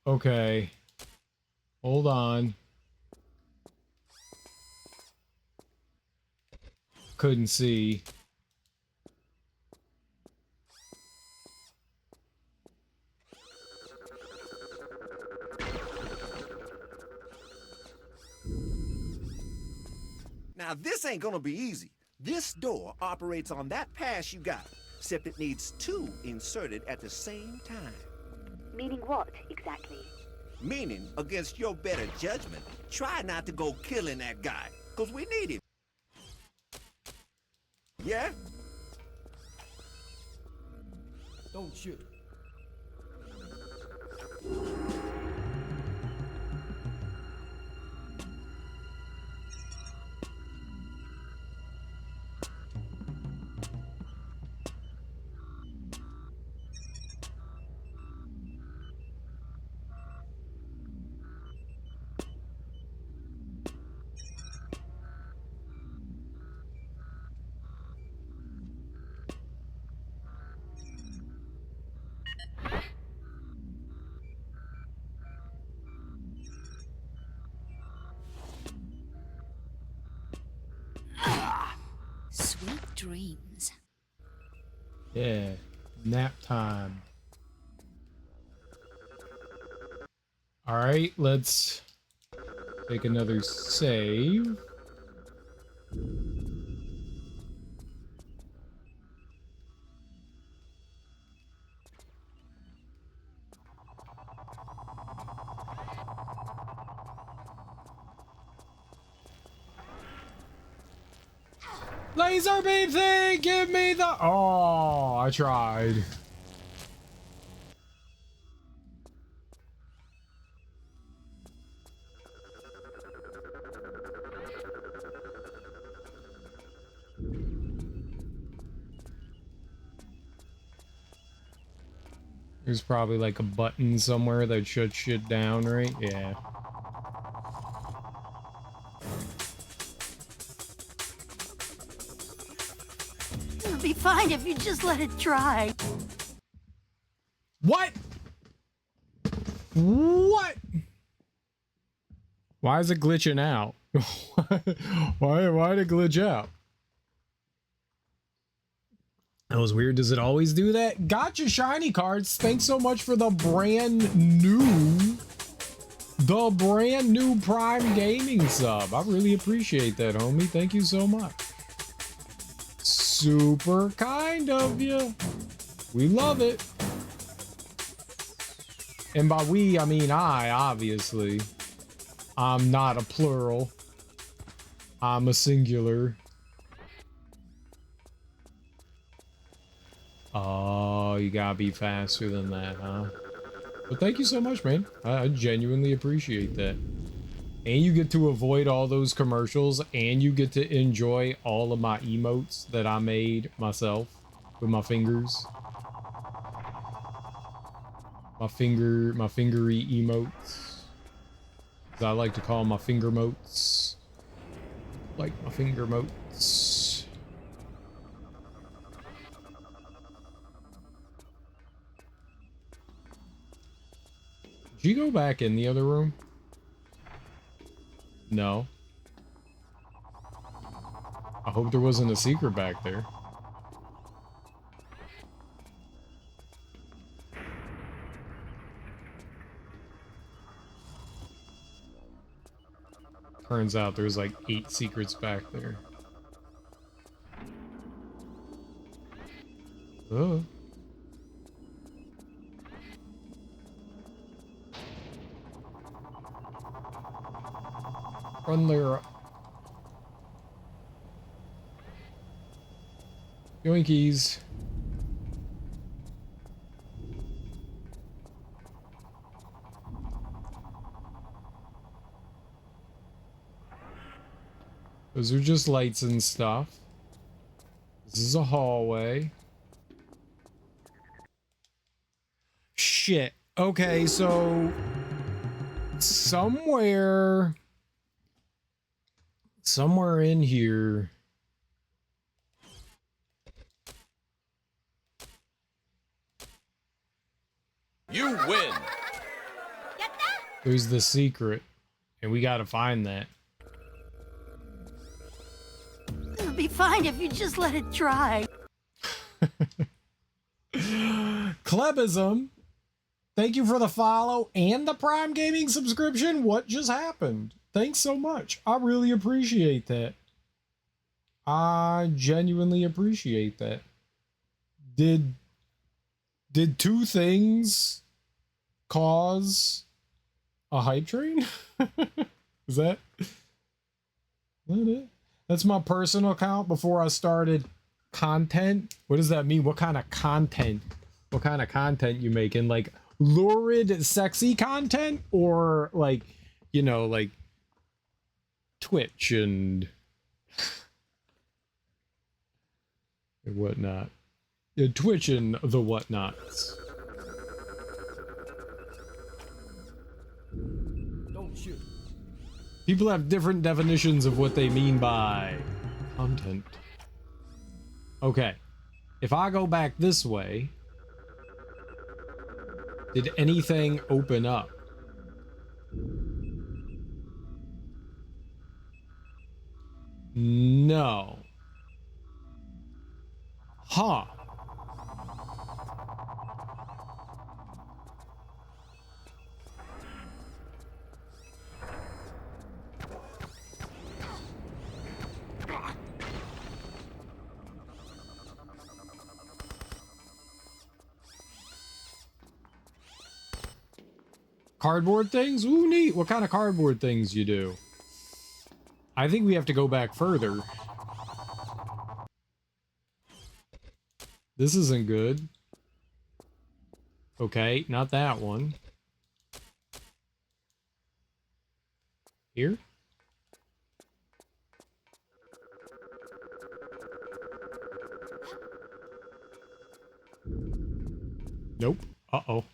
Okay. Hold on. Couldn't see. Now, this ain't gonna be easy. This door operates on that pass you got, except it needs 2 inserted at the same time. Meaning what, exactly? Meaning, against your better judgment, try not to go killing that guy, because we need him. Yeah? Don't shoot. Sweet dreams. Yeah. Nap time. Alright, let's take another save. Laser beam thing! Give me the... Oh, I tried. There's probably like a button somewhere that shuts shit down, right? Yeah. It'll be fine if you just let it dry. What? What? Why is it glitching out? Why'd it glitch out? That was weird. Does it always do that? Gotcha, shiny cards. Thanks so much for the brand new Prime Gaming sub. I really appreciate that, homie. Thank you so much. Super kind of you. We love it. And by we, I mean I, obviously. I'm not a plural. I'm a singular. Oh, you gotta be faster than that, huh? But thank you so much, man. I genuinely appreciate that. And you get to avoid all those commercials, and you get to enjoy all of my emotes that I made myself with my fingers. My fingery emotes. As I like to call my finger motes. Like my finger motes. Did you go back in the other room? No. I hope there wasn't a secret back there. Turns out there's like 8 secrets back there. Oh. Run there. Yoinkies. Those are just lights and stuff. This is a hallway. Shit. Okay, so somewhere in here. You win. There's the secret, and we gotta find that. It'll be fine if you just let it dry. Klebism, thank you for the follow and the Prime Gaming subscription. What just happened? Thanks so much. I really appreciate that. I genuinely appreciate that. Did two things cause a hype train? Is that it? That's my personal account before I started content. What does that mean? What kind of content? What kind of content you making? Like lurid, sexy content, or like, you know, like Twitch and whatnot. Yeah, Twitch and the whatnots. Don't shoot. People have different definitions of what they mean by content. Okay. If I go back this way, did anything open up? No. Huh. Cardboard things? Ooh, neat. What kind of cardboard things you do? I think we have to go back further. This isn't good. Okay, not that one. Here? Nope. Uh-oh.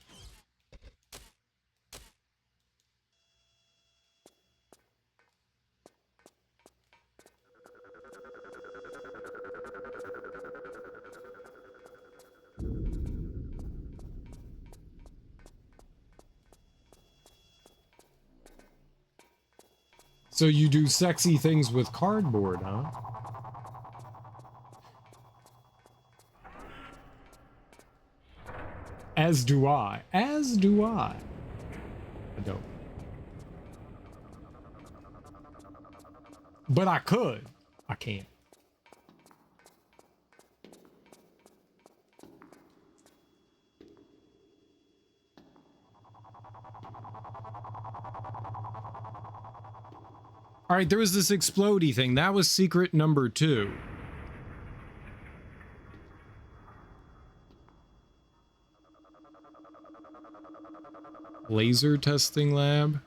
So you do sexy things with cardboard, huh? As do I. As do I. I don't. But I could. I can't. All right, there was this explodey thing. That was secret number 2. Laser testing lab.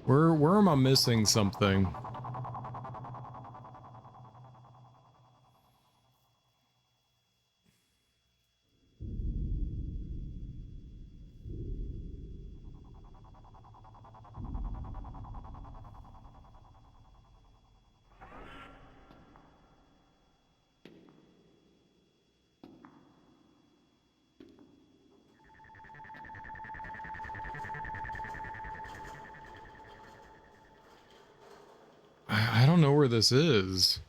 Where am I missing something? I don't know where this is.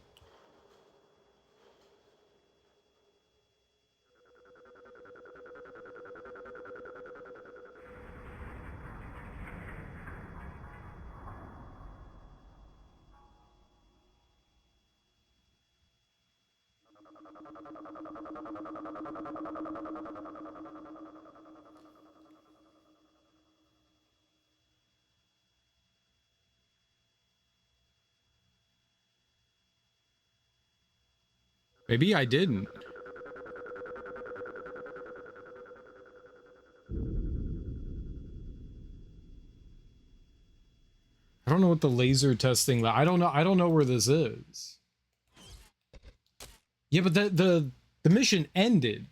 Maybe I didn't. I don't know what the laser testing. I don't know. I don't know where this is. Yeah, but the mission ended.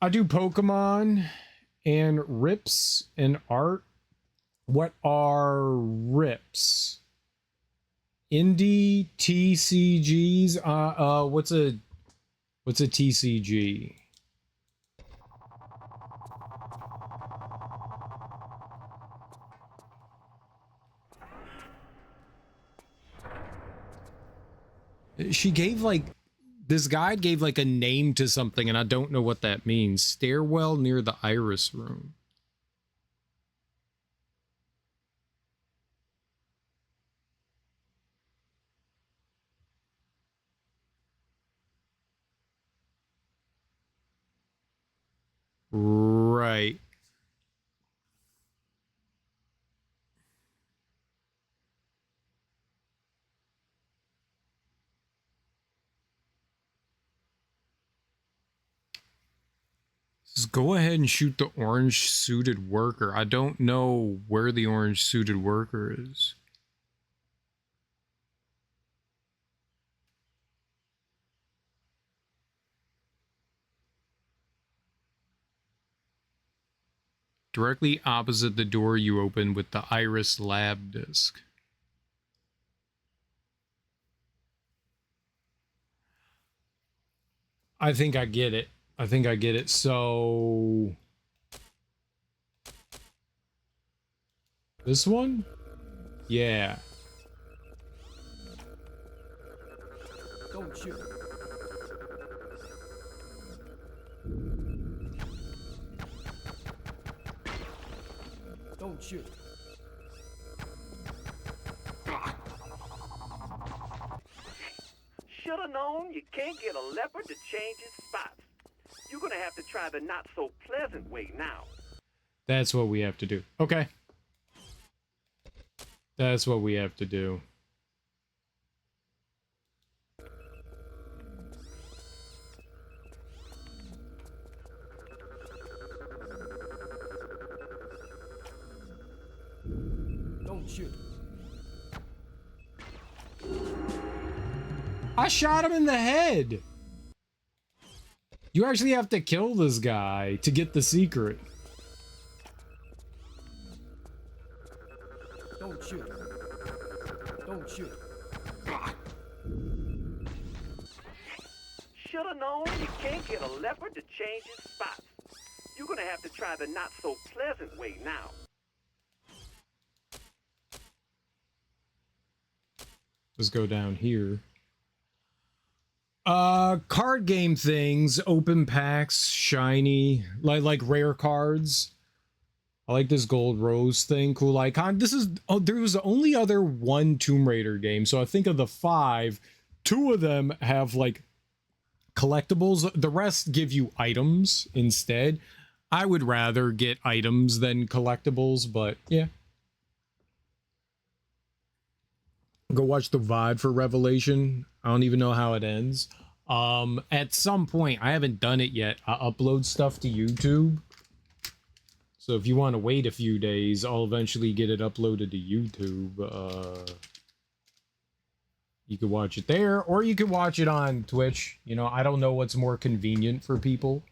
I do Pokemon and rips and art. What are rips? Indie TCGs. What's a TCG? She gave like, this guide gave like a name to something, and I don't know what that means. Stairwell near the Iris Room. Right. Just go ahead and shoot the orange suited worker. I don't know where the orange suited worker is. Directly opposite the door you open with the Iris Lab disc. I think I get it. I think I get it. So... this one? Yeah. Don't shoot. Don't shoot. Shoulda known you can't get a leopard to change its spots. You're gonna have to try the not-so-pleasant way now. That's what we have to do. Okay. That's what we have to do. Don't shoot. I shot him in the head. You actually have to kill this guy to get the secret. Don't shoot. Don't shoot. Shoulda known you can't get a leopard to change its spots. You're gonna have to try the not-so-pleasant way now. Let's go down here. Card game things, open packs, shiny, like rare cards. I like this gold rose thing, cool icon. This is, oh, there was only other one Tomb Raider game, so I think of the 5, 2 of them have like collectibles. The rest give you items instead. I would rather get items than collectibles, but yeah. Go watch the VOD for Revelation. I don't even know how it ends. At some point, I haven't done it yet. I upload stuff to YouTube. So if you want to wait a few days, I'll eventually get it uploaded to YouTube. You can watch it there, or you can watch it on Twitch. You know, I don't know what's more convenient for people.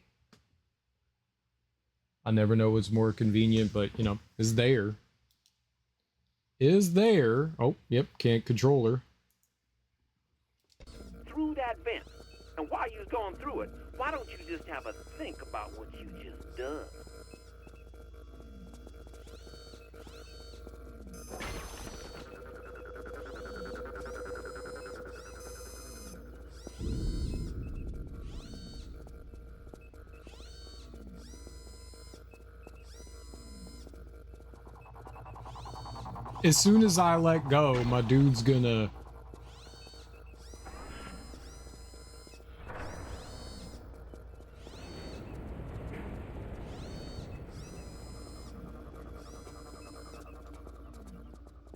I never know what's more convenient, but, you know, it's there. Is there. Oh, yep, can't control her. Through that vent. And while you're going through it, why don't you just have a think about what you just done? As soon as I let go, my dude's gonna...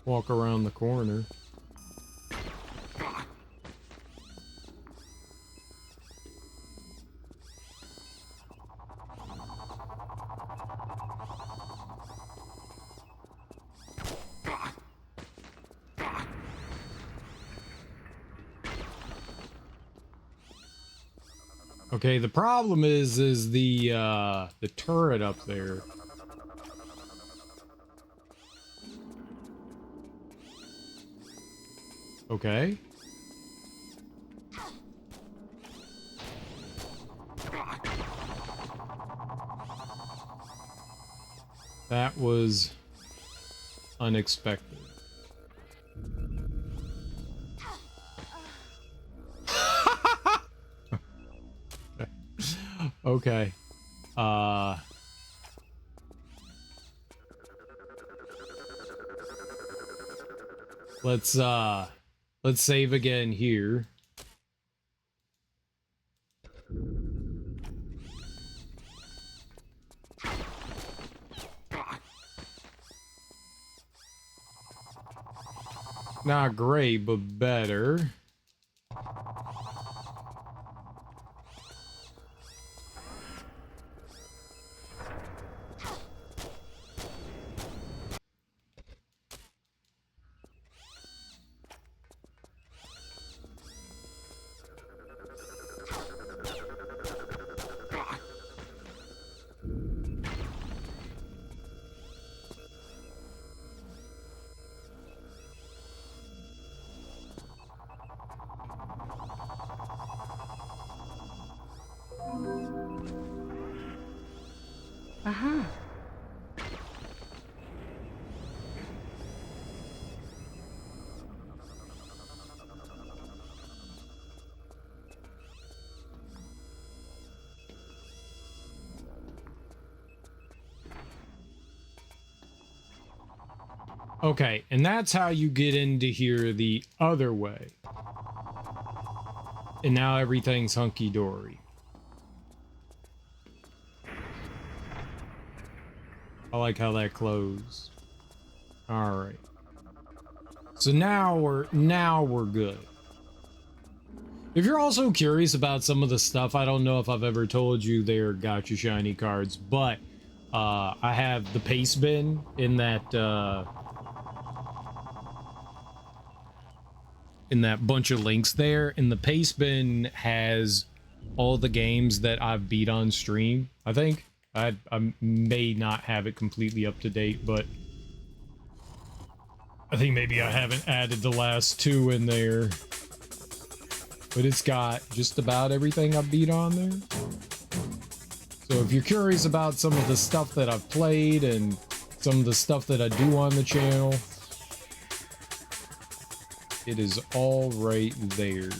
walk around the corner. Okay, the problem is the turret up there. Okay. That was unexpected. Okay. Let's save again here. Not great, but better. Aha. Okay, and that's how you get into here the other way. And now everything's hunky-dory. I like how that closed. All right. So now we're good. If you're also curious about some of the stuff, I don't know if I've ever told you they're gotcha shiny cards, but I have the paste bin in that bunch of links there, and the paste bin has all the games that I've beat on stream. I think I may not have it completely up to date, but I think maybe I haven't added the last two in there. But it's got just about everything I've beat on there. So if you're curious about some of the stuff that I've played and some of the stuff that I do on the channel, it is all right there.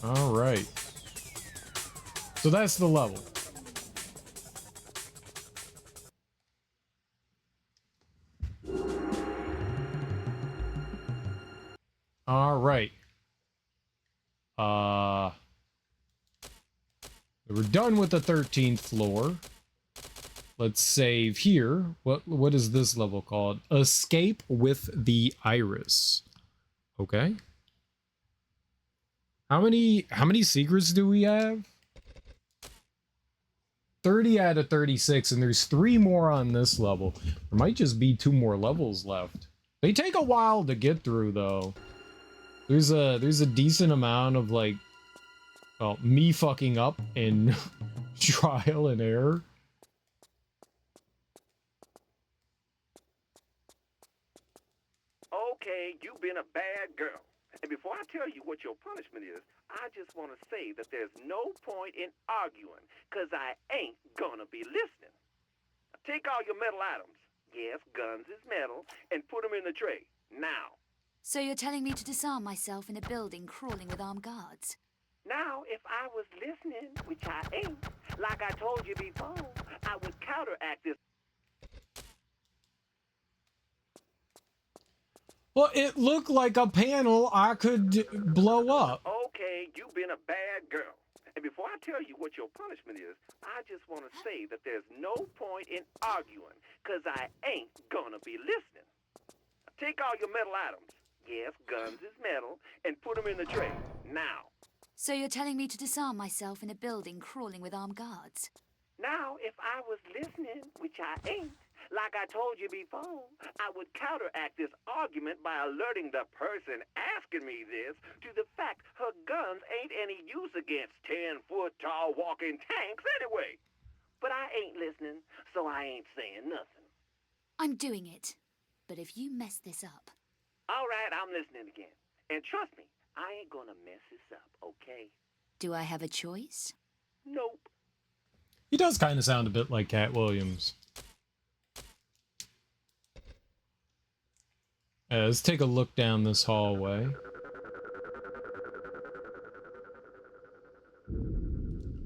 All right. So that's the level. All right. We're done with the 13th floor. Let's save here. What is this level called? Escape with the Iris. Okay. How many secrets do we have? 30 out of 36, and there's 3 more on this level. There might just be 2 more levels left. They take a while to get through, though. There's a decent amount of, like, well, me fucking up and trial and error. Okay, you've been a bad girl. And before I tell you what your punishment is, I just want to say that there's no point in arguing, because I ain't gonna be listening. Take all your metal items, yes, guns is metal, and put them in the tray, now. So you're telling me to disarm myself in a building crawling with armed guards? Now, if I was listening, which I ain't, like I told you before, I would counteract this. Well, it looked like a panel I could blow up. Okay, you've been a bad girl. And before I tell you what your punishment is, I just want to say that there's no point in arguing, because I ain't gonna be listening. Take all your metal items. Yes, guns is metal, and put them in the tray. Now. So you're telling me to disarm myself in a building crawling with armed guards? Now, if I was listening, which I ain't, like I told you before, I would counteract this argument by alerting the person asking me this to the fact her guns ain't any use against 10-foot-tall walking tanks anyway. But I ain't listening, so I ain't saying nothing. I'm doing it. But if you mess this up... All right, I'm listening again. And trust me, I ain't gonna mess this up, okay? Do I have a choice? Nope. He does kind of sound a bit like Cat Williams. Let's take a look down this hallway.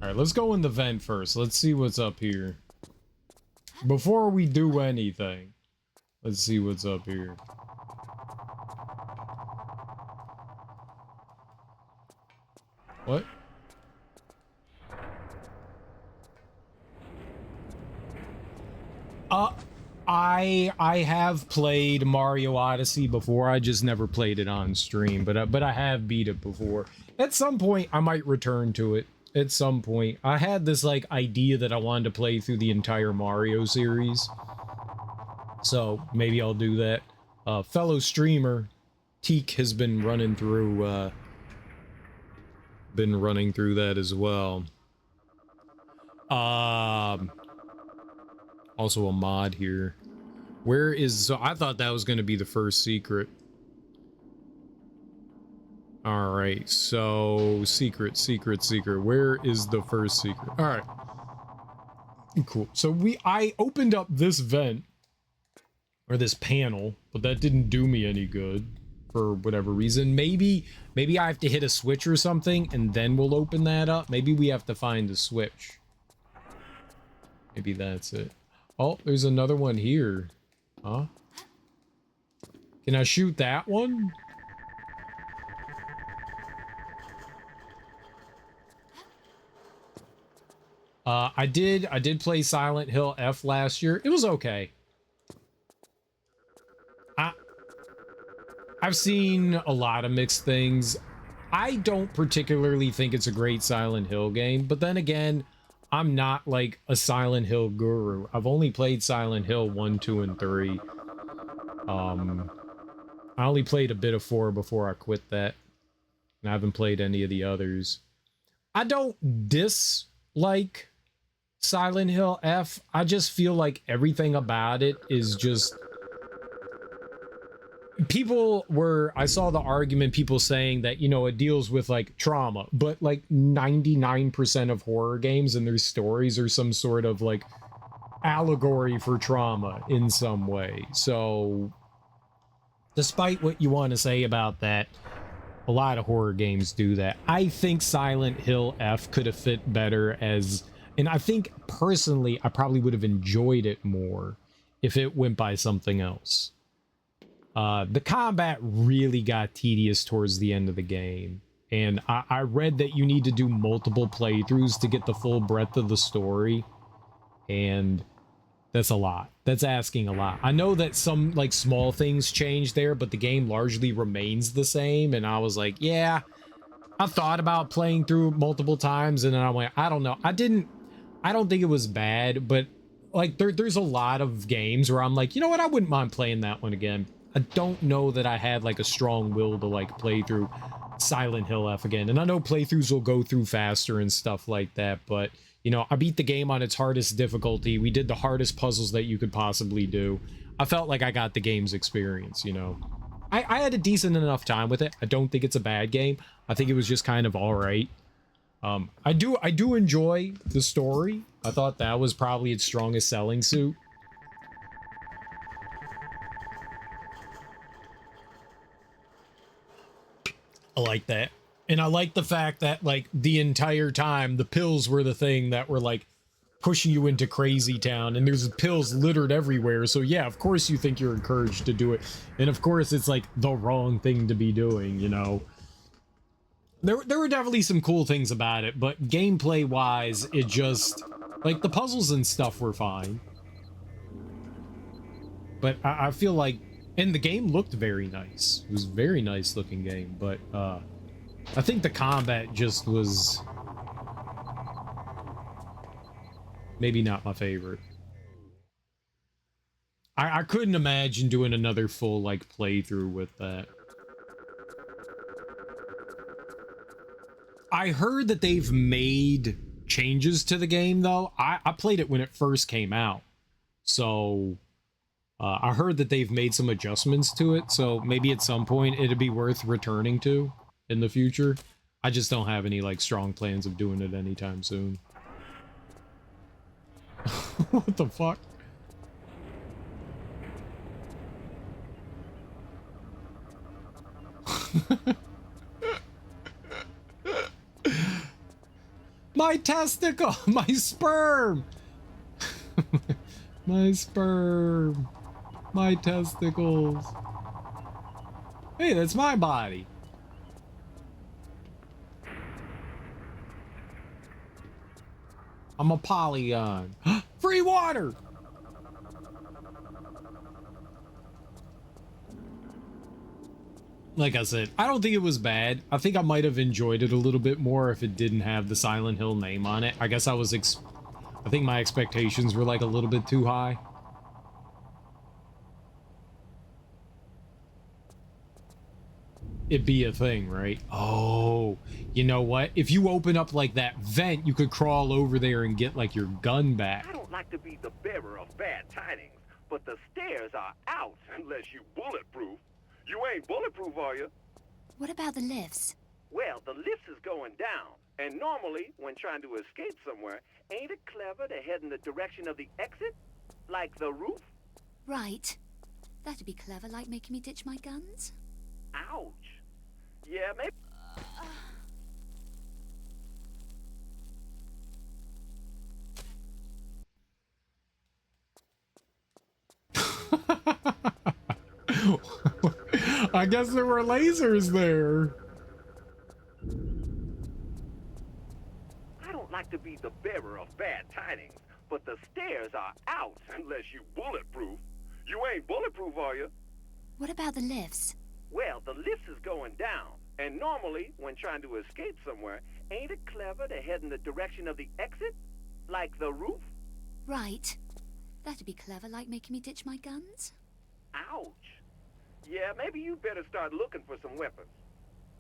Alright, let's go in the vent first. Let's see what's up here. Before we do anything, let's see what's up here. What? I have played Mario Odyssey before. I just never played it on stream, but I have beat it before. At some point, I might return to it. At some point, I had this like idea that I wanted to play through the entire Mario series, so maybe I'll do that. Fellow streamer Teak has been running through that as well. Also a mod here. Where is... So I thought that was going to be the first secret. Alright, so... Secret. Where is the first secret? Alright. Cool. So I opened up this vent. Or this panel. But that didn't do me any good. For whatever reason. Maybe I have to hit a switch or something. And then we'll open that up. Maybe we have to find a switch. Maybe that's it. Oh, there's another one here. Huh? Can I shoot that one? I did play Silent Hill F last year. It was okay. I've seen a lot of mixed things. I don't particularly think it's a great Silent Hill game, but then again, I'm not like a Silent Hill guru. I've only played Silent Hill 1, 2, and 3. I only played a bit of 4 before I quit that. And I haven't played any of the others. I don't dislike Silent Hill F. I just feel like everything about it is just... I saw the argument, people saying that, you know, it deals with like trauma, but like 99% of horror games and their stories are some sort of like allegory for trauma in some way. So despite what you want to say about that, a lot of horror games do that. I think Silent Hill F could have fit better as, and I think personally, I probably would have enjoyed it more if it went by something else. The combat really got tedious towards the end of the game, and I read that you need to do multiple playthroughs to get the full breadth of the story, and that's a lot. That's asking a lot. I know that some like small things change there, but the game largely remains the same, and I was like, yeah, I thought about playing through multiple times, and then I went, I don't know. I don't think it was bad, but like there's a lot of games where I'm like, you know what, I wouldn't mind playing that one again. I don't know that I had like a strong will to like play through Silent Hill F again. And I know playthroughs will go through faster and stuff like that, but you know, I beat the game on its hardest difficulty. We did the hardest puzzles that you could possibly do. I felt like I got the game's experience, you know. I had a decent enough time with it. I don't think it's a bad game. I think it was just kind of all right. I do enjoy the story. I thought that was probably its strongest selling suit. I like that. And I like the fact that, like, the entire time, the pills were the thing that were, like, pushing you into crazy town. And there's pills littered everywhere. So, yeah, of course you think you're encouraged to do it. And, of course, it's, like, the wrong thing to be doing, you know? There were definitely some cool things about it, but gameplay wise, it just like the puzzles and stuff were fine. But I feel like, and the game looked very nice. It was a very nice looking game, but I think the combat just was maybe not my favorite. I couldn't imagine doing another full like playthrough with that. I heard that they've made changes to the game though. I played it when it first came out. So I heard that they've made some adjustments to it. So maybe at some point it'd be worth returning to in the future. I just don't have any like strong plans of doing it anytime soon. What the fuck? My testicle, my sperm, my sperm, my testicles. Hey, that's my body. I'm a polygon. Free water. Like I said, I don't think it was bad. I think I might have enjoyed it a little bit more if it didn't have the Silent Hill name on it. I guess I think my expectations were like a little bit too high. It'd be a thing, right? Oh, you know what? If you open up like that vent, you could crawl over there and get like your gun back. I don't like to be the bearer of bad tidings, but the stairs are out unless you bulletproof. You ain't bulletproof, are you? What about the lifts? Well, the lift is going down, and normally, when trying to escape somewhere, ain't it clever to head in the direction of the exit? Like the roof? Right. That'd be clever, like making me ditch my guns. Ouch. Yeah, maybe... I guess there were lasers there. I don't like to be the bearer of bad tidings, but the stairs are out unless you bulletproof. You ain't bulletproof, are you? What about the lifts? Well, the lift is going down, and normally, when trying to escape somewhere, ain't it clever to head in the direction of the exit? Like the roof? Right. That'd be clever, like making me ditch my guns. Ouch. Yeah, maybe you better start looking for some weapons.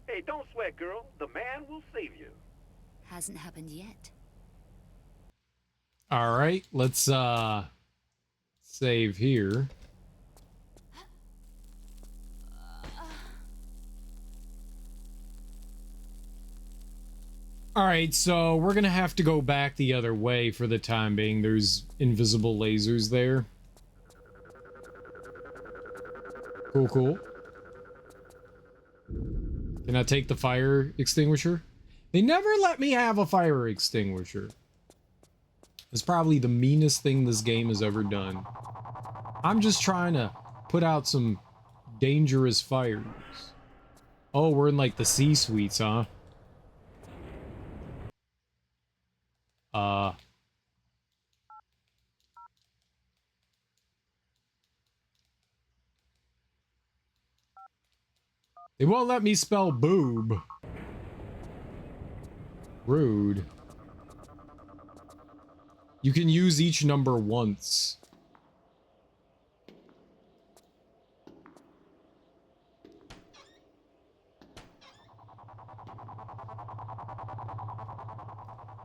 Hey, don't sweat, girl. The man will save you. Hasn't happened yet. All right, let's save here. All right, so we're gonna have to go back the other way for the time being. There's invisible lasers there. Cool, cool. Can I take the fire extinguisher? They never let me have a fire extinguisher. It's probably the meanest thing this game has ever done. I'm just trying to put out some dangerous fires. Oh, we're in like the C-suites, huh? They won't let me spell boob. Rude. You can use each number once.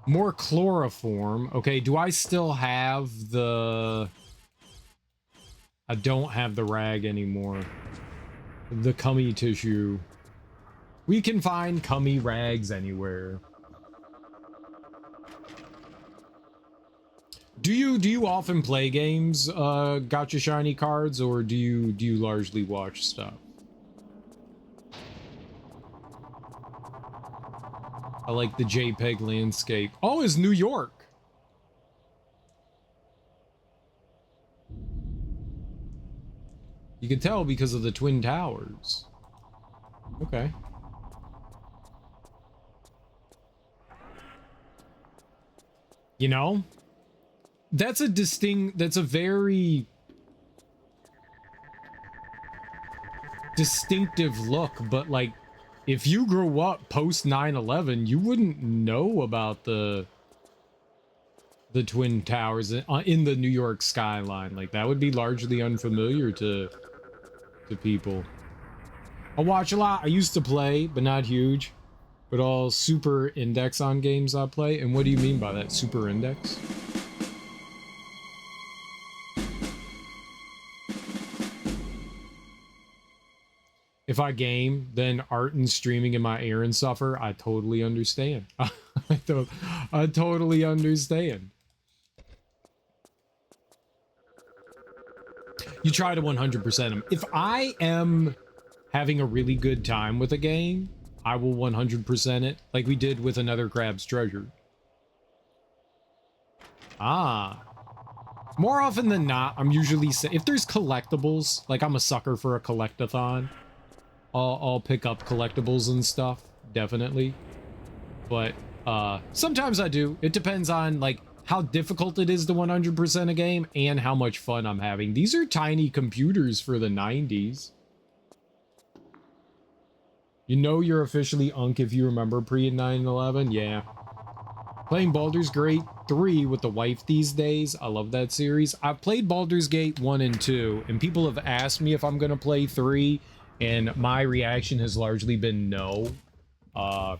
More chloroform. Okay, do I still have the... I don't have the rag anymore. The cummy tissue. We can find cummy rags anywhere. Do you often play games, Gotcha Shiny Cards, or do you largely watch stuff? I like the JPEG landscape. Oh, it's New York. You can tell because of the Twin Towers. Okay. You know? That's a very distinctive look, but like if you grew up post 9/11, you wouldn't know about the Twin Towers in the New York skyline. Like that would be largely unfamiliar to people. I watch a lot. I used to play, but not huge. But all super index on games I play. And what do you mean by that, super index? If I game, then art and streaming in my ear and suffer, I totally understand. I totally understand. You try to 100% them. If I am having a really good time with a game, I will 100% it, like we did with Another Crab's Treasure. Ah. More often than not, I'm usually... if there's collectibles, like I'm a sucker for a collectathon, I'll pick up collectibles and stuff, definitely. But sometimes I do. It depends on like how difficult it is to 100% a game and how much fun I'm having. These are tiny computers for the 90s. You know you're officially unk if you remember pre 9/11? Yeah. Playing Baldur's Gate 3 with the wife these days. I love that series. I've played Baldur's Gate 1 and 2, and people have asked me if I'm going to play 3, and my reaction has largely been no. I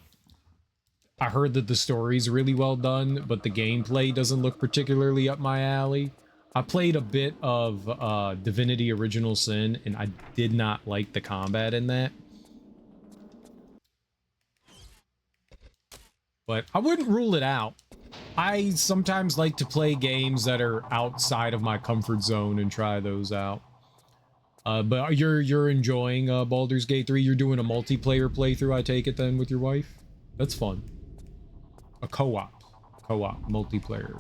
heard that the story's really well done, but the gameplay doesn't look particularly up my alley. I played a bit of Divinity Original Sin, and I did not like the combat in that. But I wouldn't rule it out. I sometimes like to play games that are outside of my comfort zone and try those out. But you're enjoying Baldur's Gate 3? You're doing a multiplayer playthrough, I take it, then, with your wife? That's fun. A co-op multiplayer.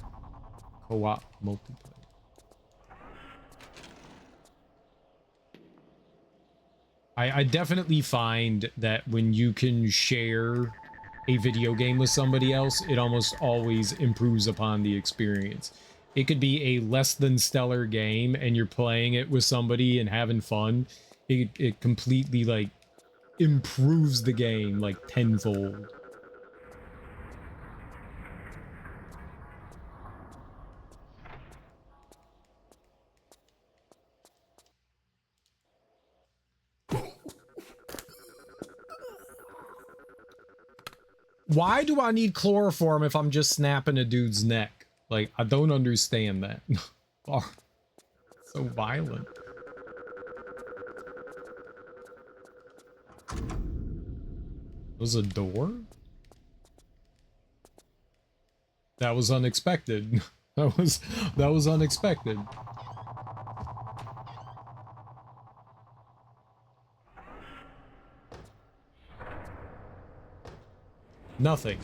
Co-op multiplayer. I definitely find that when you can share a video game with somebody else, it almost always improves upon the experience. It could be a less than stellar game and you're playing it with somebody and having fun. It completely like improves the game like tenfold. Why do I need chloroform if I'm just snapping a dude's neck? Like, I don't understand that. Oh, so violent. Was a door? That was unexpected. That was unexpected. Nothing.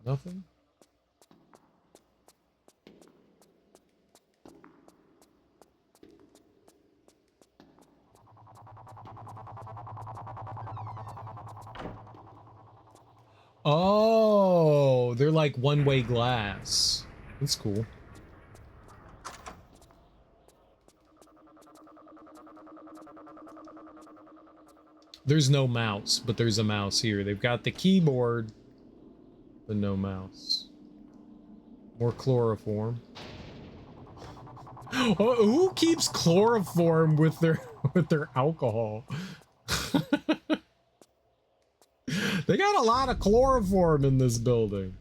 Nothing? Oh, they're like one-way glass. That's cool. There's no mouse, but there's a mouse here. They've got the keyboard, but no mouse. More chloroform. Oh, who keeps chloroform with their alcohol? They got a lot of chloroform in this building.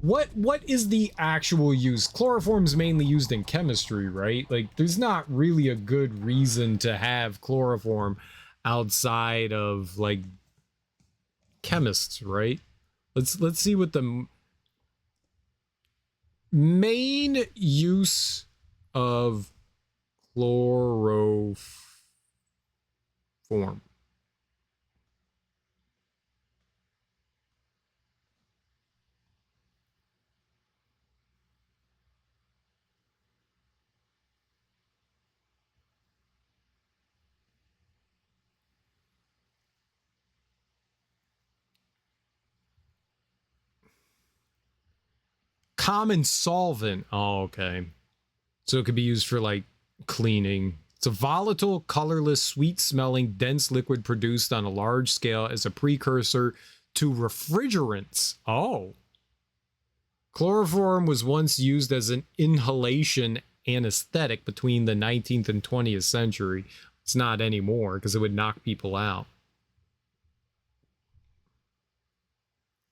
What is the actual use? Chloroform's mainly used in chemistry, right? Like, there's not really a good reason to have chloroform outside of like chemists, right? Let's see what the main use of chloroform. common solvent. Oh, okay. So it could be used for like cleaning. It's a volatile, colorless, sweet-smelling, dense liquid produced on a large scale as a precursor to refrigerants. Oh. Chloroform was once used as an inhalation anesthetic between the 19th and 20th century. It's not anymore because it would knock people out.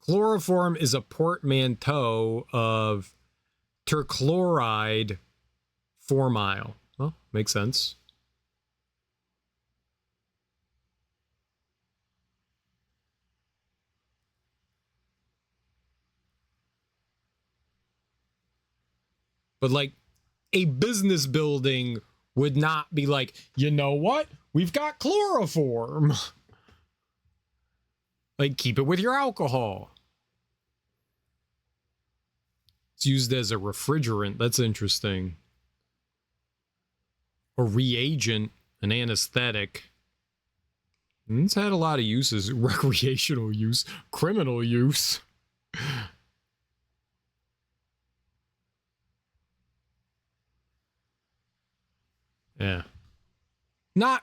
Chloroform is a portmanteau of terchloride formyl. Well, makes sense. But like a business building would not be like, you know what? We've got chloroform. Like, keep it with your alcohol. It's used as a refrigerant. That's interesting. A reagent, an anesthetic. And it's had a lot of uses. Recreational use, criminal use. Yeah.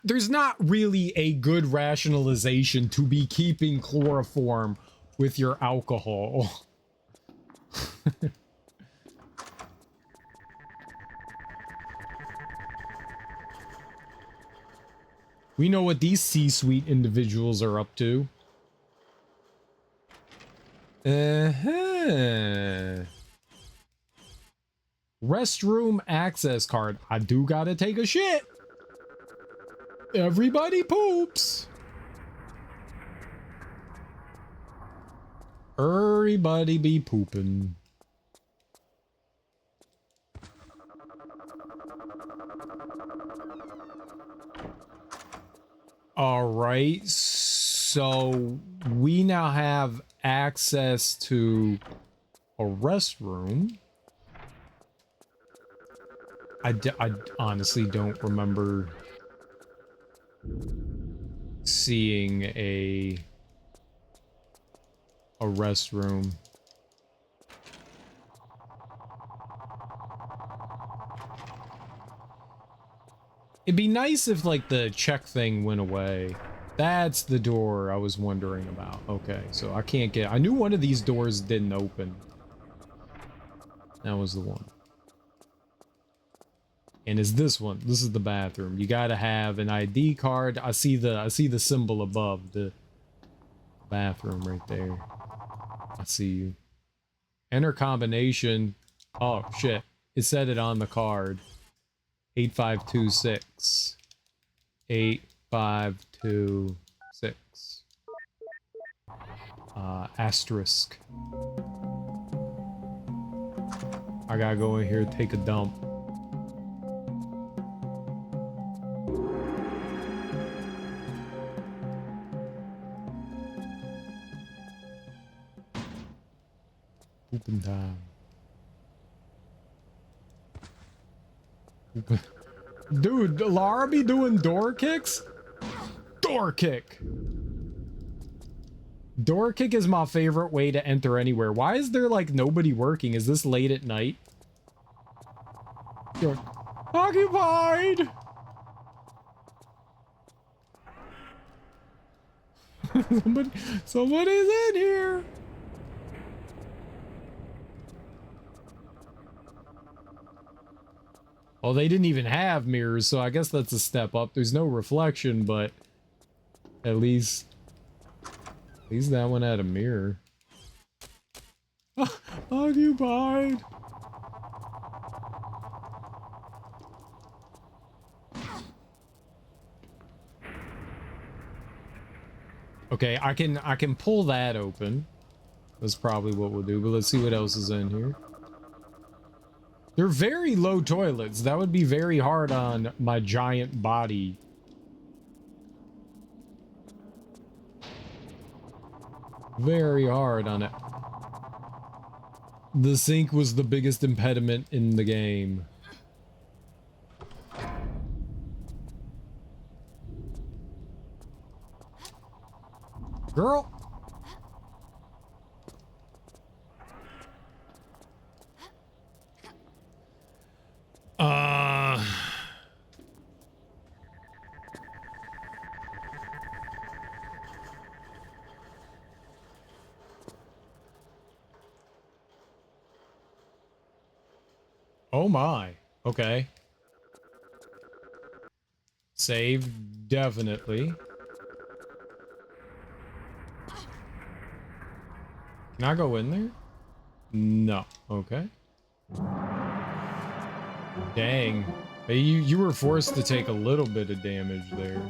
There's not really a good rationalization to be keeping chloroform with your alcohol. We know what these C-suite individuals are up to. Restroom access card. I do gotta take a shit. Everybody poops. Everybody be pooping. All right, so we now have access to a restroom. I honestly don't remember seeing a restroom. It'd be nice if like the check thing went away. That's the door I was wondering about. Okay, so I can't get... I knew one of these doors didn't open. That was the one. And is this one? This is the bathroom. You gotta have an ID card. I see the symbol above the bathroom right there. I see you. Enter combination. Oh shit. It said it on the card. 8526. 8526. Asterisk. I gotta go in here, take a dump. Pooping time. Dude, Lara be doing door kicks? Door kick! Door kick is my favorite way to enter anywhere. Why is there like nobody working? Is this late at night? You're occupied! Somebody's in here! Well, they didn't even have mirrors, so I guess that's a step up. There's no reflection, but at least that one had a mirror. Occupied. Okay, I can pull that open. That's probably what we'll do, but let's see what else is in here. They're very low toilets. That would be very hard on my giant body. Very hard on it. The sink was the biggest impediment in the game. Girl! Oh my. Okay. Save, definitely. Can I go in there? No. Okay. Dang. Hey, you were forced to take a little bit of damage there.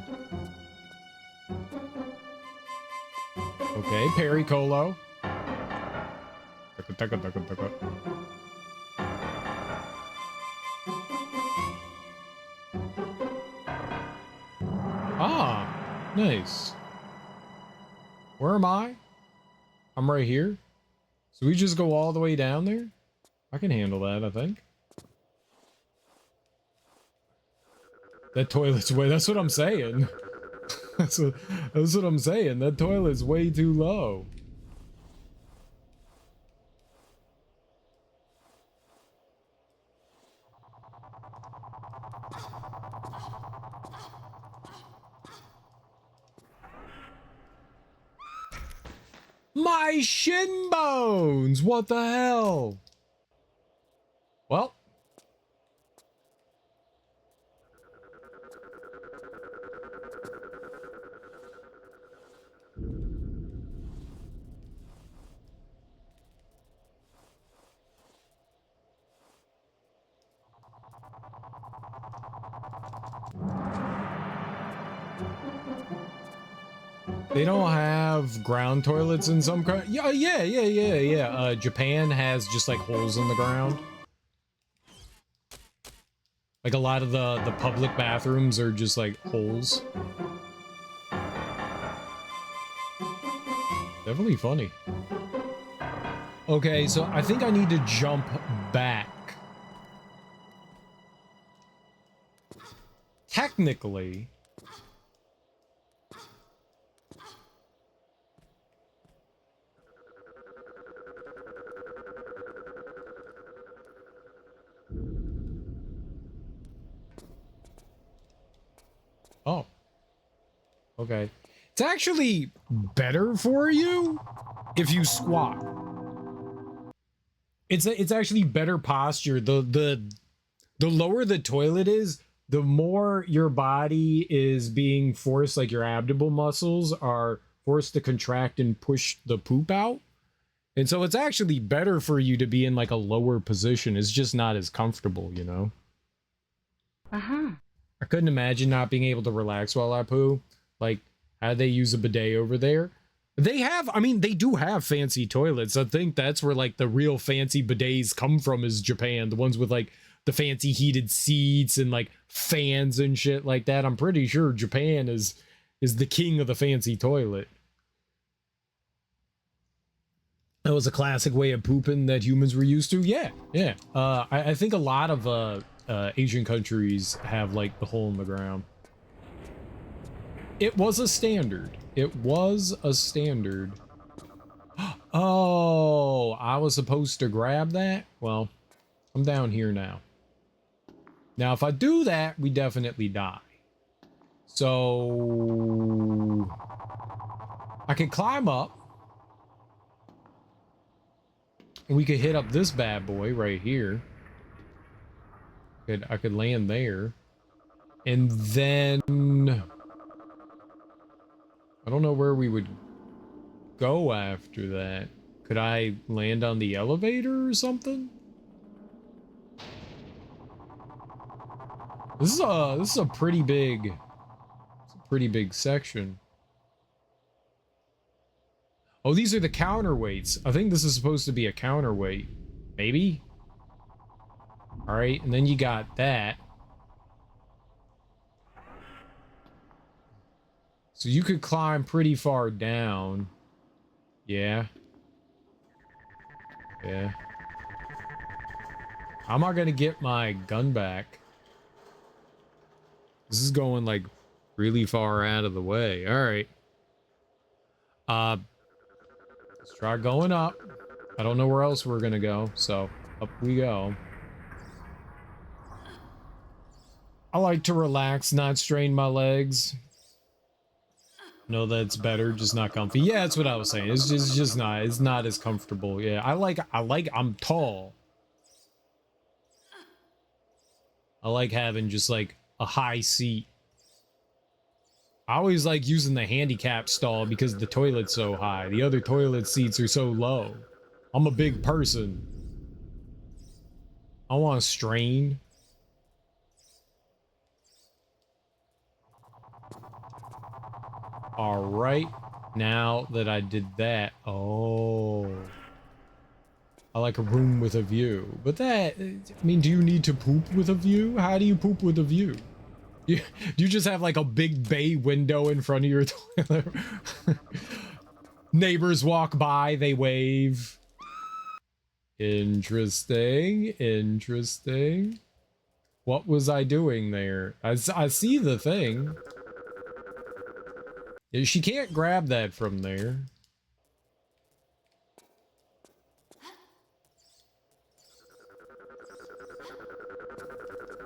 Okay, Perry Colo. Ah, nice. Where am I? I'm right here. So we just go all the way down there? I can handle that, I think. That toilet's way, that's what I'm saying. that's what I'm saying. That toilet's way too low. My shin bones! What the hell? Well. They don't have ground toilets in some countries. Yeah. Japan has just like holes in the ground. Like a lot of the public bathrooms are just like holes. Definitely funny. Okay, so I think I need to jump back. Technically. Oh. Okay. It's actually better for you if you squat. It's actually better posture. The lower the toilet is, the more your body is being forced, like your abdominal muscles are forced to contract and push the poop out. And so it's actually better for you to be in like a lower position. It's just not as comfortable, you know? Uh-huh. I couldn't imagine not being able to relax while I poo. Like, how they use a bidet over there. They have, I mean, they do have fancy toilets. I think that's where like the real fancy bidets come from, is Japan. The ones with like the fancy heated seats and like fans and shit like that. I'm pretty sure Japan is the king of the fancy toilet. That was a classic way of pooping that humans were used to. Yeah. I think a lot of Asian countries have like the hole in the ground. It was a standard. It was a standard. Oh, I was supposed to grab that? Well, I'm down here now. Now, if I do that, we definitely die. So I could climb up. We could hit up this bad boy right here. I could land there. And then I don't know where we would go after that. Could I land on the elevator or something? This is a pretty big section. Oh, these are the counterweights. I think this is supposed to be a counterweight. Maybe? All right, and then you got that. So you could climb pretty far down. Yeah. Yeah. How am I gonna get my gun back? This is going like really far out of the way. All right. Let's try going up. I don't know where else we're gonna go, so up we go. I like to relax, not strain my legs. No, that's better, just not comfy. Yeah, that's what I was saying. It's just not, it's not as comfortable. Yeah, I'm tall. I like having just like a high seat. I always like using the handicap stall because the toilet's so high. The other toilet seats are so low. I'm a big person. I want to strain. All right. Now that I did that, oh, I like a room with a view. But that, I mean, do you need to poop with a view? How do you poop with a view? Do you just have like a big bay window in front of your toilet? Neighbors walk by, they wave. Interesting, interesting. What was I doing there? I see the thing. She can't grab that from there.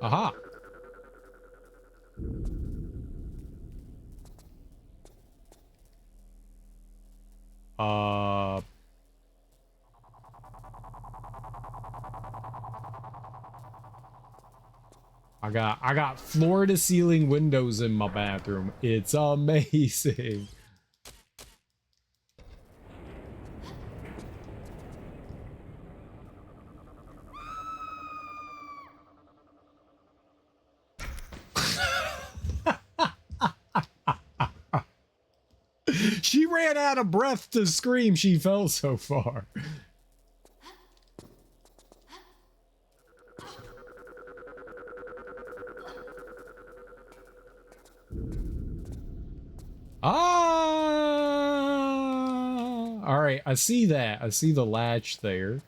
Aha. I got floor to ceiling windows in my bathroom. It's amazing. She ran out of breath to scream. She fell so far. All right, I see that. I see the latch there.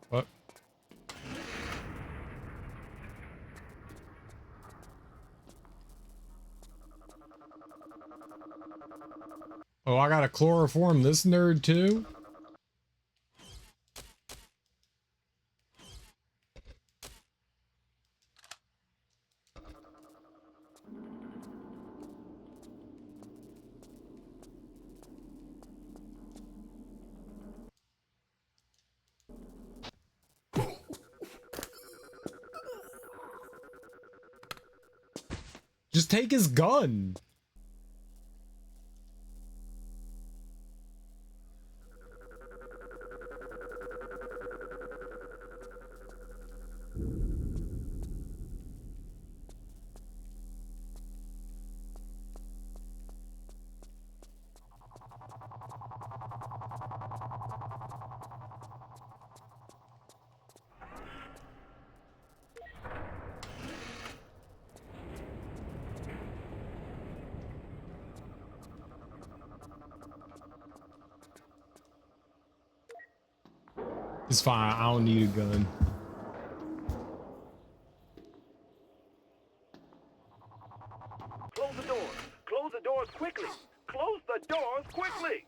What? Oh, I gotta chloroform this nerd too? Just take his gun. It's fine. I don't need a gun. Close the doors. Close the doors quickly. Close the doors quickly.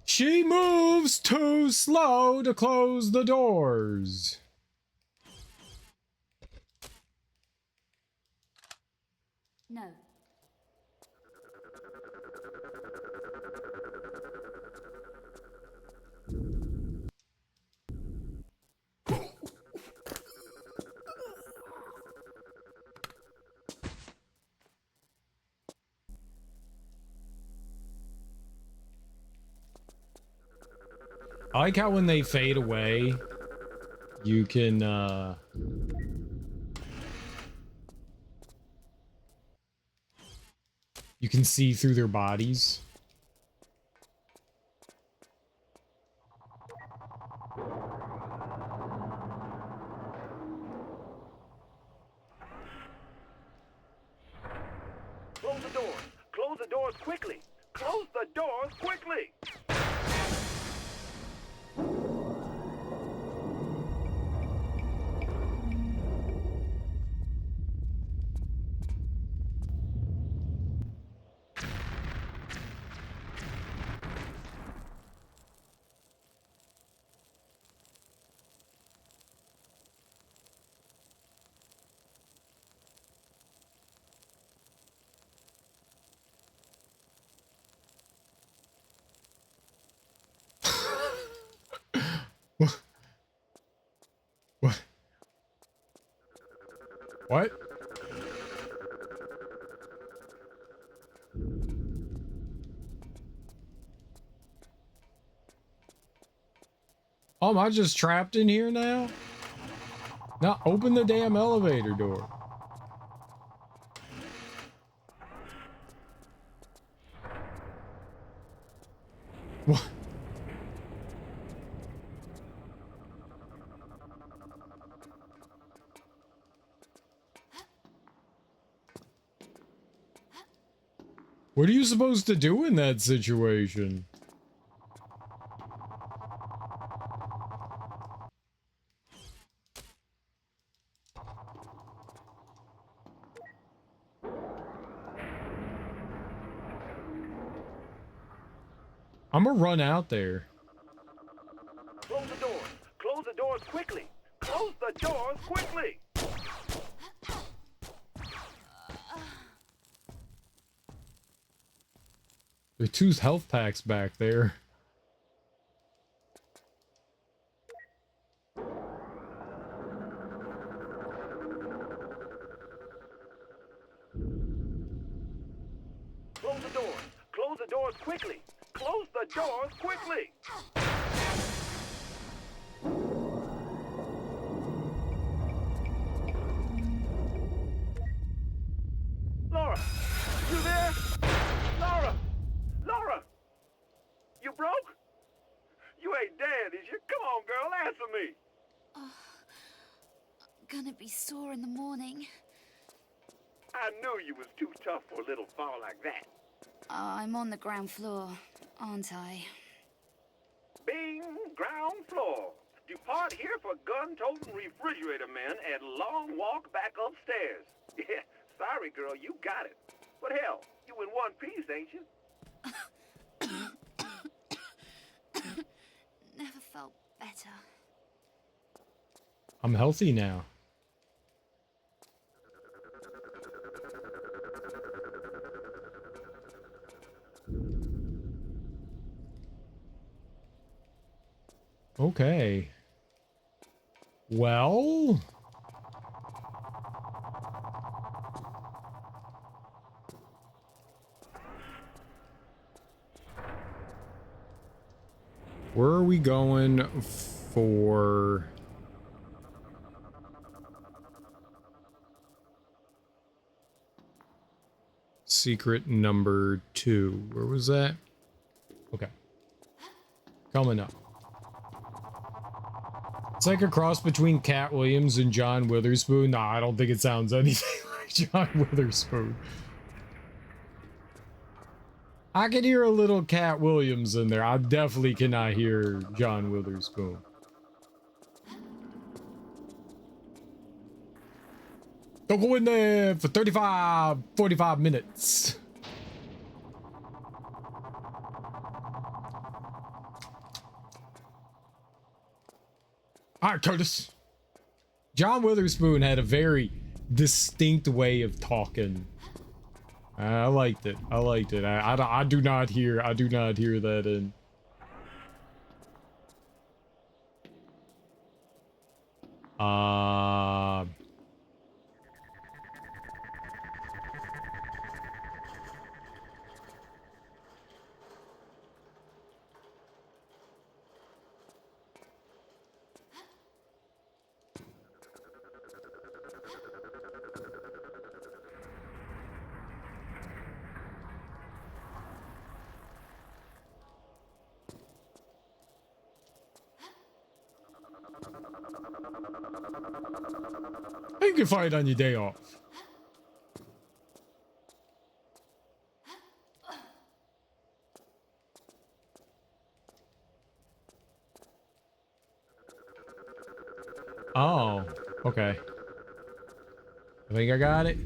She moves too slow to close the doors. No. I like how when they fade away, you can, you can see through their bodies. Close the doors. Close the doors quickly. Close the doors quickly. What? Oh, am I just trapped in here now? Now open the damn elevator door. What? What are you supposed to do in that situation? I'm gonna run out there. Close the doors. Close the doors quickly. Close the doors quickly. There are 2 health packs back there. Close the doors. Close the doors quickly. Close the doors quickly. Laura, you there? Laura! Laura! You broke? You ain't dead, is you? Come on, girl, answer me. Gonna be sore in the morning. I knew you was too tough for a little fall like that. I'm on the ground floor, aren't I? Bing, ground floor. Depart here for gun-toting refrigerator men and long walk back upstairs. Yeah, sorry, girl, you got it. But hell, you in one piece, ain't you? Never felt better. I'm healthy now. Okay. Well... where are we going for... secret number 2? Where was that? Okay. Coming up. It's like a cross between Cat Williams and John Witherspoon. Nah, I don't think it sounds anything like John Witherspoon. I can hear a little Cat Williams in there. I definitely cannot hear John Witherspoon. Don't go in there for 45 minutes. All right, Curtis. John Witherspoon had a very distinct way of talking. I liked it. I liked it. I do not hear that in. You can fight on your day off. Oh, okay. I think I got it.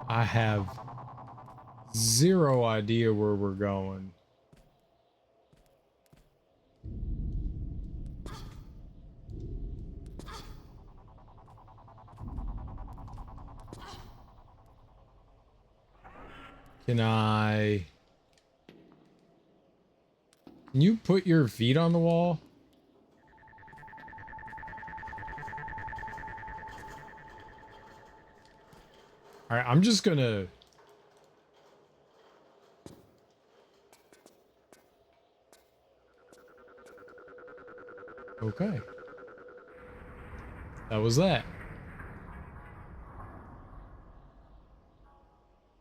I have zero idea where we're going. Can you put your feet on the wall? All right, I'm just gonna... Okay. That was that.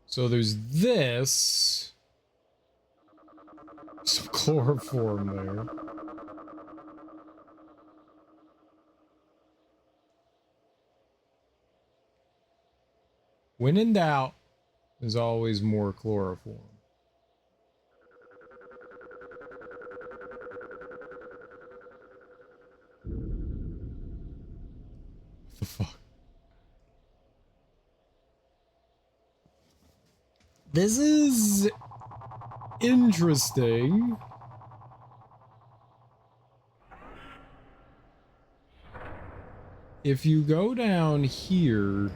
So there's this. Some chloroform there. When in doubt, there's always more chloroform. What the fuck? This is interesting. If you go down here,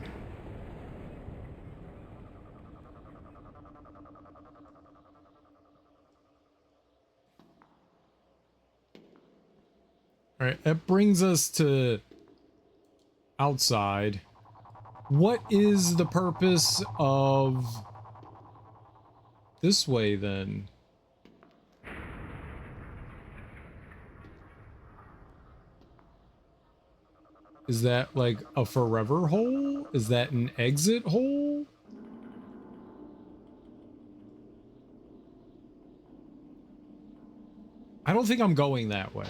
all right, that brings us to outside. What is the purpose of this way then? Is that like a forever hole? Is that an exit hole? I don't think I'm going that way.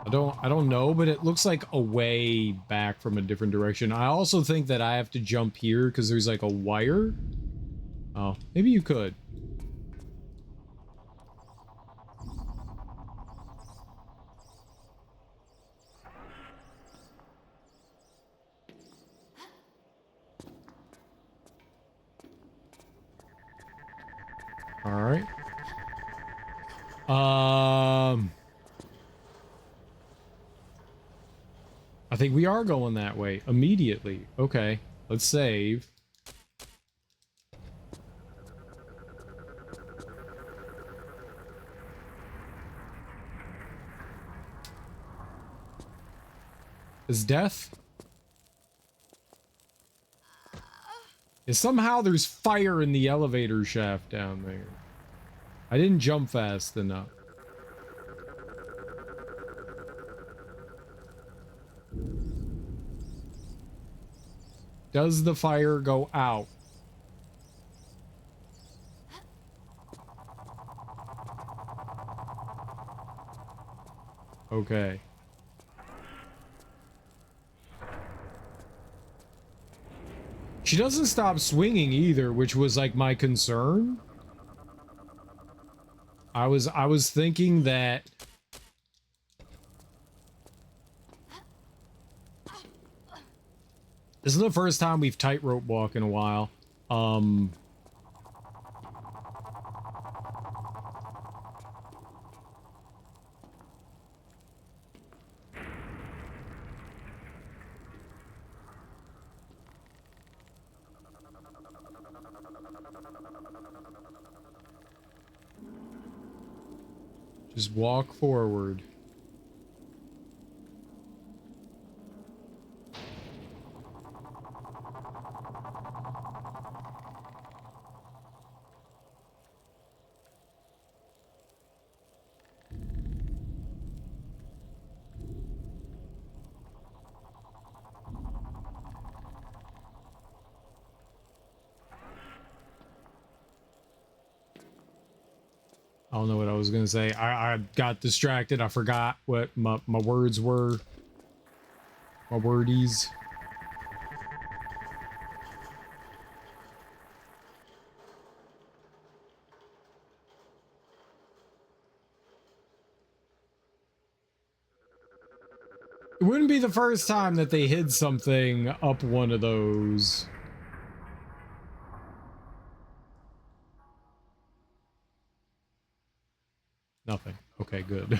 I don't know, but it looks like a way back from a different direction. I also think that I have to jump here because there's like a wire. Oh, maybe you could. All right. I think we are going that way immediately. Okay, let's save. Is death? Is somehow there's fire in the elevator shaft down there. I didn't jump fast enough. Does the fire go out? Okay. She doesn't stop swinging either, which was like my concern. I was thinking that this is the first time we've tightrope walked in a while. Just walk forward. I don't know what I was gonna say. I got distracted. I forgot what my words were. My wordies. It wouldn't be the first time that they hid something up one of those. Nothing. Okay, good.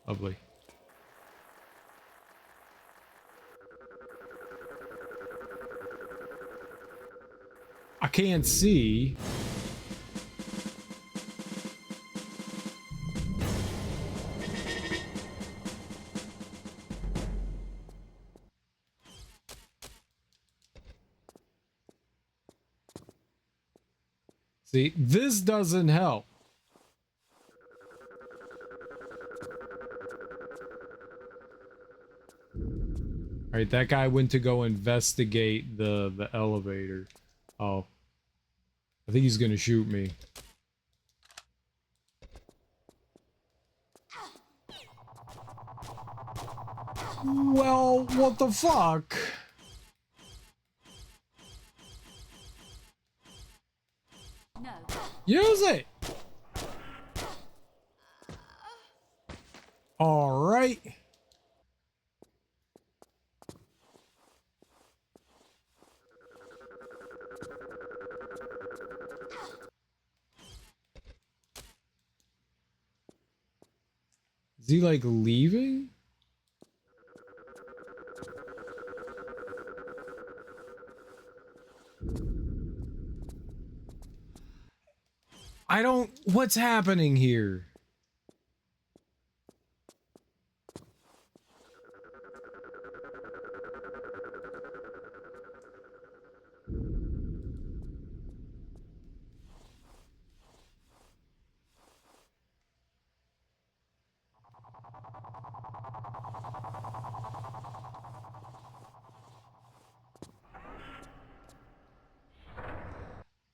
Lovely. I can't see. See, this doesn't help. All right, that guy went to go investigate the elevator. Oh. I think he's gonna shoot me. Well, what the fuck? No. Use it! Alright. Is he like leaving? I don't... What's happening here?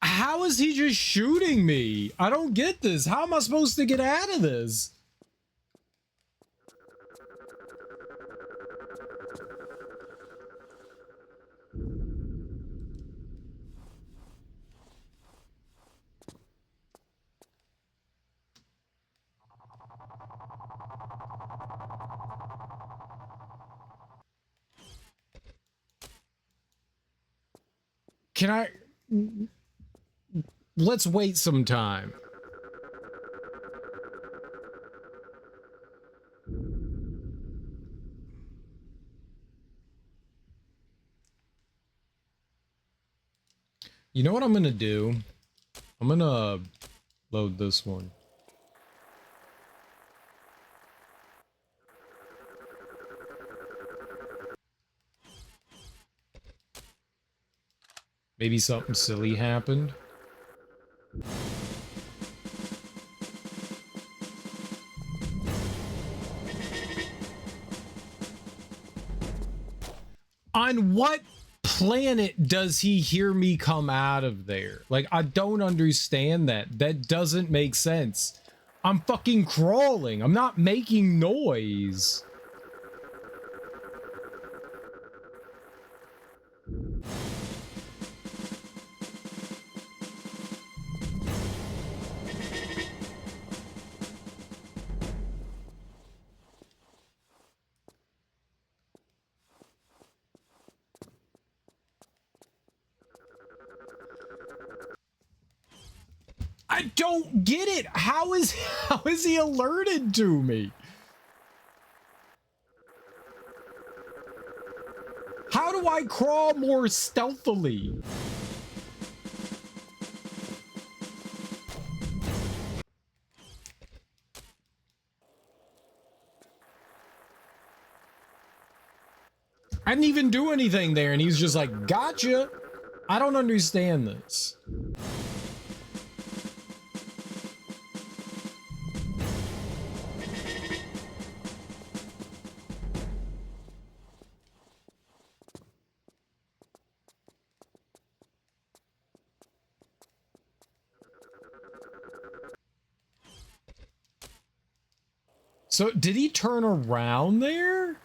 How is he just shooting me? I don't get this. How am I supposed to get out of this? Can I... Let's wait some time. You know what I'm gonna do? I'm gonna load this one. Maybe something silly happened. On what planet does he hear me come out of there? Like, I don't understand that. That doesn't make sense. I'm fucking crawling. I'm not making noise. I don't get it. How is he alerted to me? How do I crawl more stealthily? I didn't even do anything there, and he's just like, gotcha. I don't understand this. So, did he turn around there?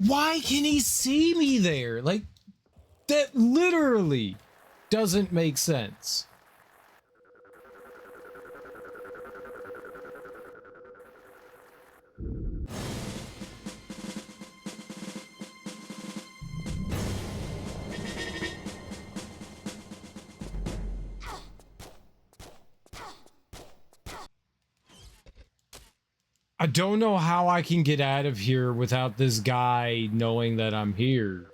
Why can he see me there? Like, that literally doesn't make sense. I don't know how I can get out of here without this guy knowing that I'm here.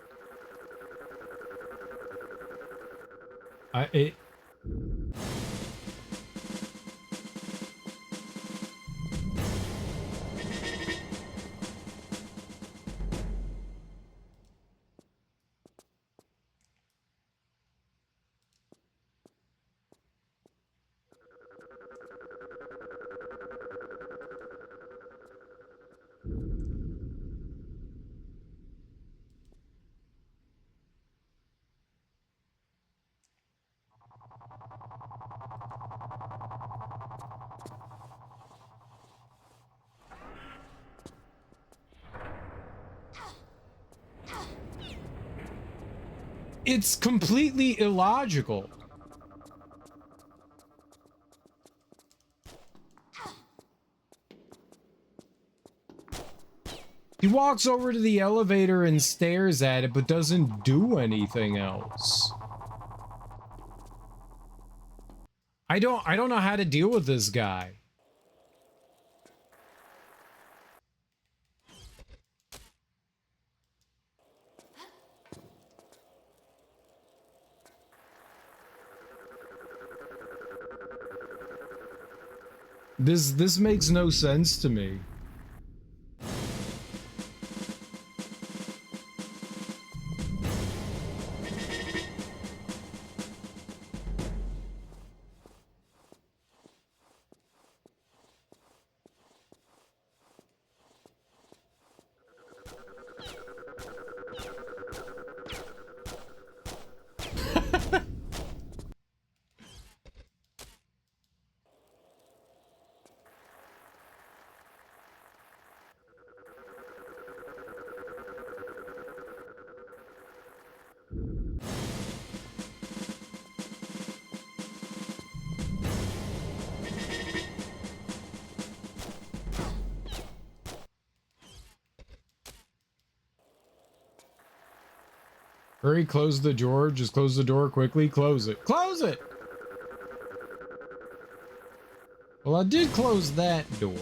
It's completely illogical. He walks over to the elevator and stares at it, but doesn't do anything else. I don't know how to deal with this guy. This makes no sense to me. Hurry, close the door. Just close the door quickly. Close it. Close it! Well, I did close that door.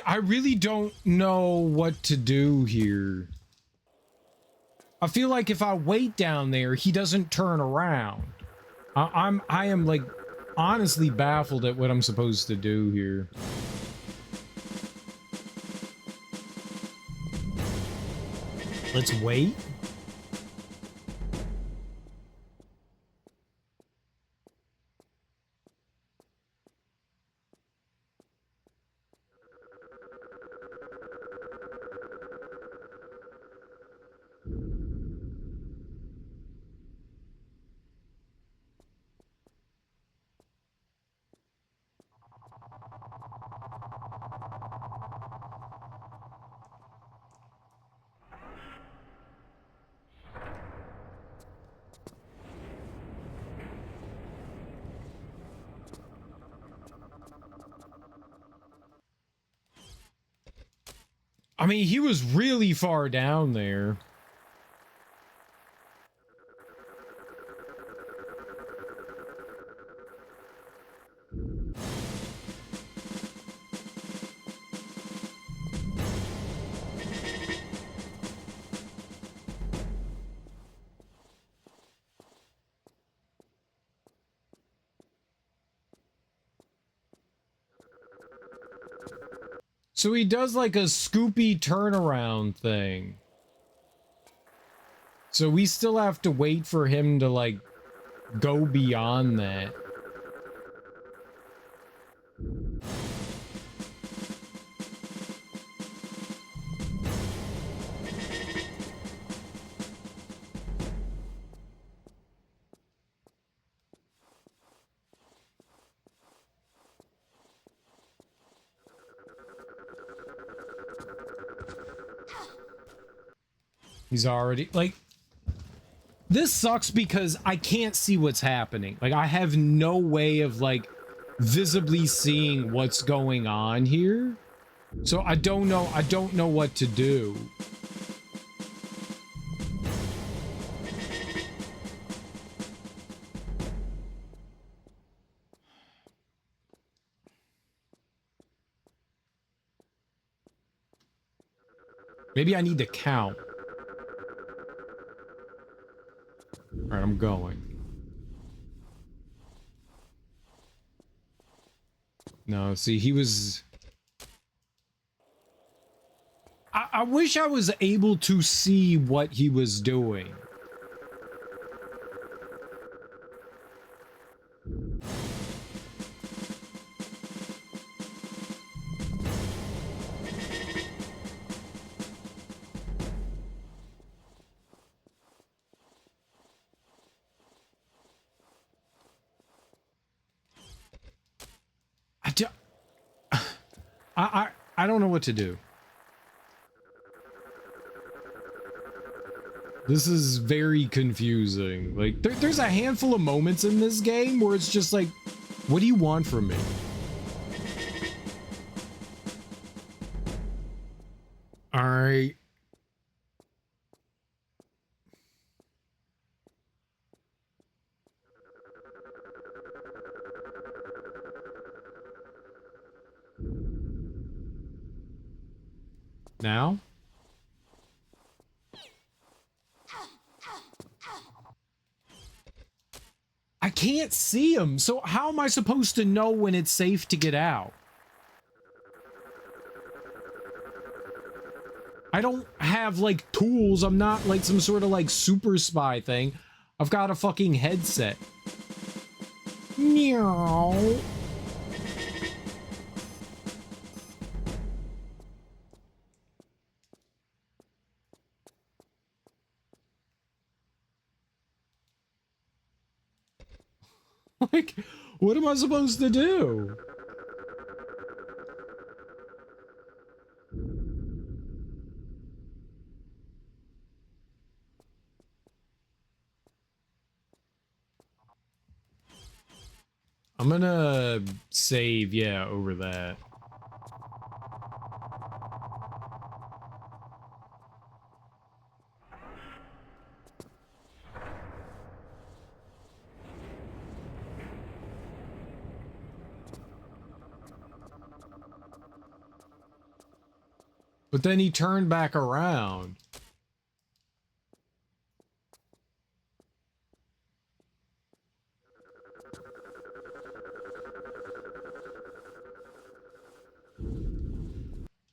I really don't know what to do here. I feel like if I wait down there, he doesn't turn around. I am like honestly baffled at what I'm supposed to do here. Let's wait. I mean, he was really far down there. So he does like a Scoopy turnaround thing. So we still have to wait for him to like go beyond that. He's already like, this sucks because I can't see what's happening. Like, I have no way of like visibly seeing what's going on here. So I don't know what to do. Maybe I need to count. All right, I'm going. No, see, he was... I wish I was able to see what he was doing. I don't know what to do. This is very confusing. Like, there's a handful of moments in this game where it's just like, what do you want from me? All right. Now? I can't see him, so how am I supposed to know when it's safe to get out? I don't have, like, tools. I'm not, like, some sort of, like, super spy thing. I've got a fucking headset. Meow. Like, what am I supposed to do? I'm gonna save, yeah, over that. But then he turned back around.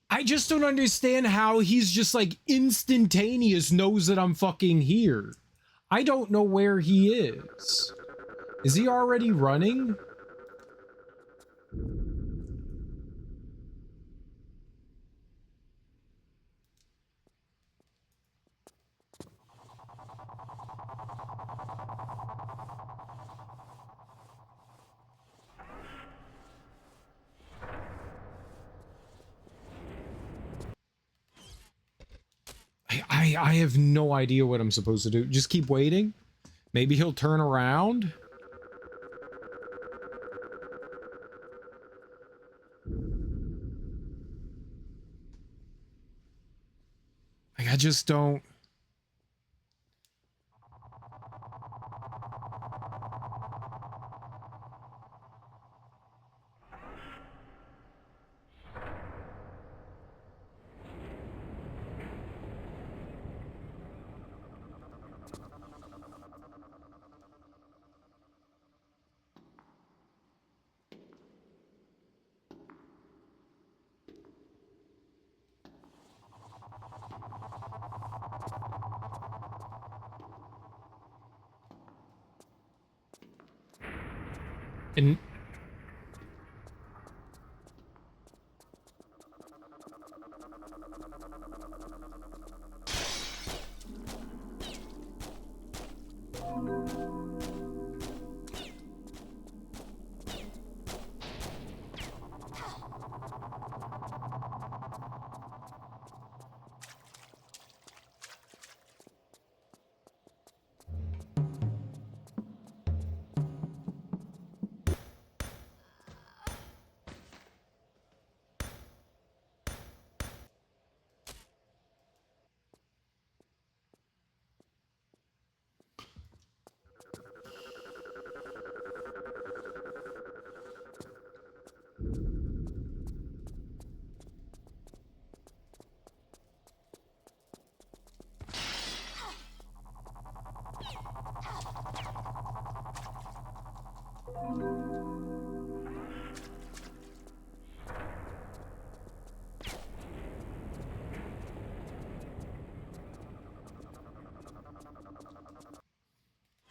I just don't understand how he's just like instantaneous knows that I'm fucking here. I don't know where he is. Is he already running? I have no idea what I'm supposed to do. Just keep waiting. Maybe he'll turn around. Like, I just don't. And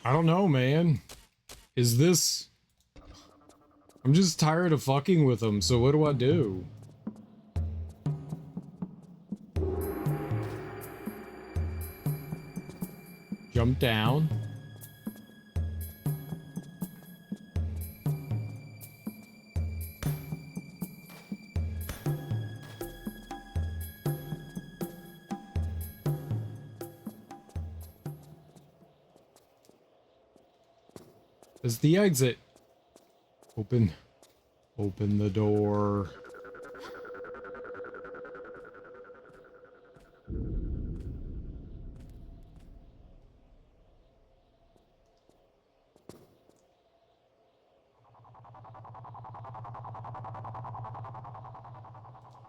I don't know, man. Is this... I'm just tired of fucking with them, so what do I do? Jump down. It's the exit. Open the door.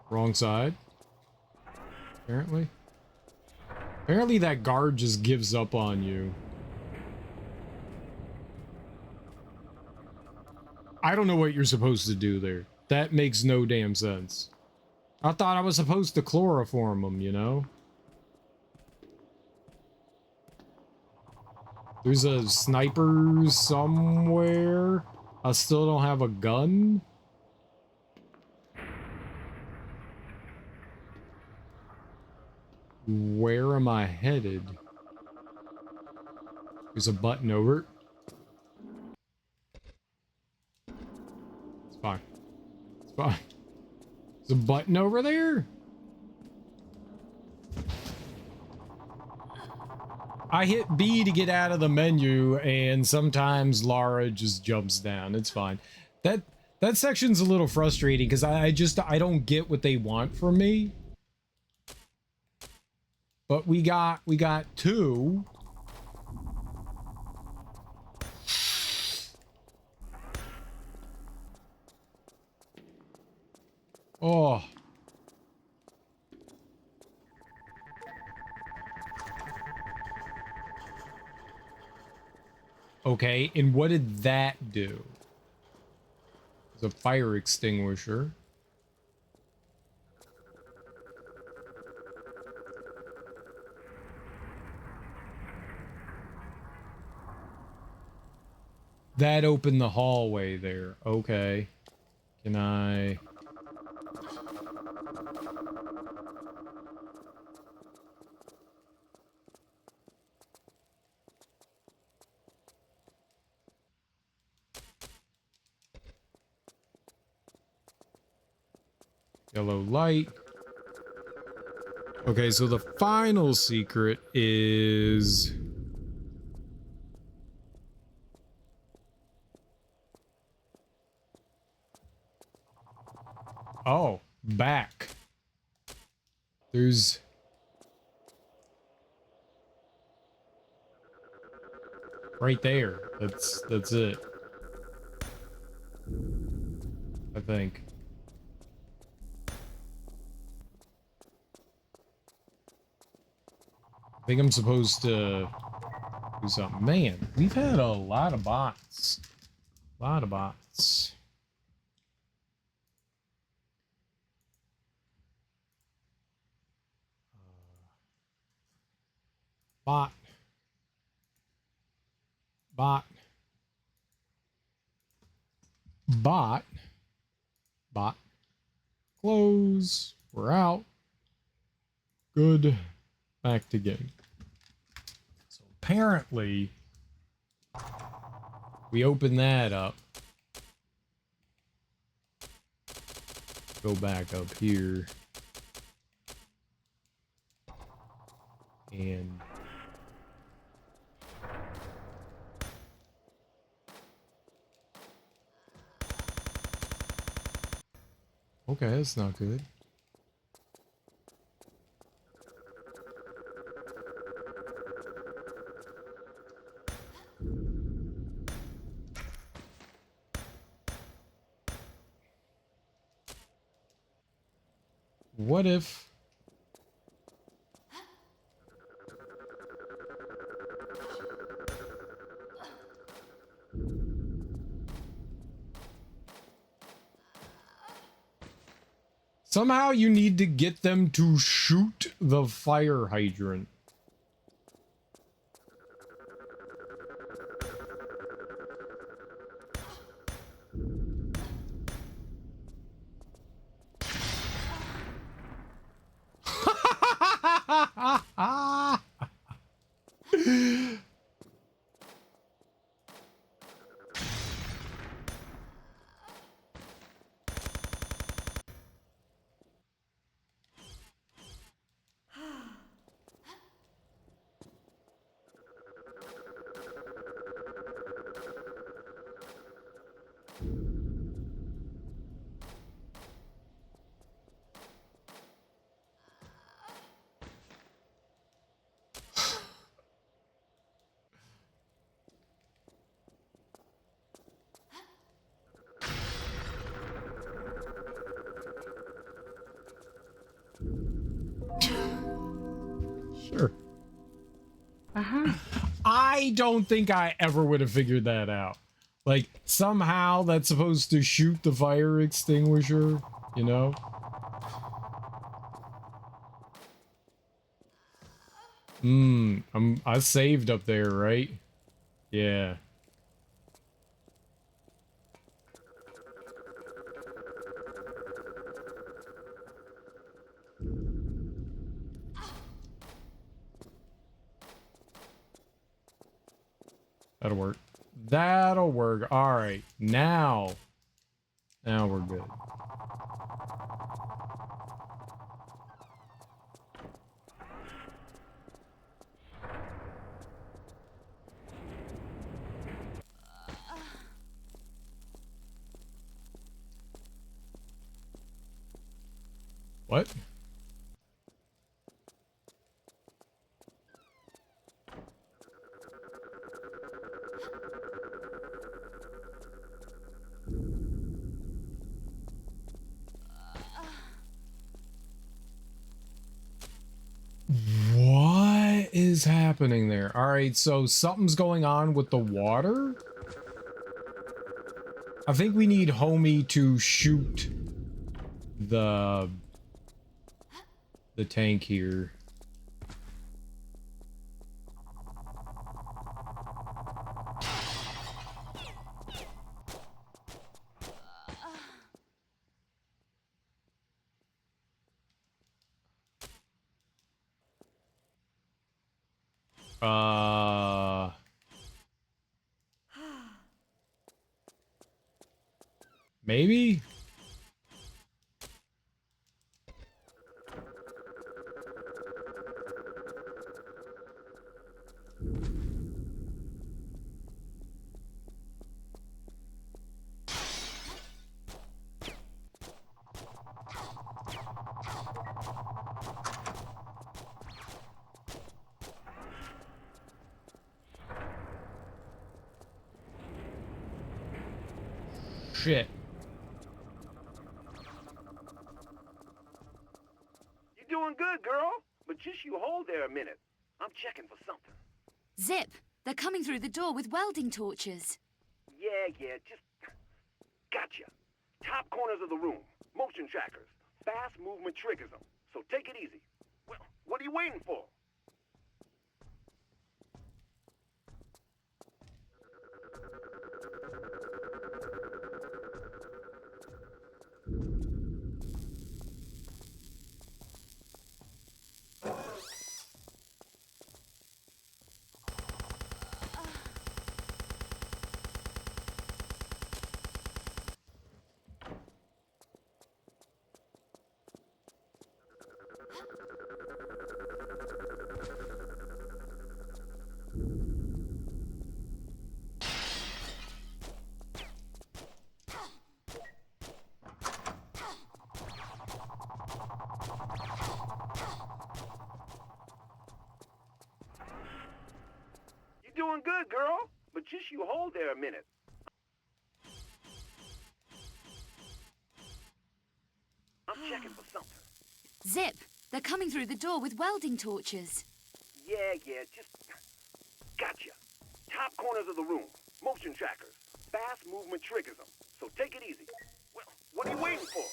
Wrong side. Apparently. Apparently that guard just gives up on you. I don't know what you're supposed to do there. That makes no damn sense. I thought I was supposed to chloroform them, you know? There's a sniper somewhere. I still don't have a gun. Where am I headed? There's a button over. It's fine. It's fine. There's a button over there? I hit B to get out of the menu, and sometimes Lara just jumps down. It's fine. That section's a little frustrating because I don't get what they want from me. But we got two. Oh. Okay, and what did that do? It's a fire extinguisher. That opened the hallway there. Okay. Can I... Yellow light. Okay, so the final secret is... Oh, back. There's... Right there. That's it. I think. I think I'm supposed to do something. Man, we've had a lot of bots. A lot of bots. Bot. Bot. Bot. Bot. Close. We're out. Good. Back to game. So apparently, we open that up. Go back up here. And okay, that's not good. What if... Somehow you need to get them to shoot the fire hydrant. Sure. I don't think I ever would have figured that out. Like, somehow that's supposed to shoot the fire extinguisher, you know? I saved up there, right? Yeah. That'll work. That'll work. All right. Now we're good. What? What is happening there? All right, so something's going on with the water. I think we need Homie to shoot the tank here. Maybe? Shit. You're doing good, girl. But just you hold there a minute. I'm checking for something. Zip, they're coming through the door with welding torches. Yeah, just... Gotcha. Top corners of the room. Motion trackers. Fast movement triggers them. So take it easy. Well, what are you waiting for? You're doing good, girl. But just you hold there a minute. I'm checking for something. Zip, they're coming through the door with welding torches. Yeah, just... Gotcha. Top corners of the room. Motion trackers. Fast movement triggers them. So take it easy. Well, what are you waiting for?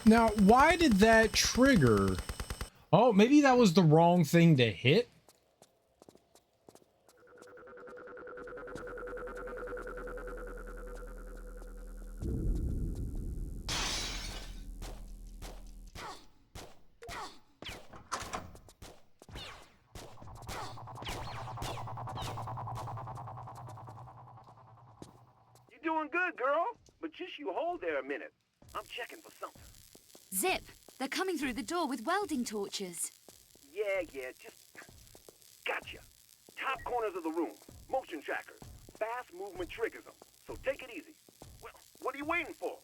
Now, why did that trigger? Oh, maybe that was the wrong thing to hit? doing good, girl. But just you hold there a minute. I'm checking for something. Zip, they're coming through the door with welding torches. Yeah, just... Gotcha. Top corners of the room. Motion trackers. Fast movement triggers them. So take it easy. Well, what are you waiting for?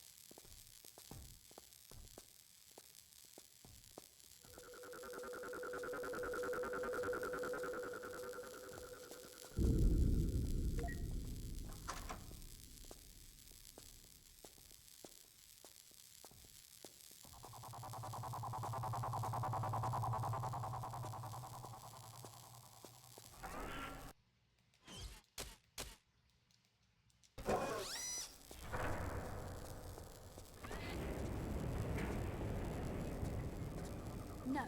No.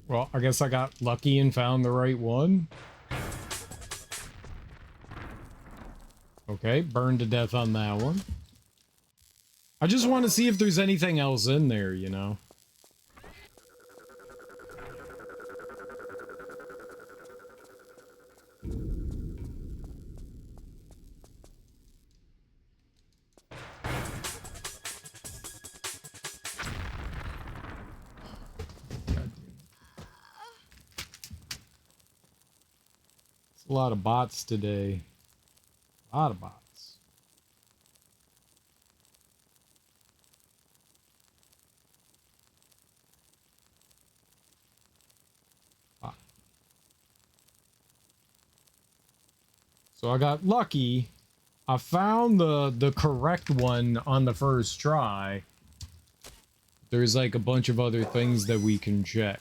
Well, I guess I got lucky and found the right one. Okay, burned to death on that one. I just want to see if there's anything else in there, you know? It's a lot of bots today. A lot of bots. So I got lucky. I found the correct one on the first try. There's like a bunch of other things that we can check.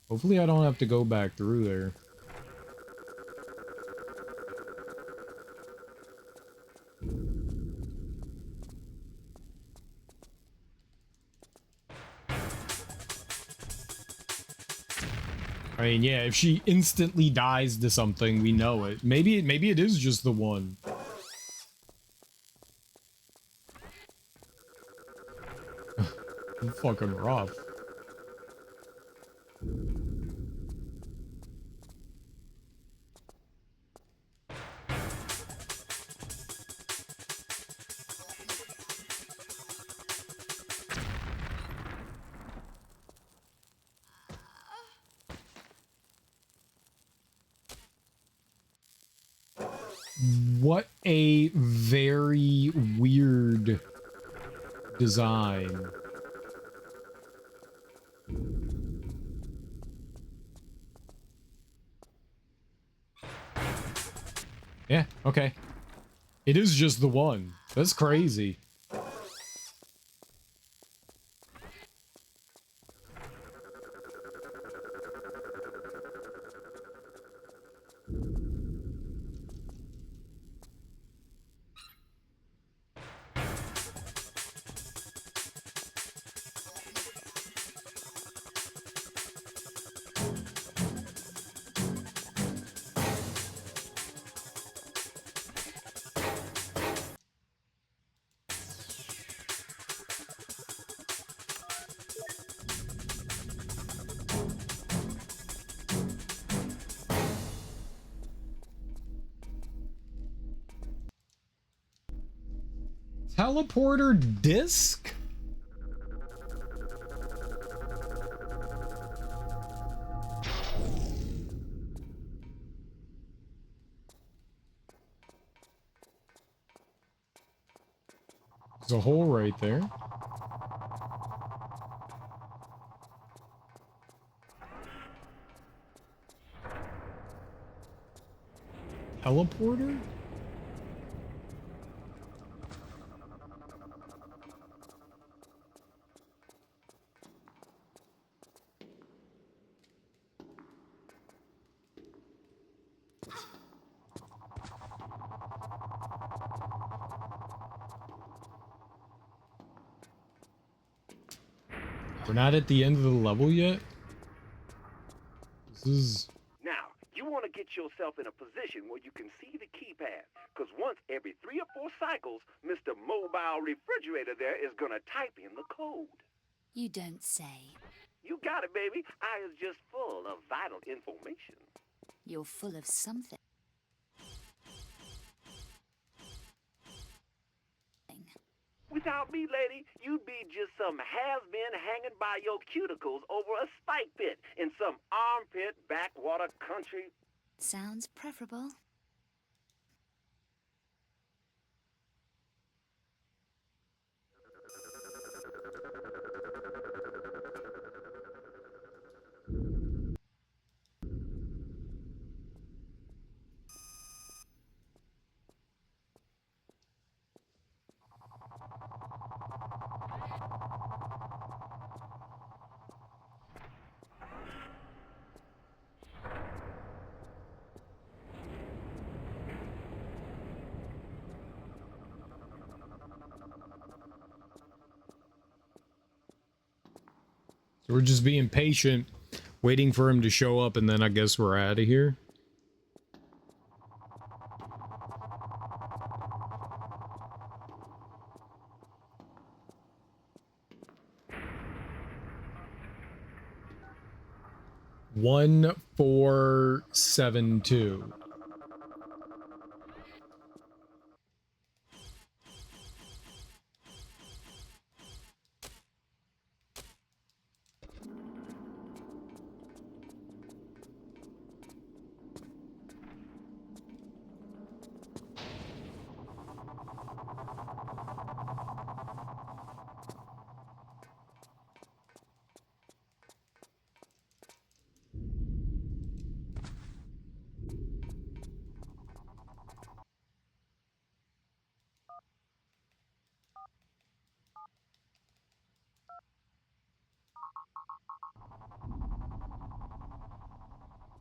Hopefully I don't have to go back through there. I mean, yeah, if she instantly dies to something, we know it. Maybe it is just the one. Fucking rough. What a very weird design. Yeah, okay. It is just the one. That's crazy. Teleporter disc? There's a hole right there. teleporter? We're not at the end of the level yet. This is... Now, you want to get yourself in a position where you can see the keypad, because once every 3 or 4 cycles, Mr. Mobile Refrigerator there is going to type in the code. You don't say. You got it, baby. I is just full of vital information. You're full of something. Without me, lady, you'd be just some has-been hanging by your cuticles over a spike pit in some armpit backwater country. Sounds preferable. So we're just being patient, waiting for him to show up, and then I guess we're out of here. One, 4, 7, 2.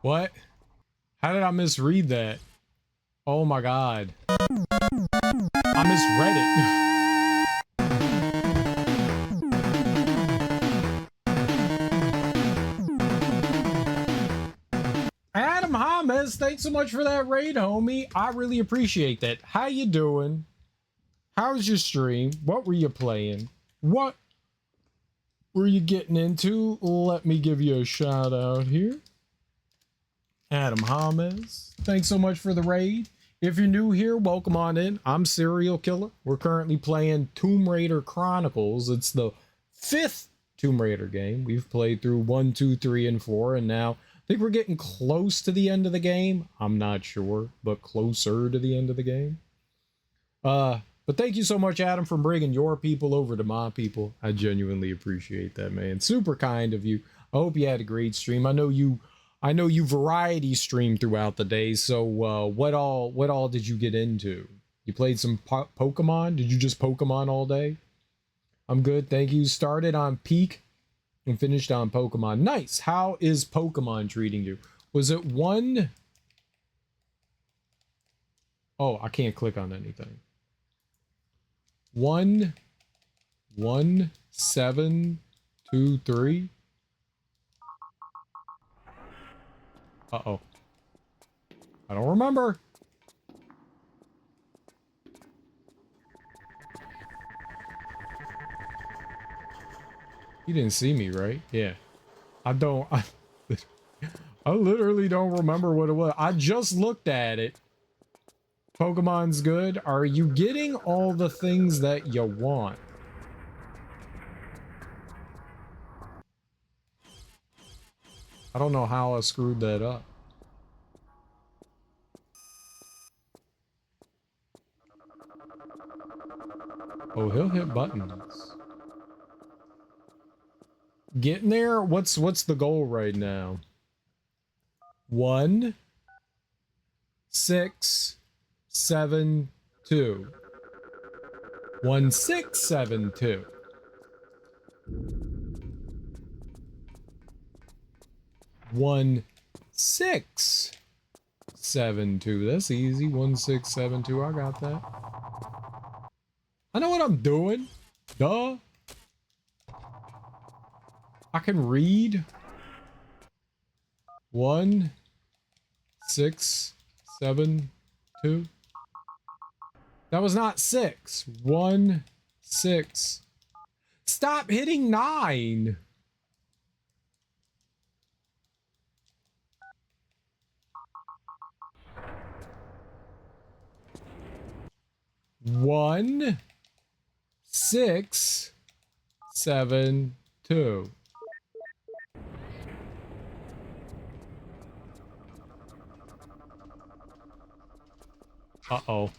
What? How did I misread that? Oh my god. I misread it. Adam Hamas, thanks so much for that raid, homie. I really appreciate that. How you doing? How's your stream? What were you playing? What were you getting into? Let me give you a shout out here. Adam Hamas, thanks so much for the raid. If you're new here, welcome on in. I'm Serial Killer. We're currently playing Tomb Raider Chronicles. It's the 5th Tomb Raider game. We've played through 1, 2, 3, and 4, and now I think we're getting close to the end of the game. I'm not sure, but closer to the end of the game. But thank you so much, Adam, for bringing your people over to my people. I genuinely appreciate that, man. Super kind of you. I hope you had a great stream. I know you variety stream throughout the day. So what all did you get into? You played some Pokemon? Did you just Pokemon all day? I'm good, thank you. Started on Peak and finished on Pokemon. Nice. How is Pokemon treating you? Was it 1? Oh, I can't click on anything. 1, 1, 7, 2, 3. Uh-oh. I don't remember. You didn't see me, right? Yeah. I literally don't remember what it was. I just looked at it. Pokemon's good. Are you getting all the things that you want? I don't know how I screwed that up. Oh, he'll hit buttons. Getting there? What's the goal right now? 1, 1672. 1672. 1672. That's easy. 1672. I got that. I know what I'm doing. Duh. I can read. 1672. That was not 6. 1 6. Stop hitting 9. One 6 7 2. Uh-oh.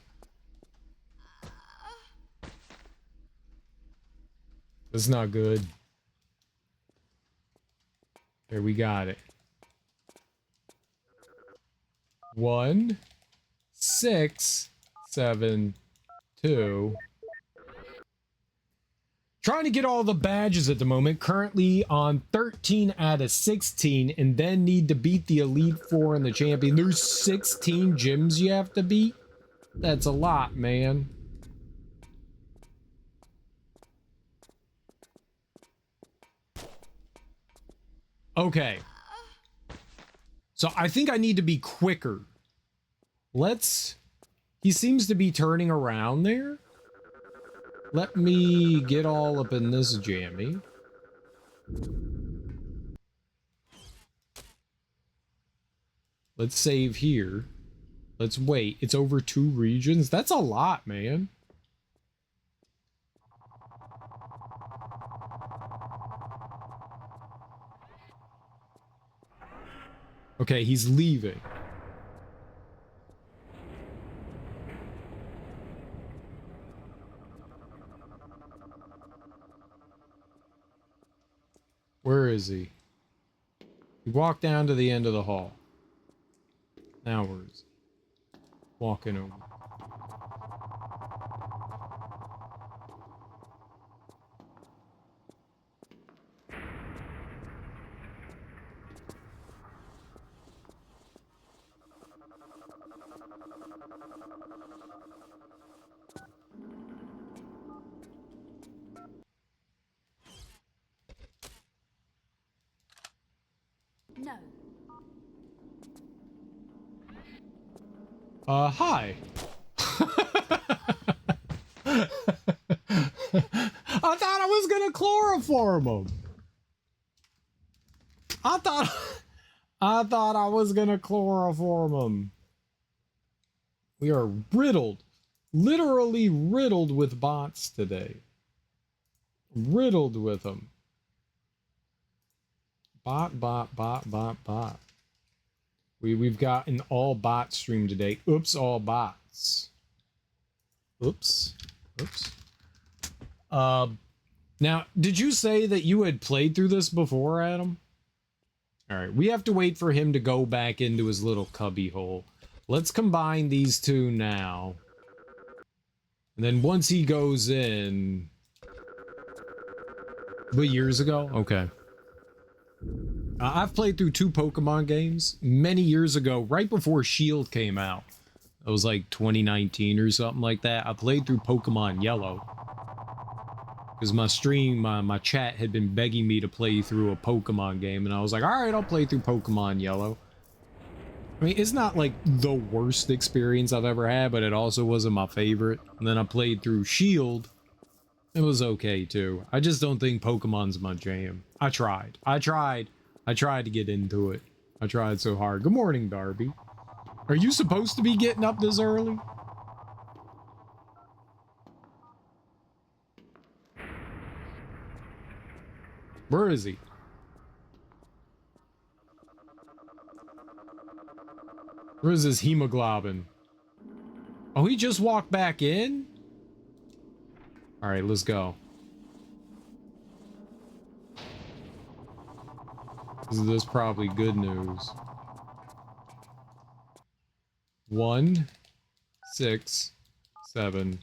That's not good. There, we got it. 1 6 7 2. Trying to get all the badges at the moment. Currently on 13 out of 16, and then need to beat the Elite Four and the Champion. There's 16 gyms you have to beat. That's a lot, man. Okay. So I think I need to be quicker. He seems to be turning around there. Let me get all up in this jammy. Let's save here. Let's wait. It's over 2 regions. That's a lot, man. Okay, he's leaving. Where is he? He walked down to the end of the hall. Now where is he? Walking over. No. Hi. I thought I was gonna chloroform him. I thought I was gonna chloroform him. We are riddled, literally riddled with bots today. Riddled with them. Bot. We've got an all bot stream today. Oops, all bots. Oops. Now, did you say that you had played through this before, Adam? All right, we have to wait for him to go back into his little cubby hole. Let's combine these two now. And then once he goes in... What, years ago? Okay. I've played through 2 Pokemon games many years ago, right before Shield came out. It was like 2019 or something like that. I played through Pokemon Yellow. Because my stream, my chat had been begging me to play through a Pokemon game. And I was like, alright, I'll play through Pokemon Yellow. I mean, it's not like the worst experience I've ever had, but it also wasn't my favorite. And then I played through Shield. It was okay too. I just don't think Pokemon's my jam. I tried to get into it. I tried so hard. Good morning, Darby. Are you supposed to be getting up this early? Where is he? Where is his hemoglobin? Oh, he just walked back in? Alright, let's go. This is probably good news. 1, 6, 7,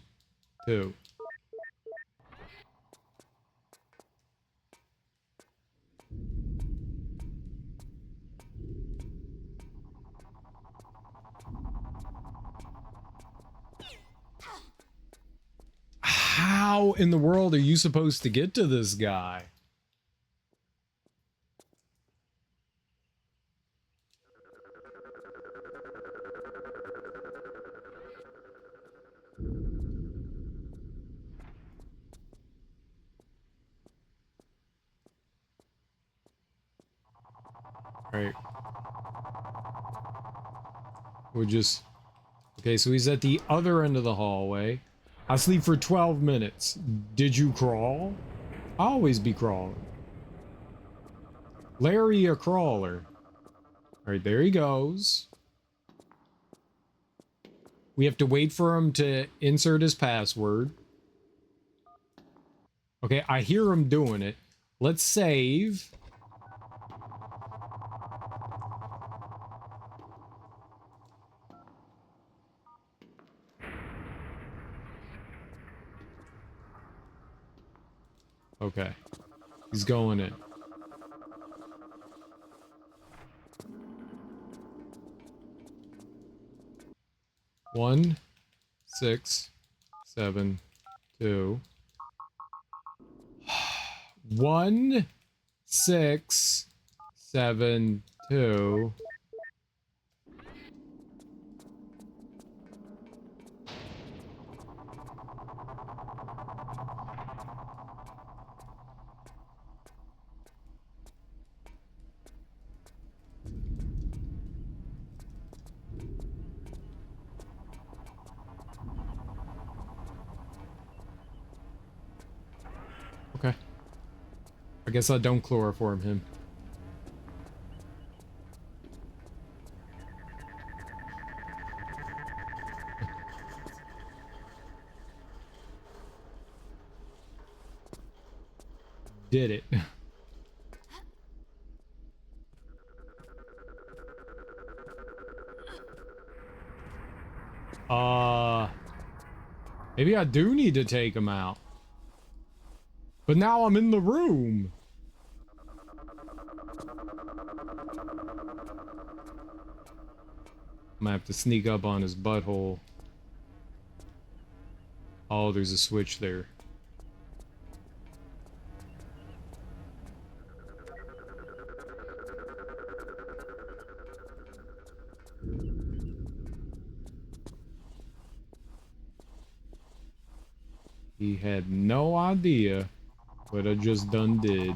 2. How in the world are you supposed to get to this guy? Right. We're just... Okay, so he's at the other end of the hallway. I sleep for 12 minutes. Did you crawl? I'll always be crawling. Larry a crawler. Alright, there he goes. We have to wait for him to insert his password. Okay, I hear him doing it. Let's save. Okay. He's going in. One, 6, 7, 2. 1, 6, 7, 2. Okay. I guess I don't chloroform him. Did it. Maybe I do need to take him out. But now I'm in the room. I'm gonna have to sneak up on his butthole. Oh, there's a switch there. He had no idea what I just done did.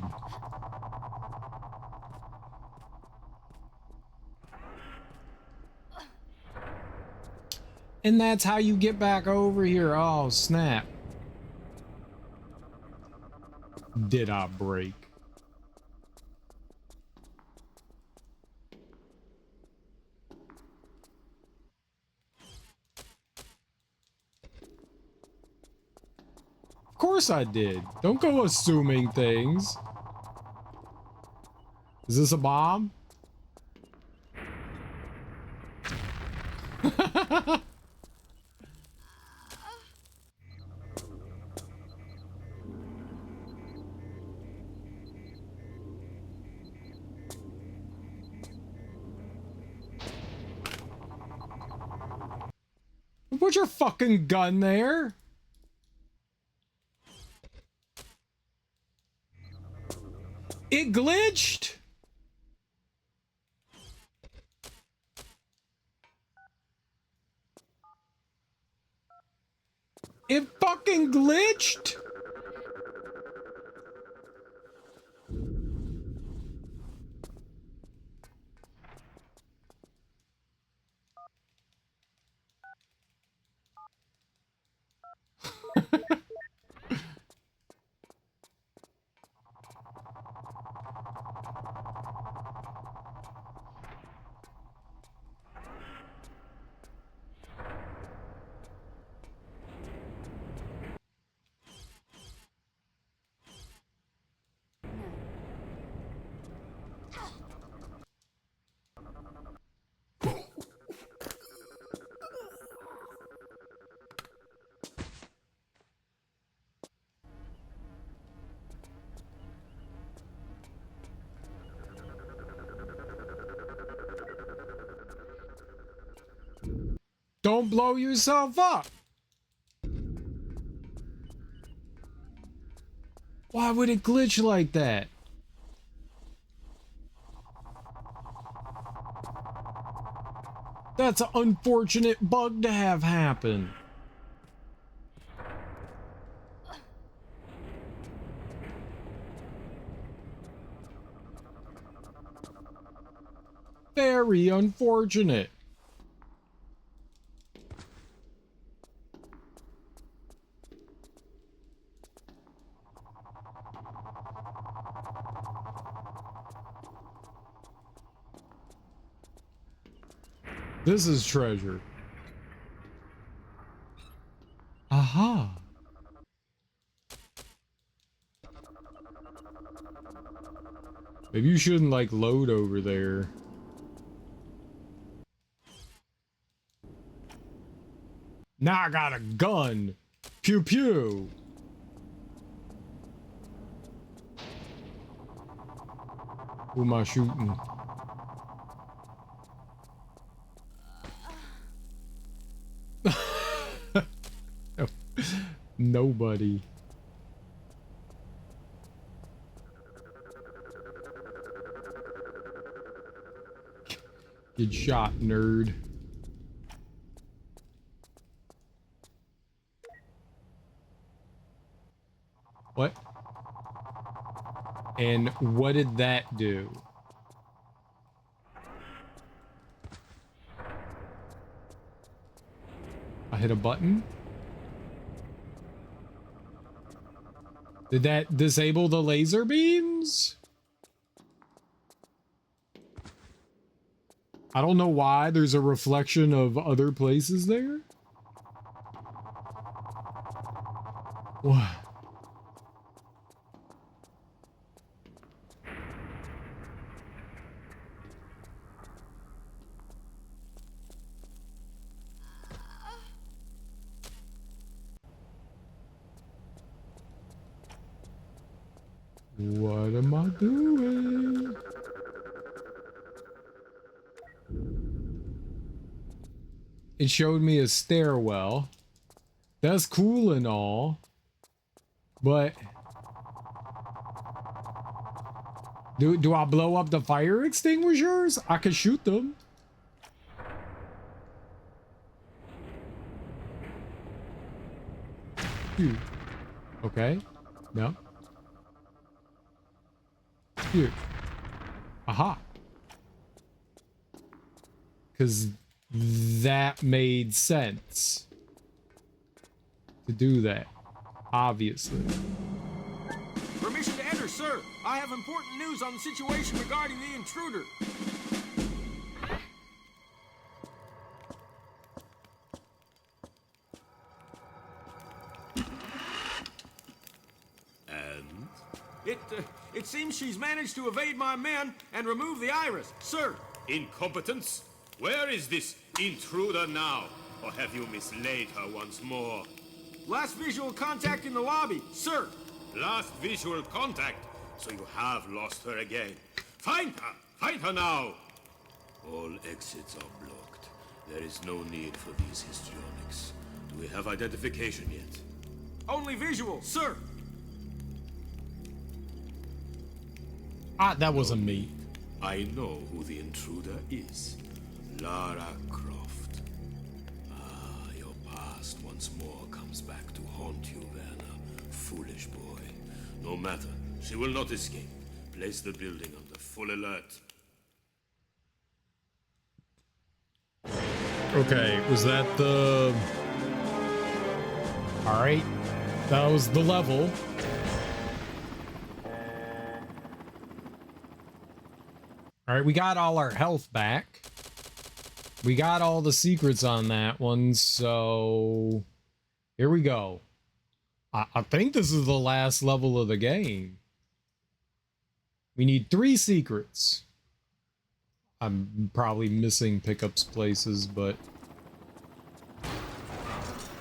And that's how you get back over here. Oh, snap. Did I break? Of course I did. Don't go assuming things. Is this a bomb? Put your fucking gun there. It glitched. It fucking glitched. Don't blow yourself up. Why would it glitch like that? That's an unfortunate bug to have happen. Very unfortunate. This is treasure. Aha. Maybe you shouldn't like load over there. Now I got a gun. Pew pew. Who am I shooting? Nobody. Good shot, nerd. What? And what did that do? I hit a button? Did that disable the laser beams? I don't know why there's a reflection of other places there. What? What am I doing? It showed me a stairwell. That's cool and all, but do I blow up the fire extinguishers? I could shoot them. Phew. Okay. No. Phew. Aha. Because that made sense to do that, obviously. Permission to enter, sir. I have important news on the situation regarding the intruder. And? It seems she's managed to evade my men and remove the iris, sir. Incompetence? Where is this intruder now? Or have you mislaid her once more? Last visual contact in the lobby, sir. Last visual contact? So you have lost her again. Find her! Find her now! All exits are blocked. There is no need for these histrionics. Do we have identification yet? Only visual, sir. Ah, that wasn't me. I know who the intruder is. Lara Croft. Ah, your past once more comes back to haunt you, Werner. Foolish boy. No matter, she will not escape. Place the building under full alert. Okay, was that the... Alright, that was the level. Alright, we got all our health back. We got all the secrets on that one, so... Here we go. I think this is the last level of the game. We need 3 secrets. I'm probably missing pickups places, but...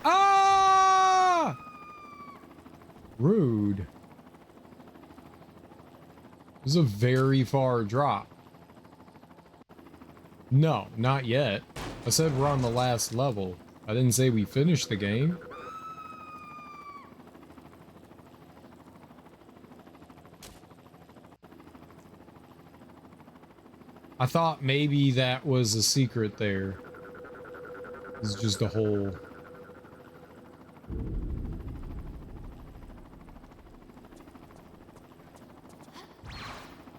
Ah! Rude. This is a very far drop. No, not yet. I said we're on the last level. I didn't say we finished the game. I thought maybe that was a secret there. It's just a hole.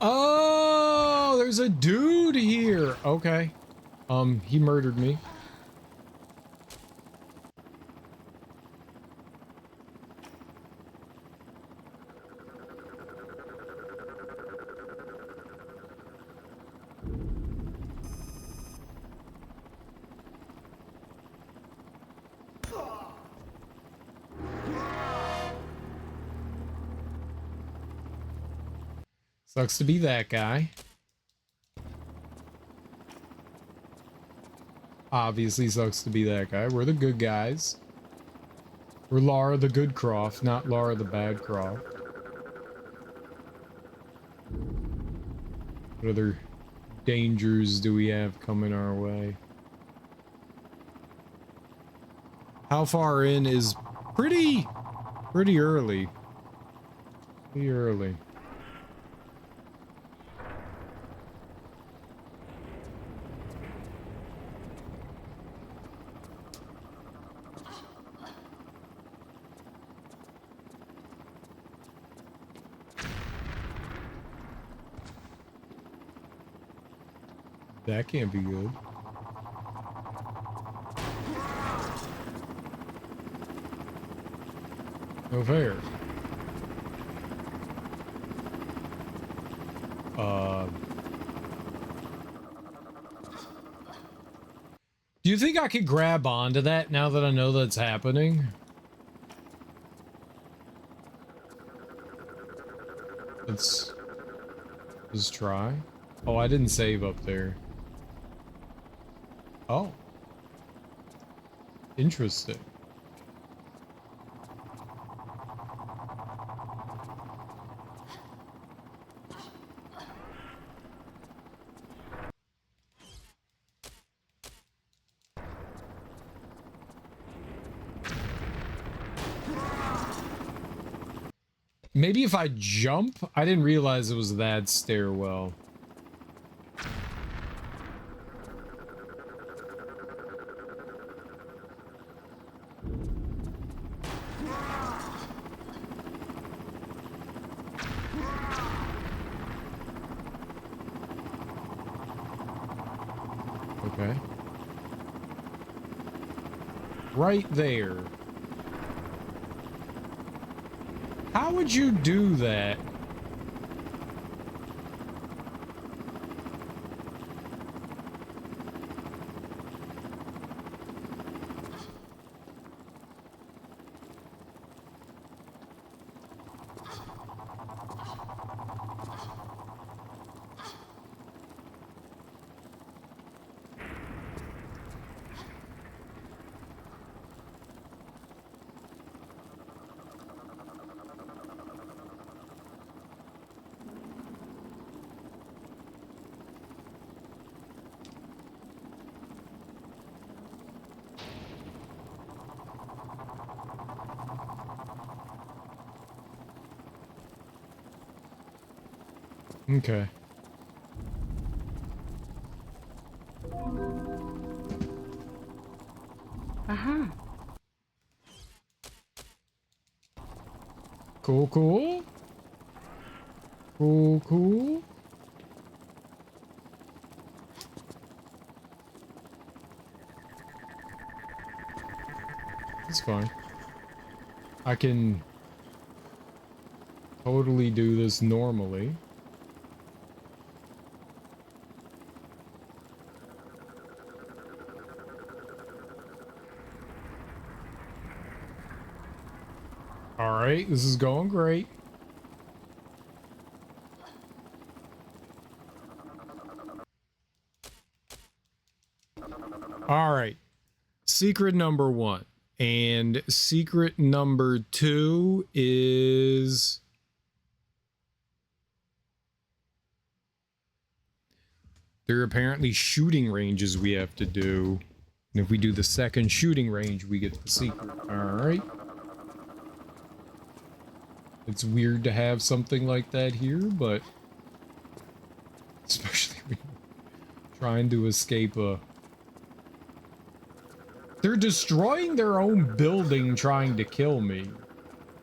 Oh, there's a dude here. Okay. He murdered me. Sucks to be that guy. Obviously sucks to be that guy. We're the good guys. We're Lara the Good Croft, not Lara the Bad Croft. What other dangers do we have coming our way? How far in is pretty early. Pretty early. That can't be good. No fair. Do you think I could grab onto that now that I know that's happening? Let's just try. Oh, I didn't save up there. Oh. Interesting. Maybe if I jump? I didn't realize it was that stairwell. Okay. Right there. How would you do that? Okay. Uh-huh. Cool, cool. Cool, cool. It's fine. I can totally do this normally. All right, this is going great. All right. Secret number 1. And secret number 2 is... There are apparently shooting ranges we have to do. And if we do the second shooting range, we get the secret. Alright. It's weird to have something like that here, but... especially when you're trying to escape a... They're destroying their own building trying to kill me.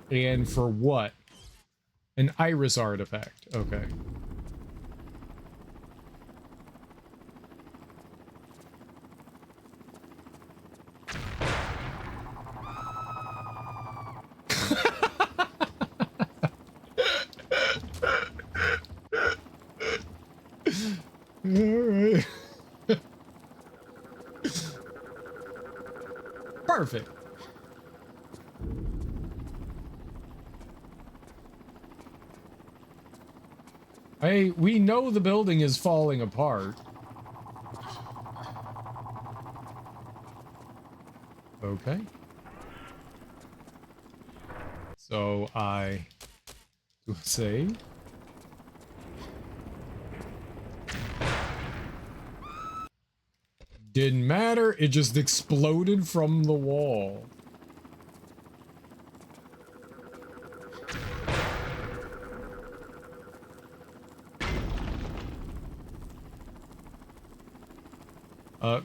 And for what? An iris artifact. Okay. Alright. Perfect. Hey, we know the building is falling apart. Okay. So I do say didn't matter, it just exploded from the wall.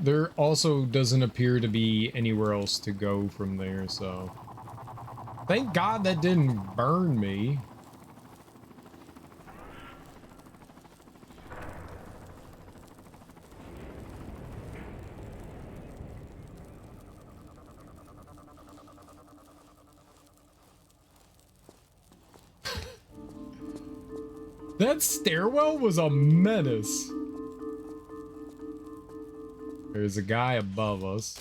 There also doesn't appear to be anywhere else to go from there, so... Thank God that didn't burn me. That stairwell was a menace. There's a guy above us.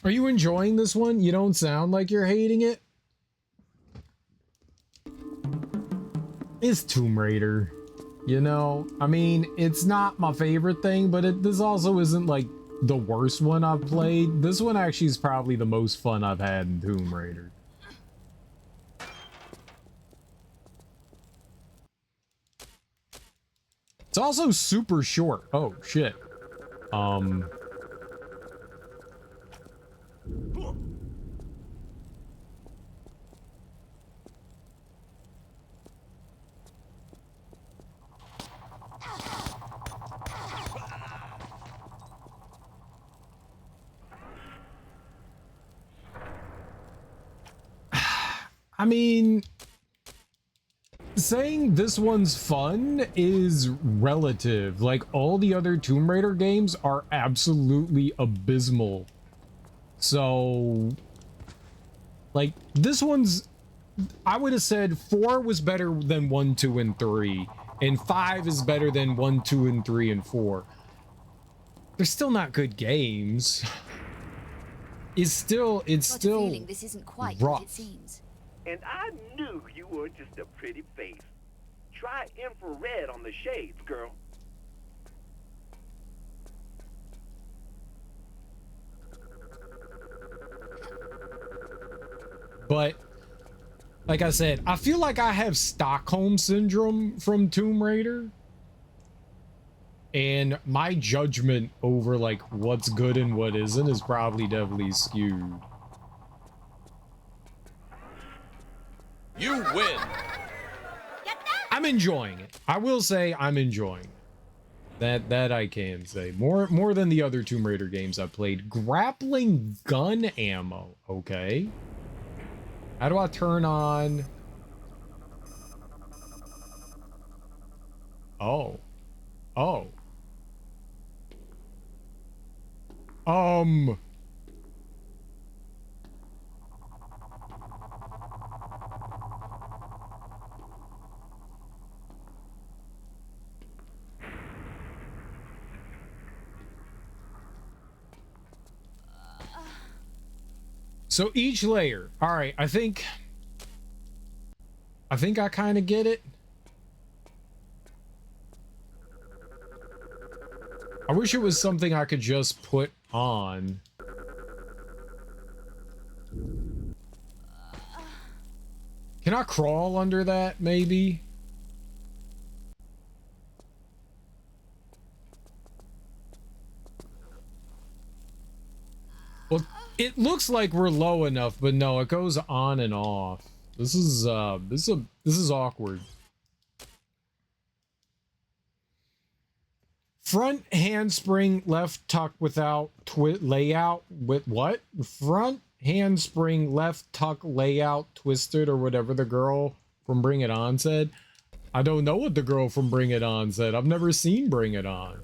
Are you enjoying this one? You don't sound like you're hating it. It's Tomb Raider. You know, I mean, it's not my favorite thing, but this also isn't like the worst one I've played. This one actually is probably the most fun I've had in Tomb Raider. It's also super short. Oh, shit. I mean, saying this one's fun is relative. Like, all the other Tomb Raider games are absolutely abysmal. So, like, this one's... I would have said 4 was better than 1, 2, and 3. And 5 is better than 1, 2, and 3, and 4. They're still not good games. It's still feeling this isn't quite rough. what it seems. And I knew you were just a pretty face. Try infrared on the shades, girl. But, like I said, I feel like I have Stockholm Syndrome from Tomb Raider. And my judgment over, like, what's good and what isn't is probably definitely skewed. You win. I'm enjoying it. I will say I'm enjoying it. That I can say. More than the other Tomb Raider games I've played. Grappling gun ammo. Okay. How do I turn on? Oh. Oh. So each layer. All right, I think I kind of get it. I wish it was something I could just put on. Can I crawl under that, maybe? Well, it looks like we're low enough, but no, it goes on and off. This is awkward. Front handspring left tuck without layout with what? Front handspring left tuck layout twisted or whatever the girl from Bring It On said. I don't know what the girl from Bring It On said. I've never seen Bring It On.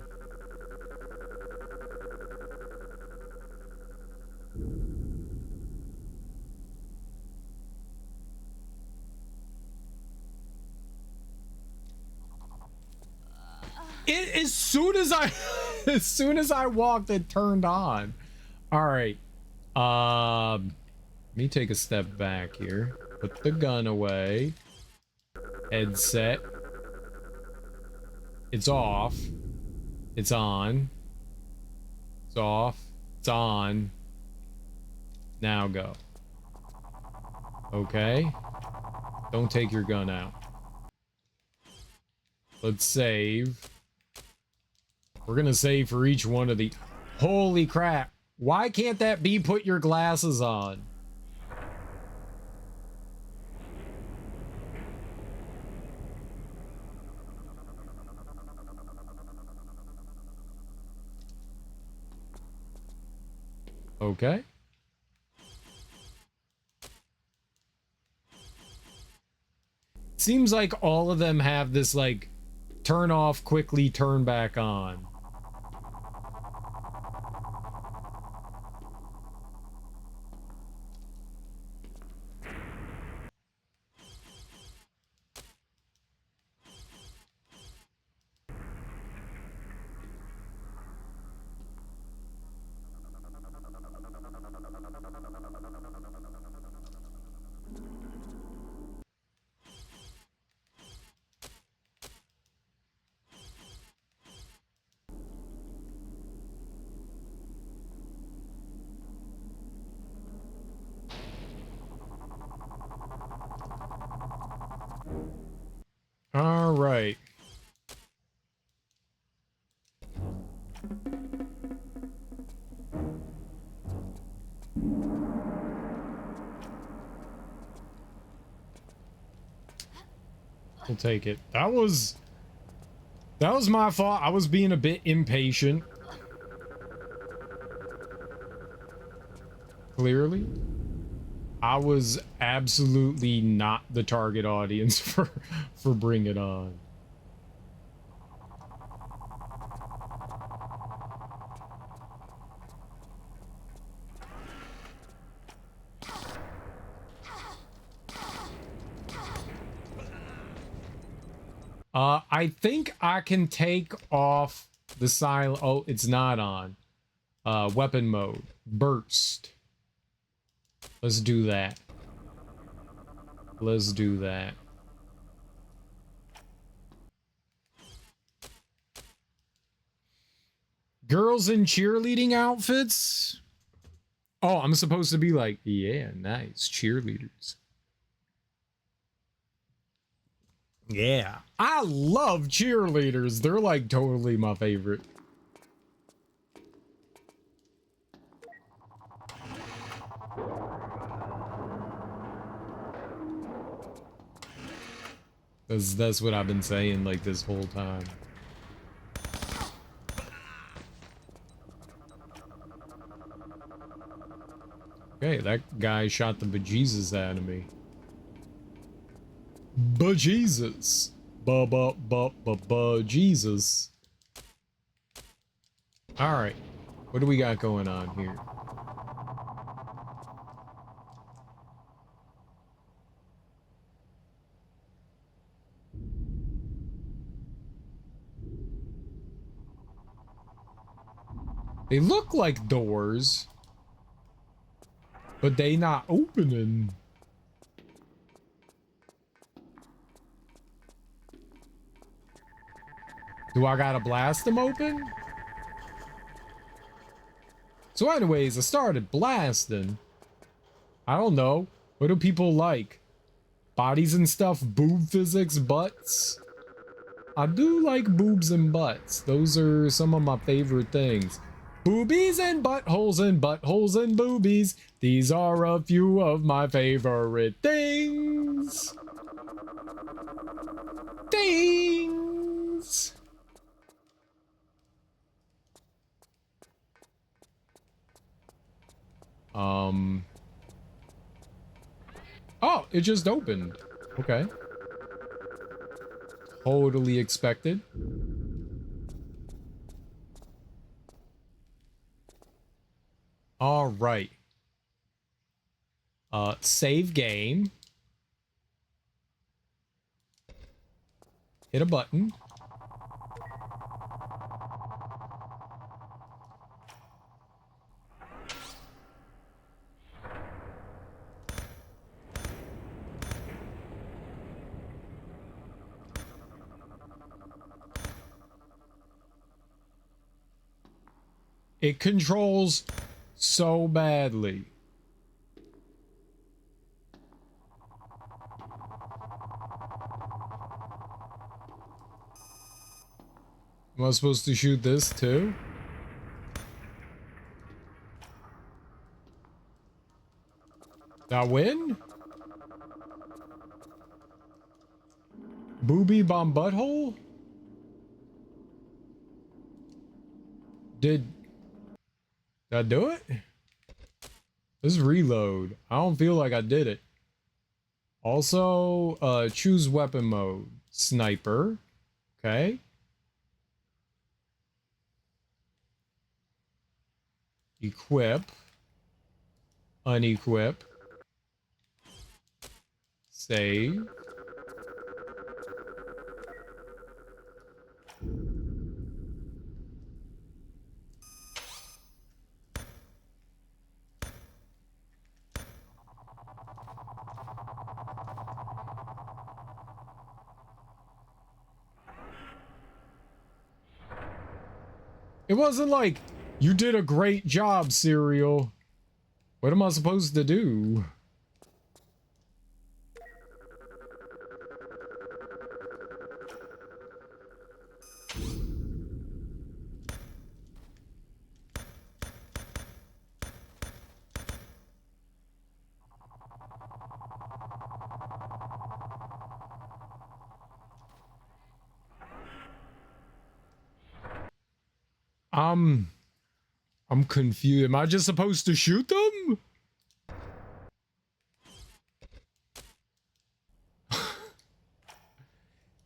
As soon as I walked, it turned on. All right. Let me take a step back here. Put the gun away. Headset. It's off. It's on. It's off. It's on. Now go. Okay. Don't take your gun out. Let's save. We're gonna save for each one of the... Holy crap. Why can't that be put your glasses on? Okay. Seems like all of them have this, like, turn off, quickly turn back on. All right. We'll take it. That was my fault. I was being a bit impatient. Clearly. I was absolutely not the target audience for Bring It On. I think I can take off the silent... Oh, it's not on. Weapon mode. Burst. Let's do that. Let's do that. Girls in cheerleading outfits? Oh, I'm supposed to be like, yeah, nice, cheerleaders. Yeah, I love cheerleaders. They're like totally my favorite. That's what I've been saying like this whole time. Okay, that guy shot the bejesus out of me. Bejesus. Bejesus. Alright. What do we got going on here? They look like doors, but they not opening. Do I gotta blast them open? So anyways, I started blasting. I don't know. What do people like? Bodies and stuff? Boob physics? Butts? I do like boobs and butts. Those are some of my favorite things. Boobies and buttholes and buttholes and boobies. These are a few of my favorite things. Things. Oh, it just opened. Okay. Totally expected. All right. Save game. Hit a button. It controls so badly. Am I supposed to shoot this too? Did I win? Booby bomb butthole? Did I do it? Let's reload. I don't feel like I did it. Also, choose weapon mode. Sniper. Okay. Equip. Unequip. Save. It wasn't like, you did a great job, Serial. What am I supposed to do? I'm confused. Am I just supposed to shoot them?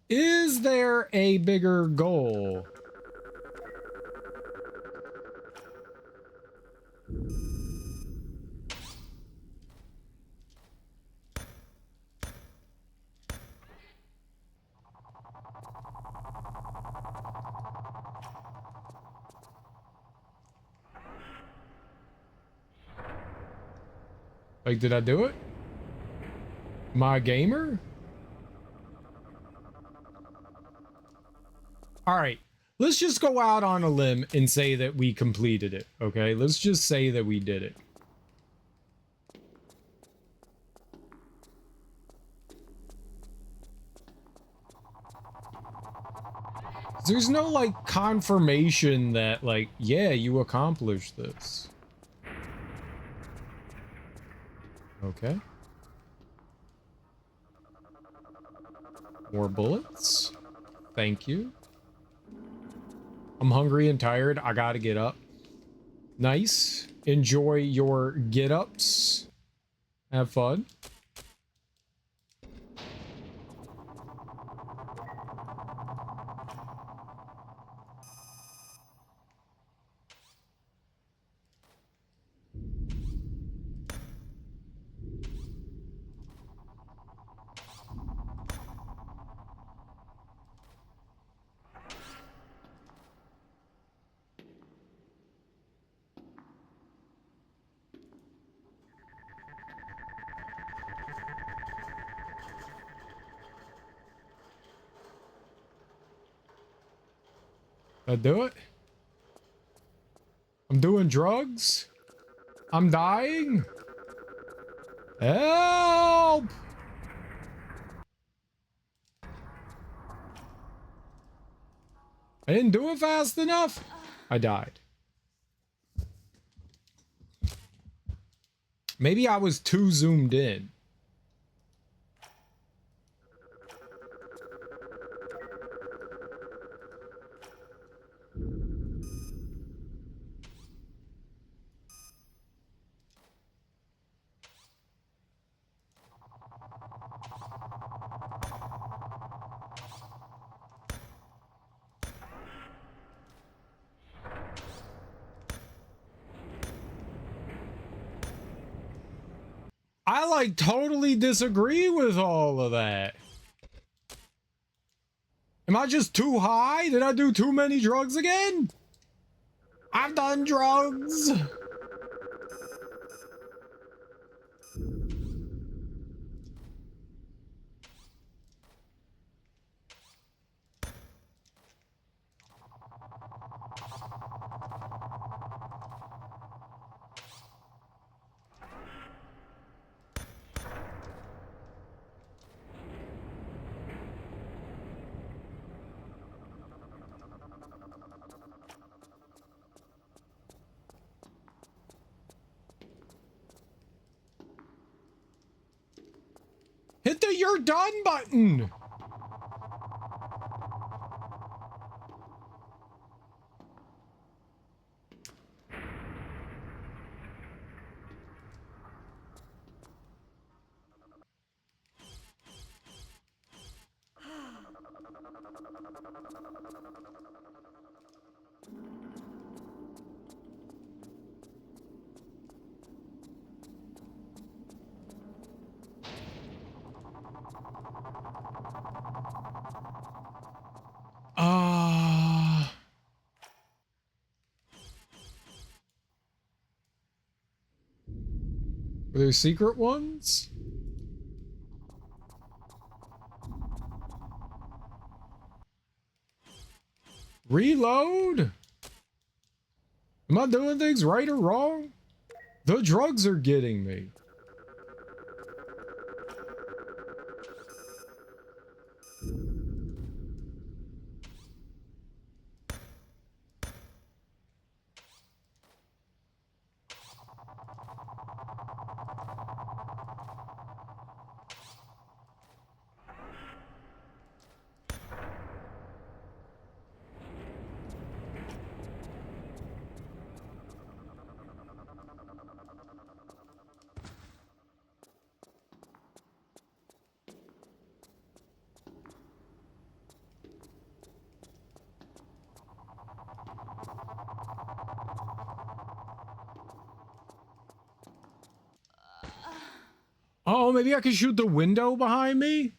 Is there a bigger goal? Like, did I do it? Am I a gamer? All right, let's just go out on a limb and say that we completed it, okay? Let's just say that we did it. There's no, like, confirmation that, like, yeah, you accomplished this. Okay. More bullets. Thank you. I'm hungry and tired. I gotta get up. Nice. Enjoy your get-ups. Have fun. I do it? I'm doing drugs? I'm dying? Help! I didn't do it fast enough? I died. Maybe I was too zoomed in. I like totally disagree with all of that. Am I just too high? Did I do too many drugs again? I've done drugs. Hit the "you're done" button. Were there secret ones? Reload? Am I doing things right or wrong? The drugs are getting me. Oh, maybe I can shoot the window behind me?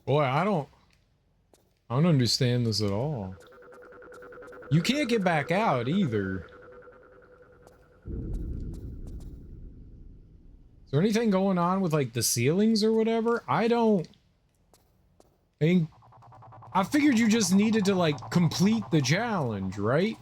Boy, I don't understand this at all. You can't get back out either. Is there anything going on with like the ceilings or whatever? I mean, I figured you just needed to like complete the challenge, right?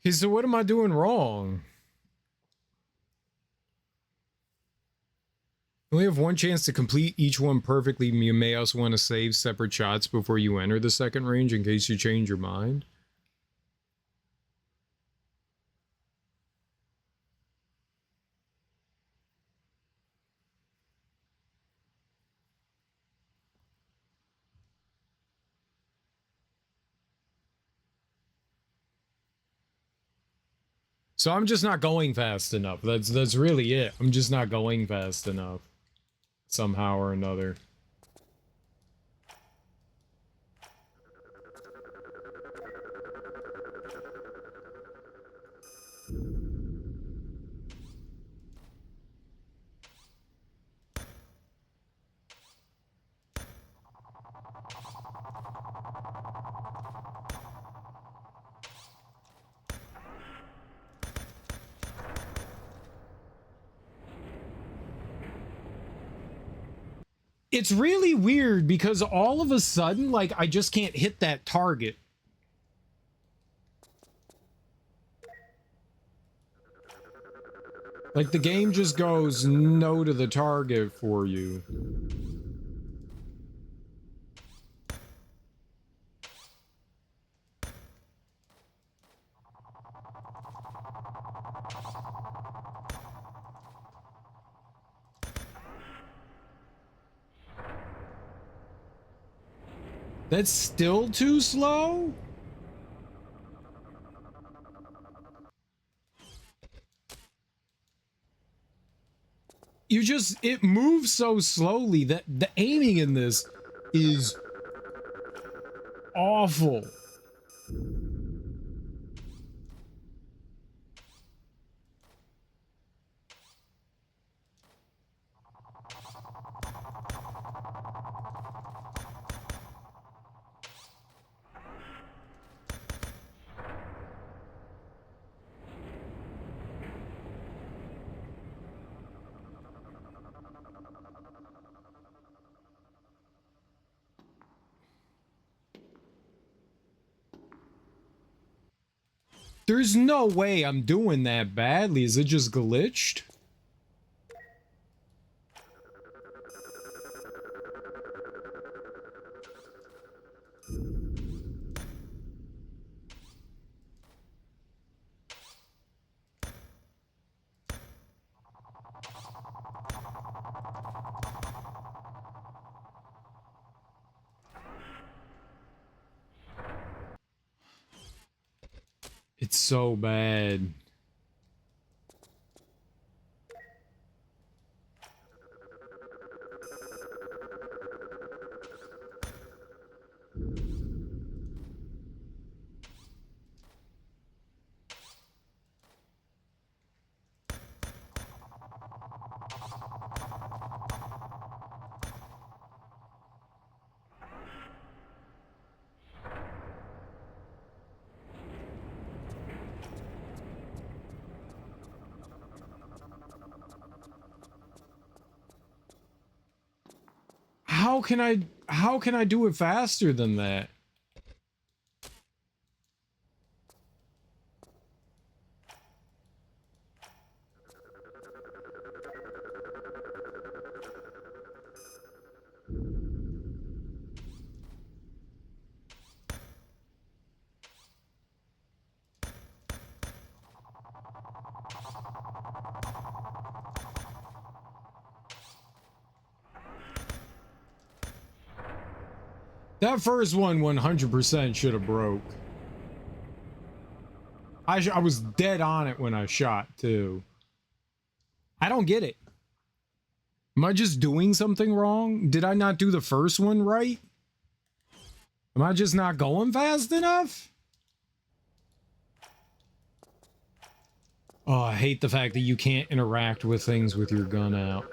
Okay, so what am I doing wrong? You only have one chance to complete each one perfectly. You may also want to save separate shots before you enter the second range in case you change your mind. So I'm just not going fast enough. That's really it. I'm just not going fast enough. Somehow or another. It's really weird because all of a sudden, like, I just can't hit that target. Like, the game just goes no to the target for you. That's still too slow? It moves so slowly that the aiming in this is awful. There's no way I'm doing that badly. Is it just glitched? It's so bad. How can I do it faster than that? That first one 100% should have broke. I was dead on it when I shot, too. I don't get it. Am I just doing something wrong? Did I not do the first one right? Am I just not going fast enough? Oh, I hate the fact that you can't interact with things with your gun out.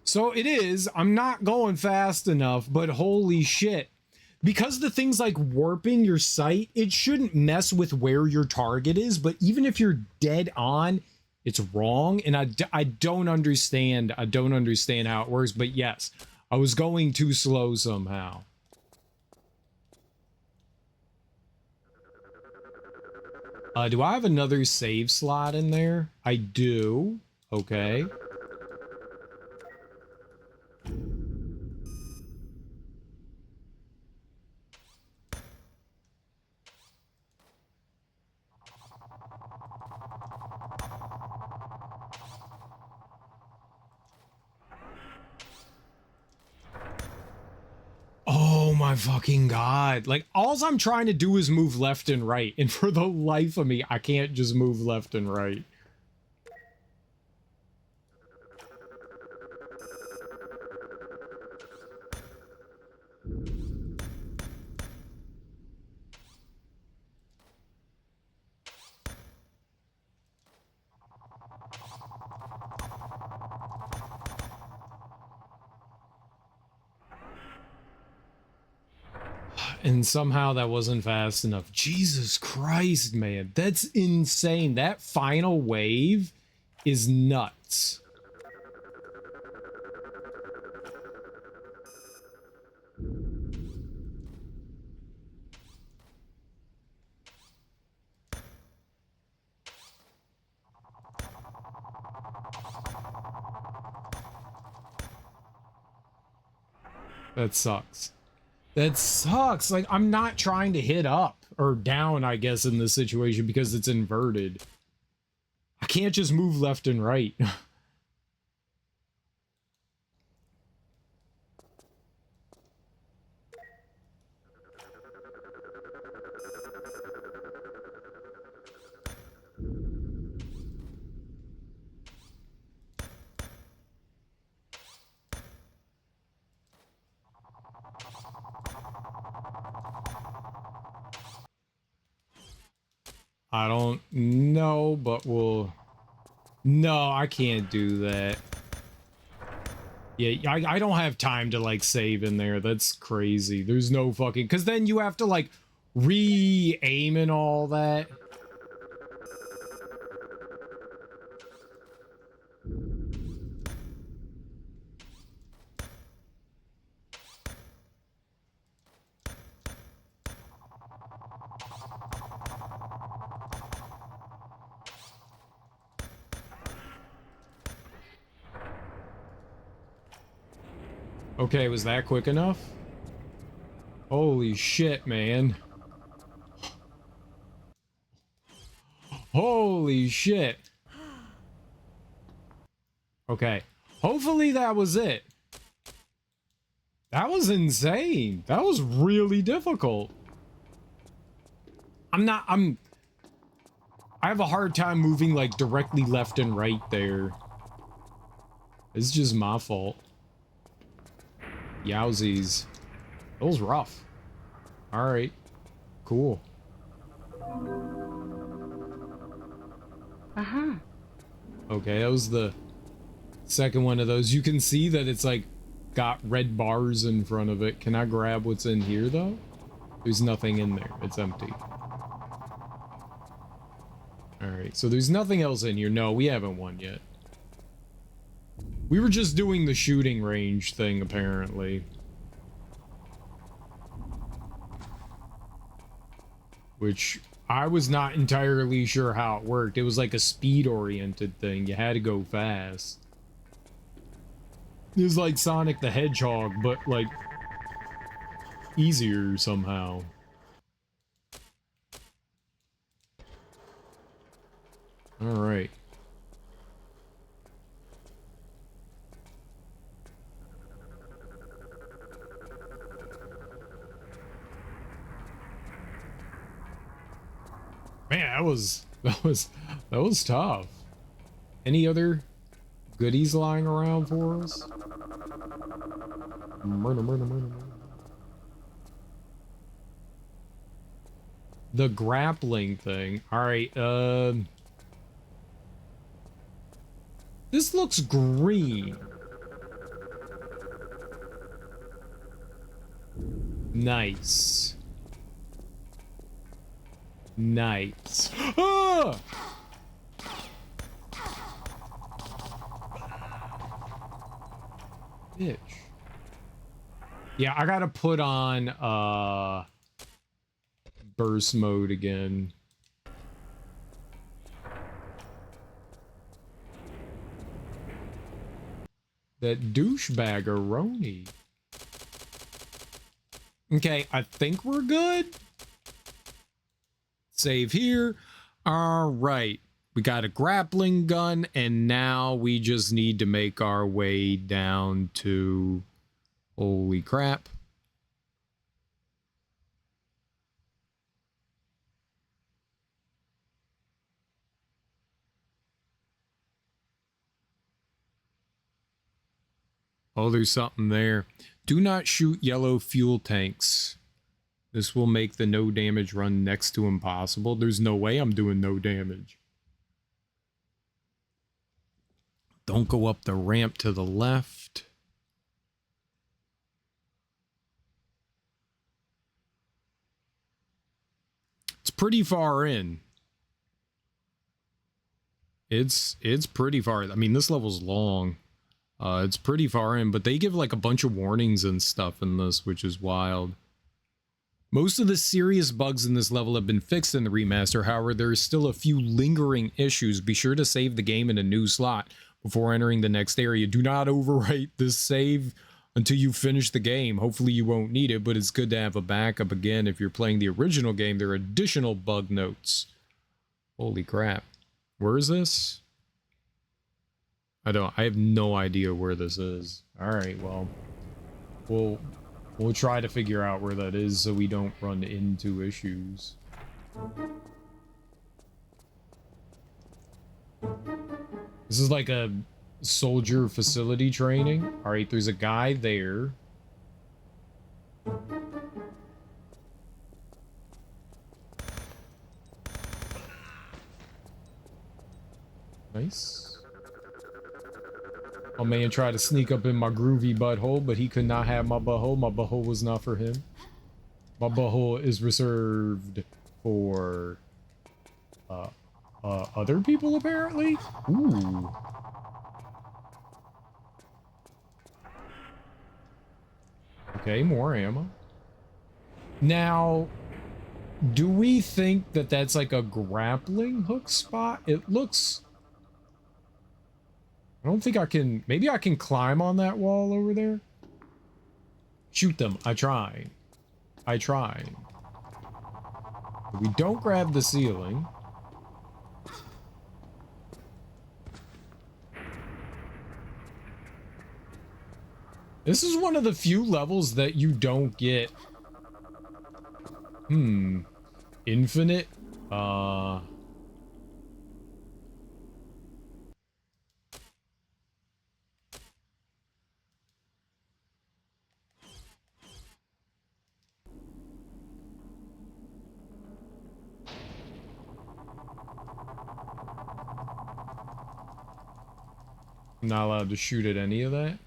So it is. I'm not going fast enough, but holy shit. Because the thing's like warping your sight, it shouldn't mess with where your target is, but even if you're dead on, it's wrong. And I don't understand. I don't understand how it works, but yes, I was going too slow somehow. Do I have another save slot in there? I do. Okay. Oh my fucking god. Like, all I'm trying to do is move left and right. And for the life of me, I can't just move left and right. And somehow that wasn't fast enough. Jesus Christ, man. That's insane. That final wave is nuts. That sucks. That sucks. Like, I'm not trying to hit up or down, I guess, in this situation because it's inverted. I can't just move left and right. I don't know, but we'll... No, I can't do that. Yeah, I don't have time to, like, save in there. That's crazy. There's no fucking... Because then you have to, like, re-aim and all that. Okay, was that quick enough? Holy shit, man. Holy shit. Okay. Hopefully that was it. That was insane. That was really difficult. I have a hard time moving like directly left and right there. It's just my fault. Yowzies. That was rough. Alright. Cool. Uh-huh. Okay, that was the second one of those. You can see that it's like got red bars in front of it. Can I grab what's in here though? There's nothing in there. It's empty. Alright, so there's nothing else in here. No, we haven't won yet. We were just doing the shooting range thing, apparently. Which I was not entirely sure how it worked. It was like a speed-oriented thing. You had to go fast. It was like Sonic the Hedgehog, but like easier somehow. Alright. Man, that was tough. Any other goodies lying around for us? Murder. The grappling thing. Alright, this looks green. Nice. Nice. Ah! Bitch. Yeah, I gotta put on burst mode again. That douchebaggeroni. Okay, I think we're good. Save here. All right. We got a grappling gun, and now we just need to make our way down to... Holy crap. Oh, there's something there. Do not shoot yellow fuel tanks. This will make the no damage run next to impossible. There's no way I'm doing no damage. Don't go up the ramp to the left. It's pretty far in. It's pretty far. I mean, this level's long. It's pretty far in, but they give like a bunch of warnings and stuff in this, which is wild. Most of the serious bugs in this level have been fixed in the remaster. However, there is still a few lingering issues. Be sure to save the game in a new slot before entering the next area. Do not overwrite this save until you finish the game. Hopefully you won't need it, but it's good to have a backup. Again, if you're playing the original game, there are additional bug notes. Holy crap. Where is this? I have no idea where this is. All right, well, we'll try to figure out where that is so we don't run into issues. This is like a soldier facility training. All right, there's a guy there. Nice. My man tried to sneak up in my groovy butthole, but he could not have my butthole. My butthole was not for him. My butthole is reserved for other people, apparently. Ooh. Okay, more ammo. Now, do we think that that's like a grappling hook spot? It looks... I don't think I can... Maybe I can climb on that wall over there? Shoot them. I tried. I tried. We don't grab the ceiling. This is one of the few levels that you don't get... Infinite? I'm not allowed to shoot at any of that.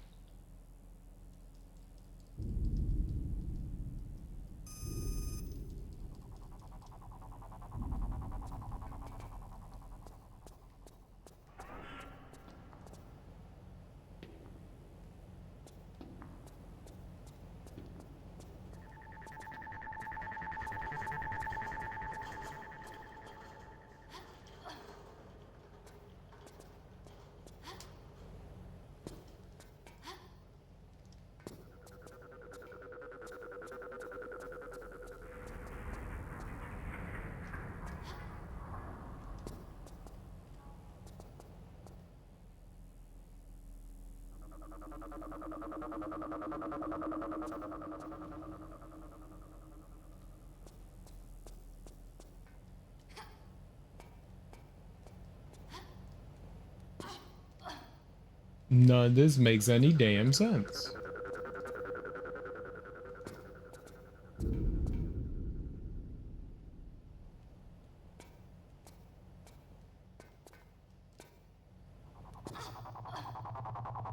None of this makes any damn sense.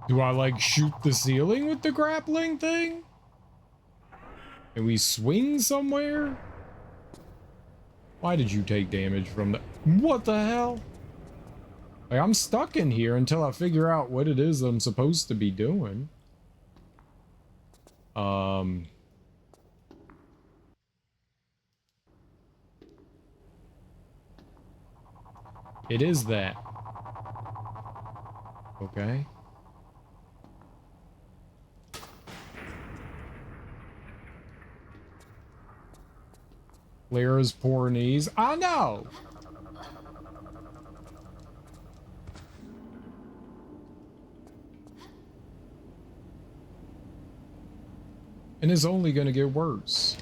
Do I like shoot the ceiling with the grappling thing? And we swing somewhere? Why did you take damage from the... What the hell? Like, I'm stuck in here until I figure out what it is that I'm supposed to be doing. It is that. Okay. Lyra's poor knees. I know! And it's only gonna get worse.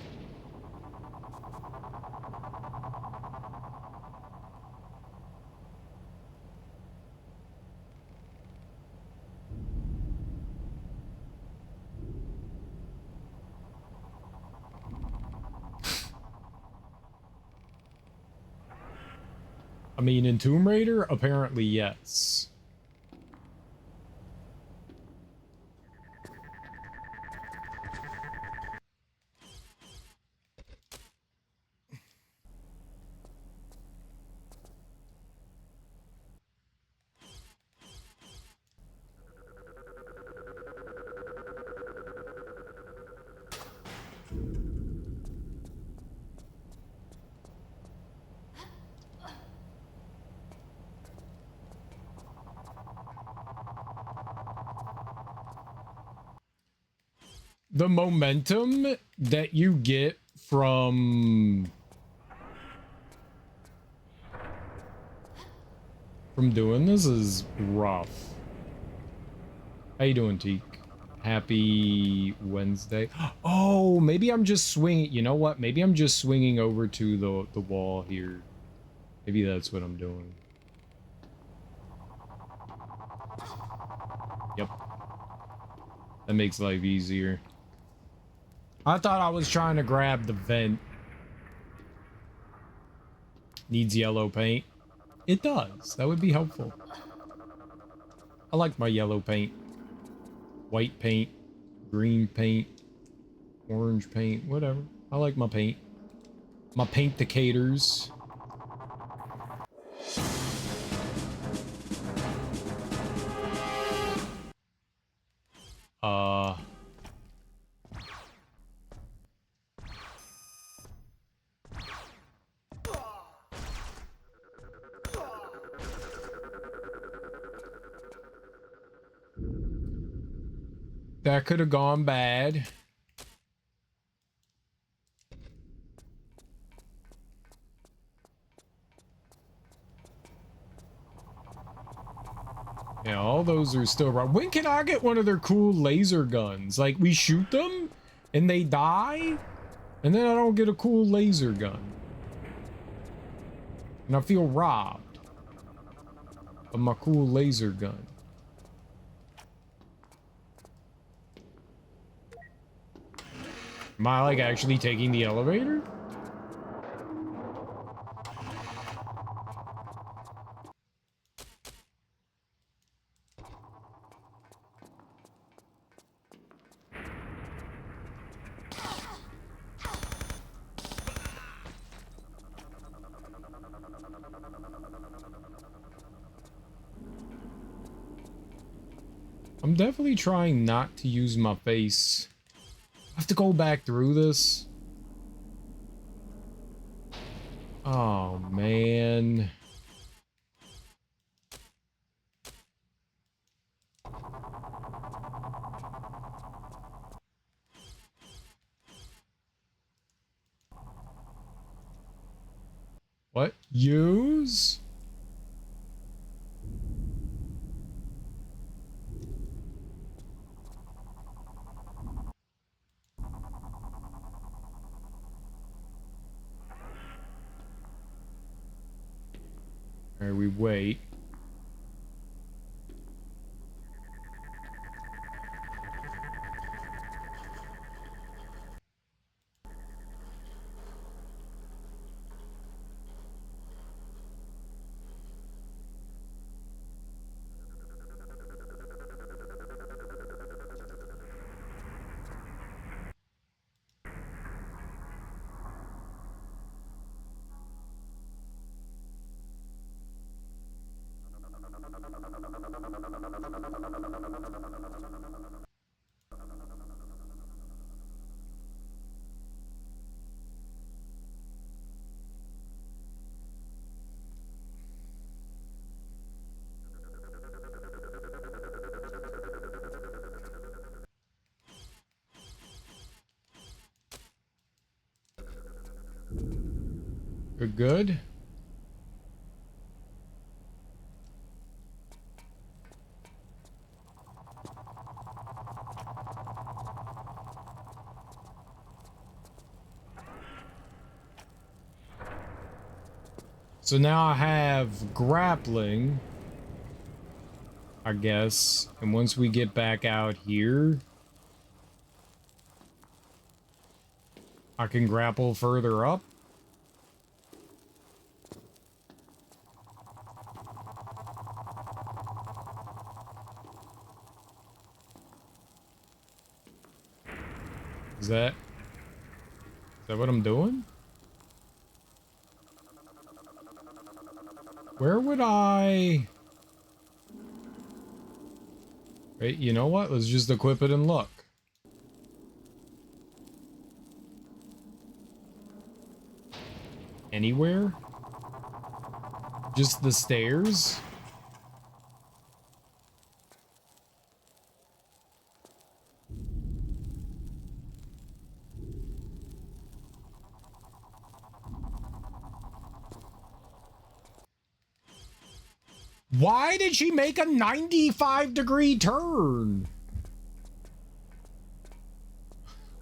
I mean, in Tomb Raider, apparently yes. The momentum that you get from doing this is rough. How you doing, Teak? Happy Wednesday. Oh, maybe I'm just swinging. You know what? Maybe I'm just swinging over to the wall here. Maybe that's what I'm doing. Yep. That makes life easier. I thought I was trying to grab the vent. Needs yellow paint. It does. That would be helpful. I like my yellow paint. White paint. Green paint. Orange paint. Whatever. I like my paint. My paint-icators. That could have gone bad. Yeah, all those are still right. When can I get one of their cool laser guns? Like, we shoot them and they die, and then I don't get a cool laser gun. And I feel robbed of my cool laser gun. Am I, like, actually taking the elevator? I'm definitely trying not to use my face. I have to go back through this. Oh, man. What? Use? Alright, we wait. We're good. So now I have grappling, I guess. And once we get back out here, I can grapple further up. Is that what I'm doing? Where would I... Wait, you know what? Let's just equip it and look. Anywhere? Just the stairs? Why did she make a 95-degree turn?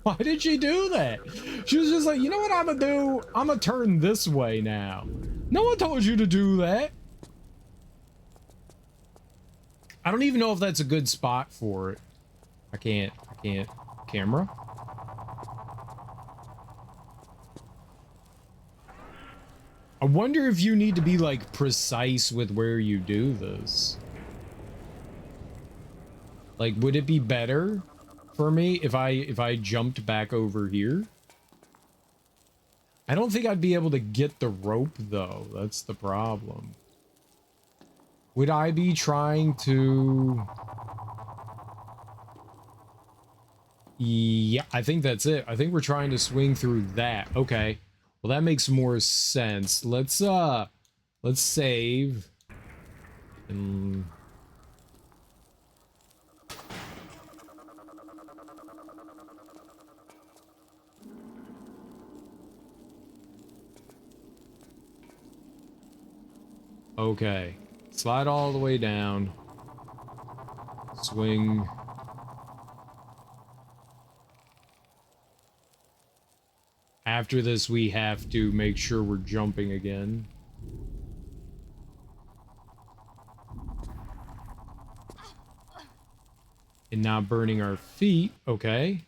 Why did she do that? She was just like, you know what I'm gonna do? I'm gonna turn this way now. No one told you to do that. I don't even know if that's a good spot for it. I can't. Camera? I wonder if you need to be like precise with where you do this. Like, would it be better for me if I jumped back over here? I don't think I'd be able to get the rope though. That's the problem. Would I be trying to... Yeah, I think that's it. I think we're trying to swing through that. Okay. Well, that makes more sense. Let's save. And... Okay. Slide all the way down. Swing. After this, we have to make sure we're jumping again. And not burning our feet. Okay.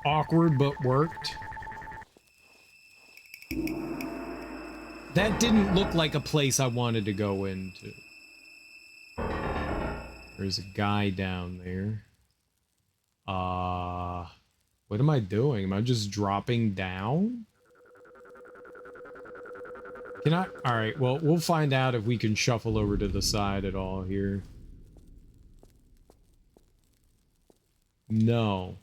Awkward, but worked. That didn't look like a place I wanted to go into. There's a guy down there. What am I doing? Am I just dropping down? Can I? All right, well, we'll find out if we can shuffle over to the side at all here. No.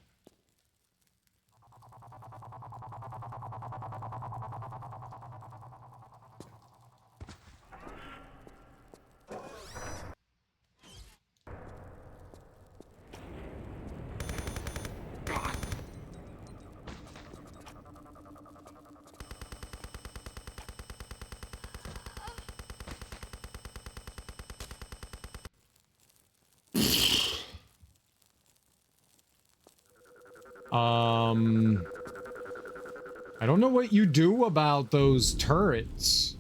I don't know what you do about those turrets.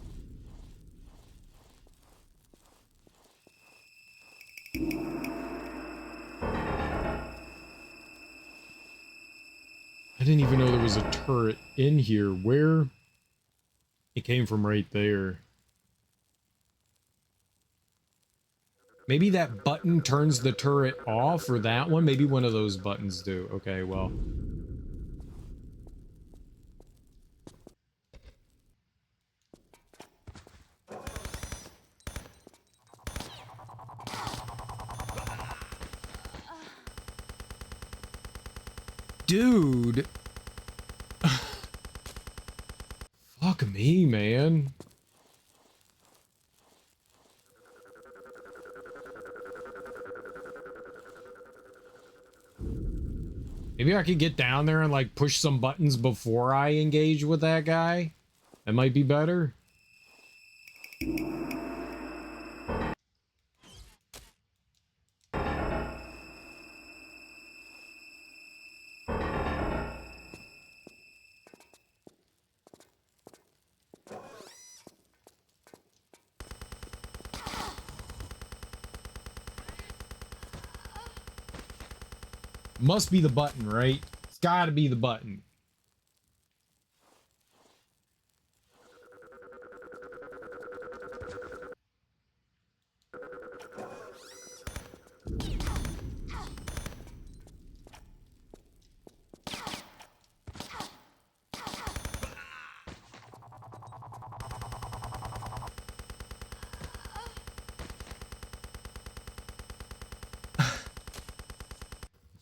I didn't even know there was a turret in here. Where? It came from right there. Maybe that button turns the turret off, or that one? Maybe one of those buttons do. Okay, well. Dude. Fuck me, man. Maybe I could get down there and like push some buttons before I engage with that guy. That might be better. Must be the button, right? It's gotta be the button.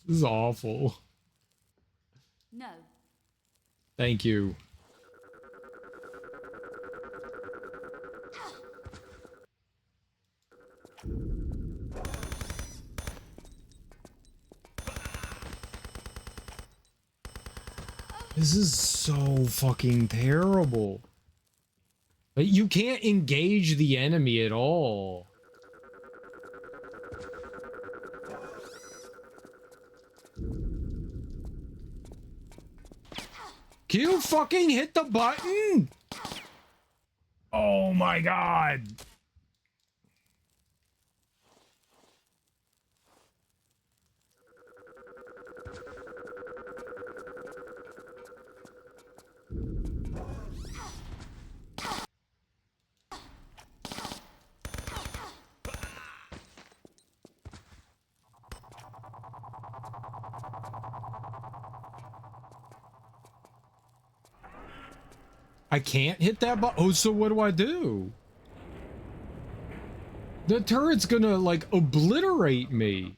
This is awful. No. Thank you. This is so fucking terrible. But you can't engage the enemy at all. Can you fucking hit the button? Oh my god. I can't hit that button. Oh, so what do I do? The turret's gonna, like, obliterate me.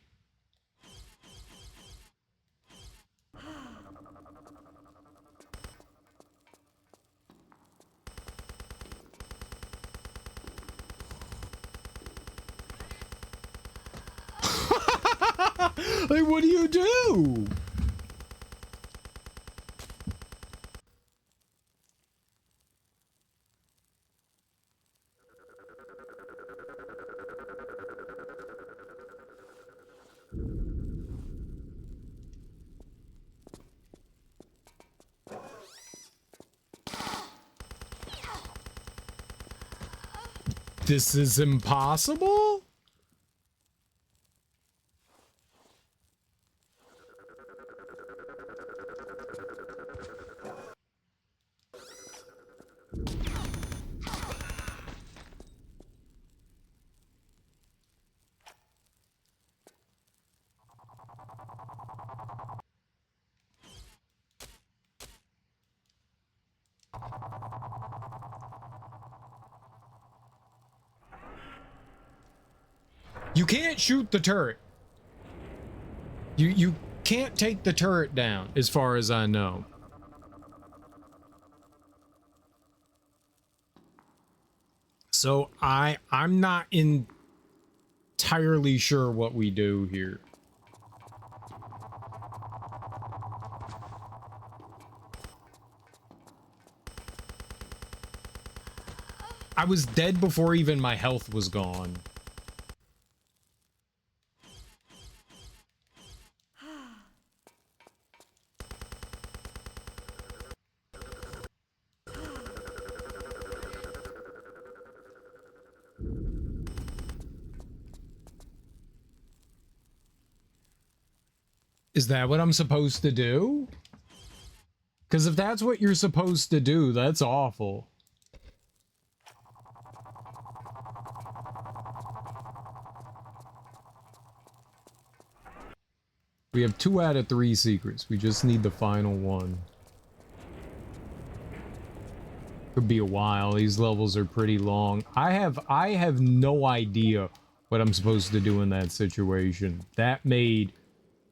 Like, what do you do? This is impossible? You can't shoot the turret. You can't take the turret down, as far as I know. So I'm not entirely sure what we do here. I was dead before even my health was gone. Is that what I'm supposed to do? Because if that's what you're supposed to do, that's awful. We have 2 out of 3 secrets. We just need the final one. Could be a while. These levels are pretty long. I have no idea what I'm supposed to do in that situation. That made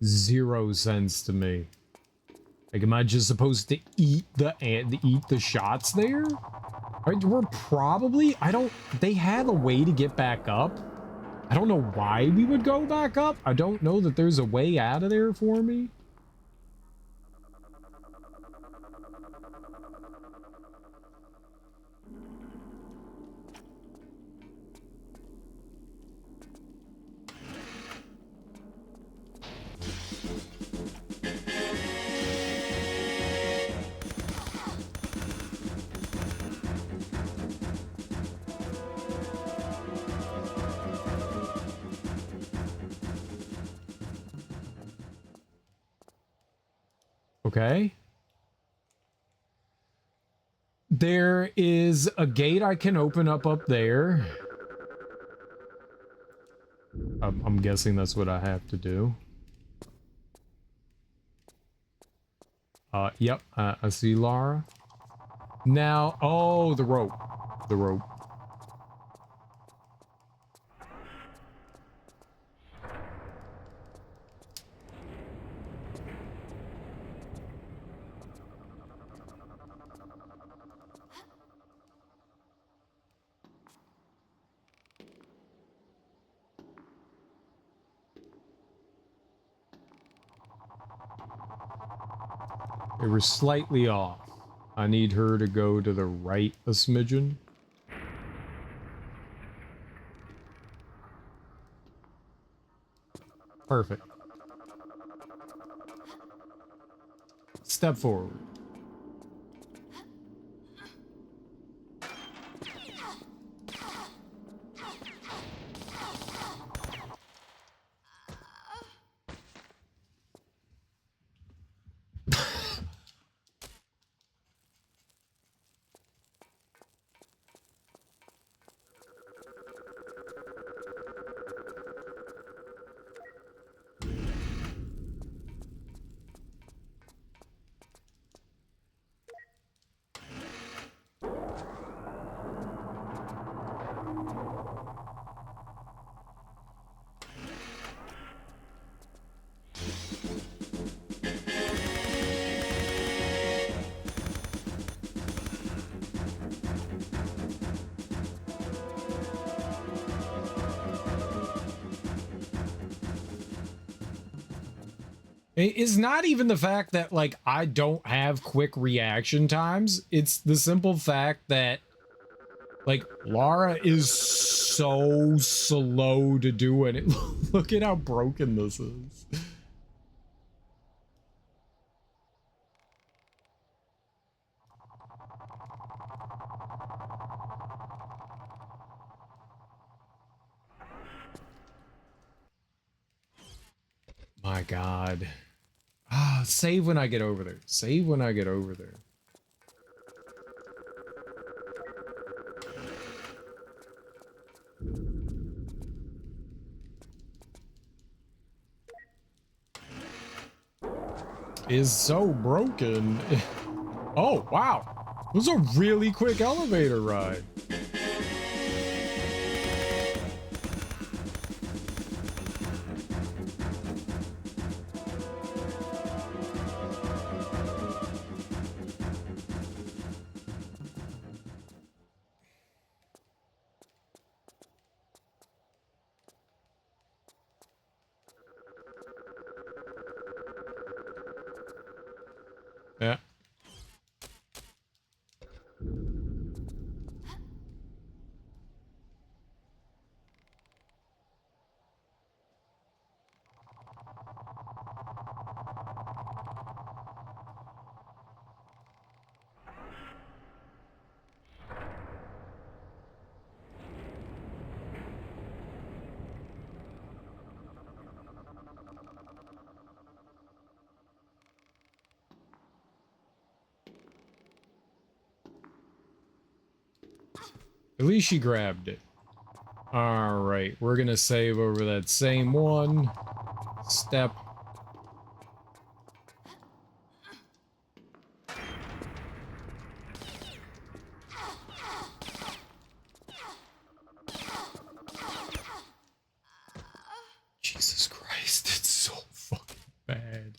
0 sense to me. Like, am I just supposed to eat the shots there? Right, we're probably, they had a way to get back up. I don't know why we would go back up. I don't know that there's a way out of there for me. Okay. There is a gate I can open up there. I'm guessing that's what I have to do. Yep, I see Lara. Now, oh, the rope. The rope. They were slightly off. I need her to go to the right a smidgen. Perfect. Step forward. It's not even the fact that, like, I don't have quick reaction times. It's the simple fact that, like, Lara is so slow to do it. Look at how broken this is. My God. Ah, save when I get over there. Save when I get over there. Is so broken. Oh, wow. It was a really quick elevator ride. Yeah. At least she grabbed it. All right, we're gonna save over that same one. Step. Jesus Christ, it's so fucking bad.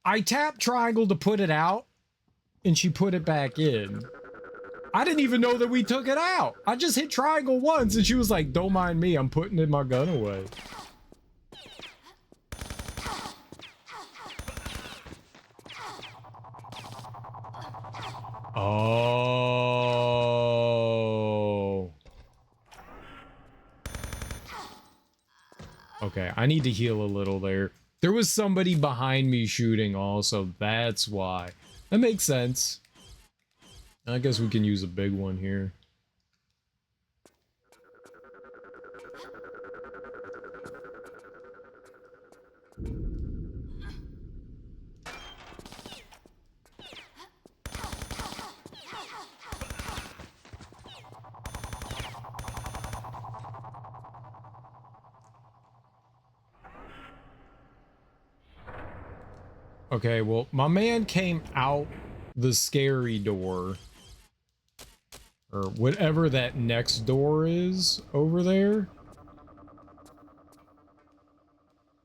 I tapped triangle to put it out, and she put it back in. I didn't even know that we took it out. I just hit triangle once, and she was like, don't mind me, I'm putting my gun away. Oh. Okay, I need to heal a little there. There was somebody behind me shooting also. That's why. That makes sense. I guess we can use a big one here. Okay, well, my man came out the scary door. Or whatever that next door is over there.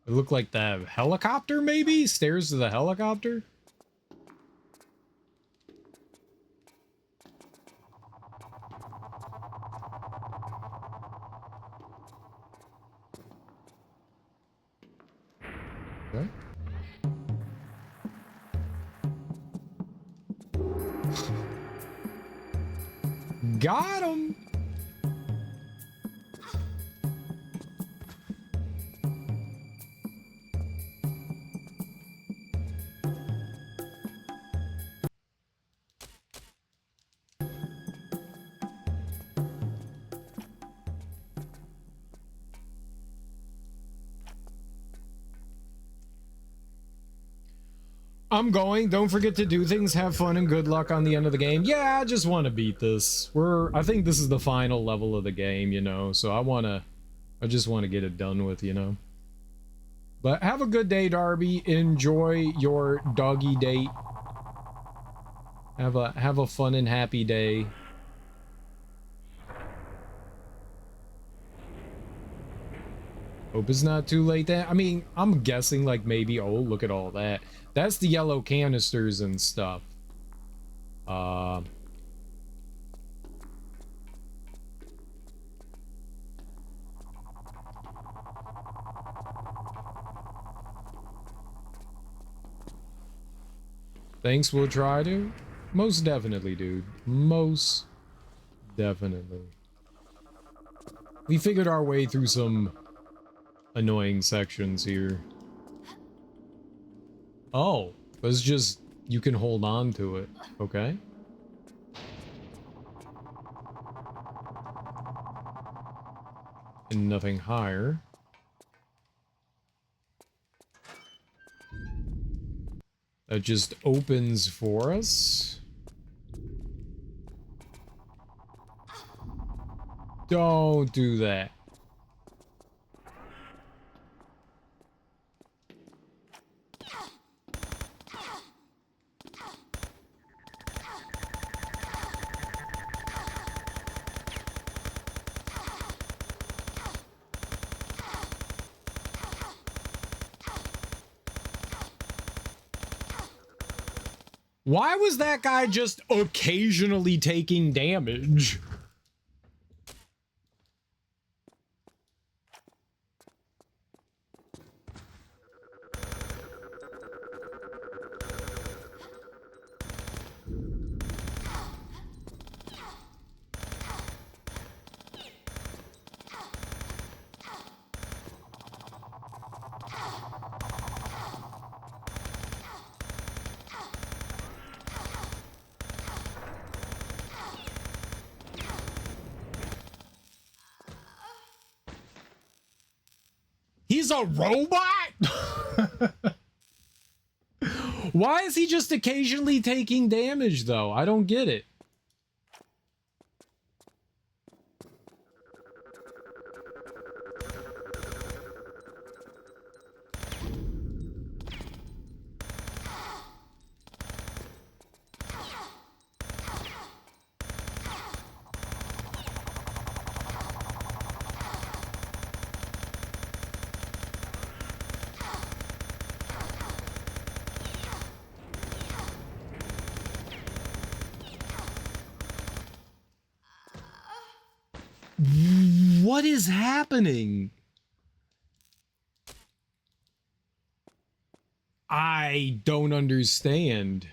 It looked like the helicopter, maybe? Stairs to the helicopter? Okay. Got him! I'm going. Don't forget to do things, have fun, and good luck on the end of the game. Yeah, I just want to beat this. I think this is the final level of the game, you know, so I just want to get it done with, you know. But have a good day, Darby. Enjoy your doggy date. Have a fun and happy day. Hope it's not too late then. I mean, I'm guessing like maybe, oh, look at all that. That's the yellow canisters and stuff. Thanks, we'll try to. Most definitely, dude. Most definitely. We figured our way through some annoying sections here. Oh, it's just, you can hold on to it. Okay. And nothing higher. That just opens for us. Don't do that. Why was that guy just occasionally taking damage? He's a robot? Why is he just occasionally taking damage, though? I don't get it. What is happening? I don't understand.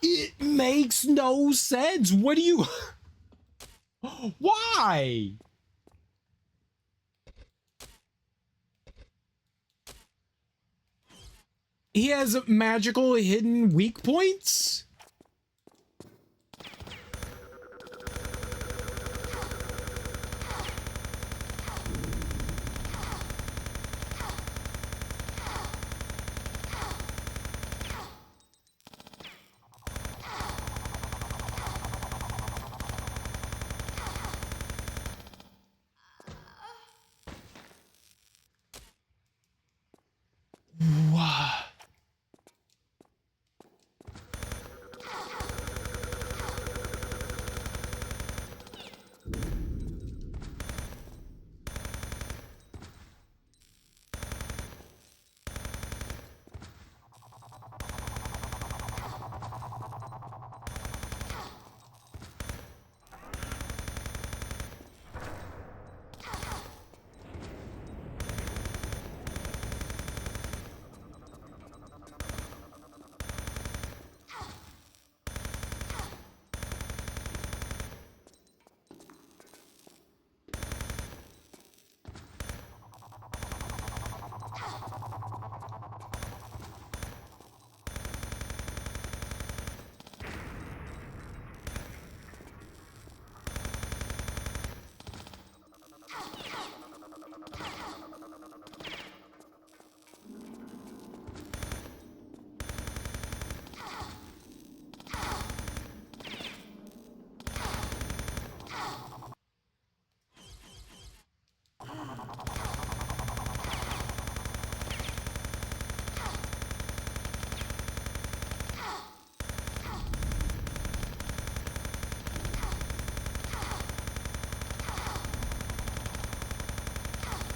It makes no sense. What do you... Why? He has magical hidden weak points? Wow.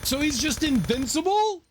So he's just invincible?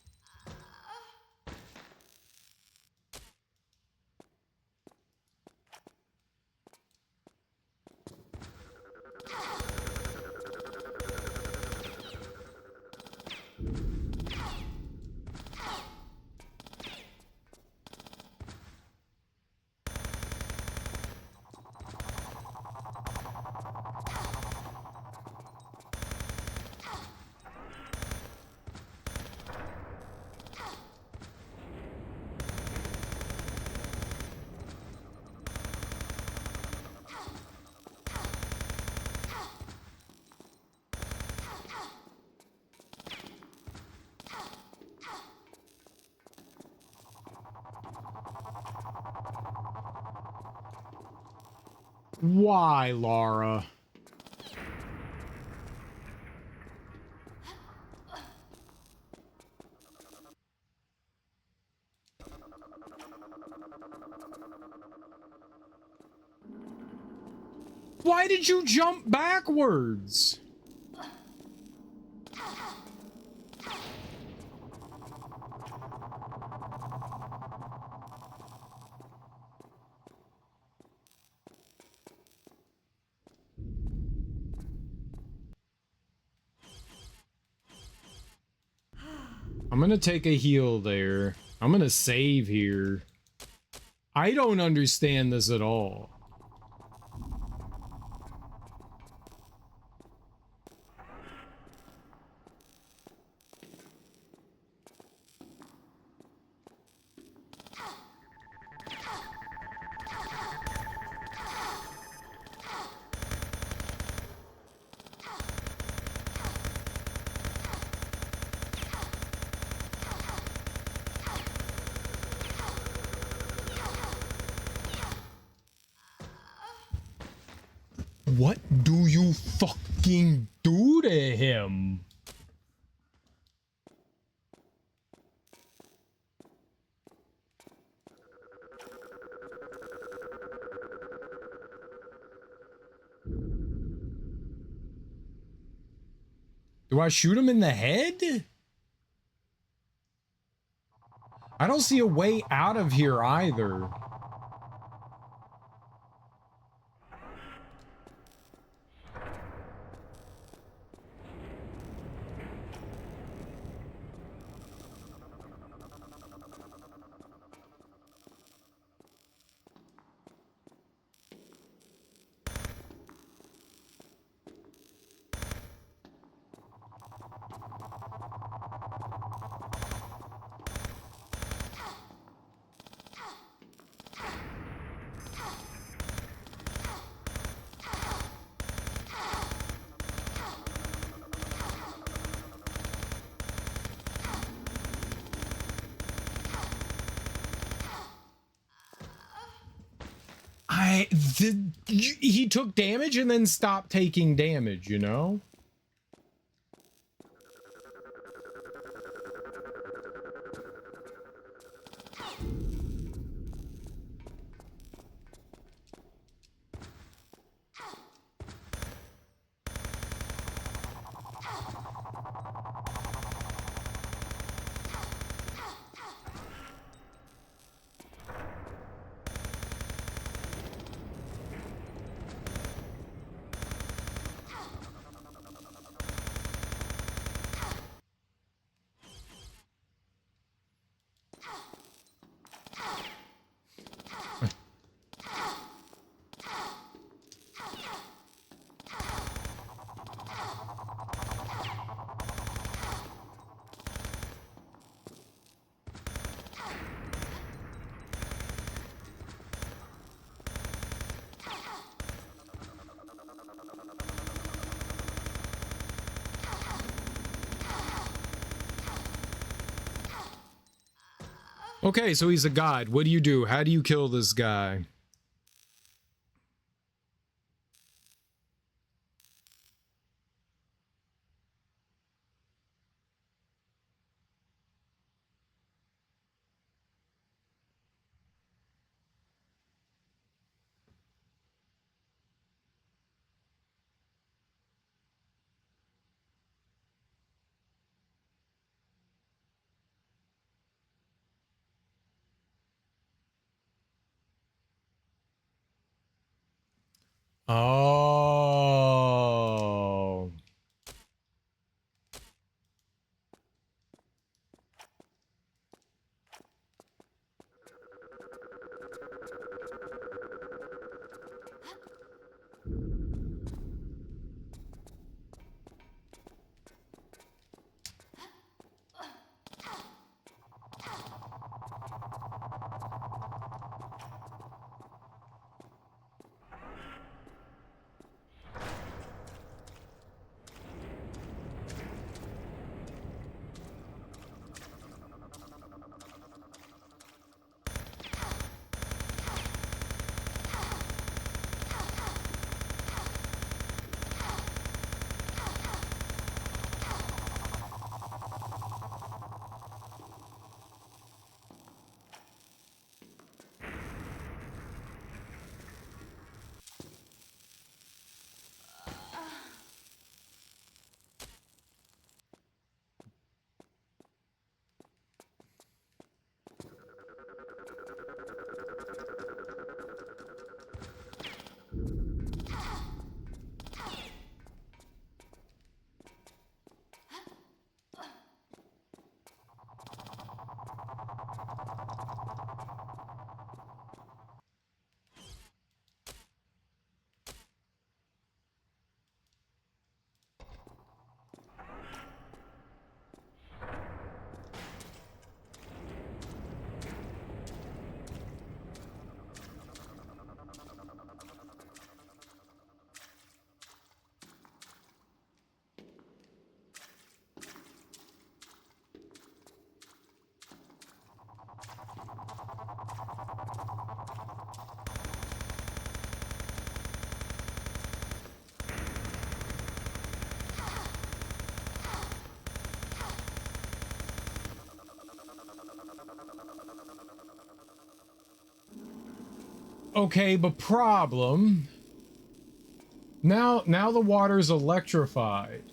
Why, Laura? Why did you jump backwards? I'm gonna take a heal there. I'm gonna save here. I don't understand this at all. What do you fucking do to him? Do I shoot him in the head? I don't see a way out of here either. He took damage and then stopped taking damage, you know? Okay, so he's a god. What do you do? How do you kill this guy? Oh. Okay, but problem. Now the water's electrified.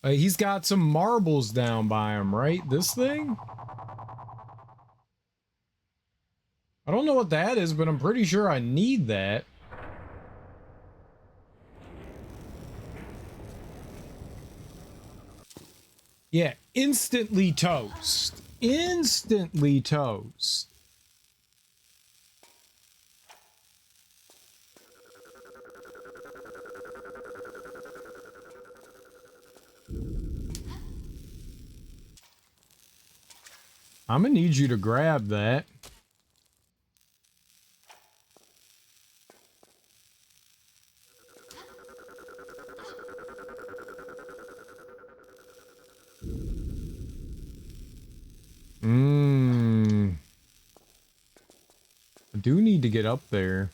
He's got some marbles down by him, right? This thing? I don't know what that is, but I'm pretty sure I need that. Yeah, instantly toast. Instantly toast. I'm gonna need you to grab that. I do need to get up there.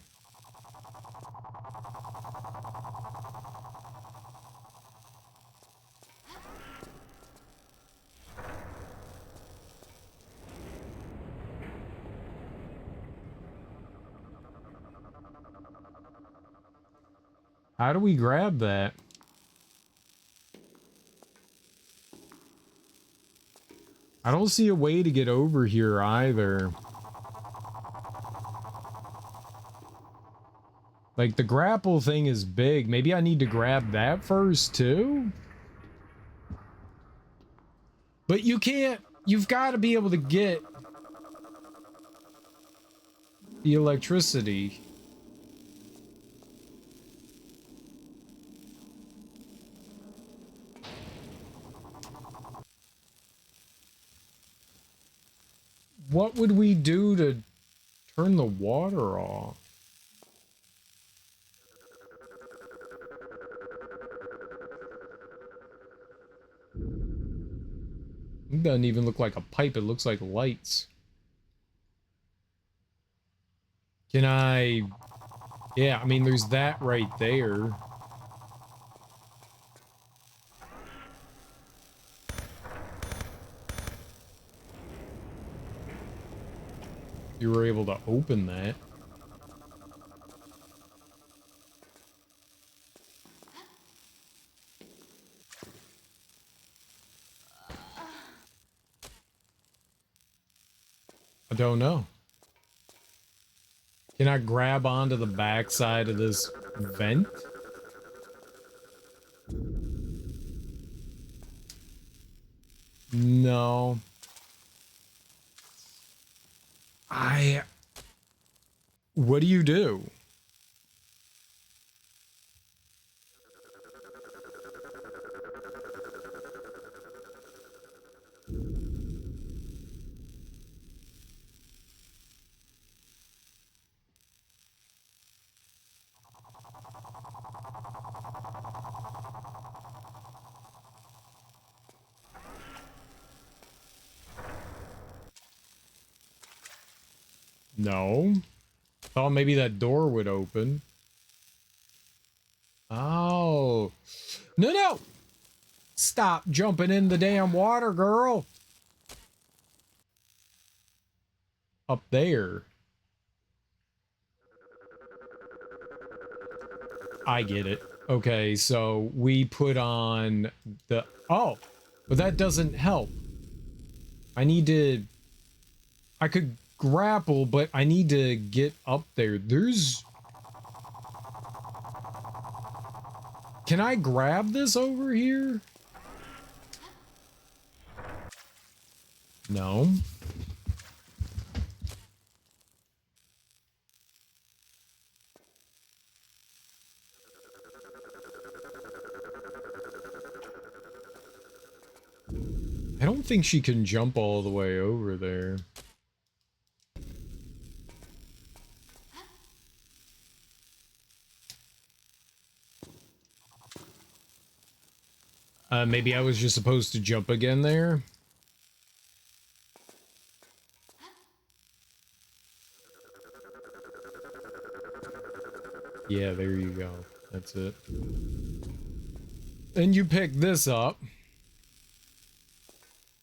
How do we grab that? I don't see a way to get over here either. Like, the grapple thing is big. Maybe I need to grab that first, too? But you can't... You've got to be able to get the electricity. What would we do to turn the water off? It doesn't even look like a pipe, it looks like lights. Can I... Yeah, I mean, there's that right there. You were able to open that. I don't know. Can I grab onto the backside of this vent? No. What do you do? No. Thought maybe that door would open. Oh. No, no! Stop jumping in the damn water, girl! Up there. I get it. Okay, so we put on the... Oh! But that doesn't help. I need to... I could grapple, but I need to get up there. There's... Can I grab this over here? No. I don't think she can jump all the way over there. Maybe I was just supposed to jump again there? Yeah, there you go. That's it. And you pick this up.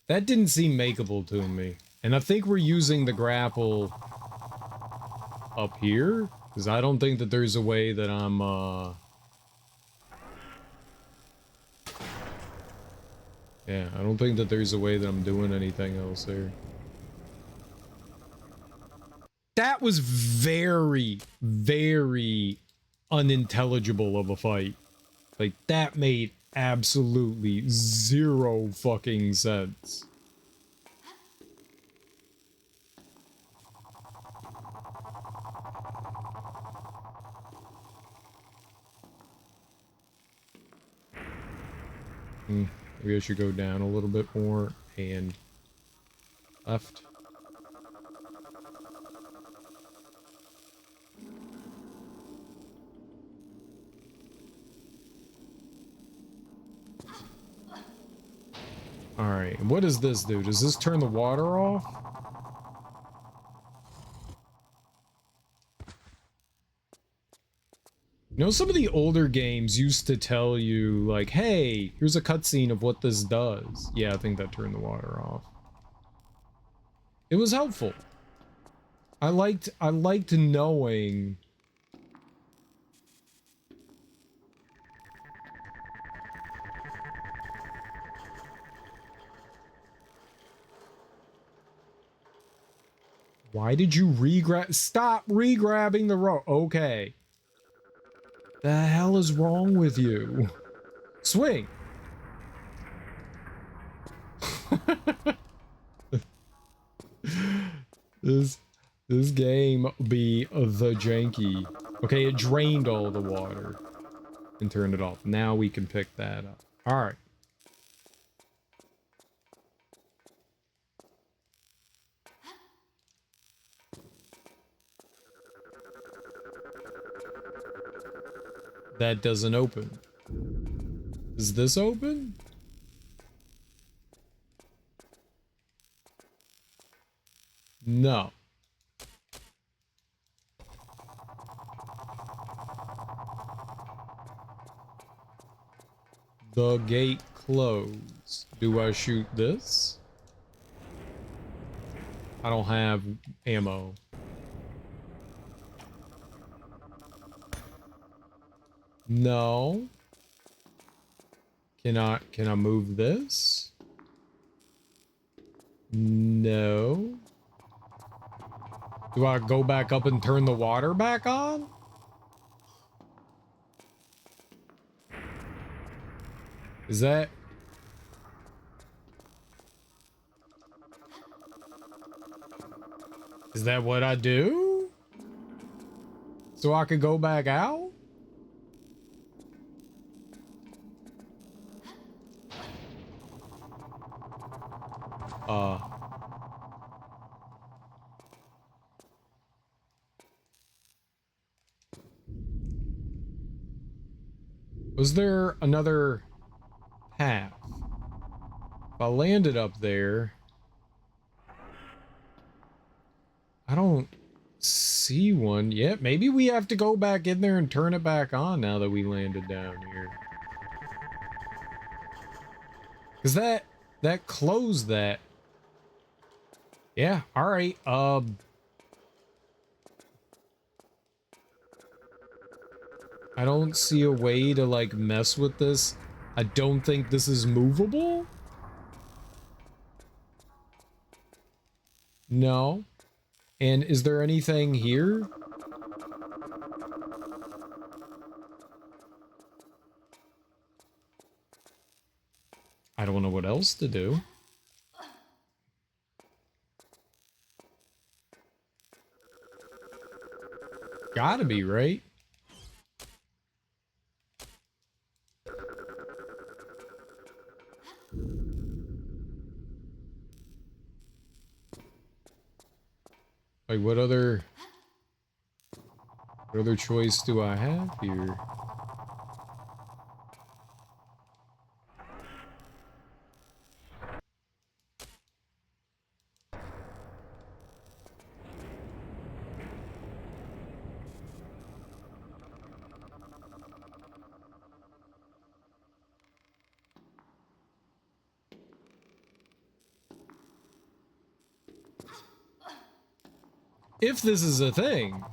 That didn't seem makeable to me. And I think we're using the grapple up here, because I don't think that there's a way that I'm, yeah, I don't think that there's a way that I'm doing anything else there. That was very, very unintelligible of a fight. Like, that made absolutely zero fucking sense. Maybe I should go down a little bit more and... Left. Alright, what does this do? Does this turn the water off? You know, some of the older games used to tell you, like, hey, here's a cutscene of what this does. Yeah, I think that turned the water off. It was helpful. I liked knowing. Why did you re-grab? Stop re-grabbing the rope. Okay. The hell is wrong with you? Swing. This game be the janky. Okay, it drained all the water and turned it off. Now we can pick that up. All right. That doesn't open. Is this open? No. The gate closed. Do I shoot this? I don't have ammo. No. Can I move this? No. Do I go back up and turn the water back on? Is that... Is that what I do? So I could go back out? Was there another path? If I landed up there... I don't see one yet. Maybe we have to go back in there and turn it back on now that we landed down here. Because that closed that. Yeah, alright. I don't see a way to, like, mess with this. I don't think this is movable. No. And is there anything here? I don't know what else to do. Gotta be, right? Like, what other choice do I have here? If this is a thing.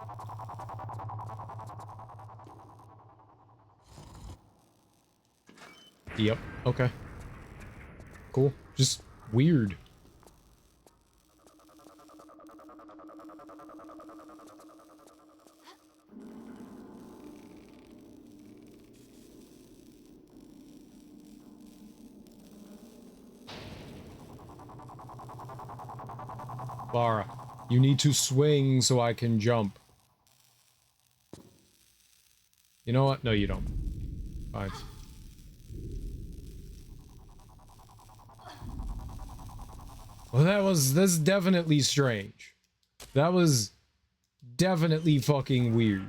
Yep, okay. Cool. Just weird. Lara, you need to swing so I can jump. You know what? No, you don't. Fine. Well, that's definitely strange. That was definitely fucking weird.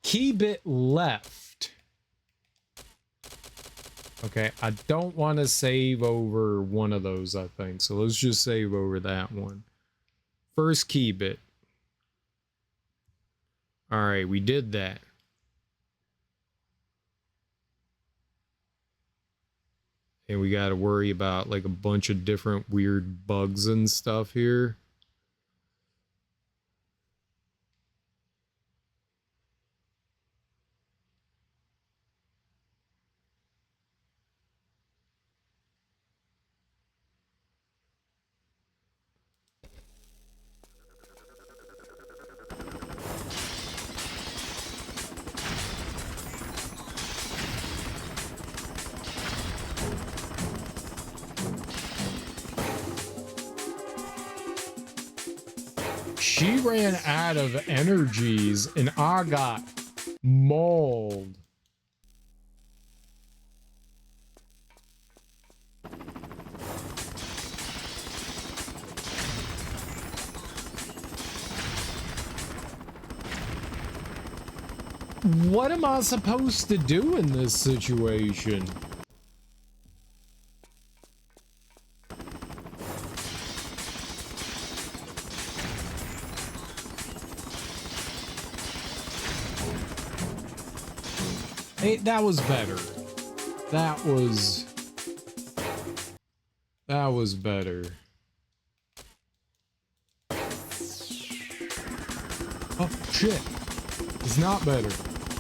Key bit left. Okay, I don't want to save over one of those, I think. So let's just save over that one. First key bit. All right, we did that. And we got to worry about like a bunch of different weird bugs and stuff here. She ran out of energies and I got mauled. What am I supposed to do in this situation? Hey, that was better. That was better. Oh, shit. It's not better.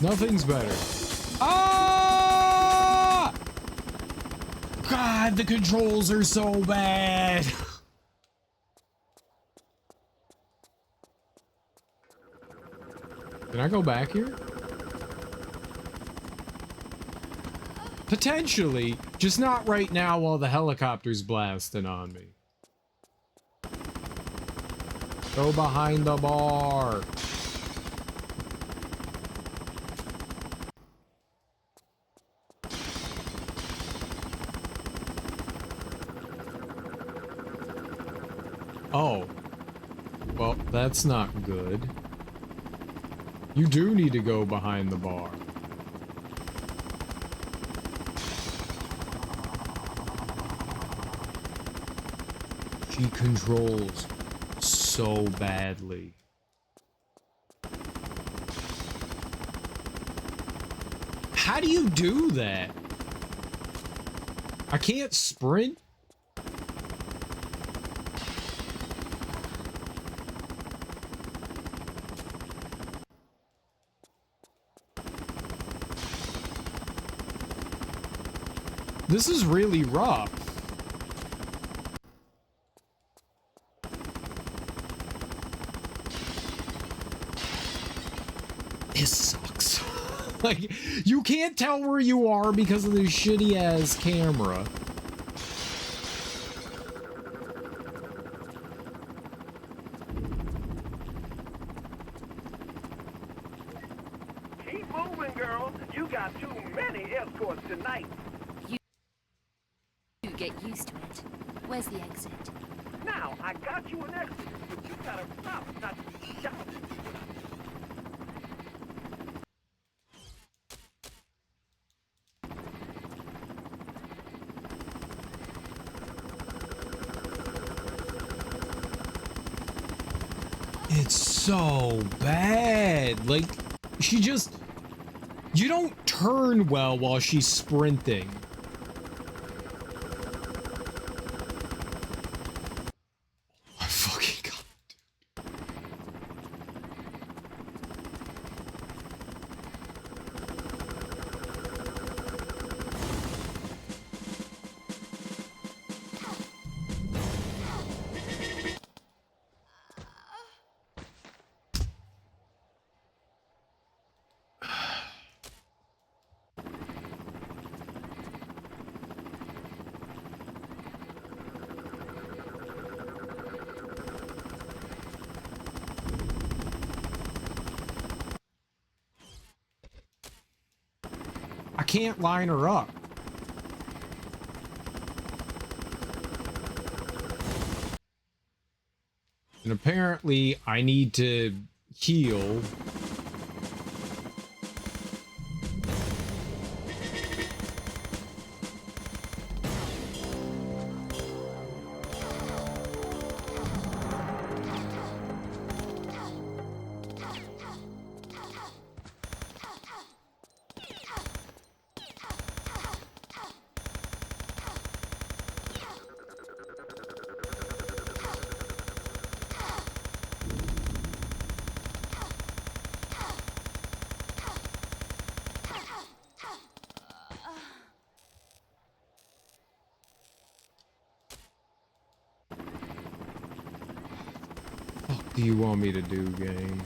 Nothing's better. Ah! God, the controls are so bad. Can I go back here? Potentially, just not right now while the helicopter's blasting on me. Go behind the bar. Oh. Well, that's not good. You do need to go behind the bar. She controls so badly. How do you do that? I can't sprint? This is really rough. This sucks. Like, you can't tell where you are because of this shitty ass camera. Keep moving, girl. You got too many escorts tonight. You get used to it. Where's the exit? Now, I got you an exit, but you gotta stop not shouting. It's so bad. Like, she just... You don't turn well while she's sprinting. Oh my fucking god. can't line her up. And apparently I need to heal. What do you want me to do, game?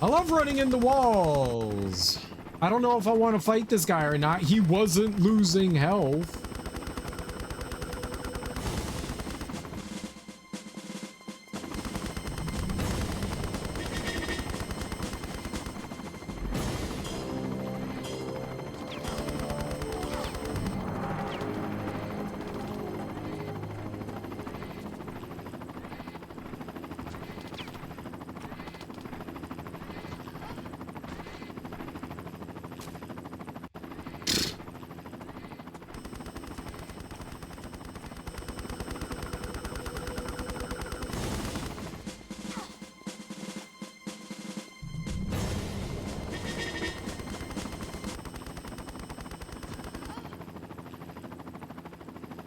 I love running into walls. I don't know if I want to fight this guy or not. He wasn't losing health.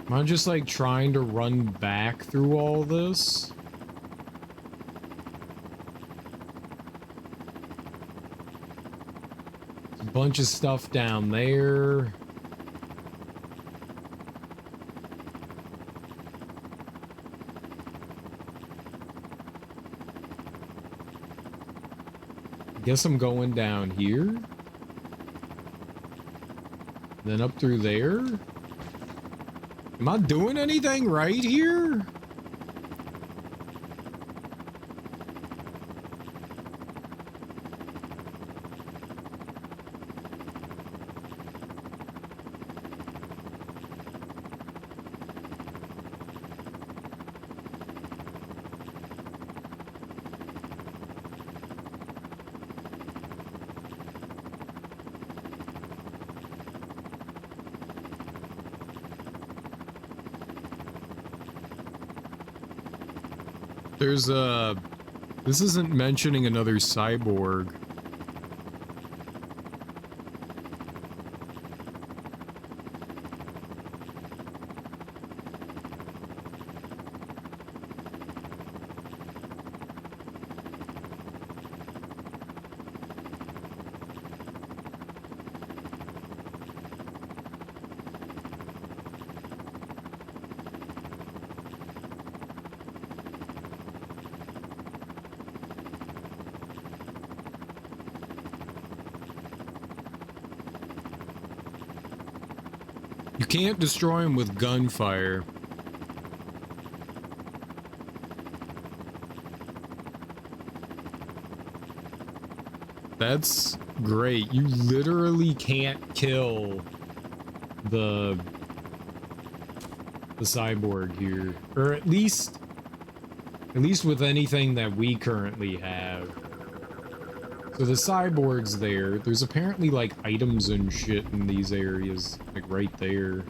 Am I just like trying to run back through all this? A bunch of stuff down there. Guess I'm going down here. Then up through there. Am I doing anything right here? There's this isn't mentioning another cyborg. You can't destroy him with gunfire. That's great. You literally can't kill the cyborg here, or at least with anything that we currently have. So the cyborg's there. There's apparently like items and shit in these areas, like right there.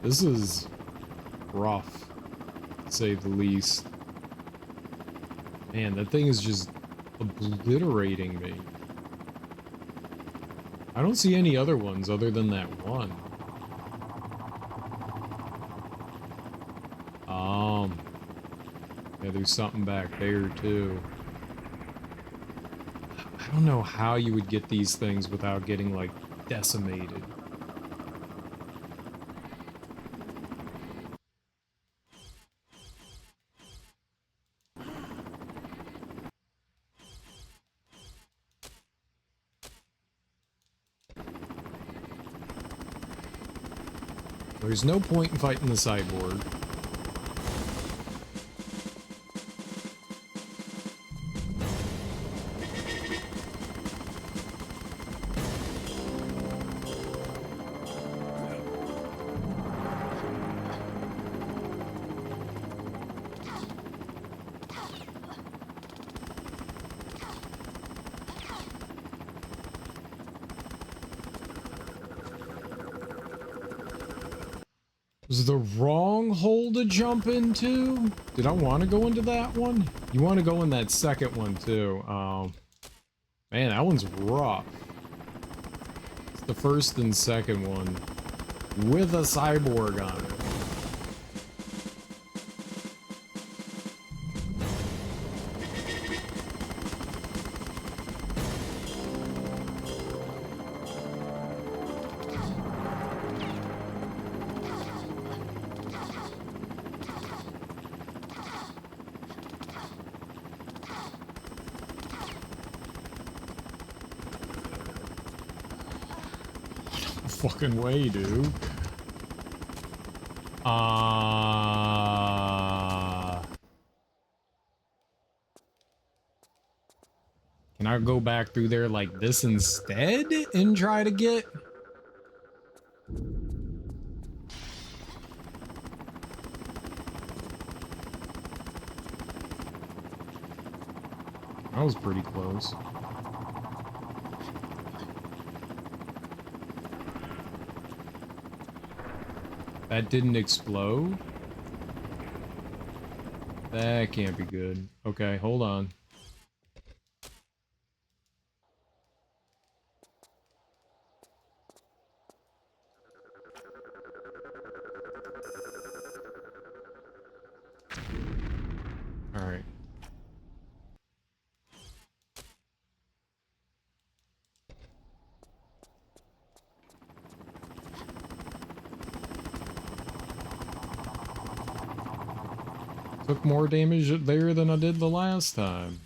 This is rough, to say the least. Man, that thing is just obliterating me. I don't see any other ones other than that one. Yeah, there's something back there too. I don't know how you would get these things without getting like decimated. There's no point in fighting the cyborg. Was the wrong hole to jump into? Did I want to go into that one? You want to go in that second one too. Man, that one's rough. It's the first and second one with a cyborg on it. Fucking way, dude. Can I go back through there like this instead and try to get? That was pretty close. That didn't explode? That can't be good. Okay, hold on. All right. Took more damage there than I did the last time.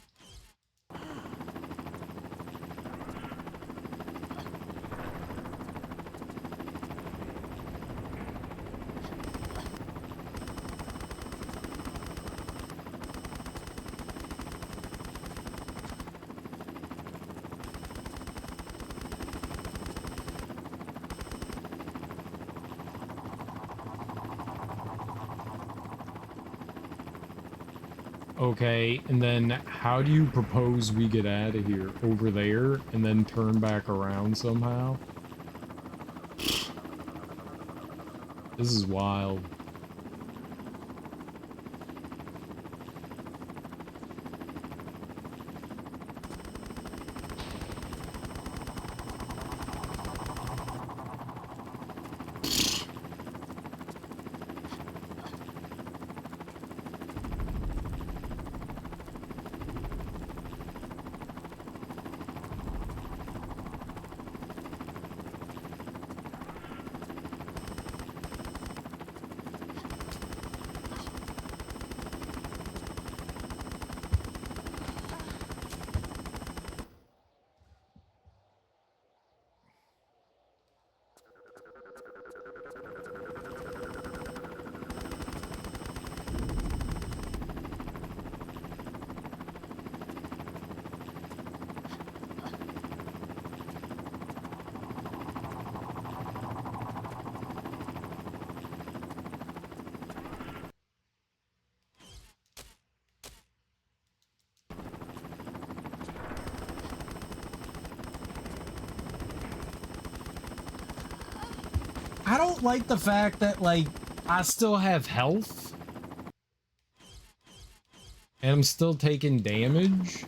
Okay, and then how do you propose we get out of here? Over there, and then turn back around somehow? This is wild. I don't like the fact that, like, I still have health. And I'm still taking damage.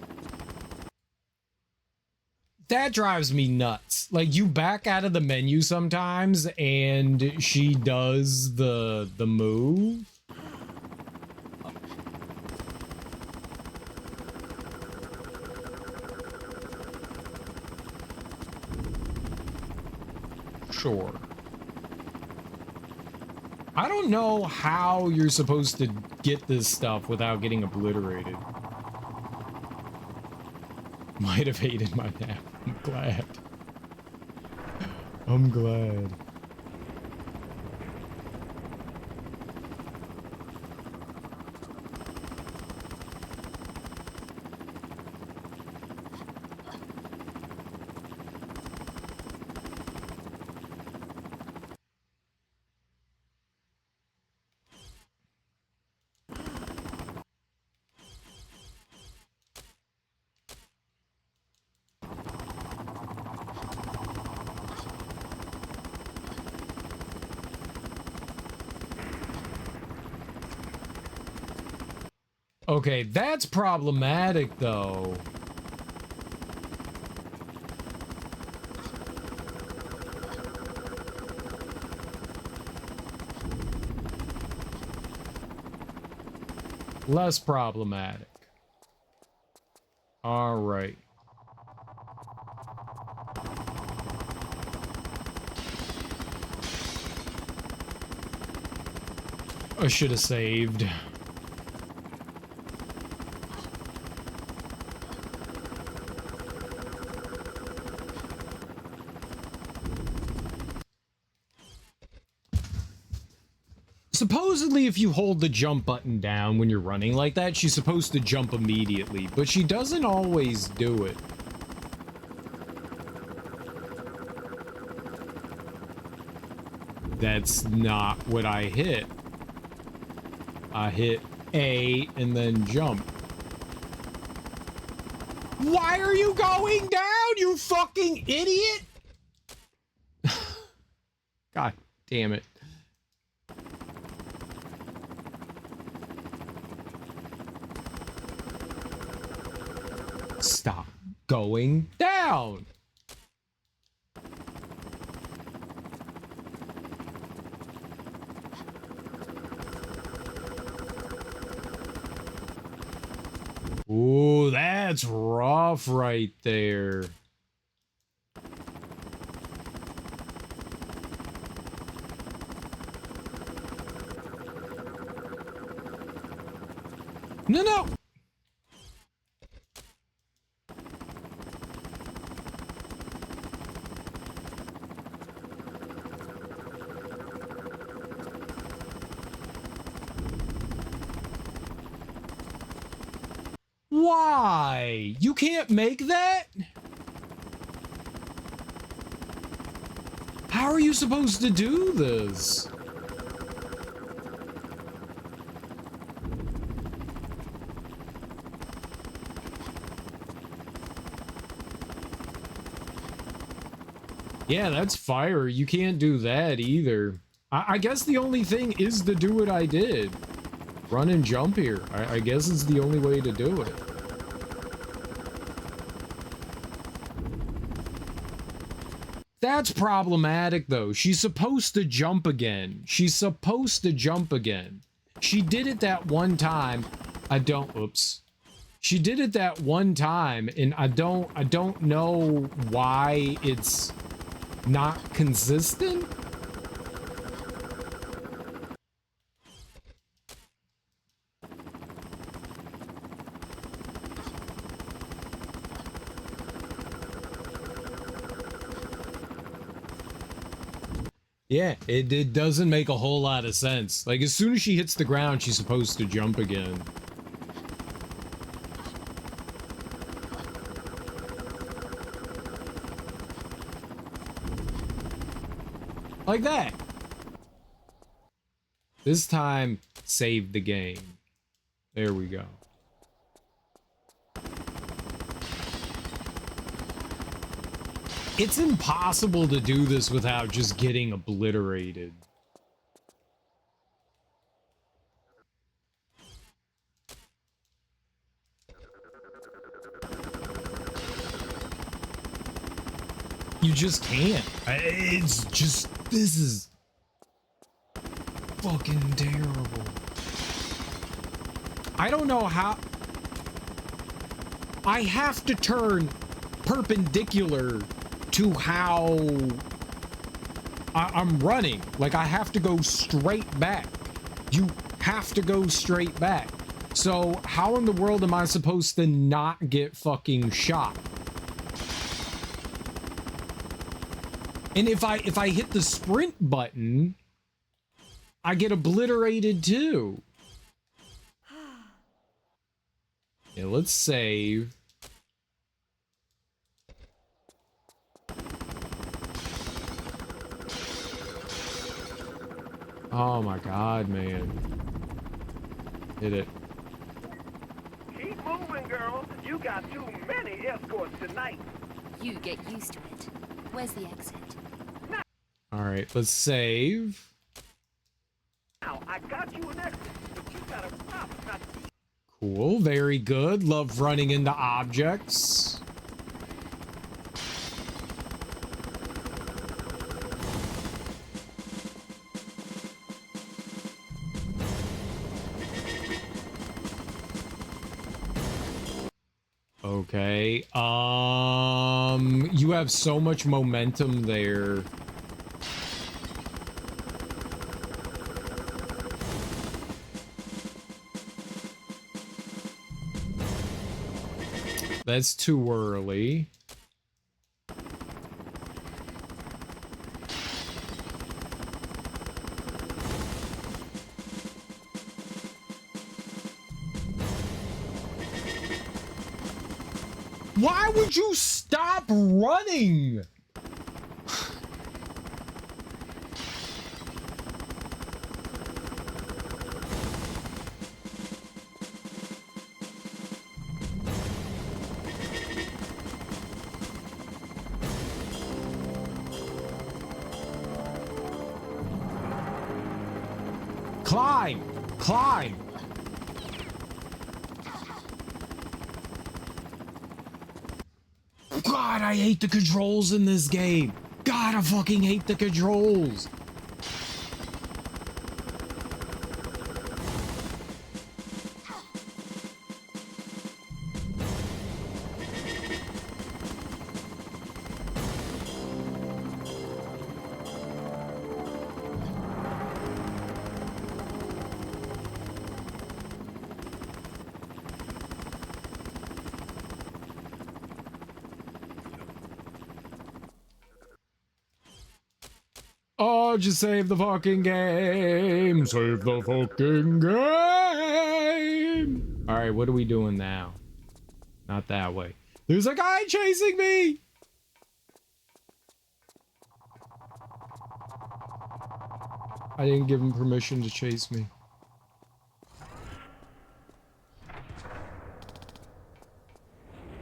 That drives me nuts. Like, you back out of the menu sometimes and she does the move. Sure. I don't know how you're supposed to get this stuff without getting obliterated. Might have hated my nap. I'm glad. I'm glad. Okay, that's problematic, though. Less problematic. All right. I should have saved. Supposedly, if you hold the jump button down when you're running like that, she's supposed to jump immediately, but she doesn't always do it. That's not what I hit. I hit A and then jump. Why are you going down, you fucking idiot? God damn it. Stop going down. Ooh, that's rough right there. No, no. Why? You can't make that? How are you supposed to do this? Yeah, that's fire. You can't do that either. I guess the only thing is to do what I did. Run and jump here. I guess it's the only way to do it. That's problematic, though. She's supposed to jump again. She's supposed to jump again. She did it that one time. Oops. She did it that one time, and I don't know why it's not consistent. Yeah, it doesn't make a whole lot of sense. Like, as soon as she hits the ground, she's supposed to jump again. Like that. This time, save the game. There we go. It's impossible to do this without just getting obliterated. You just can't. It's just, this is fucking terrible. I don't know how. I have to turn perpendicular to how I'm running. Like, I have to go straight back. You have to go straight back. So how in the world am I supposed to not get fucking shot? And if I hit the sprint button, I get obliterated too. Yeah, let's save. Oh my god, man. Hit it. Keep moving, girl. You got too many escorts tonight. You get used to it. Where's the exit? Alright, let's save. Now, I got you an exit, but you gotta promise not to. Cool, very good. Love running into objects. Okay, you have so much momentum there. That's too early. Why would you stop running? Climb! Climb! God, I hate the controls in this game. God, I fucking hate the controls. Oh, just save the fucking game. Save the fucking game. All right, what are we doing now? Not that way. There's a guy chasing me. I didn't give him permission to chase me.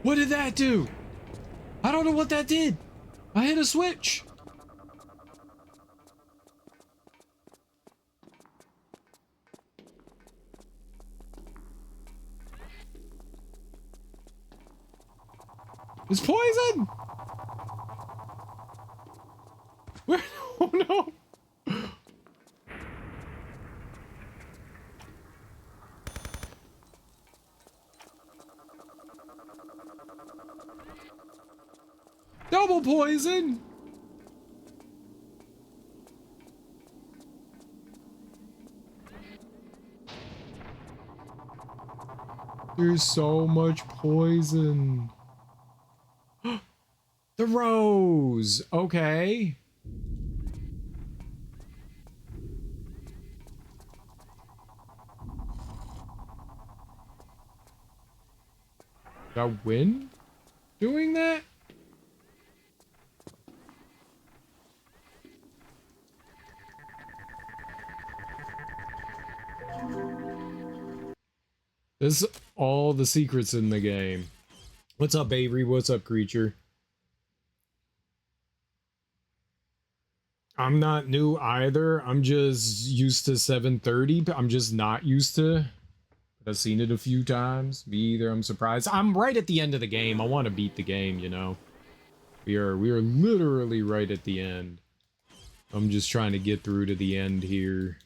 What did that do? I don't know what that did. I hit a switch. It's poison! Where? Oh no! Double poison! There's so much poison. The rose. Okay. Did I win doing that? This is all the secrets in the game. What's up, Avery? What's up, creature? I'm not new either. I'm just used to 730. I'm just not used to. I've seen it a few times. Me either. I'm surprised. I'm right at the end of the game. I want to beat the game, you know. We are literally right at the end. I'm just trying to get through to the end here.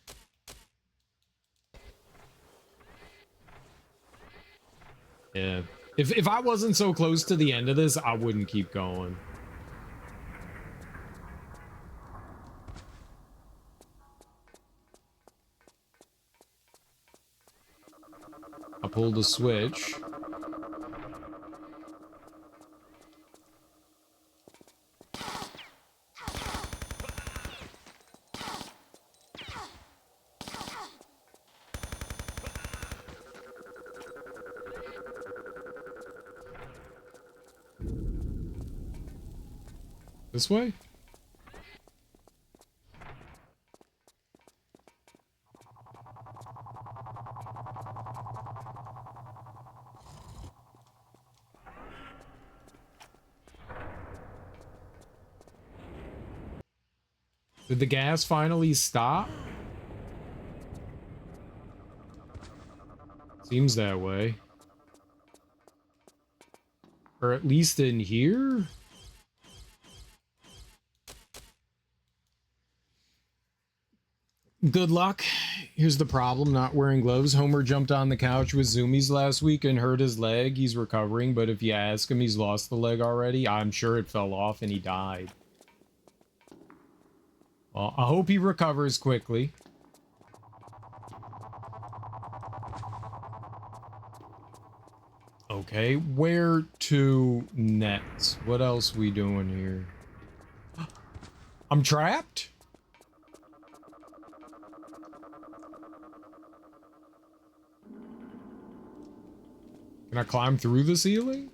Yeah. If I wasn't so close to the end of this, I wouldn't keep going. I pulled a switch. This way? Did the gas finally stop? Seems that way. Or at least in here? Good luck. Here's the problem, not wearing gloves. Homer jumped on the couch with Zoomies last week and hurt his leg. He's recovering, but if you ask him, he's lost the leg already. I'm sure it fell off and he died. Well, I hope he recovers quickly. Okay, where to next? What else we doing here? I'm trapped? Can I climb through the ceiling?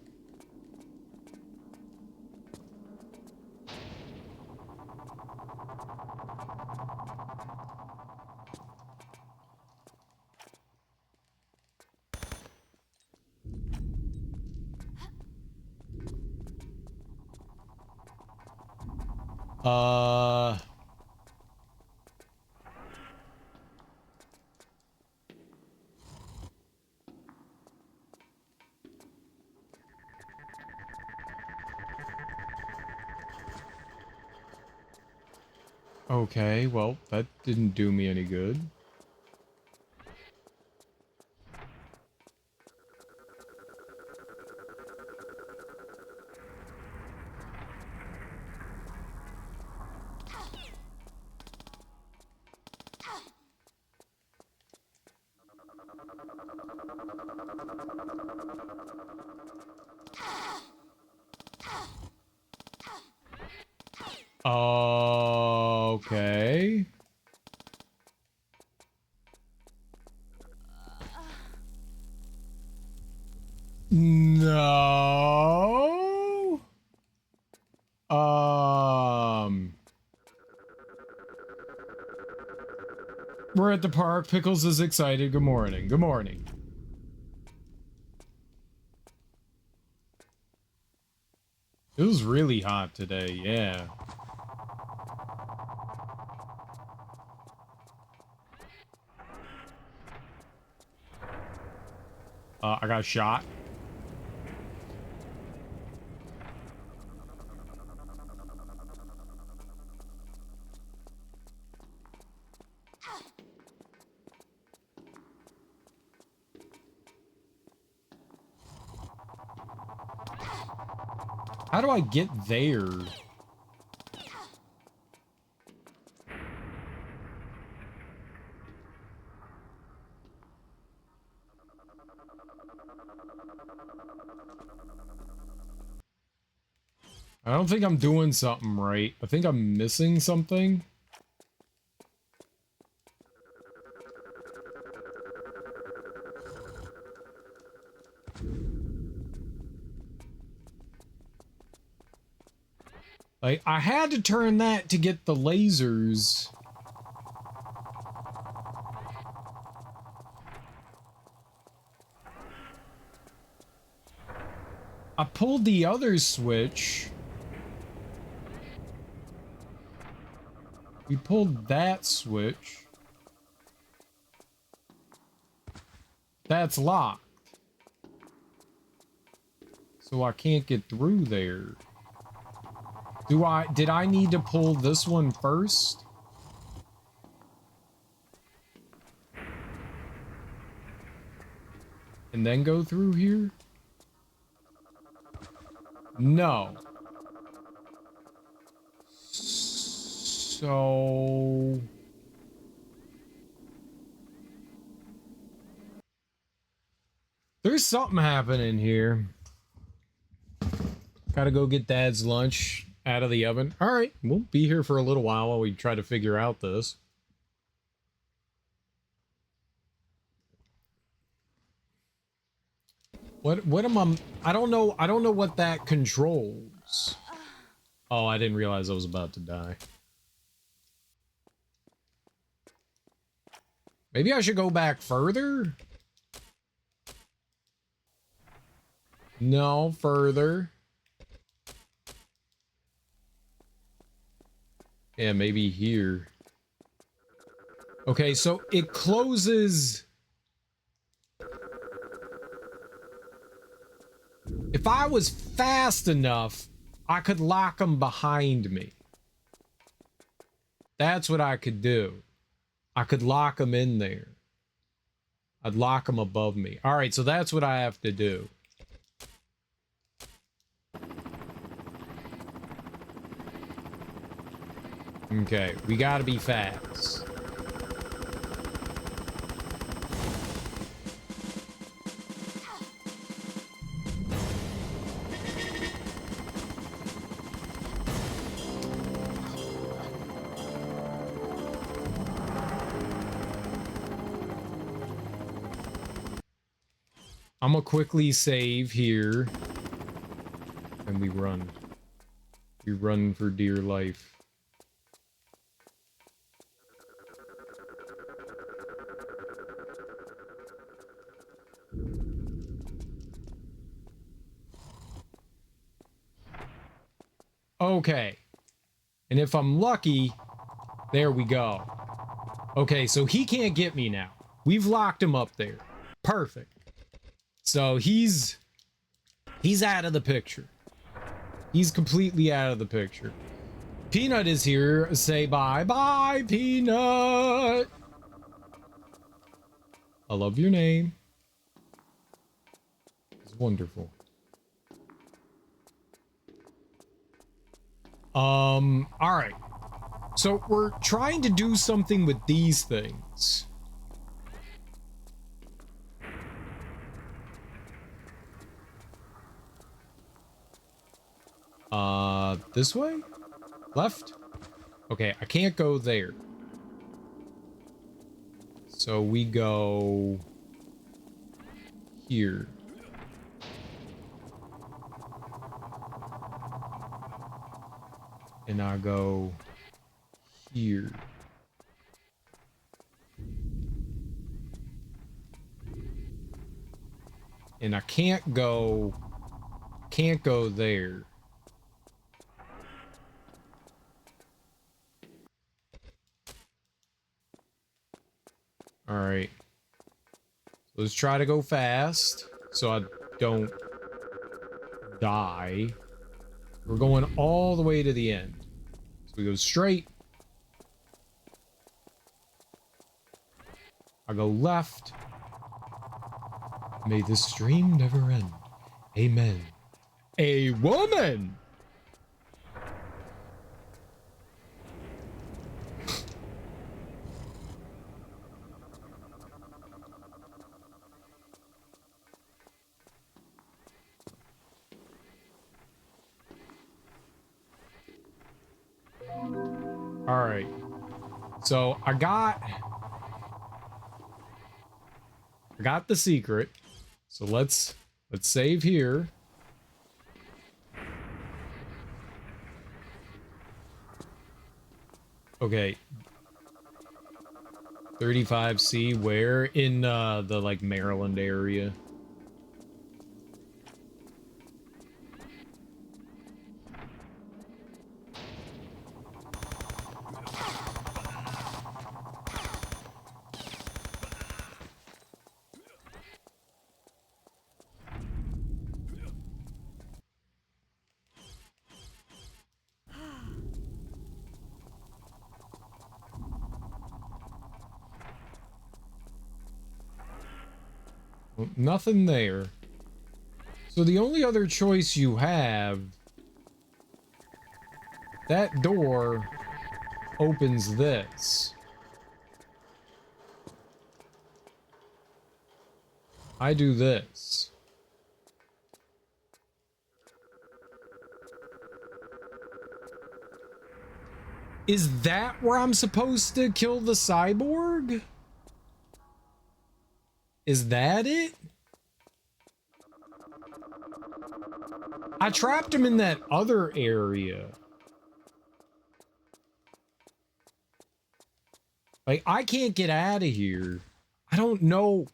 Okay, well, that didn't do me any good. Okay. No. We're at the park. Pickles is excited. Good morning. Good morning. It was really hot today, yeah. I got shot. How do I get there? I don't think I'm doing something right. I think I'm missing something. Like, I had to turn that to get the lasers. I pulled the other switch. We pulled that switch. That's locked. So I can't get through there. Did I need to pull this one first? And then go through here? No. So... there's something happening here. Gotta go get Dad's lunch out of the oven. All right, we'll be here for a little while we try to figure out this. What am I don't know what that controls. Oh, I didn't realize I was about to die. Maybe I should go back further? No, further. Yeah, maybe here. Okay, so it closes... If I was fast enough, I could lock them behind me. That's what I could do. I could lock them in there. I'd lock them above me. All right, so that's what I have to do. Okay, we gotta be fast. I'm gonna quickly save here. And we run. We run for dear life. Okay. And if I'm lucky, there we go. Okay, so he can't get me now. We've locked him up there. Perfect. So he's out of the picture. He's completely out of the picture. Peanut is here. Say bye. Bye, Peanut. I love your name. It's wonderful. All right. So we're trying to do something with these things. This way? Left? Okay, I can't go there. So we go here. And I go here. And I can't go there. All right. Let's try to go fast so I don't die. We're going all the way to the end. So we go straight. I go left. May this stream never end. Amen. A woman! All right. So I got the secret. So let's save here. Okay. 35C, where? In the like Maryland area. Well, nothing there. So the only other choice you have, that door opens this. I do this. Is that where I'm supposed to kill the cyborg? Is that it? I trapped him in that other area. Like, I can't get out of here. I don't know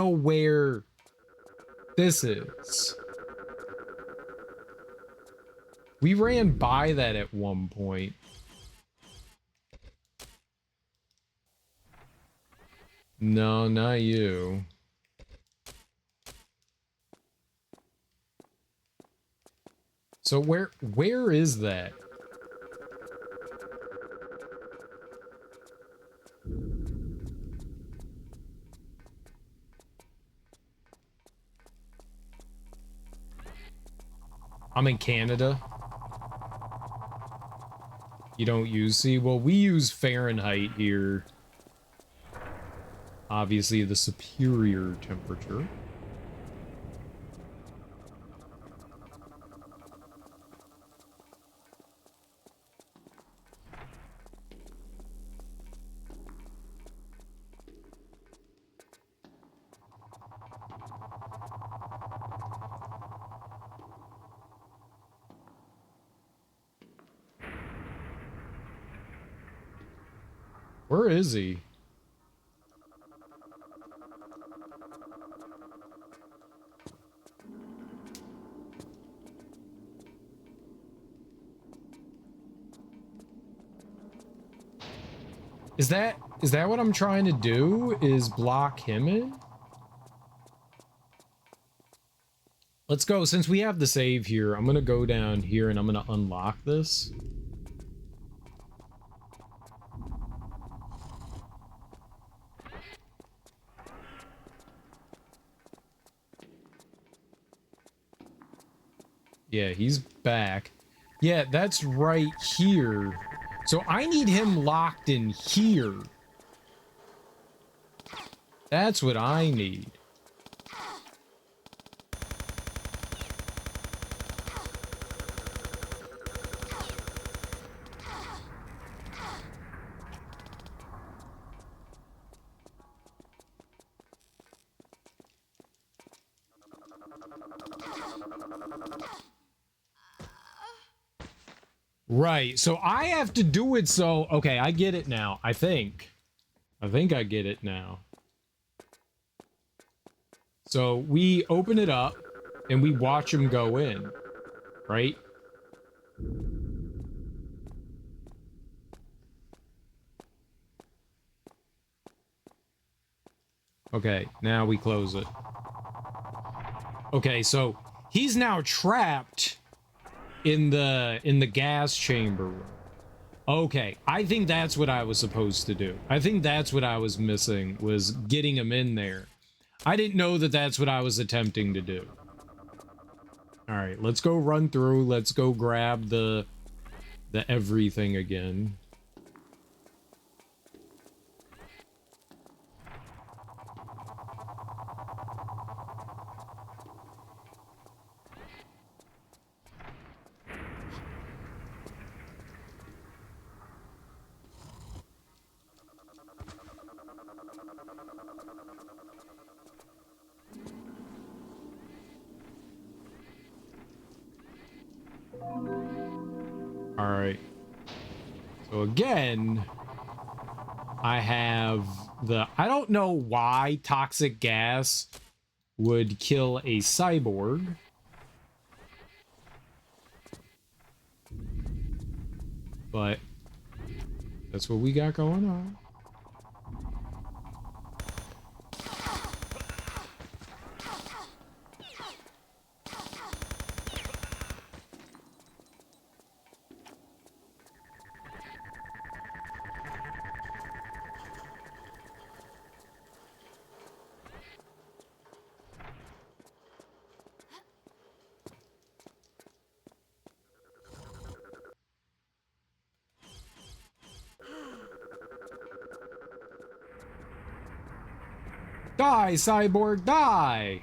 where this is. We ran by that at one point. No, not you. So where is that? I'm in Canada. You don't use C? Well, we use Fahrenheit here. Obviously, the superior temperature. Where is he? Is that what I'm trying to do? Is block him in? Let's go. Since we have the save here, I'm gonna go down here and I'm gonna unlock this. Yeah, he's back. Yeah, that's right here. So I need him locked in here. That's what I need. Right, so I have to do it so... Okay, I get it now, I think. I get it now. So we open it up, and we watch him go in, right? Okay, now we close it. Okay, so he's now trapped in the gas chamber. Okay, I think that's what I was supposed to do. I think that's what I was missing, was getting him in there. I didn't know that that's what I was attempting to do. All right, let's go run through. Let's go grab the everything again. All right. So again, I have the... I don't know why toxic gas would kill a cyborg. But that's what we got going on. Die, cyborg, die!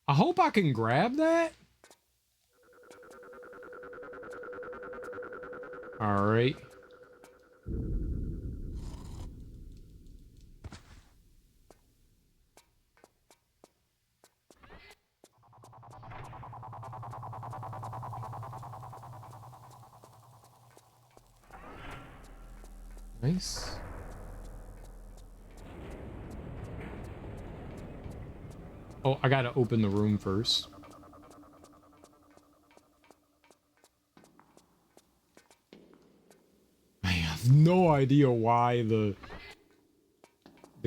I hope I can grab that. All right. Nice. Oh, I gotta open the room first. no idea why the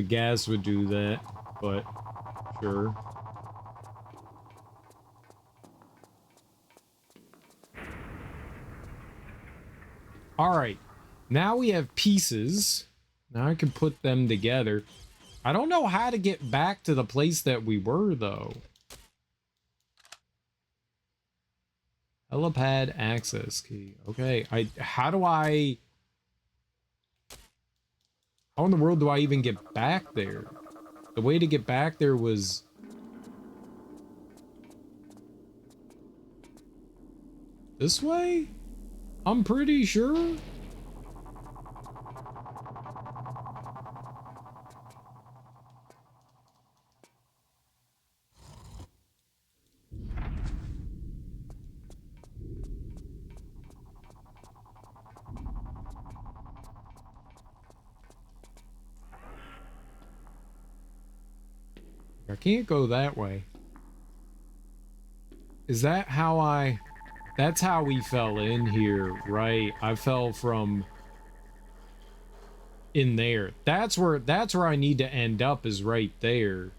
gas would do that, but sure. All right, now we have pieces. Now I can put them together. I don't know how to get back to the place that we were, though. Helipad access key. Okay, how in the world do I even get back there? The way to get back there was... this way? I'm pretty sure. I can't go that way. Is that how that's how we fell in here, right? I fell from in there. That's where I need to end up, is right there.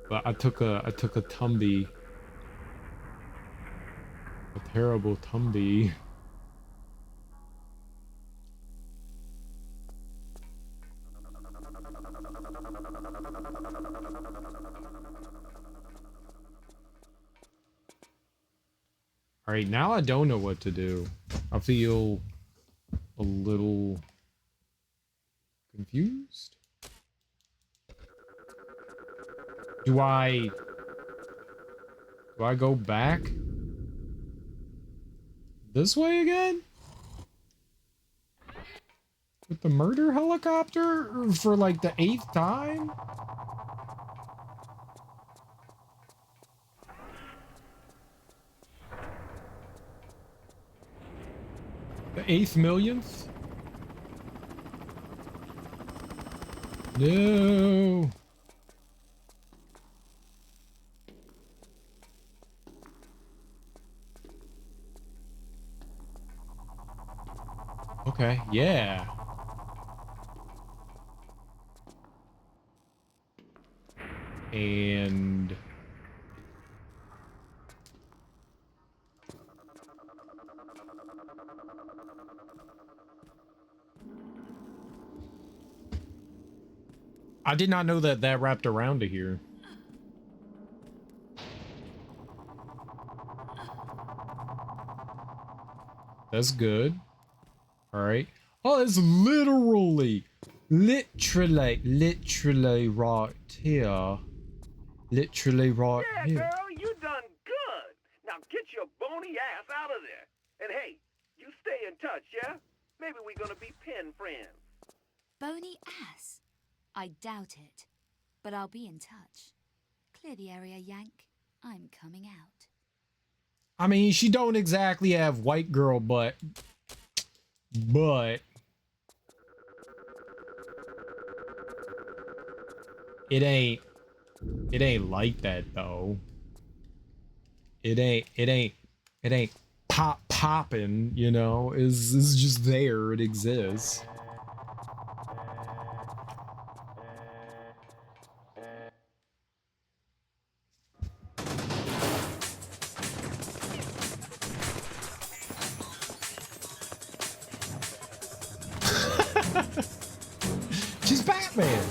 But I took a tumby. A terrible tumby. All right, now I don't know what to do. I feel a little confused. Do I go back this way again? With the murder helicopter for like the 8th time? The 8th millionth? No. Okay, yeah. And I did not know that that wrapped around to here. That's good. All right. Oh, it's literally right here. Literally right Yeah, here. girl, you done good. Now get your bony ass out of there. And hey, you stay in touch, yeah? Maybe we're gonna be pen friends. Bony ass? I doubt it. But I'll be in touch. Clear the area, Yank. I'm coming out. I mean, she don't exactly have white girl butt, but it ain't like that though. It ain't popping, you know. It's just there. It exists. She's Batman.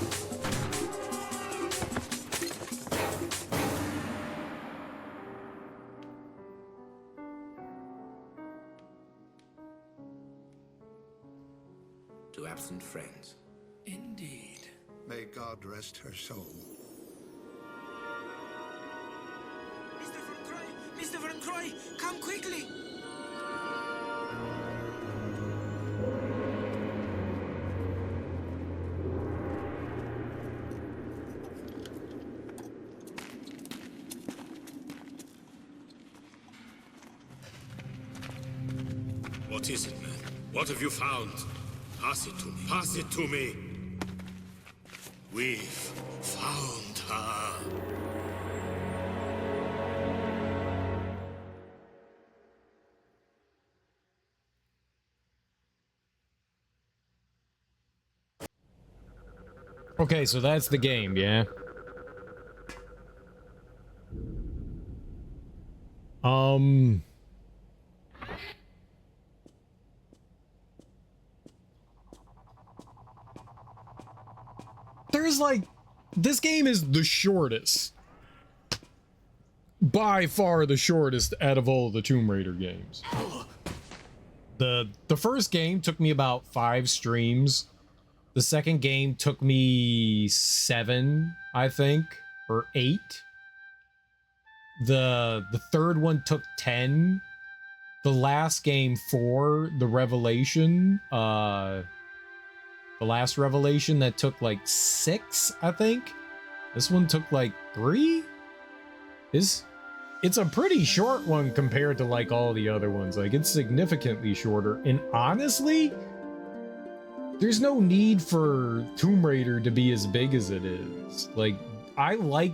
To absent friends. Indeed. May God rest her soul. Mr. Van Croy, come quickly! What is it, man? What have you found? Pass it to me. Pass it to me. We've found her. Okay, so that's the game, yeah? There's like, this game is the shortest. By far the shortest out of all the Tomb Raider games. The first game took me about 5 streams. The second game took me 7, I think, or 8. The third one took 10. The last game, 4, the Revelation, the last Revelation, that took like 6, I think. This one took like 3. It's a pretty short one compared to like all the other ones. Like, it's significantly shorter. And honestly, there's no need for Tomb Raider to be as big as it is. Like, I like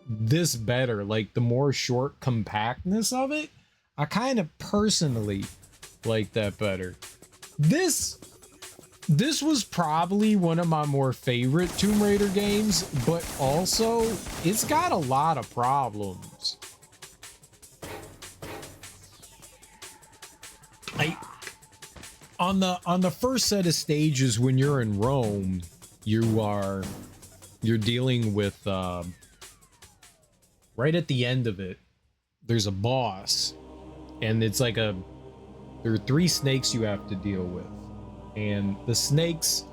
this better. Like, the more short compactness of it, I kind of personally like that better. This was probably one of my more favorite Tomb Raider games, but also it's got a lot of problems. On the first set of stages, when you're in Rome, you're dealing with right at the end of it, there's a boss, and it's like there are 3 snakes you have to deal with. And the snakes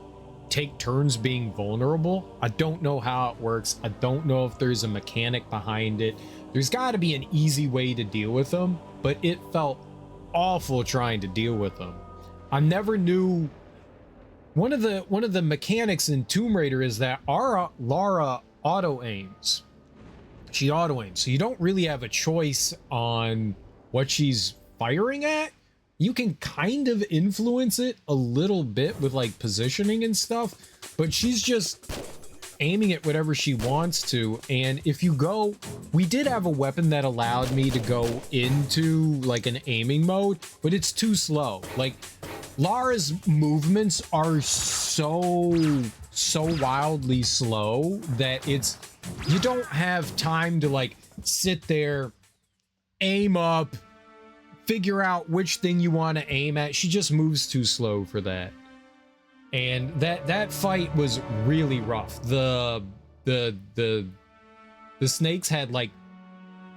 take turns being vulnerable. I don't know how it works. I don't know if there's a mechanic behind it. There's got to be an easy way to deal with them, but it felt awful trying to deal with them. I never knew. One of the mechanics in Tomb Raider is that Lara auto aims. She auto aims, so you don't really have a choice on what she's firing at. You can kind of influence it a little bit with like positioning and stuff, but she's just aiming at whatever she wants to. And if you go, we did have a weapon that allowed me to go into like an aiming mode, but it's too slow. Like, Lara's movements are so wildly slow that you don't have time to like sit there, aim up, figure out which thing you want to aim at. She just moves too slow for that. And that fight was really rough. The snakes had like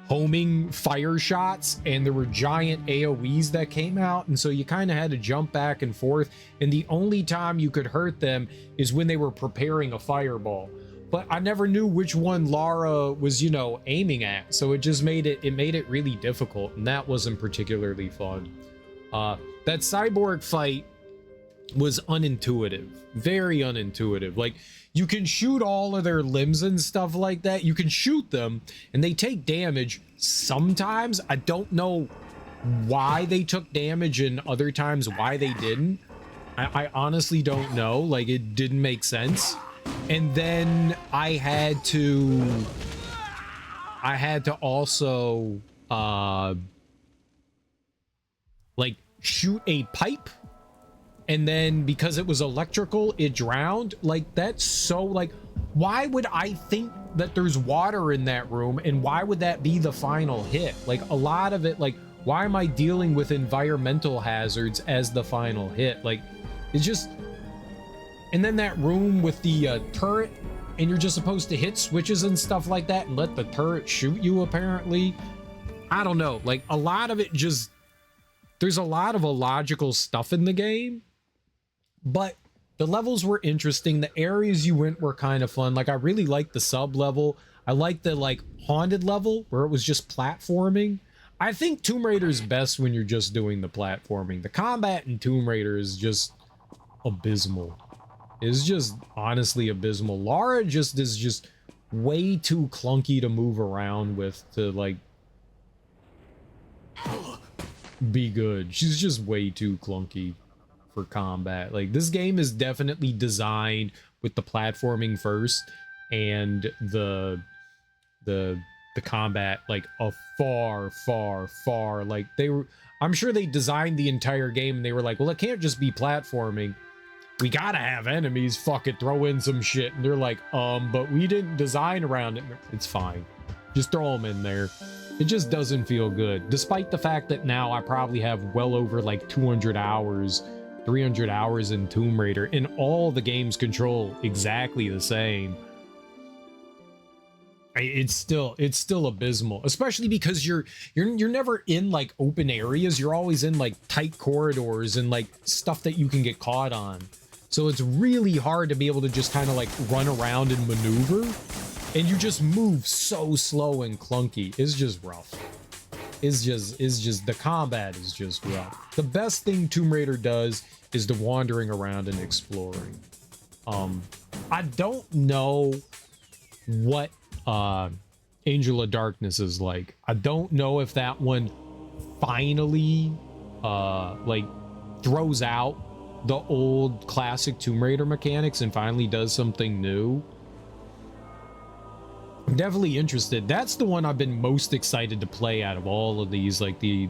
homing fire shots, and there were giant AoEs that came out, and so you kind of had to jump back and forth, and the only time you could hurt them is when they were preparing a fireball. But I never knew which one Lara was, aiming at, so it just made it really difficult, and that wasn't particularly fun. That cyborg fight was unintuitive, very unintuitive. Like, you can shoot all of their limbs and stuff like that. You can shoot them, and they take damage sometimes. I don't know why they took damage and other times why they didn't. I honestly don't know. Like, it didn't make sense. And then I had to also like shoot a pipe, and then because it was electrical, it drowned. Like, that's so, like, why would I think that there's water in that room, and why would that be the final hit? Like, a lot of it, like, why am I dealing with environmental hazards as the final hit? Like, it's just. And then that room with the turret, and you're just supposed to hit switches and stuff like that and let the turret shoot you, apparently. I don't know. Like, a lot of it just. There's a lot of illogical stuff in the game, but the levels were interesting. The areas you went were kind of fun. Like, I really liked the sub level. I liked the, like, haunted level where it was just platforming. I think Tomb Raider's best when you're just doing the platforming. The combat in Tomb Raider is just abysmal. It's just honestly abysmal. Lara is just way too clunky to move around with to, like, be good. She's just way too clunky for combat. Like, this game is definitely designed with the platforming first and the combat like a far like I'm sure they designed the entire game and they were like, well, it can't just be platforming. we gotta have enemies, fuck it, throw in some shit. And they're like, but we didn't design around it. It's fine. Just throw them in there. It just doesn't feel good. Despite the fact that now I probably have well over like 200 hours, 300 hours in Tomb Raider, and all the games control exactly the same. It's still abysmal, especially because you're never in like open areas. You're always in like tight corridors and like stuff that you can get caught on. So it's really hard to be able to just kind of like run around and maneuver, and you just move so slow and clunky. It's just rough. It's just the combat is just rough. The best thing Tomb Raider does is the wandering around and exploring. I don't know what Angel of Darkness is like. I don't know if that one finally like throws out the old classic Tomb Raider mechanics and finally does something new. I'm definitely interested. That's the one I've been most excited to play out of all of these, like the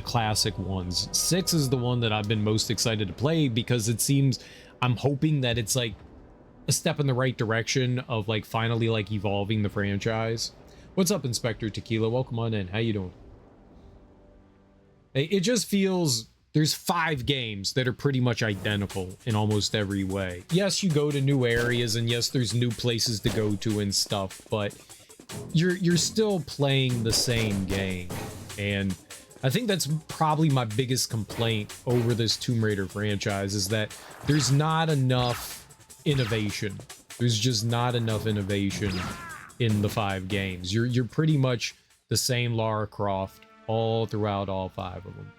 classic ones. 6 is the one that I've been most excited to play because it seems, I'm hoping that it's like a step in the right direction of like finally like evolving the franchise. What's up, Inspector Tequila? Welcome on in. How you doing? It just feels there's 5 games that are pretty much identical in almost every way. Yes, you go to new areas, and yes, there's new places to go to and stuff, but you're still playing the same game. And I think that's probably my biggest complaint over this Tomb Raider franchise, is that there's not enough innovation. There's just not enough innovation in the 5 games. You're pretty much the same Lara Croft all throughout all 5 of them.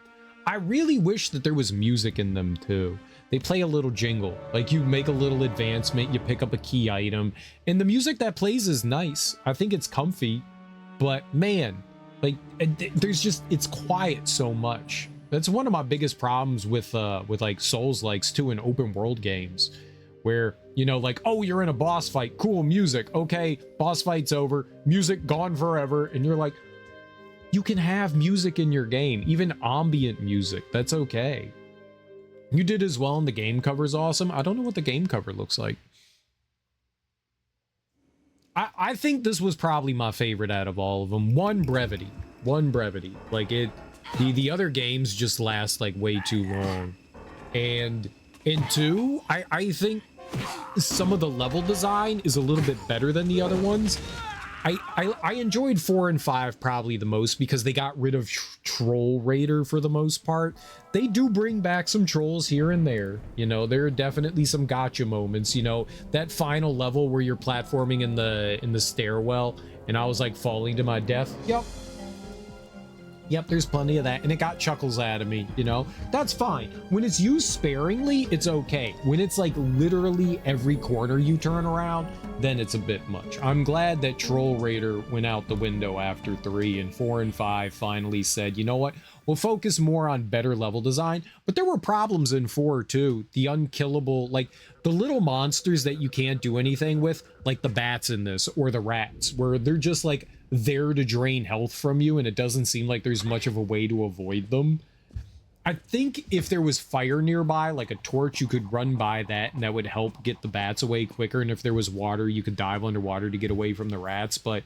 I really wish that there was music in them too. They play a little jingle, like you make a little advancement, you pick up a key item, and the music that plays is nice. I think it's comfy, but man, like there's just, it's quiet so much. That's one of my biggest problems with like Souls-likes too in open world games, where, you know, like, oh, you're in a boss fight, cool music, okay, boss fight's over, music gone forever, and you're like, you can have music in your game, even ambient music, that's okay. You did as well, and the game cover's awesome. I don't know what the game cover looks like. I think this was probably my favorite out of all of them. One brevity. Like the other games just last like way too long. And in 2, I think some of the level design is a little bit better than the other ones. I enjoyed 4 and 5 probably the most because they got rid of Troll Raider for the most part. They do bring back some trolls here and there. You know, there are definitely some gotcha moments. You know, that final level where you're platforming in the stairwell and I was like falling to my death. Yep, there's plenty of that, and it got chuckles out of me, you know? That's fine. When it's used sparingly, it's okay. When it's like literally every corner you turn around, then it's a bit much. I'm glad that Troll Raider went out the window after 3, and 4 and 5 finally said, you know what? We'll focus more on better level design. But there were problems in 4 too. The unkillable, like the little monsters that you can't do anything with, like the bats in this, or the rats, where they're just like there to drain health from you, and it doesn't seem like there's much of a way to avoid them. I think if there was fire nearby, like a torch, you could run by that and that would help get the bats away quicker. And if there was water, you could dive underwater to get away from the rats. But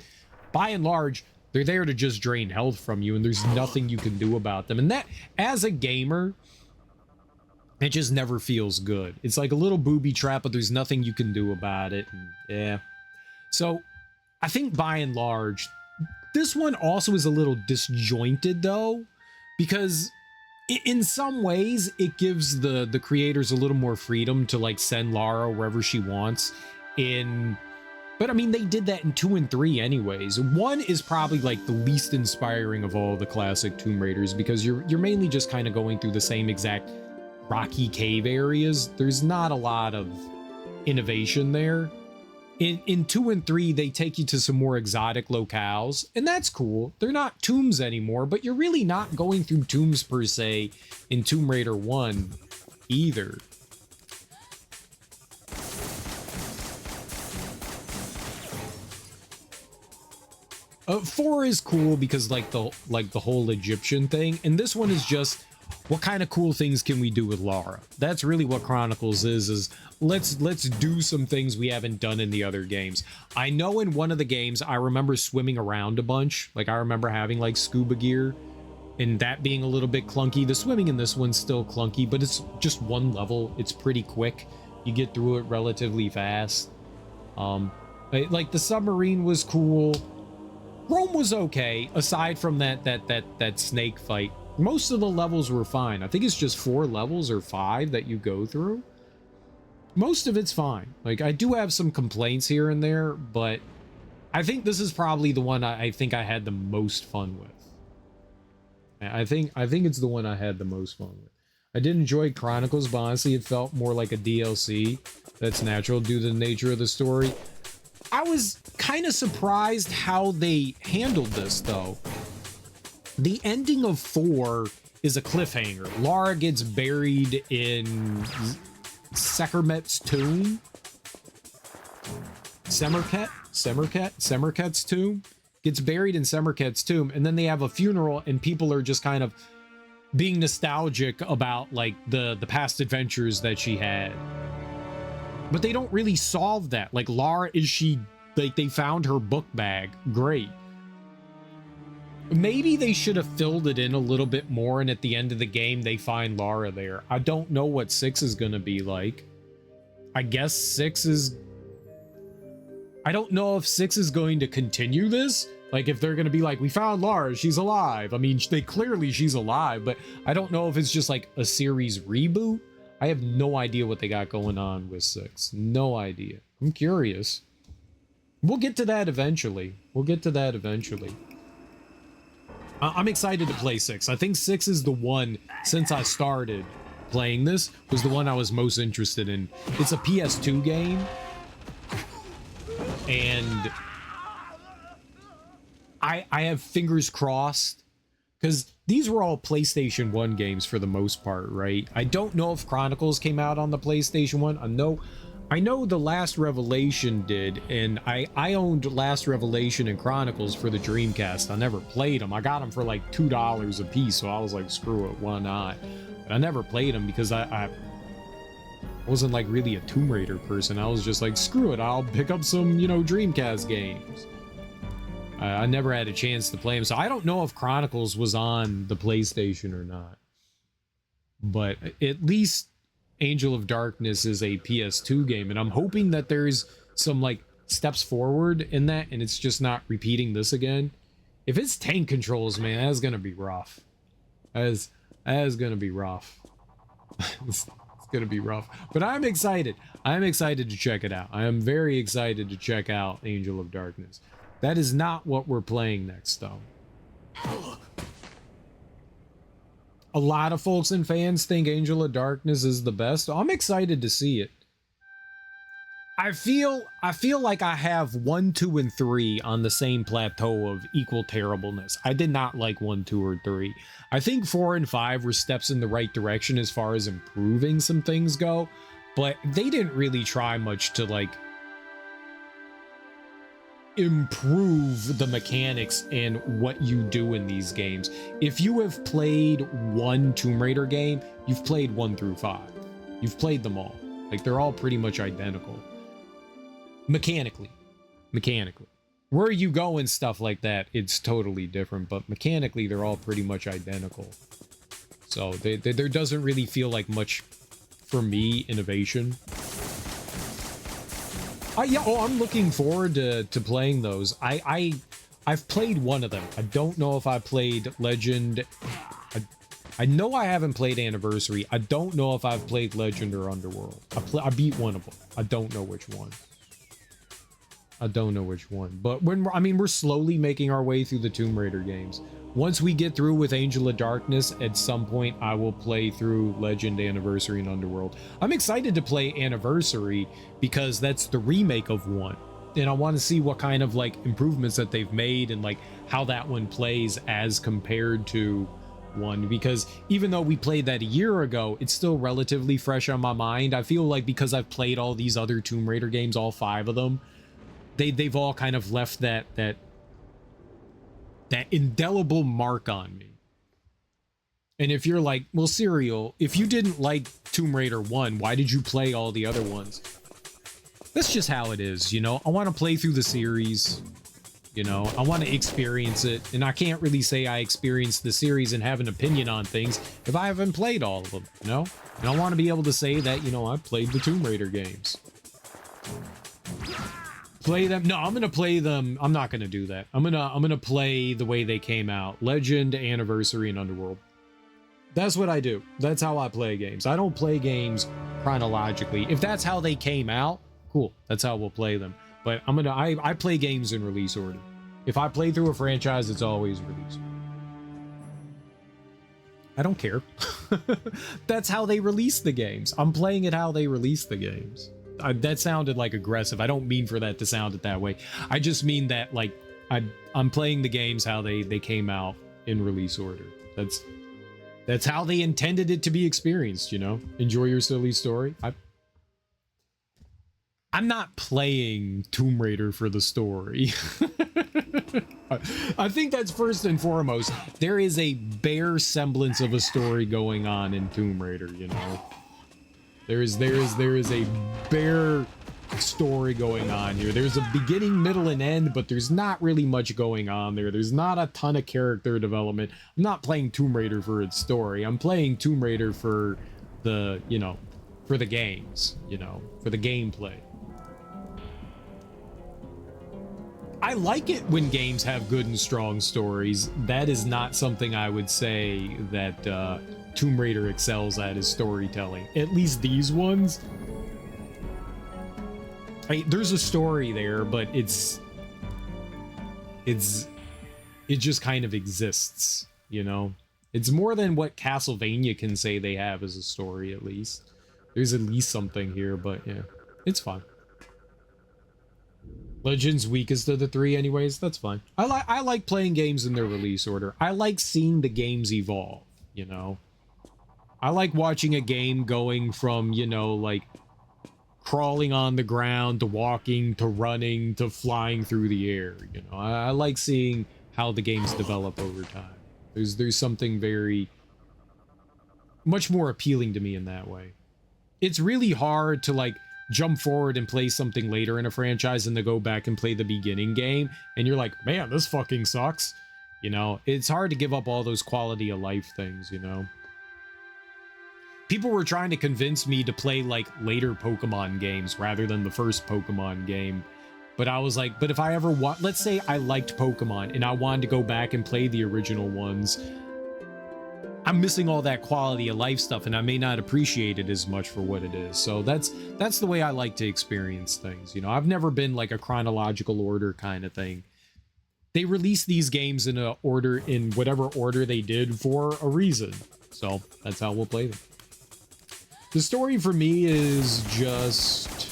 by and large, they're there to just drain health from you, and there's nothing you can do about them. And that, as a gamer, it just never feels good. It's like a little booby trap, but there's nothing you can do about it. And yeah. So I think by and large, this one also is a little disjointed though, because in some ways it gives the creators a little more freedom to like send Lara wherever she wants but I mean, they did that in 2 and 3 anyways. 1 is probably like the least inspiring of all the classic Tomb Raiders because you're mainly just kind of going through the same exact rocky cave areas. There's not a lot of innovation there. In 2 and 3, they take you to some more exotic locales, and that's cool. They're not tombs anymore, but you're really not going through tombs per se in Tomb Raider 1 either. Four is cool because like the whole Egyptian thing, and this one is just what kind of cool things can we do with Lara? That's really what Chronicles is let's do some things we haven't done in the other games. I know in one of the games I remember swimming around a bunch. Like I remember having like scuba gear and that being a little bit clunky. The swimming in this one's still clunky, but it's just one level. It's pretty quick. You get through it relatively fast. Like the submarine was cool. Rome was okay, aside from that snake fight. Most of the levels were fine. I think it's just 4 levels or 5 that you go through. Most of it's fine. Like I do have some complaints here and there, but I think this is probably the one I think I had the most fun with. I think it's the one I had the most fun with. I did enjoy Chronicles, but honestly it felt more like a DLC. That's natural due to the nature of the story. I was kind of surprised how they handled this, though. The ending of 4 is a cliffhanger. Lara gets buried in Sekhmet's tomb. Semerket's tomb. Gets buried in Semerket's tomb, and then they have a funeral, and people are just kind of being nostalgic about, like, the past adventures that she had. But they don't really solve that. Like, Lara, is she, like, they found her book bag. Great. Maybe they should have filled it in a little bit more, and at the end of the game, they find Lara there. I don't know what 6 is going to be like. I guess 6 is... I don't know if 6 is going to continue this. Like, if they're going to be like, we found Lara, she's alive. I mean, she's alive, but I don't know if it's just like a series reboot. I have no idea what they got going on with 6. No idea. I'm curious. We'll get to that eventually. I'm excited to play 6. I think 6 is the one, since I started playing this, was the one I was most interested in. It's a PS2 game. And I have fingers crossed, because these were all PlayStation 1 games for the most part, right? I don't know if Chronicles came out on the PlayStation 1. I know the Last Revelation did, and I owned Last Revelation and Chronicles for the Dreamcast. I never played them. I got them for like $2 a piece, so I was like, screw it, why not? But I never played them because I wasn't like really a Tomb Raider person. I was just like, screw it, I'll pick up some, Dreamcast games. I never had a chance to play them, so I don't know if Chronicles was on the PlayStation or not. But at least Angel of Darkness is a PS2 game, and I'm hoping that there's some, like, steps forward in that, and it's just not repeating this again. If it's tank controls, man, that's gonna be rough. That is gonna be rough. It's gonna be rough. But I'm excited. I'm excited to check it out. I am very excited to check out Angel of Darkness. That is not what we're playing next, though. A lot of folks and fans think Angel of Darkness is the best. I'm excited to see it. I feel like I have 1, 2, and 3 on the same plateau of equal terribleness. I did not like 1, 2, or 3. I think 4 and 5 were steps in the right direction as far as improving some things go, but they didn't really try much to, like, improve the mechanics and what you do in these games. If you have played one Tomb Raider game, you've played 1 through 5. You've played them all. Like, they're all pretty much identical. Mechanically. Where you go and stuff like that, it's totally different, but mechanically, they're all pretty much identical. So, there doesn't really feel like much, for me, innovation. Yeah, I'm looking forward to playing those. I've played one of them. I don't know if I played Legend. I know I haven't played Anniversary. I don't know if I've played Legend or Underworld. I beat one of them. I don't know which one. But we're slowly making our way through the Tomb Raider games. Once we get through with Angel of Darkness, at some point I will play through Legend, Anniversary, and Underworld. I'm excited to play Anniversary because that's the remake of 1. And I want to see what kind of, like, improvements that they've made and, like, how that one plays as compared to 1. Because even though we played that a year ago, it's still relatively fresh on my mind. I feel like because I've played all these other Tomb Raider games, all 5 of them, they've all kind of left that indelible mark on me. And if you're like, well, Serial, if you didn't like Tomb Raider 1, why did you play all the other ones? That's just how it is, you know? I want to play through the series, you know? I want to experience it, and I can't really say I experienced the series and have an opinion on things if I haven't played all of them, you know? And I want to be able to say that, you know, I played the Tomb Raider games. Play them. No, I'm gonna play them. I'm not gonna do that. I'm gonna play the way they came out. Legend, Anniversary, and Underworld. That's what I do. That's how I play games. I don't play games chronologically. If that's how they came out, cool. That's how we'll play them. But I play games in release order. If I play through a franchise, it's always release order. I don't care. That's how they release the games. I'm playing it how they release the games. That sounded like aggressive. I don't mean for that to sound it that way. I just mean that, like, I'm playing the games how they came out in release order. That's how they intended it to be experienced, you know? Enjoy your silly story. I'm not playing Tomb Raider for the story. I think that's first and foremost. There is a bare semblance of a story going on in Tomb Raider, you know? There is a bare story going on here. There's a beginning, middle, and end, but there's not really much going on there. There's not a ton of character development. I'm not playing Tomb Raider for its story. I'm playing Tomb Raider for the, you know, for the games, you know, for the gameplay. I like it when games have good and strong stories. That is not something I would say that Tomb Raider excels at, is storytelling. At least these ones. There's a story there, but it just kind of exists, you know? It's more than what Castlevania can say they have as a story, at least. There's at least something here, but yeah, it's fine. Legend's weakest of the three anyways, that's fine. I like playing games in their release order. I like seeing the games evolve, you know? I like watching a game going from, you know, like, crawling on the ground to walking to running to flying through the air, you know? I like seeing how the games develop over time. There's something very much more appealing to me in that way. It's really hard to, like, jump forward and play something later in a franchise and to go back and play the beginning game and you're like, man, this fucking sucks, you know? It's hard to give up all those quality of life things, you know? People were trying to convince me to play, like, later Pokemon games rather than the first Pokemon game. But I was like, but if I ever let's say I liked Pokemon and I wanted to go back and play the original ones, I'm missing all that quality of life stuff and I may not appreciate it as much for what it is. So that's the way I like to experience things. You know, I've never been like a chronological order kind of thing. They release these games in a order, in whatever order they did, for a reason. So that's how we'll play them. The story for me is just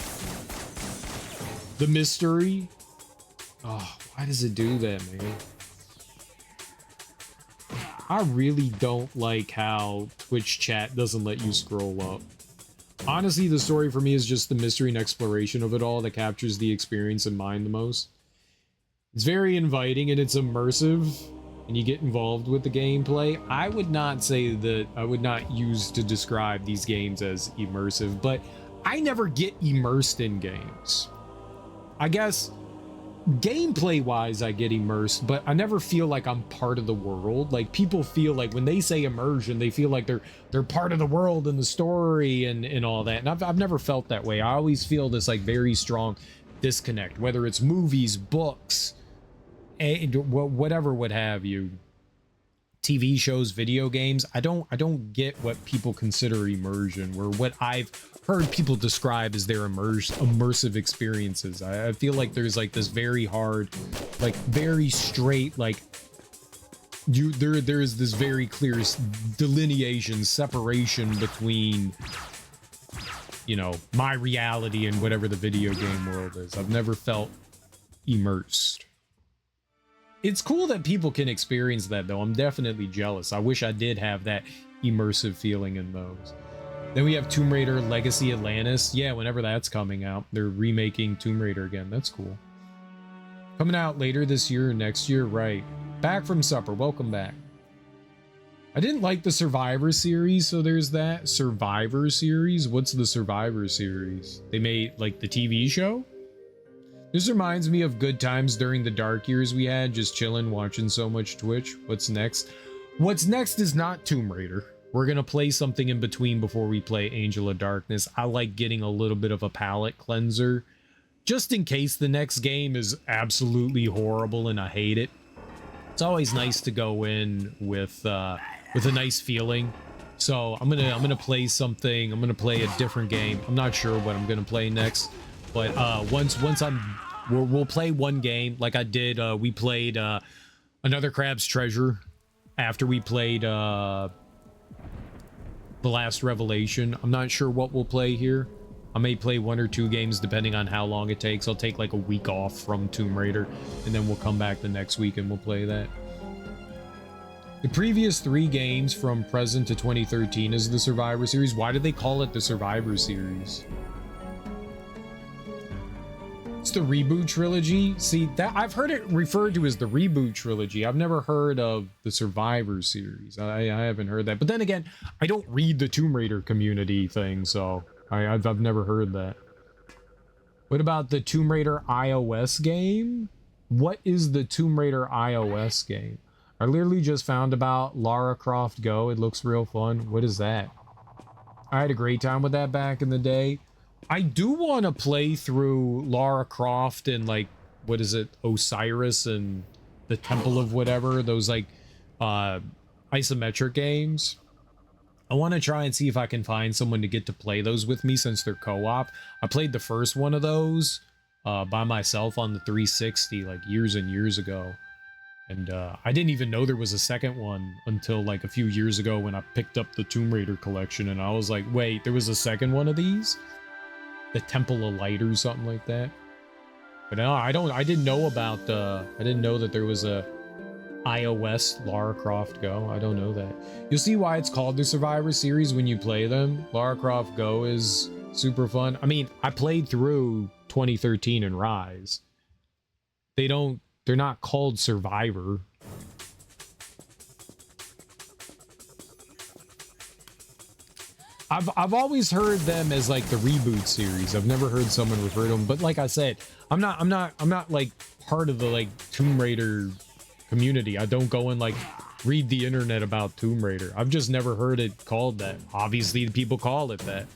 the mystery. Oh, why does it do that, man? I really don't like how Twitch chat doesn't let you scroll up. Honestly, the story for me is just the mystery and exploration of it all that captures the experience in mind the most. It's very inviting and it's immersive, and you get involved with the gameplay. I would not say that, I would not use to describe these games as immersive, but I never get immersed in games. I guess gameplay wise I get immersed, but I never feel like I'm part of the world. Like, people feel like when they say immersion, they feel like they're part of the world and the story and all that, and I've never felt that way. I always feel this like very strong disconnect, whether it's movies, books, whatever, what have you, TV shows, video games. I don't get what people consider immersion, or what I've heard people describe as their immersive experiences. I feel like there's like this very hard, like very straight, like there's this very clear delineation, separation between, you know, my reality and whatever the video game world is. I've never felt immersed. It's cool that people can experience that, though. I'm definitely jealous. I wish I did have that immersive feeling in those. Then we have Tomb Raider Legacy Atlantis. Yeah, whenever that's coming out. They're remaking Tomb Raider again. That's cool. Coming out later this year or next year, right. Back from supper. Welcome back. I didn't like the Survivor series, so there's that. Survivor series? What's the Survivor series? They made, like, the TV show? This reminds me of good times during the dark years we had, just chilling, watching so much Twitch. What's next? What's next is not Tomb Raider. We're gonna play something in between before we play Angel of Darkness. I like getting a little bit of a palate cleanser, just in case the next game is absolutely horrible and I hate it. It's always nice to go in with a nice feeling. So I'm gonna play something. I'm gonna play a different game. I'm not sure what I'm gonna play next, but we'll play one game like I did. We played Another Crab's Treasure after we played The Last Revelation. I'm not sure what we'll play here. I may play 1 or 2 games depending on how long it takes. I'll take like a week off from Tomb Raider, and then we'll come back the next week and we'll play that. The previous 3 games from present to 2013 is the Survivor series. Why did they call it the Survivor series? It's the reboot trilogy. See, that I've heard it referred to as the reboot trilogy. I've never heard of the Survivor series. I haven't heard that. But then again, I don't read the Tomb Raider community thing, so I've never heard that. What about the Tomb Raider iOS game? What is the Tomb Raider iOS game? I literally just found about Lara Croft Go. It looks real fun. What is that? I had a great time with that back in the day. I do want to play through Lara Croft and, like, what is it? Osiris and the Temple of whatever. Those, like, isometric games. I want to try and see if I can find someone to get to play those with me since they're co-op. I played the first one of those by myself on the 360 like years and years ago. And I didn't even know there was a second one until like a few years ago when I picked up the Tomb Raider collection, and I was like, wait, there was a second one of these? The Temple of Light or something like that. But no, I didn't know about I didn't know that there was a iOS Lara Croft Go. I don't know that. You'll see why it's called the Survivor series when you play them. Lara Croft Go is super fun. I mean, I played through 2013 and Rise. They're not called Survivor. I've always heard them as like the reboot series. I've never heard someone refer to them, but like I said, I'm not like part of the like Tomb Raider community. I don't go and like read the internet about Tomb Raider. I've just never heard it called that. Obviously, the people call it that.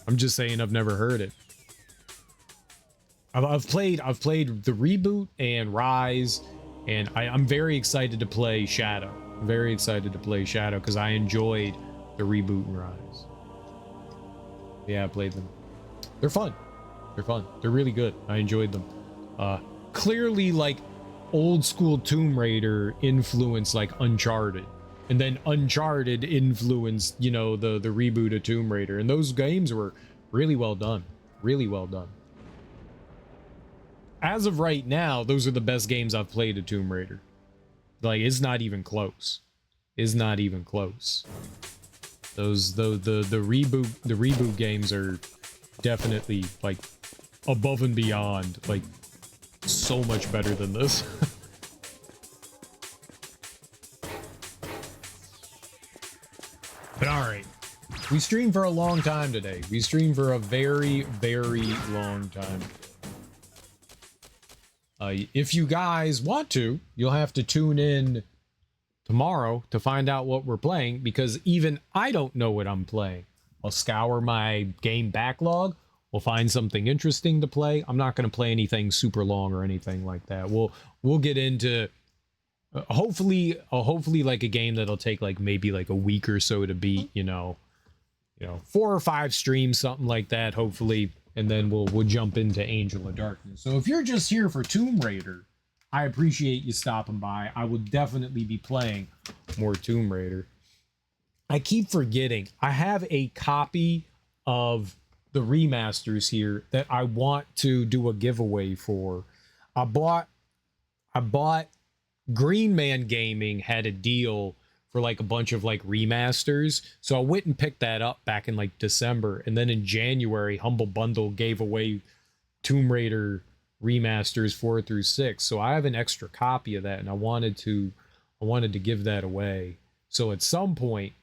I'm just saying I've never heard it. I've played the reboot and Rise, and I'm very excited to play Shadow. I'm very excited to play Shadow because I enjoyed the reboot and Rise. Yeah, I played them. They're fun. They're fun. They're really good. I enjoyed them. Clearly, like, old school Tomb Raider influenced like Uncharted, and then Uncharted influenced, you know, the reboot of Tomb Raider, and those games were really well done. Really well done. As of right now, those are the best games I've played of Tomb Raider. Like, it's not even close. It's not even close. The reboot games are definitely like above and beyond, like so much better than this. But all right, we streamed for a long time today. We streamed for a very, very long time. If you guys want to, you'll have to tune in tomorrow to find out what we're playing, because even I don't know what I'm playing. I'll scour my game backlog. We'll find something interesting to play. I'm not going to play anything super long or anything like that. We'll get into hopefully like a game that'll take like maybe like a week or so to beat, you know, 4 or 5 streams, something like that, hopefully, and then we'll jump into Angel of Darkness. So if you're just here for Tomb Raider, I appreciate you stopping by. I will definitely be playing more Tomb Raider. I keep forgetting. I have a copy of the remasters here that I want to do a giveaway for. I bought Green Man Gaming had a deal for like a bunch of like remasters. So I went and picked that up back in like December. And then in January, Humble Bundle gave away Tomb Raider remasters 4 through 6. So I have an extra copy of that, and I wanted to give that away. So at some point,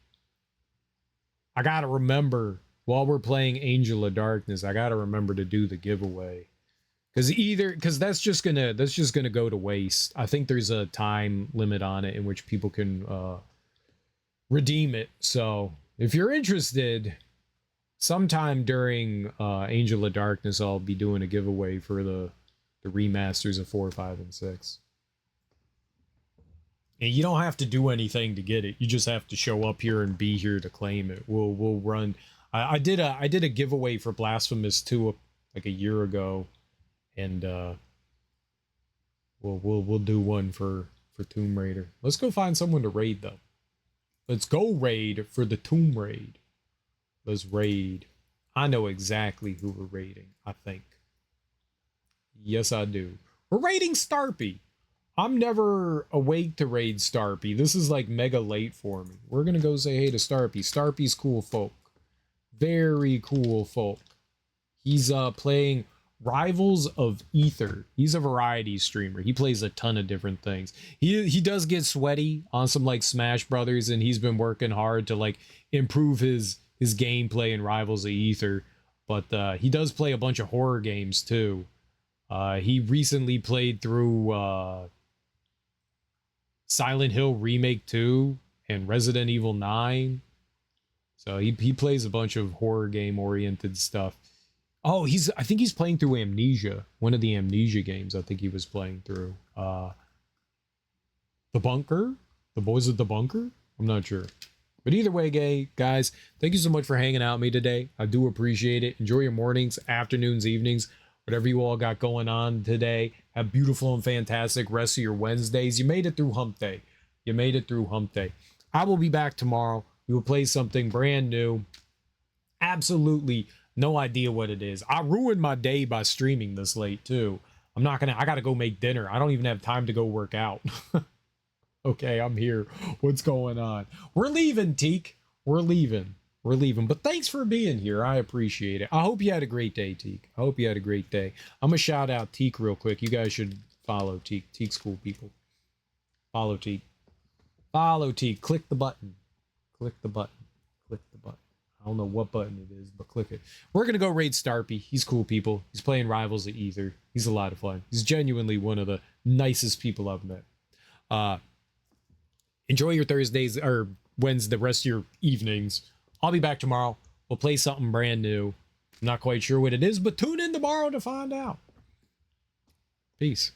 I got to remember while we're playing Angel of Darkness, I got to remember to do the giveaway. Because that's just gonna go to waste. I think there's a time limit on it in which people can redeem it. So if you're interested, sometime during Angel of Darkness, I'll be doing a giveaway for the remasters of 4, 5, and 6. And you don't have to do anything to get it. You just have to show up here and be here to claim it. We'll run. I did a giveaway for Blasphemous 2 like a year ago. And we'll do one for Tomb Raider. Let's go find someone to raid though. Let's go raid for the Tomb Raid. Let's raid. I know exactly who we're raiding, I think. Yes, I do. We're raiding Starpy. I'm never awake to raid Starpy. This is like mega late for me. We're gonna go say hey to Starpy. Starpy's cool folk. Very cool folk. He's playing Rivals of Ether. He's a variety streamer. He plays a ton of different things. He does get sweaty on some like Smash Brothers, and he's been working hard to like improve his gameplay in Rivals of Ether. But he does play a bunch of horror games too. He recently played through Silent Hill Remake 2 and Resident Evil 9. So he plays a bunch of horror game oriented stuff. Oh, I think he's playing through Amnesia. One of the Amnesia games I think he was playing through. The Bunker? The Boys of the Bunker? I'm not sure. But either way, guys, thank you so much for hanging out with me today. I do appreciate it. Enjoy your mornings, afternoons, evenings, whatever you all got going on today. Have beautiful and fantastic rest of your Wednesdays. You made it through Hump Day. You made it through Hump Day. I will be back tomorrow. We will play something brand new. Absolutely no idea what it is. I ruined my day by streaming this late too. I gotta go make dinner. I don't even have time to go work out. Okay, I'm here. What's going on? We're leaving, Teak. We're leaving. But thanks for being here. I appreciate it. I hope you had a great day, Teak. I hope you had a great day. I'm gonna shout out Teak real quick. You guys should follow Teak. Teak's cool people. Follow Teak. Follow Teak. Click the button. Click the button. Click the button. I don't know what button it is, but click it. We're going to go raid Starpy. He's cool people. He's playing Rivals of Ether. He's a lot of fun. He's genuinely one of the nicest people I've met. Enjoy your Thursdays or Wednesday, the rest of your evenings. I'll be back tomorrow. We'll play something brand new. I'm not quite sure what it is, but tune in tomorrow to find out. Peace.